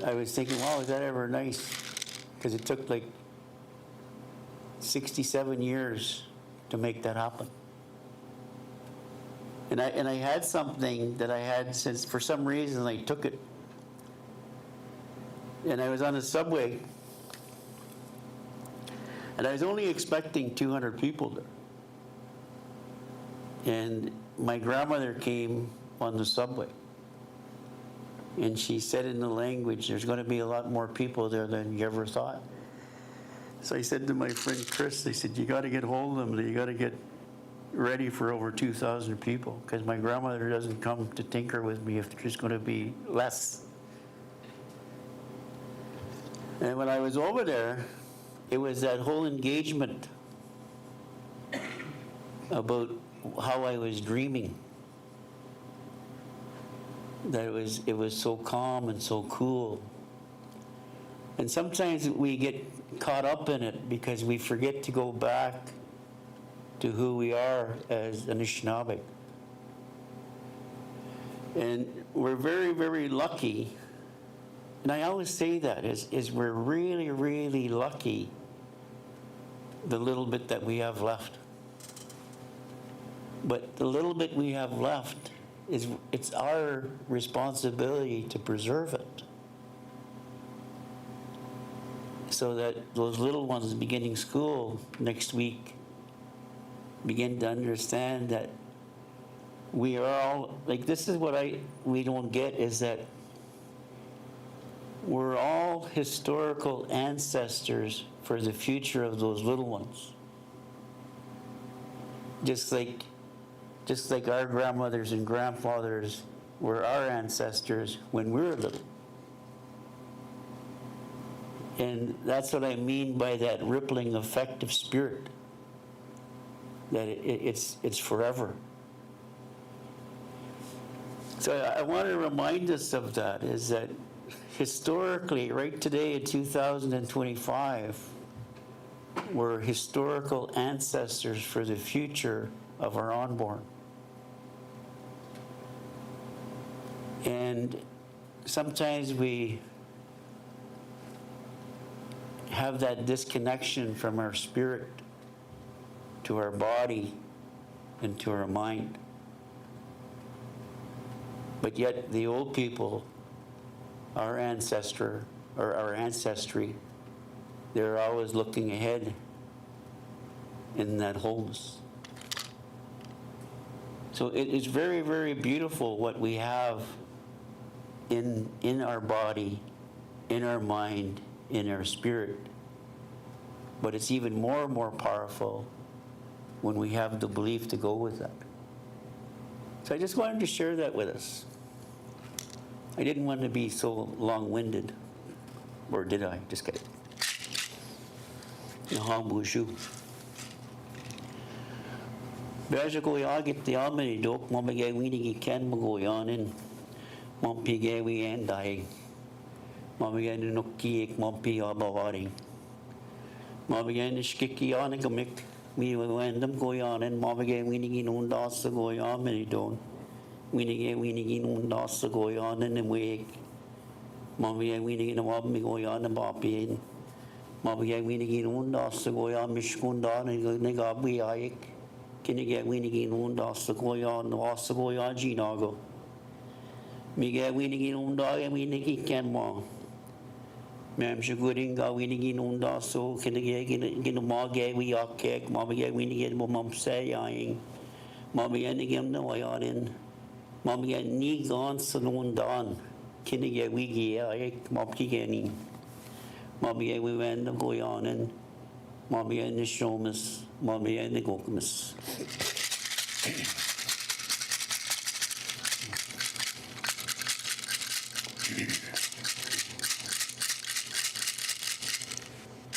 I was thinking, wow, is that ever nice? Because it took like 67 years to make that happen. And I had something that I had since, for some reason, I took it. And I was on the subway. And I was only expecting 200 people there. And my grandmother came on the subway. And she said in the language, there's going to be a lot more people there than you ever thought. So I said to my friend Chris, I said, you got to get hold of them. You got to get ready for over 2,000 people, because my grandmother doesn't come to tinker with me if there's going to be less. And when I was over there, it was that whole engagement about how I was dreaming. That it was so calm and so cool. And sometimes we get caught up in it because we forget to go back to who we are as Anishinaabe. And we're very, very lucky, and I always say that, is we're really, really lucky the little bit that we have left. But the little bit we have left, it's our responsibility to preserve it, so that those little ones beginning school next week begin to understand that we are all, like, this is what we don't get, is that we're all historical ancestors for the future of those little ones. Just like our grandmothers and grandfathers were our ancestors when we were little. And that's what I mean by that rippling effect of spirit, that it's forever. So I want to remind us of that, is that historically, right today in 2025, we're historical ancestors for the future of our unborn. And sometimes we have that disconnection from our spirit to our body and to our mind. But yet the old people, our ancestry, they're always looking ahead in that wholeness. So it is very, very beautiful what we have in our body, in our mind, in our spirit. But it's even more and more powerful when we have the belief to go with that. So I just wanted to share that with us. I didn't want to be so long-winded, or did I? Just kidding. Nahambu Beja go yagit the almany dok, mamagay winning can mago yanin, mampigay we and dying. Mamagay nuki ek mampi abawaring. Mamagay nishkiki anagamik, me when them go on and mamagay winning in undas go on many don't. Winning in undas go on in the wake. Mamagay winning in a wabby go on and boppy. Mamagay winning in undas go on mishkundan and negabi ayek. Kinigay winning in undas go on the was go on ginago. Migay winning in undag and winning can ma. Ma'am Shuguring got winning in undas so kinigay in a magay we are cake, Mamagay winning in mum say ying. Mammy ending him no way on in. Mammy and knee gone saloon done. Kinigay wiggy ayek, mopki getting. Mammy we went to go on and Mommy and the showmas, Mommy and the gokumas.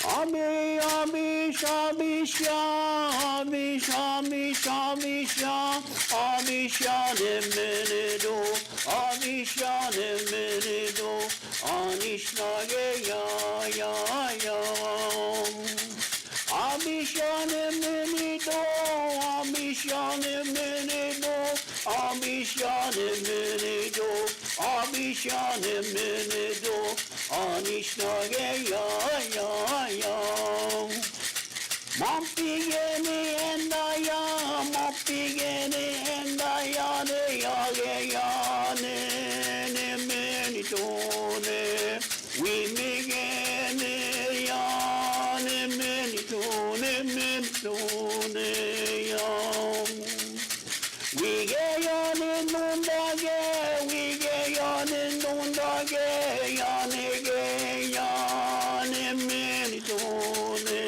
Ami, ami, shami, shami, shami, shami, shami, ami, shani, minido, ami, shani, minido, anishnage, ya. Amishane minido, amishane minido, amishane minido, amishane minido, anishnage ya. Mampigeni endaya, mampigeni endaya ne minido ne, we migeni ya ne minido. We get on in Nundage, we get on in Nundage, Yanege, Yan, Minitone.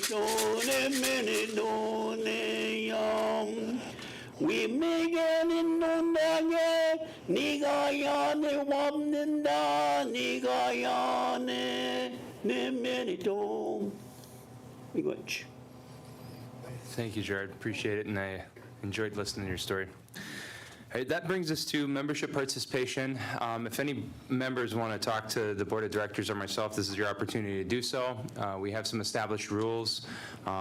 We megan in nundage, nigayane wamnenda, nigayane, nemenito. Miigwech. Thank you, Gerard. Appreciate it, and I enjoyed listening to your story. All right, that brings us to membership participation. If any members want to talk to the Board of Directors or myself, this is your opportunity to do so. We have some established rules.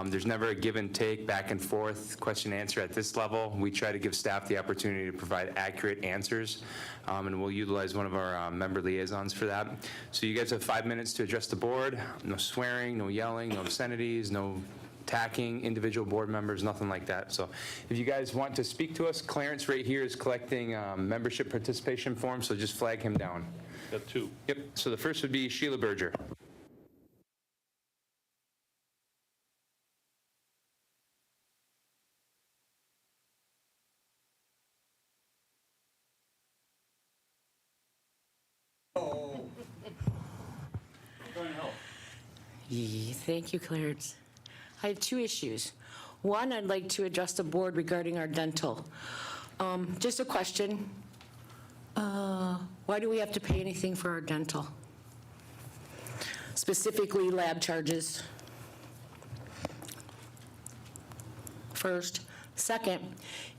There's never a give and take, back and forth, question and answer at this level. We try to give staff the opportunity to provide accurate answers, and we'll utilize one of our member liaisons for that. So you guys have 5 minutes to address the board. No swearing, no yelling, no obscenities, no attacking individual board members, nothing like that. So if you guys want to speak to us, Clarence right here is collecting membership participation forms, so just flag him down. Got 2. Yep, so the first would be Sheila Berger. Thank you, Clarence. I have 2 issues. One, I'd like to address the board regarding our dental. Just a question. Why do we have to pay anything for our dental? Specifically, lab charges. First. Second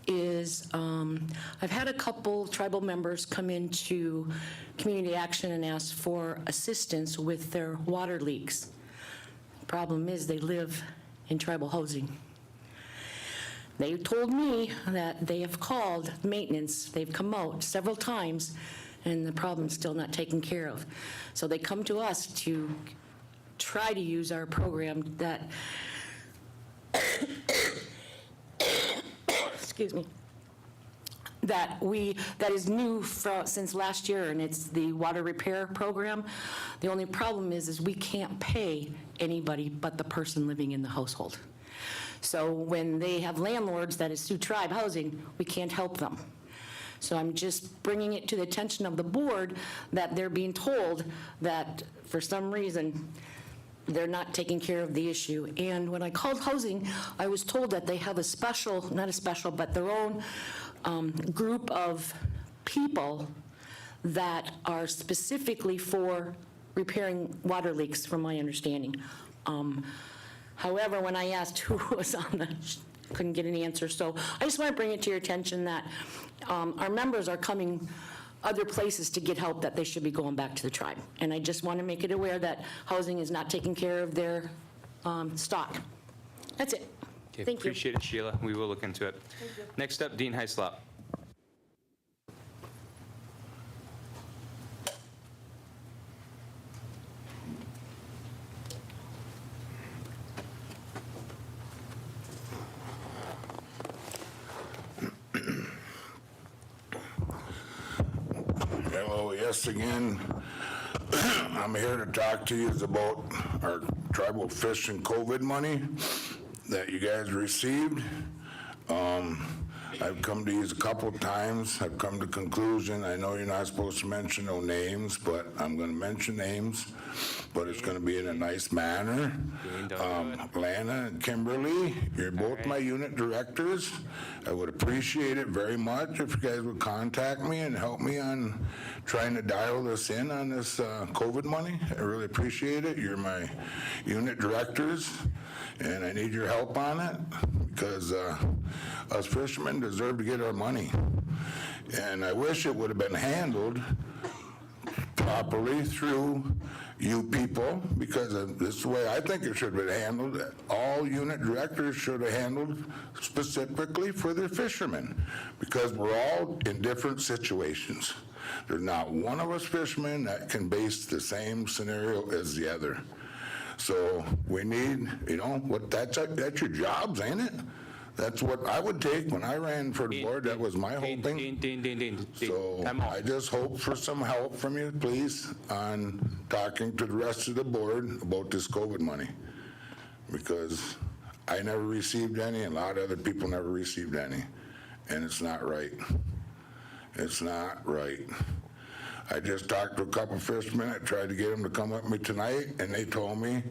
is, I've had a couple tribal members come into community action and ask for assistance with their water leaks. Problem is, they live in tribal housing. They told me that they have called maintenance, they've come out several times, and the problem's still not taken care of. So they come to us to try to use our program that, excuse me, that is new since last year, and it's the water repair program. The only problem is we can't pay anybody but the person living in the household. So when they have landlords that is Sioux Tribe housing, we can't help them. So I'm just bringing it to the attention of the board that they're being told that for some reason they're not taking care of the issue. And when I called housing, I was told that they have a special, not a special, but their own group of people that are specifically for repairing water leaks, from my understanding. However, when I asked who was on the, couldn't get an answer. So I just want to bring it to your attention that our members are coming other places to get help, that they should be going back to the tribe. And I just want to make it aware that housing is not taking care of their stock. That's it. Okay, Thank you. appreciate it, Sheila. We will look into it. Next up, Dean Heislop. Hello, yes again. I'm here to talk to you about our tribal fish and COVID money that you guys received. I've come to these a couple of times. I've come to conclusion. I know you're not supposed to mention no names, but I'm going to mention names, but it's going to be in a nice manner. Lana and Kimberly, you're both my unit directors. I would appreciate it very much if you guys would contact me and help me on trying to dial this in on this COVID money. I really appreciate it. You're my unit directors, and I need your help on it because us fishermen deserve to get our money. And I wish it would have been handled properly through you people, because this is the way I think it should have been handled. All unit directors should have handled specifically for their fishermen, because we're all in different situations. There's not one of us fishermen that can base the same scenario as the other. So we need, that's your jobs, ain't it? That's what I would take when I ran for the board. That was my whole thing. So I just hope for some help from you, please, on talking to the rest of the board about this COVID money, because I never received any, and a lot of other people never received any, and it's not right. It's not right. I just talked to a couple fishermen. I tried to get them to come up with me tonight, and they told me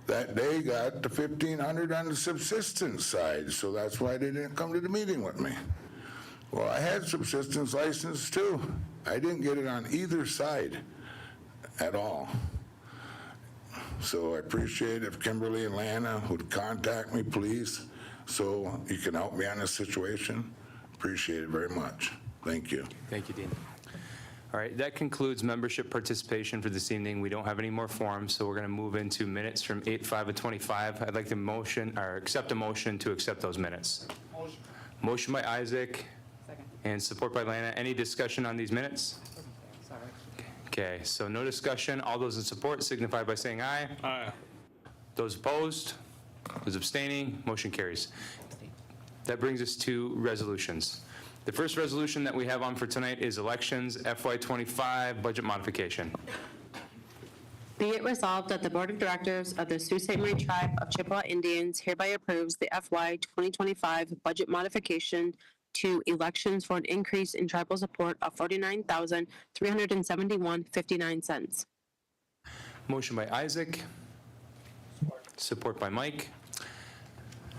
that they got the 1,500 on the subsistence side, so that's why they didn't come to the meeting with me. Well, I had subsistence license too. I didn't get it on either side at all. So I appreciate if Kimberly and Lana would contact me, please, so you can help me on this situation. Appreciate it very much. Thank you. Thank you, Dean. All right, that concludes membership participation for this evening. We don't have any more forums, so we're going to move into minutes from 8/5 of 25. I'd like to accept a motion to accept those minutes. Motion by Isaac. Second. And support by Lana. Any discussion on these minutes? Sorry. Okay, so no discussion. All those in support signify by saying aye. Aye. Those opposed? Those abstaining? Motion carries. That brings us to resolutions. The first resolution that we have on for tonight is elections FY25 budget modification. Be it resolved that the Board of Directors of the Sault Ste. Marie Tribe of Chippewa Indians hereby approves the FY 2025 budget modification to elections for an increase in tribal support of $49,371.59. Motion by Isaac. Support by Mike.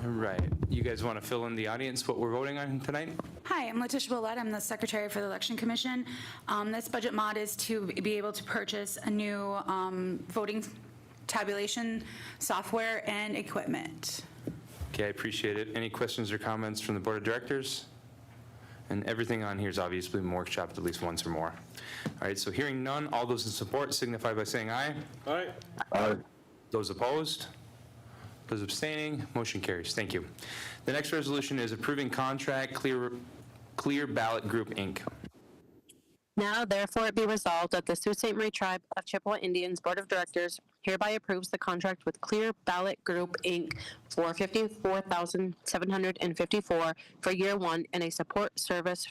All right, you guys want to fill in the audience what we're voting on tonight? Hi, I'm Letitia Willett. I'm the Secretary for the Election Commission. This budget mod is to be able to purchase a new voting tabulation software and equipment. Okay, I appreciate it. Any questions or comments from the Board of Directors? And everything on here is obviously workshopped at least once or more. All right, so hearing none, all those in support signify by saying aye. Aye. Aye. Those opposed? Those abstaining? Motion carries. Thank you. The next resolution is approving contract Clear Ballot Group, Inc. Now, therefore, it be resolved that the Sault Ste. Marie Tribe of Chippewa Indians Board of Directors hereby approves the contract with Clear Ballot Group, Inc. for $54,754 for year one and a support service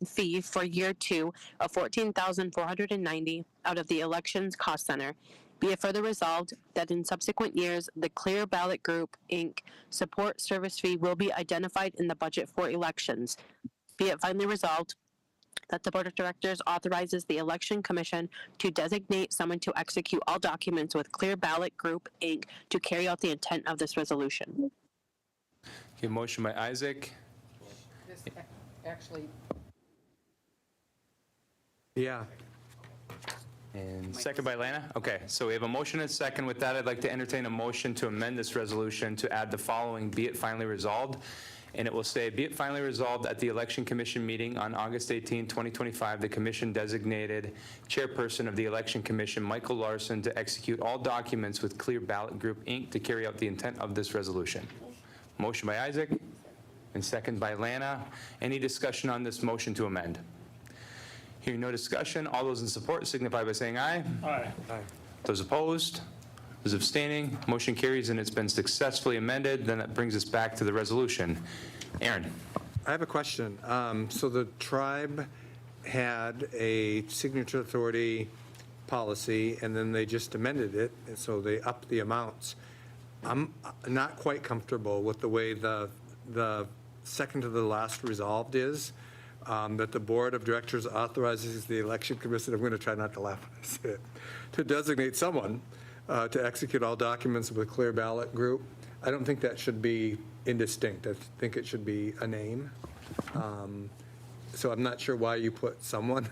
fee for year two of $14,490 out of the Elections Cost Center. Be it further resolved that in subsequent years, the Clear Ballot Group, Inc. support service fee will be identified in the budget for elections. Be it finally resolved that the Board of Directors authorizes the Election Commission to designate someone to execute all documents with Clear Ballot Group, Inc. to carry out the intent of this resolution. Okay, motion by Isaac. This actually, Yeah. And second by Lana? Okay, so we have a motion and a second. With that, I'd like to entertain a motion to amend this resolution to add the following, be it finally resolved. And it will say, be it finally resolved at the Election Commission meeting on August 18, 2025, the commission designated chairperson of the Election Commission, Michael Larson, to execute all documents with Clear Ballot Group, Inc. to carry out the intent of this resolution. Motion by Isaac and second by Lana. Any discussion on this motion to amend? Hearing no discussion, all those in support signify by saying aye. Aye. Those opposed? Those abstaining? Motion carries and it's been successfully amended. Then that brings us back to the resolution. Aaron. I have a question. So the tribe had a signature authority policy, and then they just amended it, and so they upped the amounts. I'm not quite comfortable with the way the second to the last resolved is, that the Board of Directors authorizes the Election Commission, I'm going to try not to laugh when I say it, to designate someone to execute all documents with Clear Ballot Group. I don't think that should be indistinct. I think it should be a name. So I'm not sure why you put someone.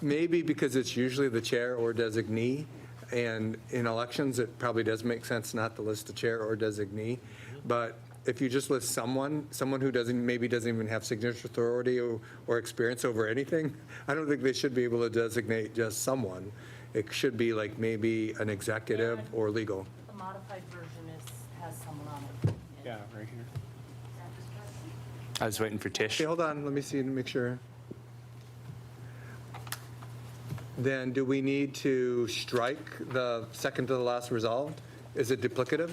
Maybe because it's usually the chair or designee, and in elections, it probably does make sense not to list the chair or designee. But if you just list someone who maybe doesn't even have signature authority or experience over anything, I don't think they should be able to designate just someone. It should be like maybe an executive or legal. The modified version has someone on it. Yeah, right here. I was waiting for Tish. Okay, hold on, let me see to make sure. Then do we need to strike the second to the last resolved? Is it duplicative?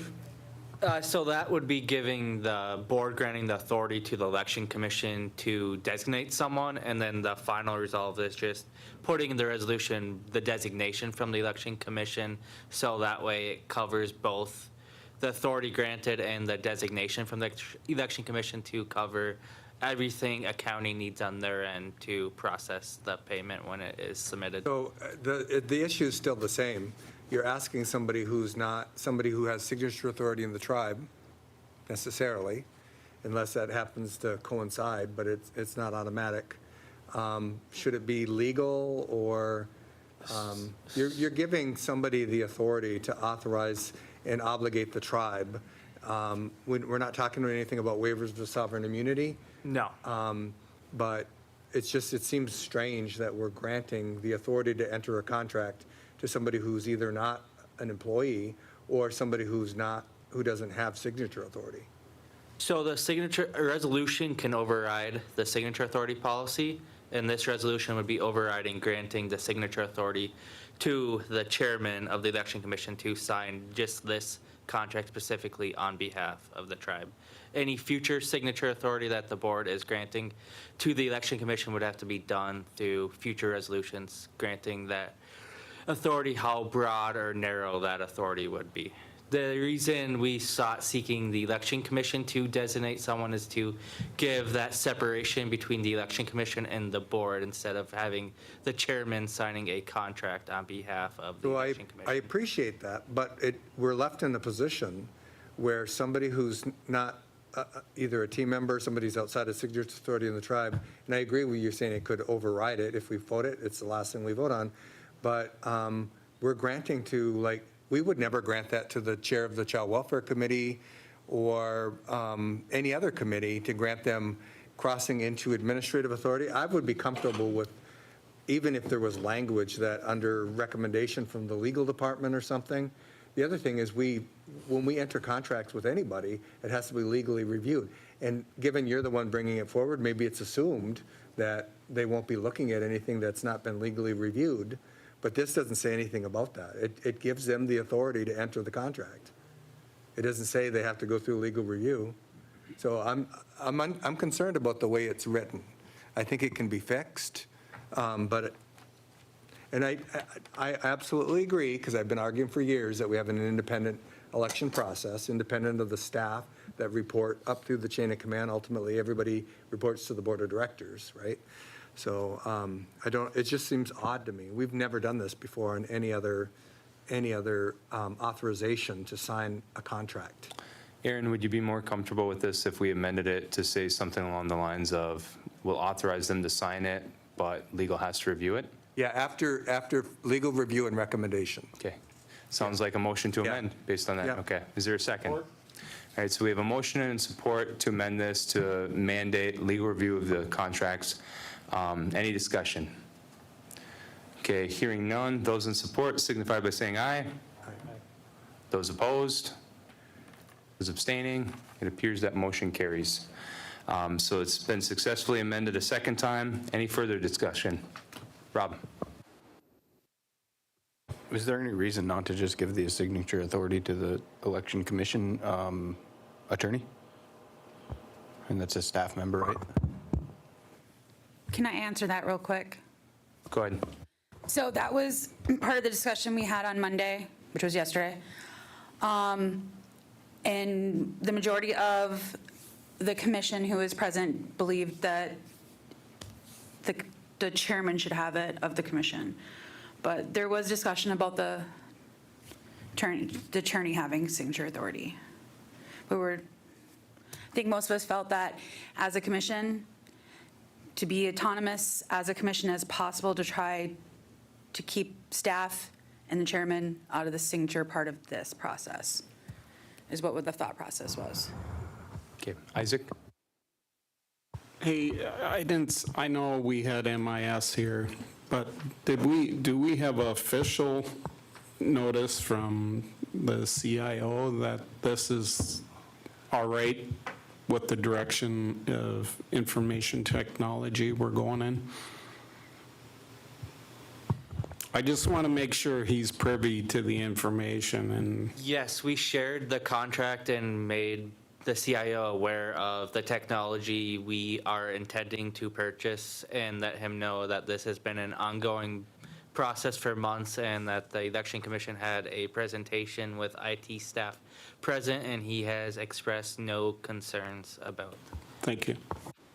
So that would be giving the board granting the authority to the Election Commission to designate someone, and then the final resolve is just putting in the resolution the designation from the Election Commission, so that way it covers both the authority granted and the designation from the Election Commission to cover everything accounting needs on their end to process the payment when it is submitted. So the issue is still the same. you're asking somebody who's not, somebody who has signature authority in the tribe necessarily, unless that happens to coincide, but it's not automatic. Should it be legal, or you're giving somebody the authority to authorize and obligate the tribe. We're not talking anything about waivers of sovereign immunity. No. But it seems strange that we're granting the authority to enter a contract to somebody who's either not an employee or somebody who doesn't have signature authority. So the signature resolution can override the signature authority policy, and this resolution would be overriding granting the signature authority to the chairman of the election commission to sign just this contract specifically on behalf of the tribe. Any future signature authority that the board is granting to the election commission would have to be done through future resolutions granting that authority, how broad or narrow that authority would be. The reason we sought seeking the election commission to designate someone is to give that separation between the election commission and the board instead of having the chairman signing a contract on behalf of the election commission. I appreciate that, but we're left in a position where somebody who's not either a team member, somebody's outside of signature authority in the tribe, and I agree with you saying it could override it if we vote it, it's the last thing we vote on, but we're granting to, we would never grant that to the chair of the Child Welfare Committee or any other committee to grant them crossing into administrative authority. I would be comfortable with, even if there was language that under recommendation from the legal department or something. The other thing is when we enter contracts with anybody, it has to be legally reviewed. And given you're the one bringing it forward, maybe it's assumed that they won't be looking at anything that's not been legally reviewed. But this doesn't say anything about that. It gives them the authority to enter the contract. It doesn't say they have to go through legal review. So I'm concerned about the way it's written. I think it can be fixed, and I absolutely agree, because I've been arguing for years that we have an independent election process, independent of the staff that report up through the chain of command. Ultimately, everybody reports to the board of directors, right? So it just seems odd to me. We've never done this before in any other authorization to sign a contract. Aaron, would you be more comfortable with this if we amended it to say something along the lines of, we'll authorize them to sign it, but legal has to review it? Yeah, after legal review and recommendation. Okay. Sounds like a motion to amend based on that. Yeah. Okay. Is there a second? All right, so we have a motion and support to amend this to mandate legal review of the contracts. Any discussion? Okay, hearing none. Those in support signify by saying aye. Those opposed? Those abstaining? It appears that motion carries. So it's been successfully amended a second time. Any further discussion? Rob? Is there any reason not to just give the signature authority to the election commission attorney? And that's a staff member, right? Can I answer that real quick? Go ahead. So that was part of the discussion we had on Monday, which was yesterday. And the majority of the commission who was present believed that the chairman should have it of the commission. But there was discussion about the attorney having signature authority. I think most of us felt that as a commission, to be autonomous as a commission as possible to try to keep staff and the chairman out of the signature part of this process is what the thought process was. Okay, Isaac? Hey, I know we had MIS here, but do we have official notice from the CIO that this is all right with the direction of information technology we're going in? I just want to make sure he's privy to the information and. Yes, we shared the contract and made the CIO aware of the technology we are intending to purchase and let him know that this has been an ongoing process for months and that the election commission had a presentation with IT staff present and he has expressed no concerns about. Thank you.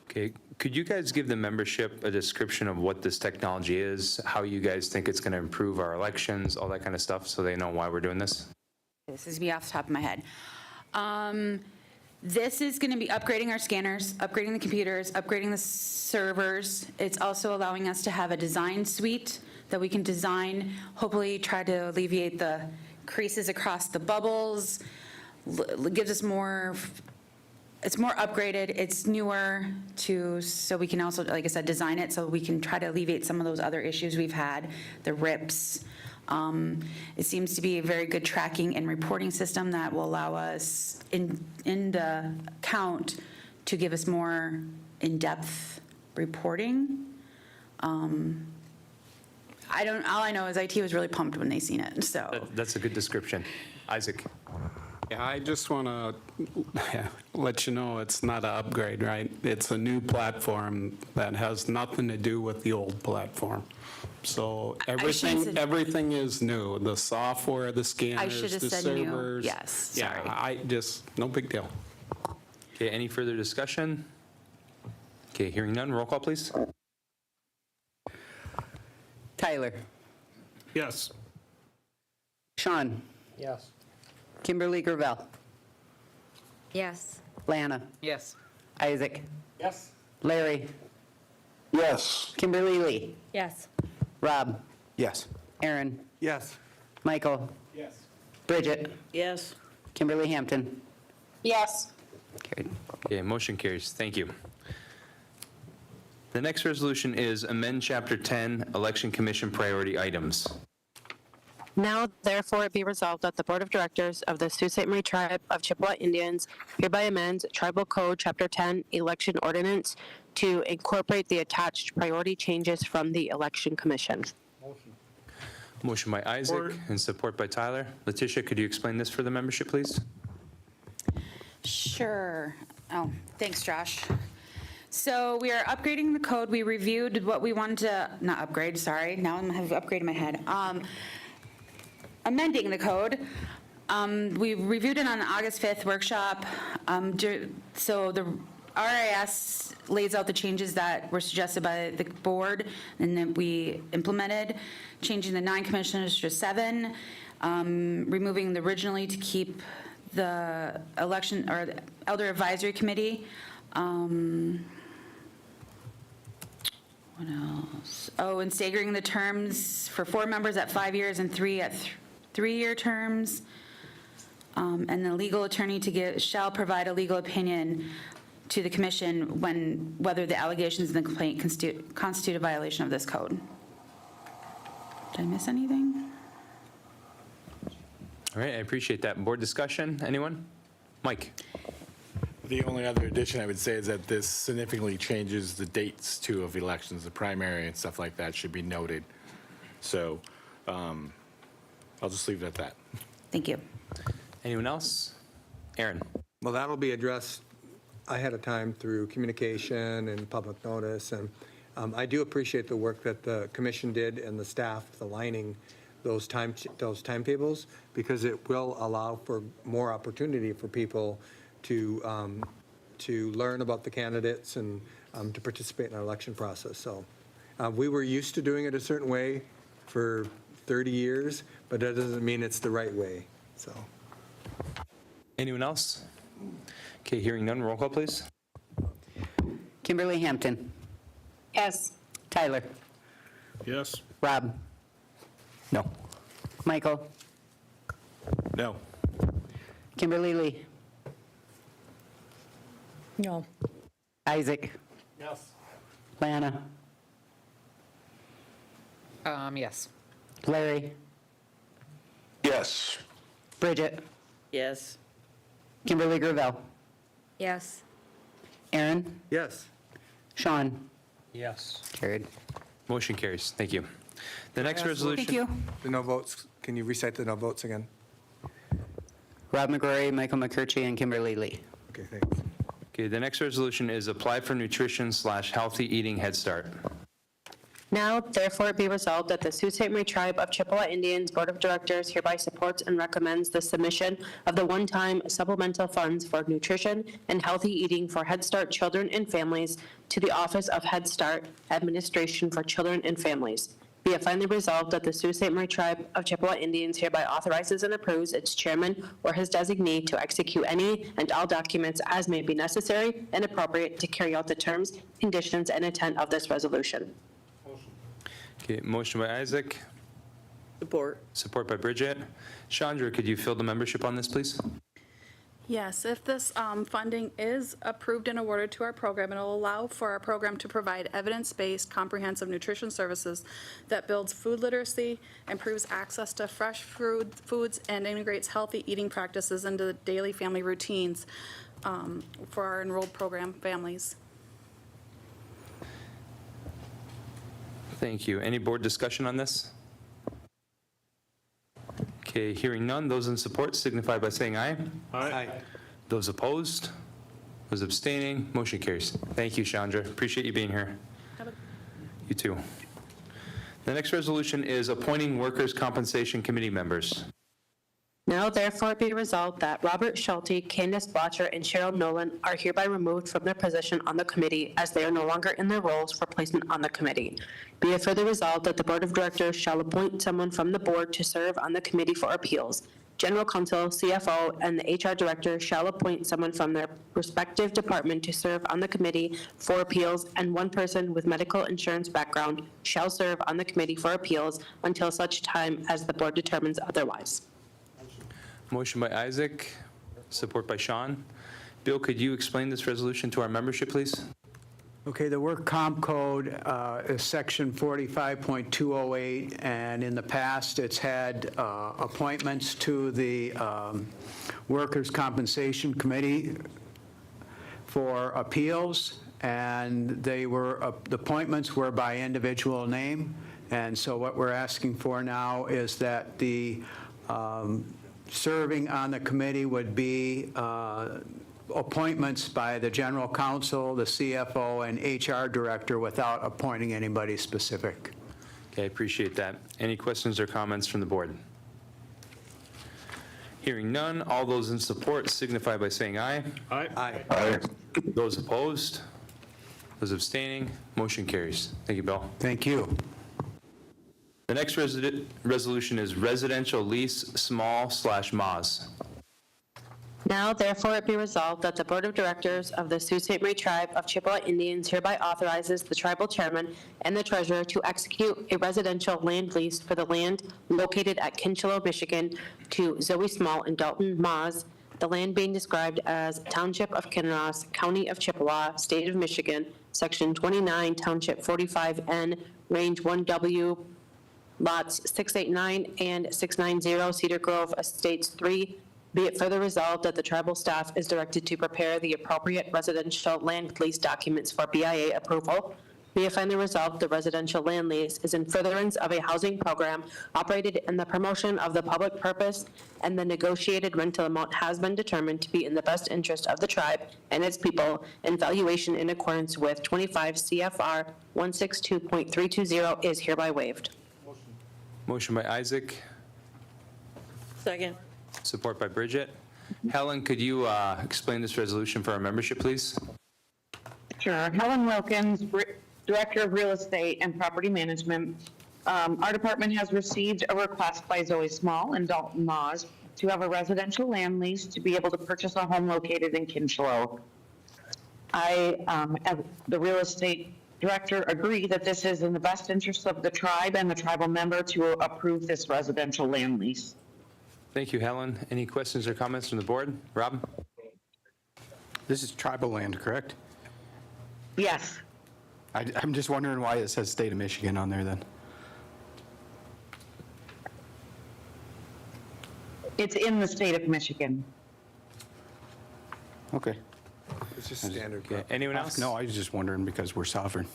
Okay, Could you guys give the membership a description of what this technology is, how you guys think it's going to improve our elections, all that kind of stuff, so they know why we're doing this? This is me off the top of my head. This is going to be upgrading our scanners, upgrading the computers, upgrading the servers. It's also allowing us to have a design suite that we can design, hopefully try to alleviate the creases across the bubbles, gives us more, it's more upgraded, it's newer so we can also, like I said, design it so we can try to alleviate some of those other issues we've had, the rips. It seems to be a very good tracking and reporting system that will allow us in the count to give us more in-depth reporting. All I know is IT was really pumped when they seen it, so. That's a good description. Isaac? Yeah, I just want to let you know it's not an upgrade, right? It's a new platform that has nothing to do with the old platform. So everything is new. The software, the scanners, the servers. Yes, sorry. Yeah, no big deal. Okay, any further discussion? Okay, hearing none, roll call, please. Tyler. Yes. Sean. Yes. Kimberly Gravel. Yes. Lana. Yes. Isaac. Yes. Larry. Yes. Kimberly Lee. Yes. Rob. Yes. Aaron. Yes. Michael. Yes. Bridget. Yes. Kimberly Hampton. Yes. Carried. Okay, motion carries. Thank you. The next resolution is amend Chapter 10, Election Commission Priority Items. Now, therefore, it be resolved that the Board of Directors of the Sault Ste. Marie Tribe of Chippewa Indians hereby amends Tribal Code Chapter 10 Election Ordinance to incorporate the attached priority changes from the Election Commission. Motion by Isaac and support by Tyler. Letitia, could you explain this for the membership, please? Sure. Oh, thanks, Josh. So we are upgrading the code. We reviewed what we wanted to, not upgrade, sorry. Now I have upgrade in my head. Amending the code. We reviewed it on the August 5th workshop. So the RIS lays out the changes that were suggested by the board and that we implemented, changing the 9 commissioners to 7, removing the originally to keep the election or the Elder Advisory Committee. What else? Oh, and staggering the terms for 4 members at 5 years and 3 at 3-year terms. And the legal attorney shall provide a legal opinion to the commission whether the allegations in the complaint constitute a violation of this code. Did I miss anything? All right, I appreciate that. Board discussion, anyone? Mike? The only other addition I would say is that this significantly changes the dates too of elections, the primary and stuff like that should be noted. So I'll just leave it at that. Thank you. Anyone else? Aaron? Well, that'll be addressed ahead of time through communication and public notice. And I do appreciate the work that the commission did and the staff aligning those timetables, because it will allow for more opportunity for people to learn about the candidates and to participate in our election process. So we were used to doing it a certain way for 30 years, but that doesn't mean it's the right way, so. Anyone else? Okay, hearing none, roll call, please. Kimberly Hampton. Yes. Tyler. Yes. Rob. No. Michael. No. Kimberly Lee. No. Isaac. Yes. Lana. Yes. Larry. Yes. Bridget. Yes. Kimberly Gravel. Yes. Aaron. Yes. Sean. Yes. Carried. Motion carries. Thank you. The next resolution. Thank you. The no votes, can you recite the no votes again? Rob McGrory, Michael McCurchie, and Kimberly Lee. Okay, thanks. Okay, the next resolution is apply for nutrition/healthy eating Head Start. Now, therefore, it be resolved that the Sault Ste. Marie Tribe of Chippewa Indians Board of Directors hereby supports and recommends the submission of the one-time supplemental funds for nutrition and healthy eating for Head Start children and families to the Office of Head Start Administration for Children and Families. Be it finally resolved that the Sault Ste. Marie Tribe of Chippewa Indians hereby authorizes and approves its chairman or his designee to execute any and all documents as may be necessary and appropriate to carry out the terms, conditions, and intent of this resolution. Okay, motion by Isaac. Support. Support by Bridget. Chandra, could you fill the membership on this, please? Yes, if this funding is approved and awarded to our program, it'll allow for our program to provide evidence-based comprehensive nutrition services that builds food literacy, improves access to fresh foods, and integrates healthy eating practices into the daily family routines for our enrolled program families. Thank you. Any board discussion on this? Okay, hearing none. Those in support signify by saying aye. Aye. Those opposed? Those abstaining? Motion carries. Thank you, Chandra. Appreciate you being here. You too. The next resolution is appointing Workers' Compensation Committee members. Now therefore be resolved that Robert Schulte, Candace Blotcher, and Cheryl Nolan are hereby removed from their position on the committee as they are no longer in their roles for placement on the committee. Be it further resolved that the Board of Directors shall appoint someone from the board to serve on the Committee for Appeals. General Counsel, CFO, and the HR Director shall appoint someone from their respective department to serve on the Committee for Appeals, and one person with medical insurance background shall serve on the Committee for Appeals until such time as the board determines otherwise. Motion by Isaac, support by Sean. Bill, could you explain this resolution to our membership, please? Okay, the work comp code is section 45.208, and in the past, it's had appointments to the Workers' Compensation Committee for appeals, and the appointments were by individual name, and so what we're asking for now is that the serving on the committee would be appointments by the general counsel, the CFO, and HR director without appointing anybody specific. Okay, I appreciate that. Any questions or comments from the board? Hearing none, all those in support signify by saying aye. Aye. Aye. Those opposed? Those abstaining? Motion carries. Thank you, Bill. Thank you. The next resolution is residential lease small/MAS. Now, therefore, it be resolved that the Board of Directors of the Sault Ste. Marie Tribe of Chippewa Indians hereby authorizes the tribal chairman and the treasurer to execute a residential land lease for the land located at Kinchelo, Michigan, to Zoe Small and Dalton Maas, the land being described as Township of Kinross, County of Chippewa, State of Michigan, Section 29, Township 45N, Range 1W, Lots 689 and 690, Cedar Grove Estates 3. Be it further resolved that the tribal staff is directed to prepare the appropriate residential land lease documents for BIA approval. Be it finally resolved the residential land lease is in furtherance of a housing program operated in the promotion of the public purpose, and the negotiated rental amount has been determined to be in the best interest of the tribe and its people, and valuation in accordance with 25 CFR 162.320 is hereby waived. Motion by Isaac, Second. support by Bridget. Helen, could you explain this resolution for our membership, please? Sure. Helen Wilkins, Director of Real Estate and Property Management. Our department has received a request by Zoe Small and Dalton Maas to have a residential land lease to be able to purchase a home located in Kinchelo. I, as the real estate director, agree that this is in the best interest of the tribe and the tribal member to approve this residential land lease. Thank you, Helen. Any questions or comments from the board? Rob? This is tribal land, correct? Yes. I'm just wondering why it says State of Michigan on there then. It's in the state of Michigan. Okay. It's just standard. Okay. Anyone else? No, I was just wondering because we're sovereign.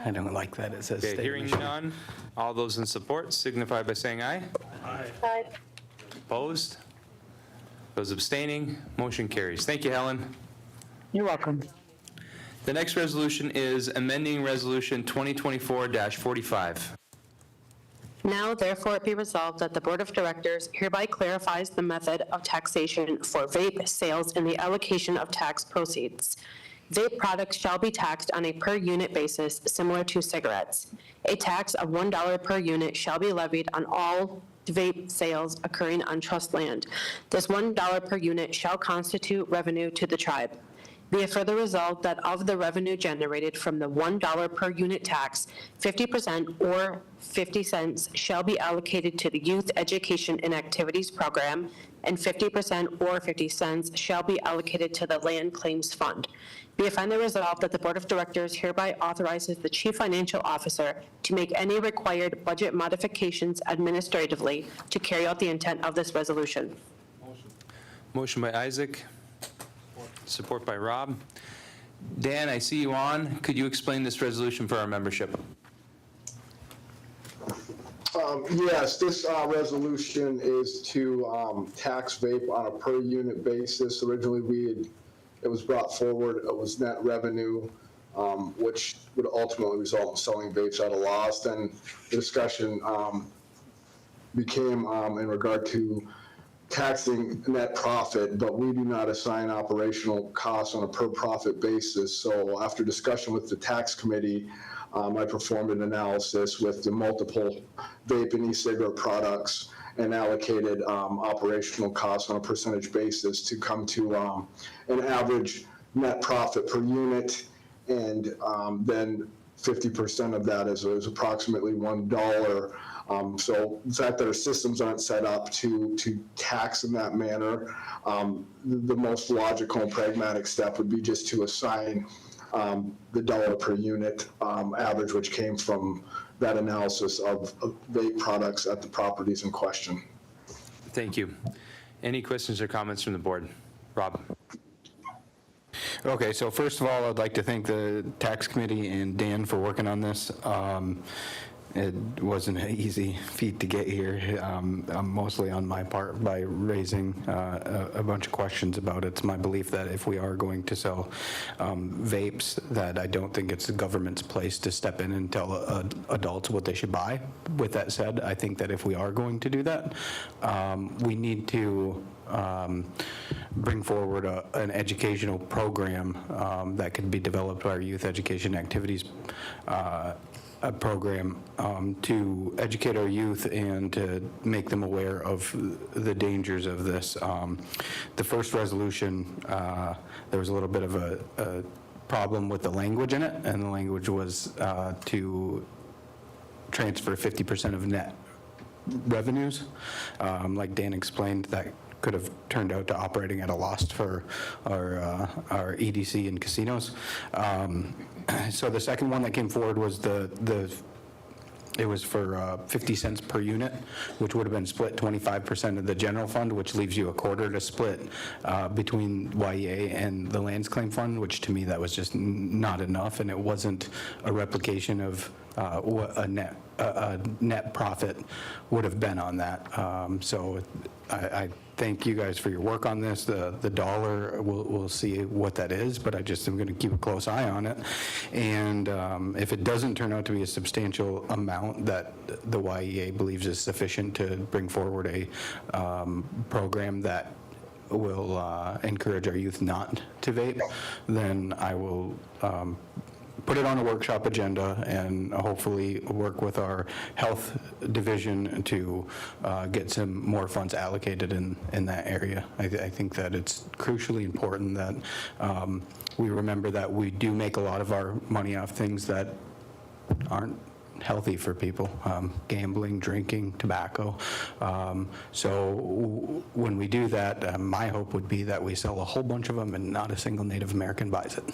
I don't like that it says Okay, State of hearing Michigan. none, all those in support signify by saying aye. Aye. Opposed? Those abstaining? Motion carries. Thank you, Helen. You're welcome. The next resolution is amending Resolution 2024-45. Now therefore it be resolved that the Board of Directors hereby clarifies the method of taxation for vape sales in the allocation of tax proceeds. Vape products shall be taxed on a per-unit basis similar to cigarettes. A tax of $1 per unit shall be levied on all vape sales occurring on trust land. This $1 per unit shall constitute revenue to the tribe. Be it further resolved that of the revenue generated from the $1 per unit tax, 50% or 50 cents shall be allocated to the Youth Education and Activities Program, and 50% or 50 cents shall be allocated to the Land Claims Fund. Be it finally resolved that the Board of Directors hereby authorizes the Chief Financial Officer to make any required budget modifications administratively to carry out the intent of this resolution. Motion by Isaac, support by Rob. Dan, I see you on. Could you explain this resolution for our membership? Yes, this resolution is to tax vape on a per unit basis. Originally, it was brought forward, it was net revenue, which would ultimately result in selling vapes at a loss. Then the discussion became in regard to taxing net profit, but we do not assign operational costs on a per profit basis. So after discussion with the tax committee, I performed an analysis with the multiple vape and e-cigarette products and allocated operational costs on a percentage basis to come to an average net profit per unit. And then 50% of that is approximately $1. So the fact that our systems aren't set up to tax in that manner, the most logical and pragmatic step would be just to assign the dollar per unit average, which came from that analysis of vape products at the properties in question. Thank you. Any questions or comments from the board? Rob? Okay, so first of all, I'd like to thank the tax committee and Dan for working on this. It wasn't an easy feat to get here, mostly on my part by raising a bunch of questions about it. It's my belief that if we are going to sell vapes, that I don't think it's the government's place to step in and tell adults what they should buy. With that said, I think that if we are going to do that, we need to bring forward an educational program that could be developed by our Youth Education Activities a program to educate our youth and to make them aware of the dangers of this. The first resolution, there was a little bit of a problem with the language in it, and the language was to transfer 50% of net revenues. Like Dan explained, that could have turned out to operating at a loss for our EDC and casinos. So the second one that came forward was it was for 50 cents per unit, which would have been split 25% of the general fund, which leaves you a quarter to split between YEA and the lands claim fund, which to me that was just not enough, and it wasn't a replication of what a net profit would have been on that. So I thank you guys for your work on this. The dollar, we'll see what that is, but I just am going to keep a close eye on it. And if it doesn't turn out to be a substantial amount that the YEA believes is sufficient to bring forward a program that will encourage our youth not to vape, then I will put it on a workshop agenda and hopefully work with our health division to get some more funds allocated in that area. I think that it's crucially important that we remember that we do make a lot of our money off things that aren't healthy for people, gambling, drinking, tobacco. So when we do that, my hope would be that we sell a whole bunch of them and not a single Native American buys it.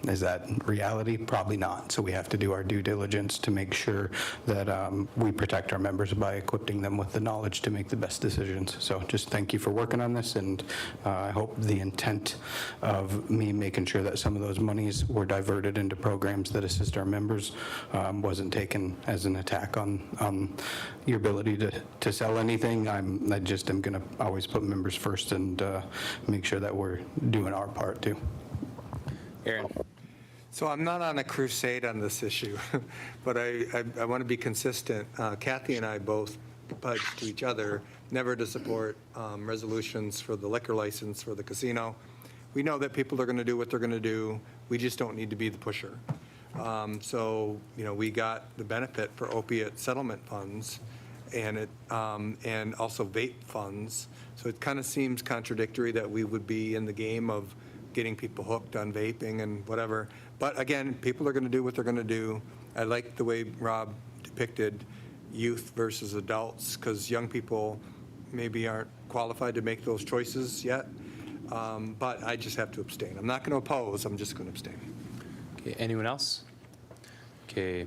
Is that reality? Probably not. So we have to do our due diligence to make sure that we protect our members by equipping them with the knowledge to make the best decisions. So just thank you for working on this, and I hope the intent of me making sure that some of those monies were diverted into programs that assist our members wasn't taken as an attack on your ability to sell anything. I just am going to always put members first and make sure that we're doing our part too. Aaron? So I'm not on a crusade on this issue, but I want to be consistent. Kathy and I both pledged to each other never to support resolutions for the liquor license for the casino. We know that people are going to do what they're going to do. We just don't need to be the pusher. So, we got the benefit for opiate settlement funds and and also vape funds. So it kind of seems contradictory that we would be in the game of getting people hooked on vaping and whatever. But again, people are going to do what they're going to do. I like the way Rob depicted youth versus adults, because young people maybe aren't qualified to make those choices yet. But I just have to abstain. I'm not going to oppose, I'm just going to abstain. Okay, anyone else? Okay.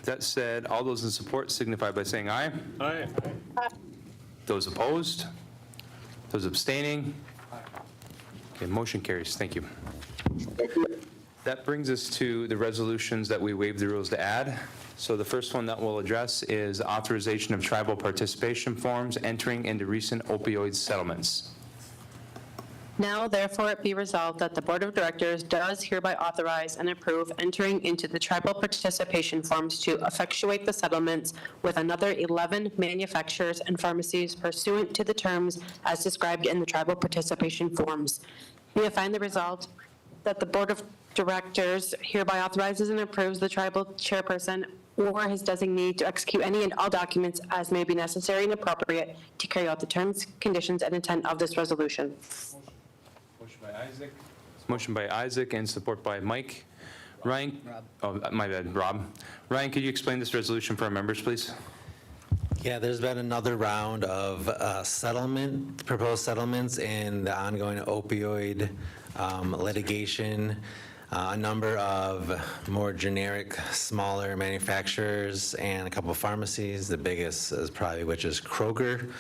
That said, all those in support signify by saying aye. Aye. Those opposed? Those abstaining? Okay, motion carries. Thank you. That brings us to the resolutions that we waived the rules to add. So the first one that we'll address is authorization of tribal participation forms entering into recent opioid settlements. Now, therefore, it be resolved that the Board of Directors does hereby authorize and approve entering into the tribal participation forms to effectuate the settlements with another 11 manufacturers and pharmacies pursuant to the terms as described in the tribal participation forms. Be it finally resolved that the Board of Directors hereby authorizes and approves the tribal chairperson or his designee to execute any and all documents as may be necessary and appropriate to carry out the terms, conditions, and intent of this resolution. Motion by Isaac and support by Mike. Ryan? Oh, my bad, Rob. Ryan, could you explain this resolution for our members, please? Yeah, there's been another round of proposed settlements in the ongoing opioid litigation. A number of more generic, smaller manufacturers and a couple of pharmacies, the biggest is probably, which is Kroger,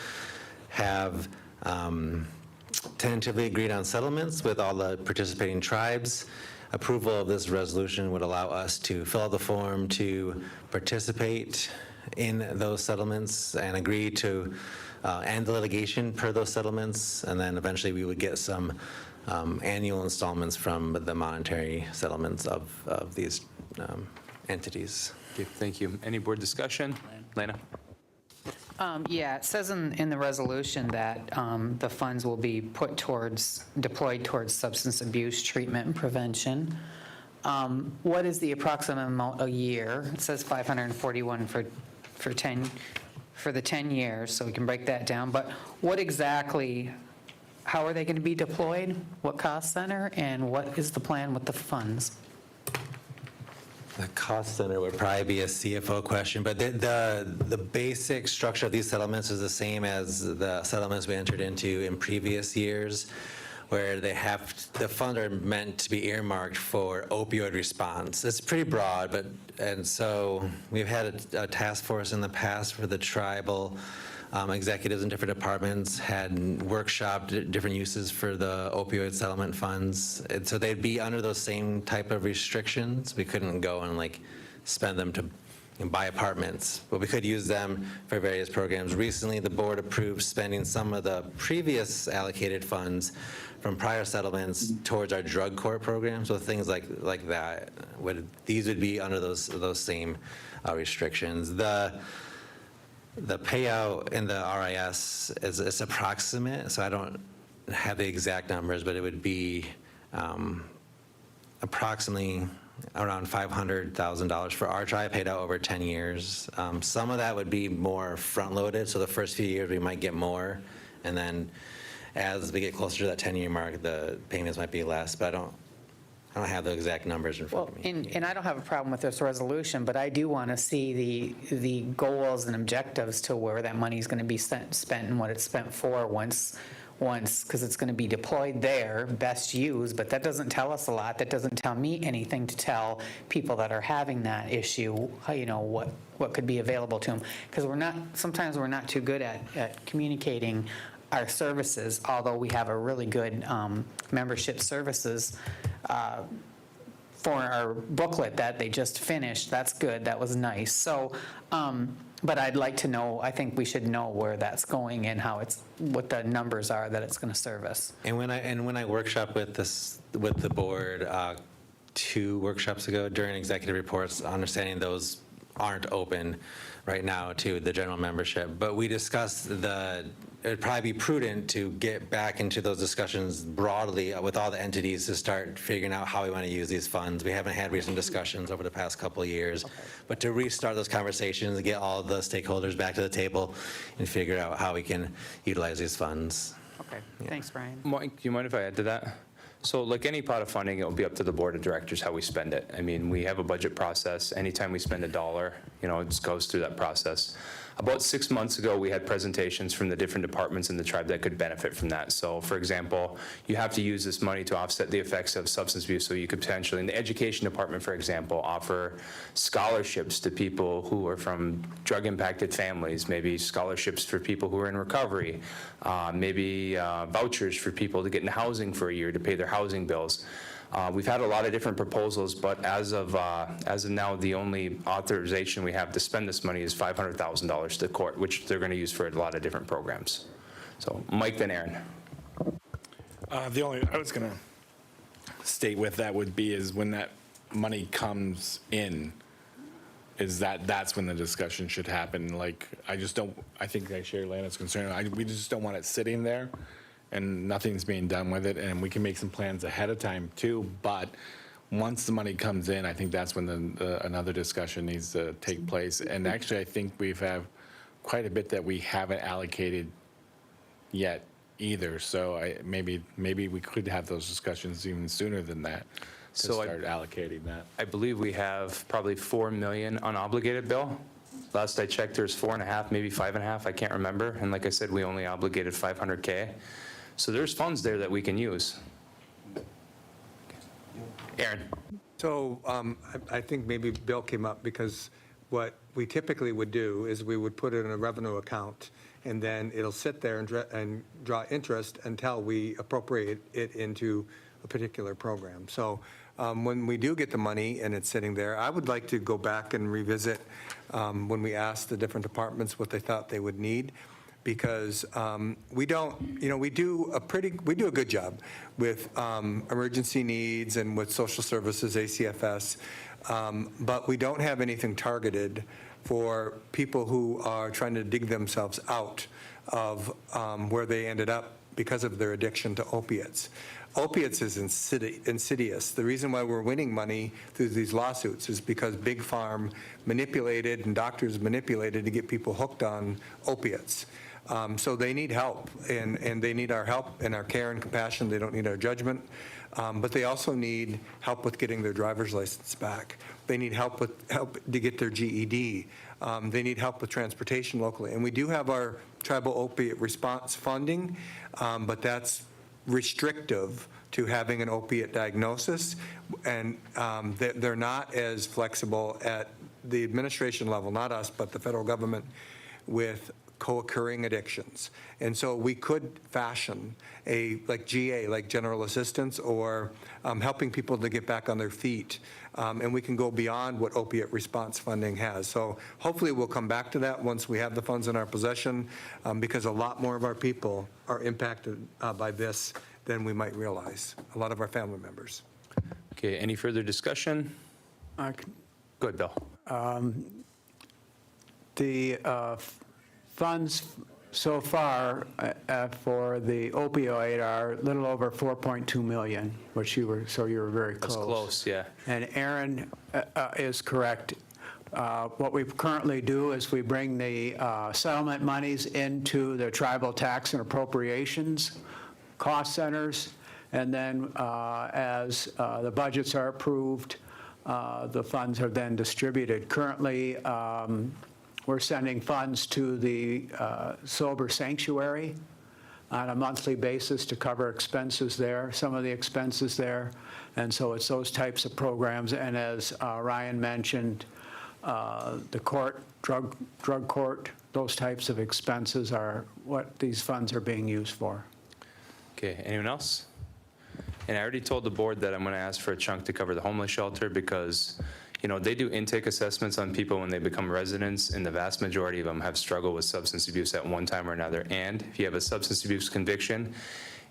have tentatively agreed on settlements with all the participating tribes. Approval of this resolution would allow us to fill out the form to participate in those settlements and agree to end the litigation per those settlements, and then eventually we would get some annual installments from the monetary settlements of these entities. Okay, thank you. Any board discussion? Lena? Yeah, it says in the resolution that the funds will be deployed towards substance abuse treatment and prevention. What is the approximate amount a year? It says 541 for the 10 years, so we can break that down. But what exactly, how are they going to be deployed? What cost center, and what is the plan with the funds? The cost center would probably be a CFO question, but the basic structure of these settlements is the same as the settlements we entered into in previous years, where the funds are meant to be earmarked for opioid response. It's pretty broad, and so we've had a task force in the past for the tribal executives in different departments had workshopped different uses for the opioid settlement funds. And so they'd be under those same type of restrictions. We couldn't go and spend them to buy apartments, but we could use them for various programs. Recently, the board approved spending some of the previous allocated funds from prior settlements towards our drug court program. So things like that, these would be under those same restrictions. The payout in the RIS is approximate, so I don't have the exact numbers, but it would be approximately around $500,000 for our tribe, paid out over 10 years. Some of that would be more front-loaded, so the first few years we might get more, and then as we get closer to that 10-year mark, the payments might be less, but I don't have the exact numbers in front of me. And I don't have a problem with this resolution, but I do want to see the goals and objectives to where that money is going to be spent and what it's spent for once, because it's going to be deployed there, best used, but that doesn't tell us a lot. That doesn't tell me anything to tell people that are having that issue, what could be available to them. Because sometimes we're not too good at communicating our services, although we have a really good membership services for our booklet that they just finished. That's good, that was nice. So, but I'd like to know, I think we should know where that's going and how it's, what the numbers are that it's going to service. And when I workshop with the board 2 workshops ago during executive reports, understanding those aren't open right now to the general membership, but we discussed it'd probably be prudent to get back into those discussions broadly with all the entities to start figuring out how we want to use these funds. We haven't had recent discussions over the past couple of years, but to restart those conversations and get all the stakeholders back to the table and figure out how we can utilize these funds. Okay, thanks, Brian. Mike, do you mind if I add to that? So like any pot of funding, it will be up to the board of directors how we spend it. I mean, we have a budget process. Anytime we spend $1, it just goes through that process. About 6 months ago, we had presentations from the different departments in the tribe that could benefit from that. So for example, you have to use this money to offset the effects of substance abuse. So you could potentially, in the education department, for example, offer scholarships to people who are from drug-impacted families, maybe scholarships for people who are in recovery, maybe vouchers for people to get in housing for a year to pay their housing bills. We've had a lot of different proposals, but as of now, the only authorization we have to spend this money is $500,000 to court, which they're going to use for a lot of different programs. So, Mike, then Aaron. The only I was going to state with that would be is when that money comes in, that's when the discussion should happen. Like, I think I share Lana's concern. We just don't want it sitting there and nothing's being done with it, and we can make some plans ahead of time too, but once the money comes in, I think that's when another discussion needs to take place. And actually, I think we have quite a bit that we haven't allocated yet either, so maybe we could have those discussions even sooner than that, to start allocating that. I believe we have probably $4 million unobligated, Bill. Last I checked, there's 4.5, maybe 5.5, I can't remember. And like I said, we only obligated $500K. So there's funds there that we can use. Aaron. So I think maybe Bill came up because what we typically would do is we would put it in a revenue account, and then it'll sit there and draw interest until we appropriate it into a particular program. So when we do get the money and it's sitting there, I would like to go back and revisit when we ask the different departments what they thought they would need, because we don't, we do a good job with emergency needs and with social services, ACFS, but we don't have anything targeted for people who are trying to dig themselves out of where they ended up because of their addiction to opiates. Opiates is insidious. The reason why we're winning money through these lawsuits is because Big Farm manipulated and doctors manipulated to get people hooked on opiates. So they need help, and they need our help and our care and compassion. They don't need our judgment, but they also need help with getting their driver's license back. They need help to get their GED. They need help with transportation locally. And we do have our tribal opiate response funding, but that's restrictive to having an opiate diagnosis, and they're not as flexible at the administration level, not us, but the federal government, with co-occurring addictions. And so we could fashion like GA, like general assistance, or helping people to get back on their feet. And we can go beyond what opiate response funding has. So hopefully we'll come back to that once we have the funds in our possession, because a lot more of our people are impacted by this than we might realize, a lot of our family members. Okay, any further discussion? Go ahead, Bill. The funds so far for the opioid are a little over 4.2 million, which you were very close. That's close, yeah. And Aaron is correct. What we currently do is we bring the settlement monies into the tribal tax and appropriations cost centers, and then as the budgets are approved, the funds are then distributed. Currently, we're sending funds to the Sober Sanctuary on a monthly basis to cover expenses there, some of the expenses there. And so it's those types of programs. And as Ryan mentioned, the court, drug court, those types of expenses are what these funds are being used for. Okay, anyone else? And I already told the board that I'm going to ask for a chunk to cover the homeless shelter because, you know, they do intake assessments on people when they become residents, and the vast majority of them have struggled with substance abuse at one time or another. And if you have a substance abuse conviction,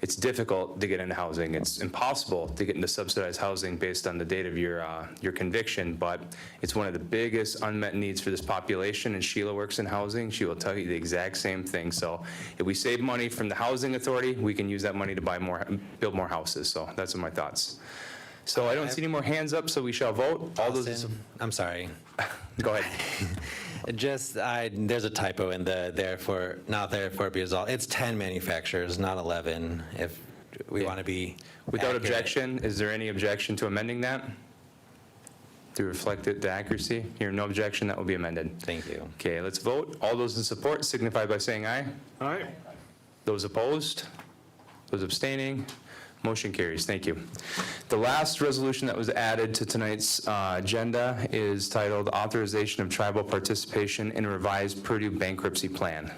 it's difficult to get into housing. It's impossible to get into subsidized housing based on the date of your conviction, but it's one of the biggest unmet needs for this population, and Sheila works in housing. She will tell you the exact same thing. So if we save money from the housing authority, we can use that money to build more houses. So that's my thoughts. So I don't see any more hands up, so we shall vote. All those. I'm sorry. Go ahead. There's a typo in the therefore be resolved. It's 10 manufacturers, not 11, if we want to be Without accurate. objection, is there any objection to amending that? To reflect the accuracy? Here, no objection, that will be amended. Thank you. Okay, let's vote. All those in support signify by saying aye. Aye. Those opposed? Those abstaining? Motion carries. Thank you. The last resolution that was added to tonight's agenda is titled Authorization of Tribal Participation in a Revised Purdue Bankruptcy Plan.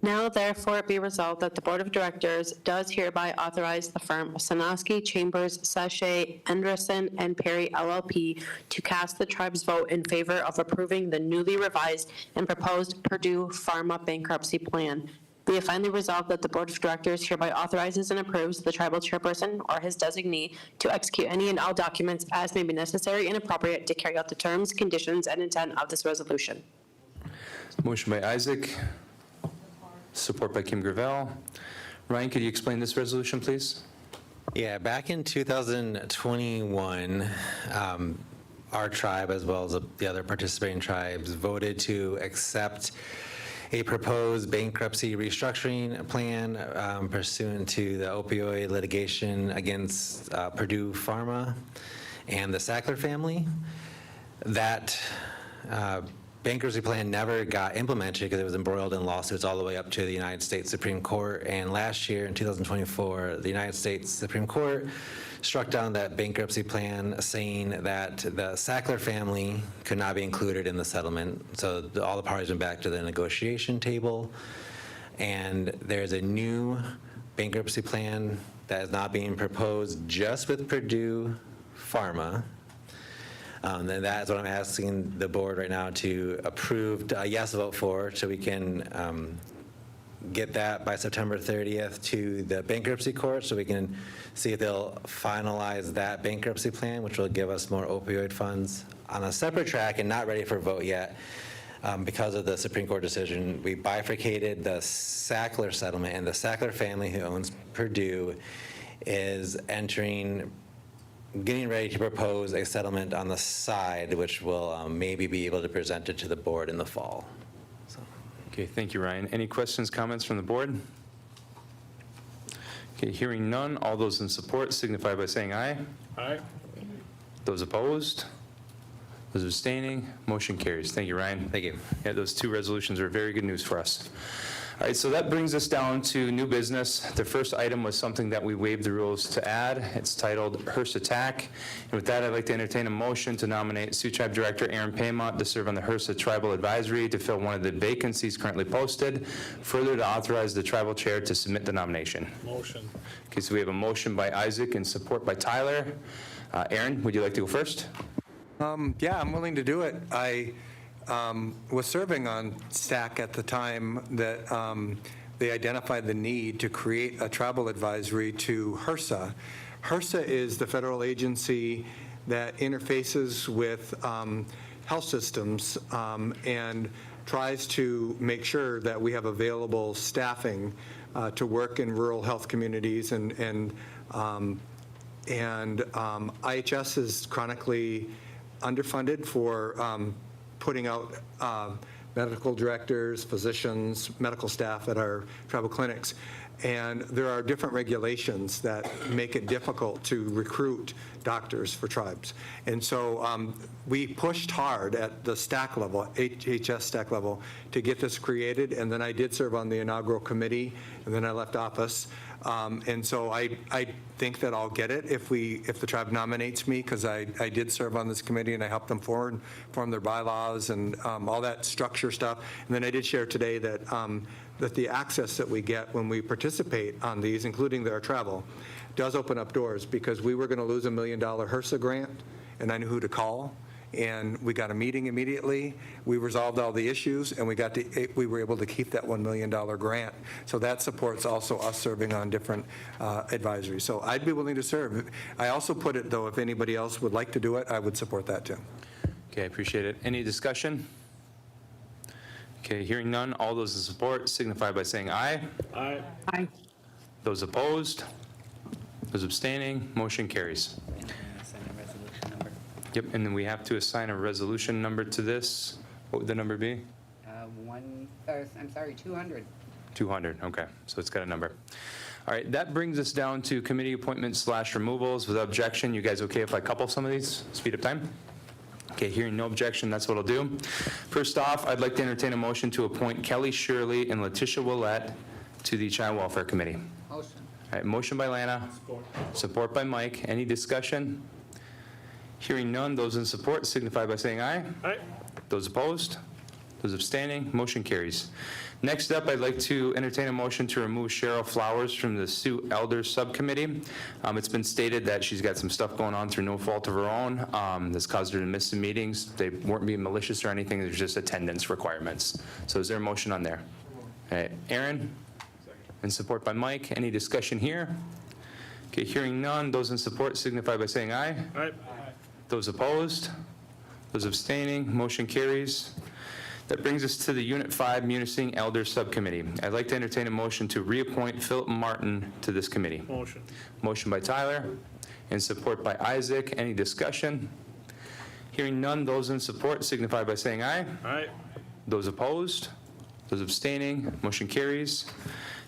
Now therefore be resolved that the Board of Directors does hereby authorize the firm of Sanoski, Chambers, Sachet, Anderson, and Perry LLP to cast the tribe's vote in favor of approving the newly revised and proposed Purdue Pharma bankruptcy plan. Be it finally resolved that the Board of Directors hereby authorizes and approves the tribal chairperson or his designee to execute any and all documents as may be necessary and appropriate to carry out the terms, conditions, and intent of this resolution. Motion by Isaac, support by Kim Gravel. Ryan, could you explain this resolution, please? Yeah, back in 2021, our tribe, as well as the other participating tribes, voted to accept a proposed bankruptcy restructuring plan pursuant to the opioid litigation against Purdue Pharma and the Sackler family. That bankruptcy plan never got implemented because it was embroiled in lawsuits all the way up to the United States Supreme Court. And last year, in 2024, the United States Supreme Court struck down that bankruptcy plan, saying that the Sackler family could not be included in the settlement. So all the parties went back to the negotiation table. And there's a new bankruptcy plan that is not being proposed just with Purdue Pharma. And that's what I'm asking the board right now to approve, a yes vote for, so we can get that by September 30th to the bankruptcy court, so we can see if they'll finalize that bankruptcy plan, which will give us more opioid funds. On a separate track and not ready for a vote yet, because of the Supreme Court decision, we bifurcated the Sackler settlement, and the Sackler family, who owns Purdue, is getting ready to propose a settlement on the side, which will maybe be able to present it to the board in the fall. So. Okay, thank you, Ryan. Any questions, comments from the board? Okay, hearing none, all those in support signify by saying aye. Aye. Those opposed? Those abstaining? Motion carries. Thank you, Ryan. Thank you. Yeah, those two resolutions are very good news for us. All right, so that brings us down to new business. The first item was something that we waived the rules to add. It's titled HRSA TAC. And with that, I'd like to entertain a motion to nominate Sioux Tribe Director Aaron Paymont to serve on the HRSA Tribal Advisory to fill one of the vacancies currently posted. Further, to authorize the tribal chair to submit the nomination. Motion. Okay, so we have a motion by Isaac and support by Tyler. Aaron, would you like to go first? Yeah, I'm willing to do it. I was serving on STAC at the time that they identified the need to create a tribal advisory to HRSA. HRSA is the federal agency that interfaces with health systems and tries to make sure that we have available staffing to work in rural health communities, and IHS is chronically underfunded for putting out medical directors, physicians, medical staff at our tribal clinics. And there are different regulations that make it difficult to recruit doctors for tribes. And so we pushed hard at the STAC level, HS STAC level, to get this created. And then I did serve on the inaugural committee, and then I left office. And so I think that I'll get it if the tribe nominates me, because I did serve on this committee and I helped them form their bylaws and all that structure stuff. And then I did share today that that the access that we get when we participate on these, including their travel, does open up doors, because we were going to lose $1 million HRSA grant, and I knew who to call. And we got a meeting immediately. We resolved all the issues, and we were able to keep that $1 million grant. So that supports also us serving on different advisories. So I'd be willing to serve. I also put it, though, if anybody else would like to do it, I would support that too. Okay, appreciate it. Any discussion? Okay, hearing none. All those in support signify by saying aye. Aye. Aye. Those opposed? Those abstaining? Motion carries. Yep, and then we have to assign a resolution number to this. What would the number be? 200. 200, okay, so it's got a number. All right, that brings us down to committee appointments / removals. Without objection, you guys okay if I couple some of these? Speed up time? Okay, hearing no objection, that's what I'll do. First off, I'd like to entertain a motion to appoint Kelly Shirley and Letitia Willett to the Child Welfare Committee. Motion. All right, motion by Lana. Support by Mike. Any discussion? Hearing none, those in support signify by saying aye. Aye. Those opposed? Those abstaining? Motion carries. Next up, I'd like to entertain a motion to remove Cheryl Flowers from the Sioux Elders Subcommittee. It's been stated that she's got some stuff going on through no fault of her own that's caused her to miss some meetings. They weren't being malicious or anything. There's just attendance requirements. So is there a motion on there? All right, Aaron? And support by Mike. Any discussion here? Okay, hearing none. Those in support signify by saying aye. Aye. Those opposed? Those abstaining? Motion carries. That brings us to the Unit 5 Munising Elders Subcommittee. I'd like to entertain a motion to reappoint Philip Martin to this committee. Motion. Motion by Tyler and support by Isaac. Any discussion? Hearing none, those in support signify by saying aye. Aye. Those opposed? Those abstaining? Motion carries.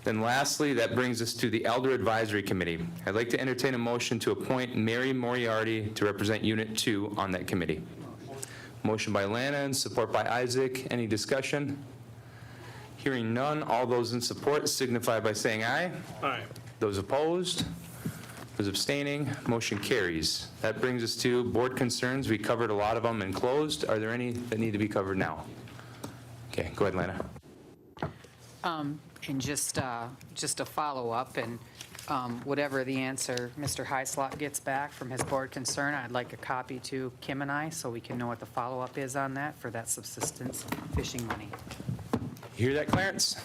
Then lastly, that brings us to the Elder Advisory Committee. I'd like to entertain a motion to appoint Mary Moriarty to represent Unit 2 on that committee. Motion by Lana and support by Isaac. Any discussion? Hearing none, all those in support signify by saying aye. Aye. Those opposed? Those abstaining? Motion carries. That brings us to board concerns. We covered a lot of them and closed. Are there any that need to be covered now? Okay, go ahead, Lana. And just a follow-up, and whatever the answer Mr. Heislop gets back from his board concern, I'd like a copy to Kim and I, so we can know what the follow-up is on that for that subsistence fishing money. You hear that, Clarence?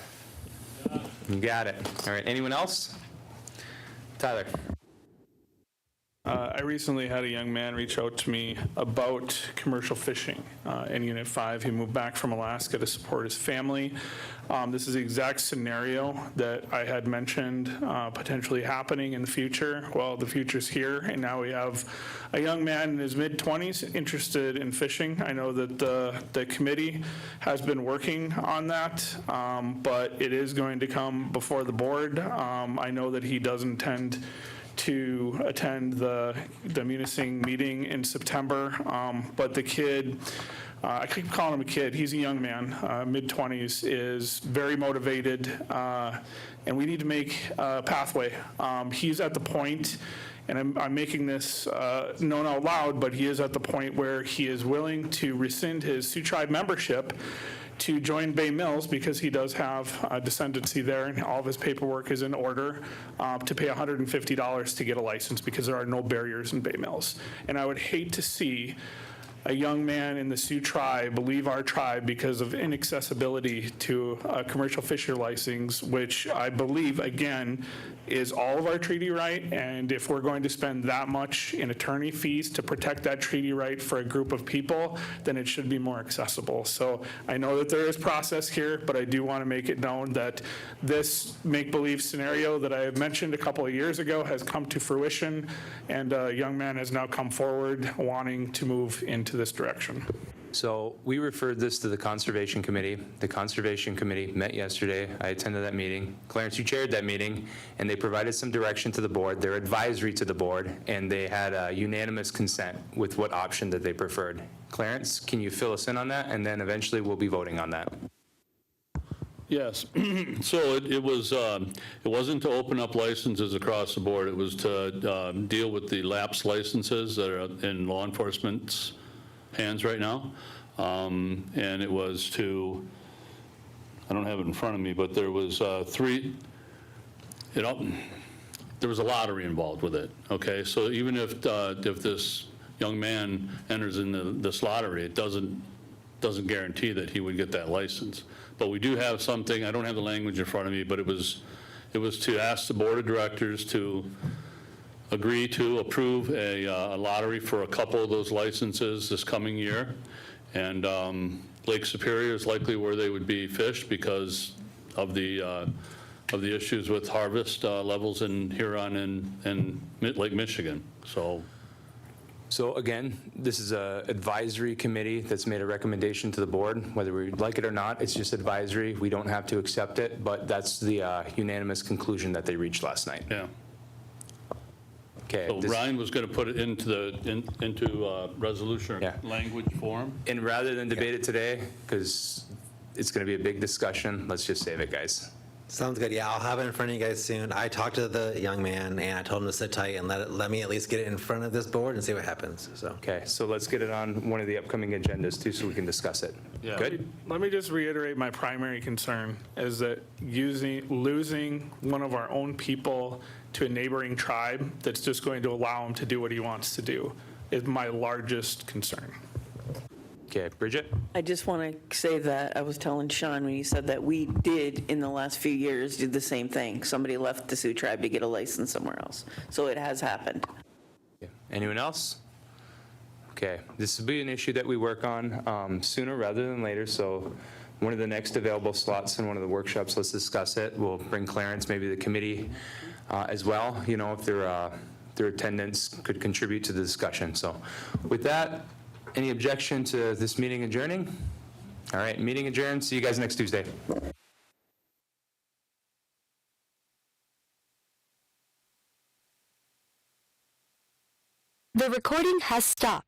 You got it. All right, anyone else? Tyler. I recently had a young man reach out to me about commercial fishing in Unit 5. He moved back from Alaska to support his family. This is the exact scenario that I had mentioned potentially happening in the future. Well, the future's here, and now we have a young man in his mid-20s interested in fishing. I know that the committee has been working on that, but it is going to come before the board. I know that he does intend to attend the Munising meeting in September, but the kid, I keep calling him a kid, he's a young man, mid-20s, is very motivated, and we need to make a pathway. He's at the point, and I'm making this known out loud, but he is at the point where he is willing to rescind his Sioux Tribe membership to join Bay Mills, because he does have a descendancy there and all of his paperwork is in order, to pay $150 to get a license, because there are no barriers in Bay Mills. And I would hate to see a young man in the Sioux Tribe leave our tribe because of inaccessibility to a commercial fisher license, which I believe, again, is all of our treaty right. And if we're going to spend that much in attorney fees to protect that treaty right for a group of people, then it should be more accessible. So I know that there is process here, but I do want to make it known that this make-believe scenario that I have mentioned a couple of years ago has come to fruition, and a young man has now come forward wanting to move into this direction. So we referred this to the Conservation Committee. The Conservation Committee met yesterday. I attended that meeting. Clarence, you chaired that meeting, and they provided some direction to the board, their advisory to the board, and they had a unanimous consent with what option that they preferred. Clarence, can you fill us in on that? And then eventually we'll be voting on that. Yes. So it was, it wasn't to open up licenses across the board. It was to deal with the lapsed licenses that are in law enforcement's hands right now. And it was to, I don't have it in front of me, but there was there was a lottery involved with it, okay? So even if this young man enters in this lottery, it doesn't guarantee that he would get that license. But we do have something, I don't have the language in front of me, but it was to ask the board of directors to agree to approve a lottery for a couple of those licenses this coming year. And Lake Superior is likely where they would be fished because of the issues with harvest levels in Huron and Lake Michigan. So again, this is a advisory committee that's made a recommendation to the board. Whether we like it or not, it's just advisory. We don't have to accept it, but that's the unanimous conclusion that they reached last night. Yeah. Okay. So Ryan was going to put it into resolution or language form. And rather than debate it today, because it's going to be a big discussion, let's just save it, guys. Sounds good. Yeah, I'll have it in front of you guys soon. I talked to the young man and I told him to sit tight and let me at least get it in front of this board and see what happens. So. Okay, so let's get it on one of the upcoming agendas too, so we can discuss it. Yeah. Good? Let me just reiterate my primary concern is that losing one of our own people to a neighboring tribe that's just going to allow him to do what he wants to do is my largest concern. Okay, Bridget? I just want to say that I was telling Sean when you said that we did in the last few years do the same thing. Somebody left the Sioux tribe to get a license somewhere else. So it has happened. Anyone else? Okay, this will be an issue that we work on sooner rather than later, so one of the next available slots in one of the workshops, let's discuss it. We'll bring Clarence, maybe the committee as well, you know, if their attendance could contribute to the discussion. So with that, any objection to this meeting adjourning? All right, meeting adjourned. See you guys next Tuesday. The recording has stopped.